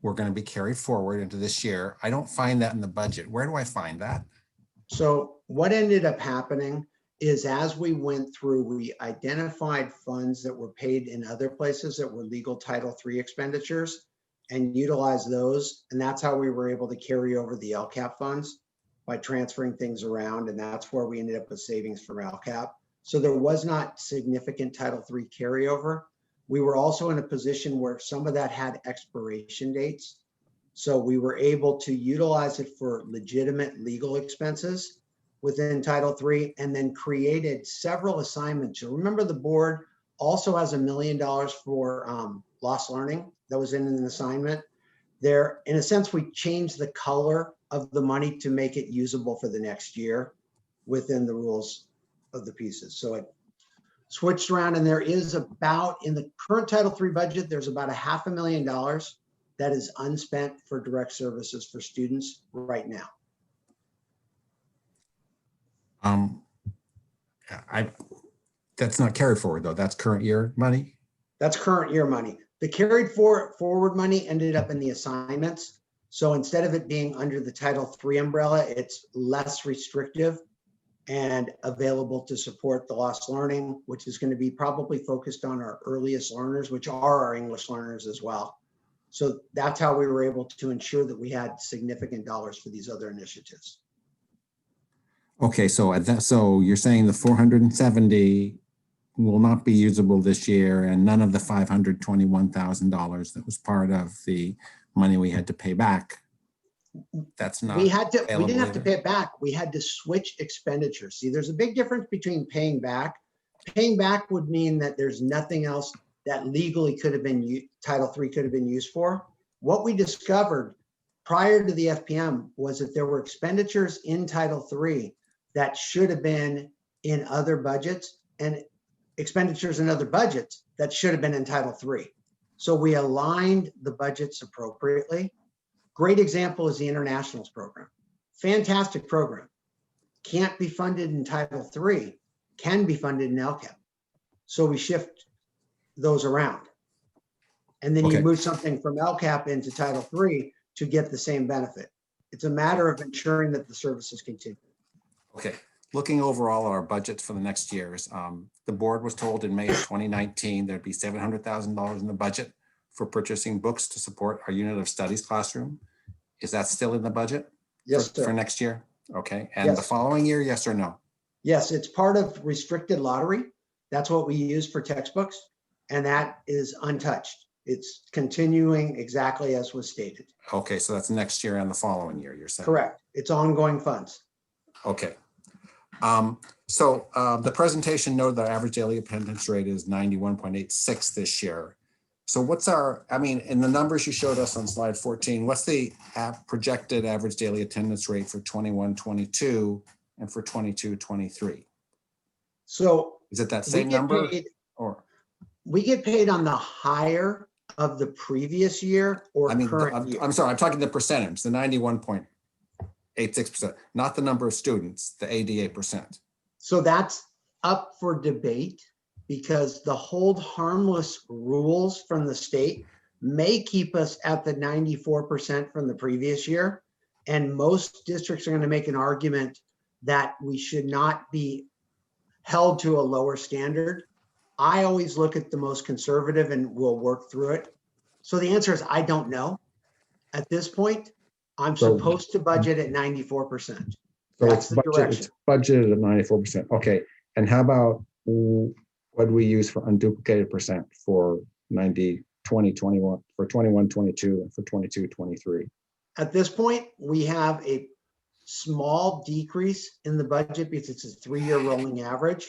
were going to be carried forward into this year. I don't find that in the budget. Where do I find that? So what ended up happening is, as we went through, we identified funds that were paid in other places that were legal Title III expenditures and utilized those. And that's how we were able to carry over the LCAP funds, by transferring things around. And that's where we ended up with savings from LCAP. So there was not significant Title III carryover. We were also in a position where some of that had expiration dates. So we were able to utilize it for legitimate legal expenses within Title III, and then created several assignments. You remember the board also has $1 million for lost learning that was in an assignment. There, in a sense, we changed the color of the money to make it usable for the next year within the rules of the pieces. So it switched around, and there is about, in the current Title III budget, there's about $500,000 that is unspent for direct services for students right now. That's not carried forward though. That's current year money. That's current year money. The carried forward money ended up in the assignments. So instead of it being under the Title III umbrella, it's less restrictive and available to support the lost learning, which is going to be probably focused on our earliest learners, which are our English learners as well. So that's how we were able to ensure that we had significant dollars for these other initiatives. Okay, so at that, so you're saying the 470 will not be usable this year, and none of the $521,000 that was part of the money we had to pay back. That's not. We didn't have to either. pay it back. We had to switch expenditures. See, there's a big difference between paying back. Paying back would mean that there's nothing else that legally could have been Title III could have been used for. What we discovered prior to the FPM was that there were expenditures in Title III that should have been in other budgets, and expenditures in other budgets that should have been in Title III. So we aligned the budgets appropriately. Great example is the internationals program. Fantastic program. Can't be funded in Title III, can be funded in LCAP. So we shift those around. And then you move something from LCAP into Title III to get the same benefit. It's a matter of ensuring that the services continue. Okay, looking overall at our budgets for the next years, the board was told in May of 2019 there'd be $700,000 in the budget for purchasing books to support our unit of studies classroom. Is that still in the budget? Yes, sir. For next year? Okay, and Yes. the following year, yes or no? Yes, it's part of restricted lottery. That's what we use for textbooks, and that is untouched. It's continuing exactly as was stated. Okay, so that's next year and the following year, you're saying? Correct. It's ongoing funds. Okay. The presentation noted that our average daily attendance rate is 91.86 this year. So what's our, I mean, in the numbers you showed us on slide 14, what's the projected average daily attendance rate for 21-22 and for 22-23? So is it that same number? Or we get paid on the higher of the previous year or current year? I'm sorry, I'm talking the percentage, the 91.86%, not the number of students, the 88%. So that's up for debate because the hold harmless rules from the state may keep us at the 94% from the previous year. And most districts are going to make an argument that we should not be held to a lower standard. I always look at the most conservative and we'll work through it. So the answer is, I don't know. At this point, I'm supposed to budget at 94%. So That's the direction. it's budgeted at 94%. Okay. And how about what do we use for unduplicated percent for 90, 20, 21, for 21, 22, and for 22, 23? At this point, we have a small decrease in the budget because it's a 3-year rolling average.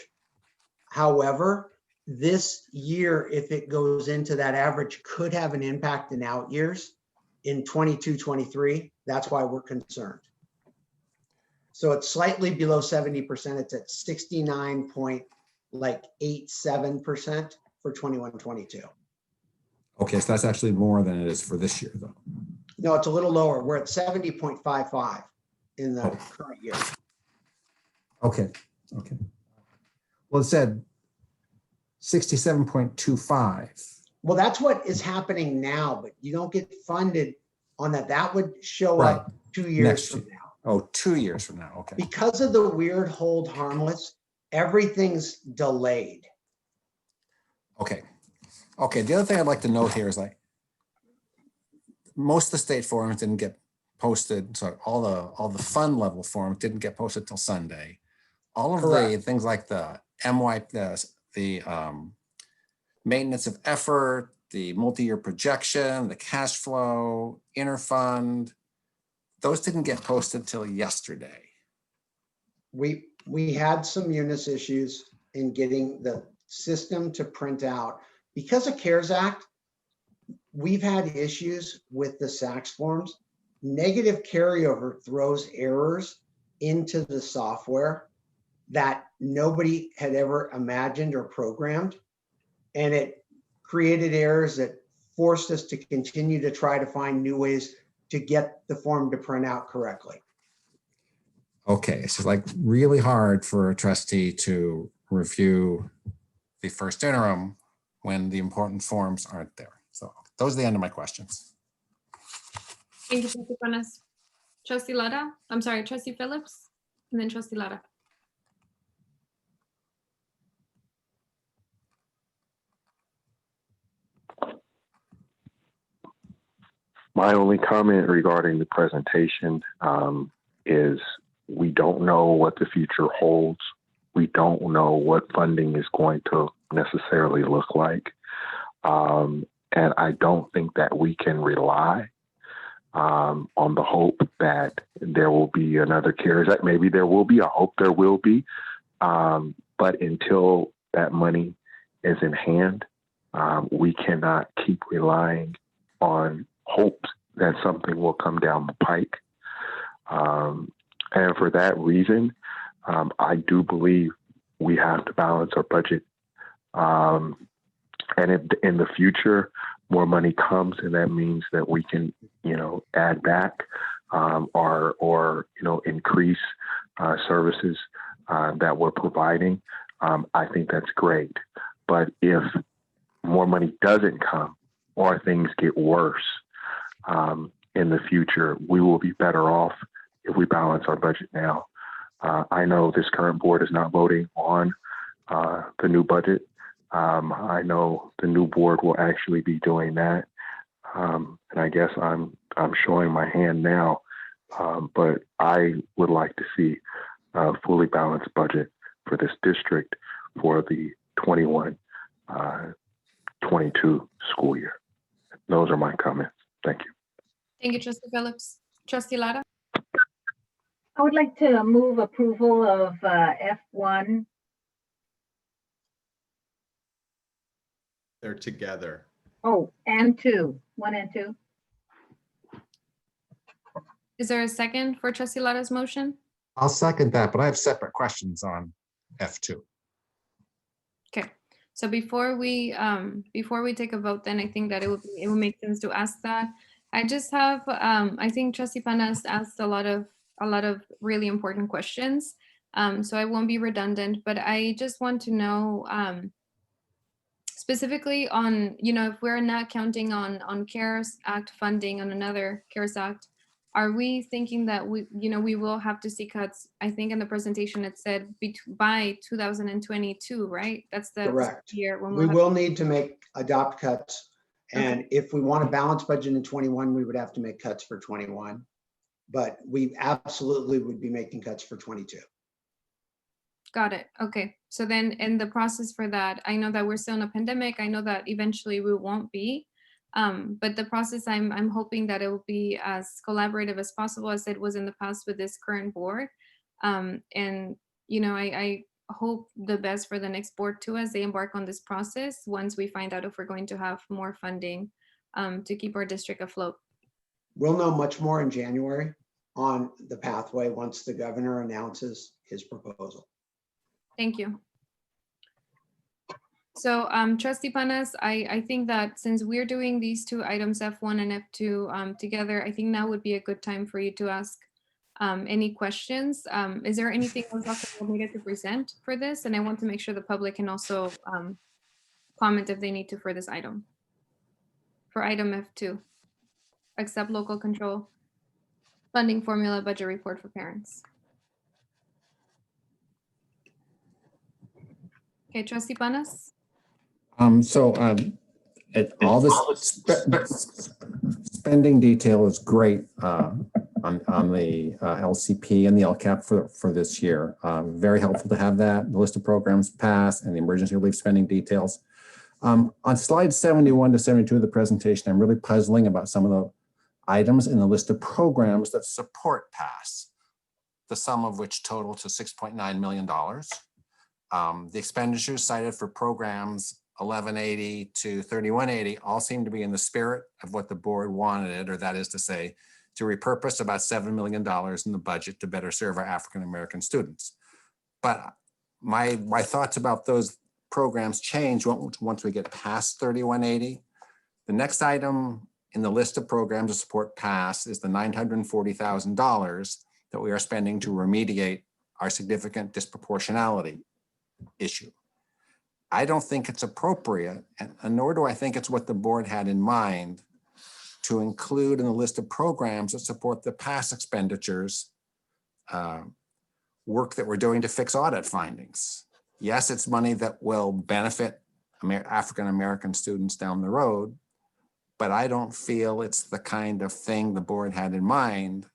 However, this year, if it goes into that average, could have an impact in out years in 22, 23. That's why we're concerned. So it's slightly below 70%. It's at 69.87% for 21, 22. Okay, so that's actually more than it is for this year though. No, it's a little lower. We're at 70.55 in the current year. Okay, okay. Well, it said 67.25. Well, that's what is happening now, but you don't get funded on that. That would show up 2 years from now. Oh, 2 years from now, okay. Because of the weird hold harmless, everything's delayed. Okay. Okay, the other thing I'd like to note here is like, most of the state forums didn't get posted, so all the fund level forums didn't get posted till Sunday. All of the things like the MY, the maintenance of effort, the multi-year projection, the cash flow, interfund, those didn't get posted till yesterday. We had some Munis issues in getting the system to print out. Because of CARES Act, we've had issues with the SACS forms. Negative carryover throws errors into the software that nobody had ever imagined or programmed. And it created errors that forced us to continue to try to find new ways to get the form to print out correctly. Okay, so like really hard for a trustee to review the first interim when the important forms aren't there. So those are the end of my questions. Thank you, Trustee Panas. Trustee Lara, I'm sorry, Trustee Phillips, and then Trustee Lara. My only comment regarding the presentation is we don't know what the future holds. We don't know what funding is going to necessarily look like. And I don't think that we can rely on the hope that there will be another CARES Act. Maybe there will be. I hope there will be. But until that money is in hand, we cannot keep relying on hopes that something will come down the pike. And for that reason, I do believe we have to balance our budget. And if in the future more money comes, and that means that we can, add back or increase services that we're providing, I think that's great. But if more money doesn't come or things get worse in the future, we will be better off if we balance our budget now. I know this current board is not voting on the new budget. I know the new board will actually be doing that. And I guess I'm showing my hand now, but I would like to see a fully balanced budget for this district for the 21-22 school year. Those are my comments. Thank you. Thank you, Trustee Phillips. Trustee Lara? I would like to move approval of F1. They're together. Oh, and 2, 1 and 2. Is there a second for Trustee Lara's motion? I'll second that, but I have separate questions on F2. Okay, so before we take a vote, then I think that it will make sense to ask that. I just have I think Trustee Panas asked a lot of really important questions, so I won't be redundant, but I just want to know specifically on, if we're not counting on CARES Act funding on another CARES Act, are we thinking that we will have to see cuts? I think in the presentation it said by 2022, right? That's the Correct. year when We will need to adopt cuts. And if we want a balanced budget in 21, we would have to make cuts for 21. But we absolutely would be making cuts for 22. Got it. Okay. So then in the process for that, I know that we're still in a pandemic. I know that eventually we won't be. But the process, I'm hoping that it will be as collaborative as possible as it was in the past with this current board. And, I hope the best for the next board too, as they embark on this process, once we find out if we're going to have more funding to keep our district afloat. We'll know much more in January on the pathway once the governor announces his proposal. Thank you. So Trustee Panas, I think that since we're doing these two items, F1 and F2 together, I think now would be a good time for you to ask any questions. Is there anything else that needed to present for this? And I want to make sure the public can also comment if they need to for this item. For item F2, accept local control funding formula budget report for parents. Okay, Trustee Panas. All this spending detail is great on the LCP and the LCAP for this year. Very helpful to have that, the list of programs passed and the emergency relief spending details. On slide 71 to 72 of the presentation, I'm really puzzling about some of the items in the list of programs that support PASS, the sum of which total to $6.9 million. The expenditures cited for programs 1180 to 3180 all seem to be in the spirit of what the board wanted, or that is to say, to repurpose about $7 million in the budget to better serve our African-American students. But my thoughts about those programs change once we get past 3180. The next item in the list of programs to support PASS is the $940,000 that we are spending to remediate our significant disproportionality issue. I don't think it's appropriate, and nor do I think it's what the board had in mind to include in the list of programs that support the past expenditures, work that we're doing to fix audit findings. Yes, it's money that will benefit African-American students down the road, but I don't feel it's the kind of thing the board had in mind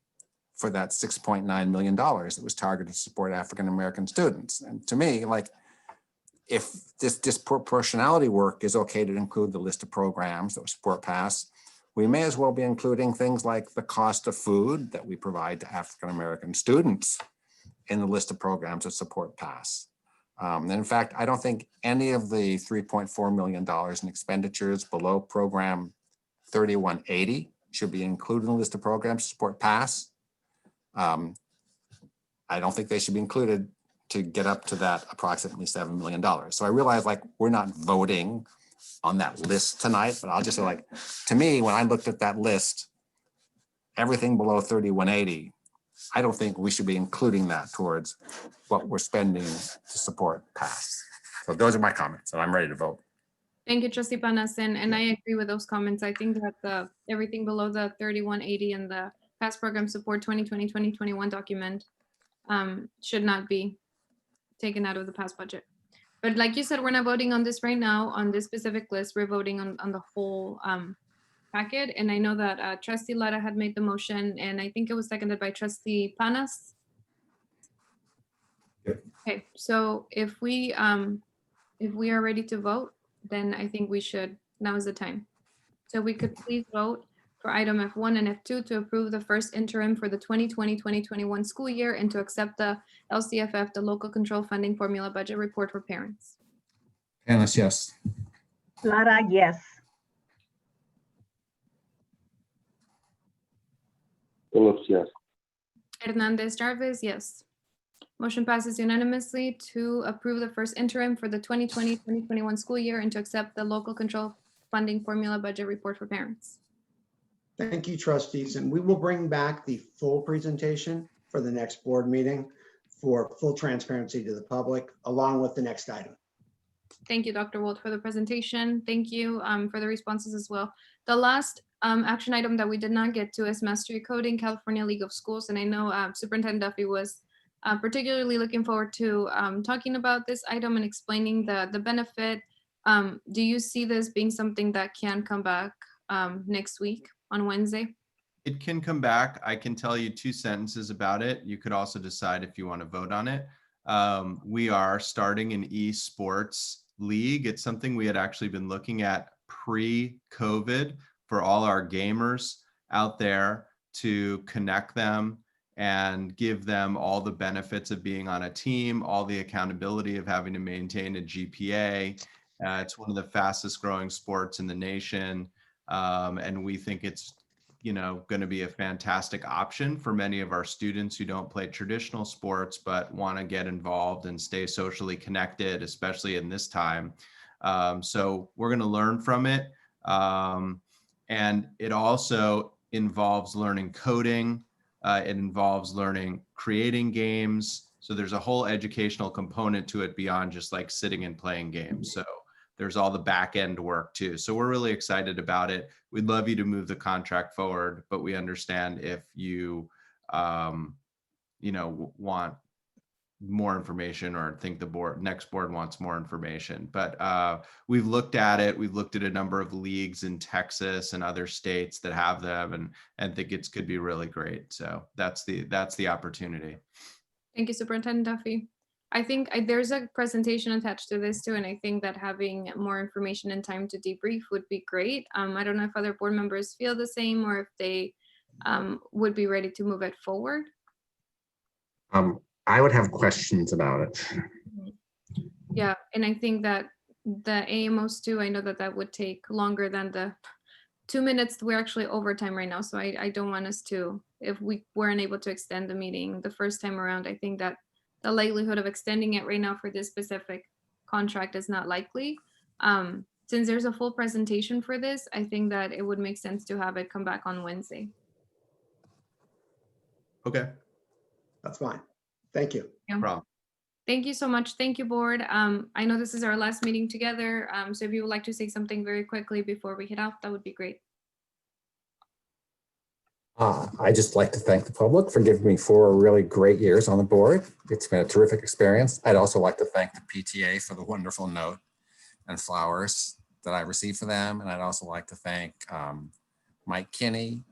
for that $6.9 million that was targeted to support African-American students. And to me, like, if this disproportionality work is okay to include the list of programs that will support PASS, we may as well be including things like the cost of food that we provide to African-American students in the list of programs that support PASS. And in fact, I don't think any of the $3.4 million in expenditures below program 3180 should be included in the list of programs to support PASS. I don't think they should be included to get up to that approximately $7 million. So I realize, like, we're not voting on that list tonight, but I'll just say, like, to me, when I looked at that list, everything below 3180, I don't think we should be including that towards what we're spending to support PASS. So those are my comments, and I'm ready to vote. Thank you, Trustee Panas, and I agree with those comments. I think that everything below the 3180 and the PASS program support 2020-2021 document should not be taken out of the PASS budget. But like you said, we're not voting on this right now on this specific list. We're voting on the whole packet. And I know that Trustee Lara had made the motion, and I think it was seconded by Trustee Panas. Yep. Okay, so if we are ready to vote, then I think we should, now is the time. So we could please vote for item F1 and F2 to approve the first interim for the 2020-2021 school year and to accept the LCFF, the local control funding formula budget report for parents. Panas, yes. Lara, yes. Phillips, yes. Hernandez Jarvis, yes. Motion passes unanimously to approve the first interim for the 2020-2021 school year and to accept the local control funding formula budget report for parents. Thank you, trustees. And we will bring back the full presentation for the next board meeting for full transparency to the public, along with the next item. Thank you, Dr. Wold, for the presentation. Thank you for the responses as well. The last action item that we did not get to is Mastery Coding, California League of Schools. And I know Superintendent Duffy was particularly looking forward to talking about this item and explaining the benefit. Do you see this being something that can come back next week on Wednesday? It can come back. I can tell you 2 sentences about it. You could also decide if you want to vote on it. We are starting an esports league. It's something we had actually been looking at pre-COVID for all our gamers out there, to connect them and give them all the benefits of being on a team, all the accountability of having to maintain a GPA. It's one of the fastest growing sports in the nation. And we think it's, going to be a fantastic option for many of our students who don't play traditional sports, but want to get involved and stay socially connected, especially in this time. So we're going to learn from it. And it also involves learning coding. It involves learning creating games. So there's a whole educational component to it beyond just like sitting and playing games. So there's all the back end work too. So we're really excited about it. We'd love you to move the contract forward, but we understand if you, want more information or think the next board wants more information. But we've looked at it. We've looked at a number of leagues in Texas and other states that have them, and think it could be really great. So that's the opportunity. Thank you, Superintendent Duffy. I think there's a presentation attached to this too, and I think that having more information and time to debrief would be great. I don't know if other board members feel the same or if they would be ready to move it forward. I would have questions about it. Yeah, and I think that the AMOs too, I know that would take longer than the 2 minutes. We're actually over time right now, so I don't want us to, if we weren't able to extend the meeting the first time around, I think that the likelihood of extending it right now for this specific contract is not likely. Since there's a full presentation for this, I think that it would make sense to have it come back on Wednesday. Okay. That's fine. Thank you. Yeah. No problem. Thank you so much. Thank you, board. I know this is our last meeting together. So if you would like to say something very quickly before we head out, that would be great. I just like to thank the public for giving me 4 really great years on the board. It's been a terrific experience. I'd also like to thank the PTA for the wonderful note and flowers that I received for them. And I'd also like to thank Mike Kinney,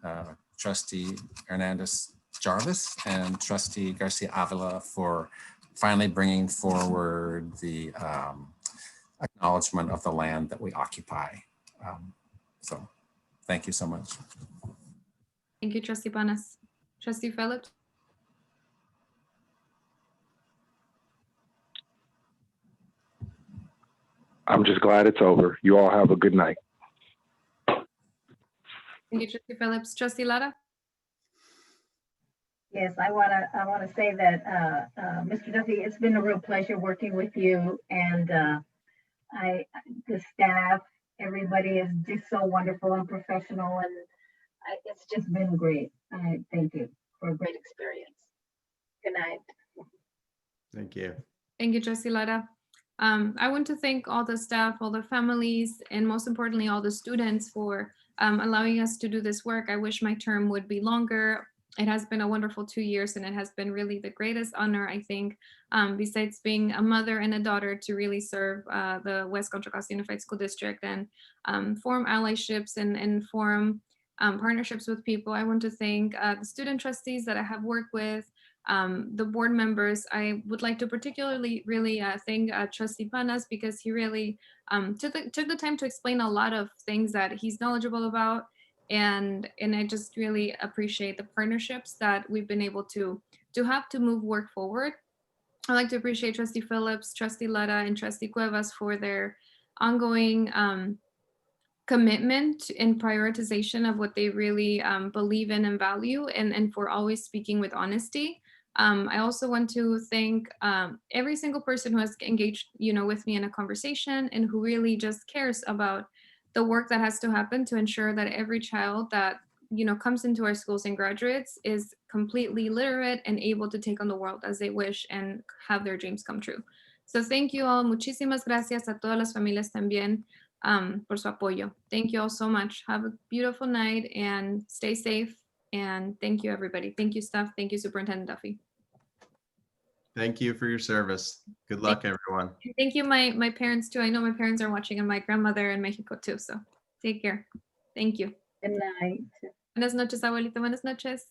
Trustee Hernandez Jarvis, and Trustee Garcia Avila for finally bringing forward the acknowledgement of the land that we occupy. So thank you so much. Thank you, Trustee Panas. Trustee Phillips? I'm just glad it's over. You all have a good night. Thank you, Trustee Phillips. Trustee Lara? Yes, I wanna say that, Mr. Duffy, it's been a real pleasure working with you, and the staff, everybody is just so wonderful and professional, and it's just been great. Thank you for a great experience. Good night. Thank you. Thank you, Trustee Lara. I want to thank all the staff, all the families, and most importantly, all the students for allowing us to do this work. I wish my term would be longer. It has been a wonderful 2 years, and it has been really the greatest honor, I think, besides being a mother and a daughter, to really serve the West Contra Costa Unified School District and form allyships and form partnerships with people. I want to thank the student trustees that I have worked with, the board members. I would like to particularly really thank Trustee Panas, because he really took the time to explain a lot of things that he's knowledgeable about. And I just really appreciate the partnerships that we've been able to have to move work forward. I'd like to appreciate Trustee Phillips, Trustee Lara, and Trustee Cuevas for their ongoing commitment and prioritization of what they really believe in and value, and for always speaking with honesty. I also want to thank every single person who has engaged, with me in a conversation, and who really just cares about the work that has to happen to ensure that every child that comes into our schools and graduates is completely literate and able to take on the world as they wish and have their dreams come true. So thank you all. Muchísimas gracias a todas las familias también por su apoyo. Thank you all so much. Have a beautiful night and stay safe. And thank you, everybody. Thank you, staff. Thank you, Superintendent Duffy. Thank you for your service. Good luck, everyone. Thank you, my parents too. I know my parents are watching, and my grandmother in Mexico too. So take care. Thank you. Good night. Buenas noches, abuelita. Buenas noches.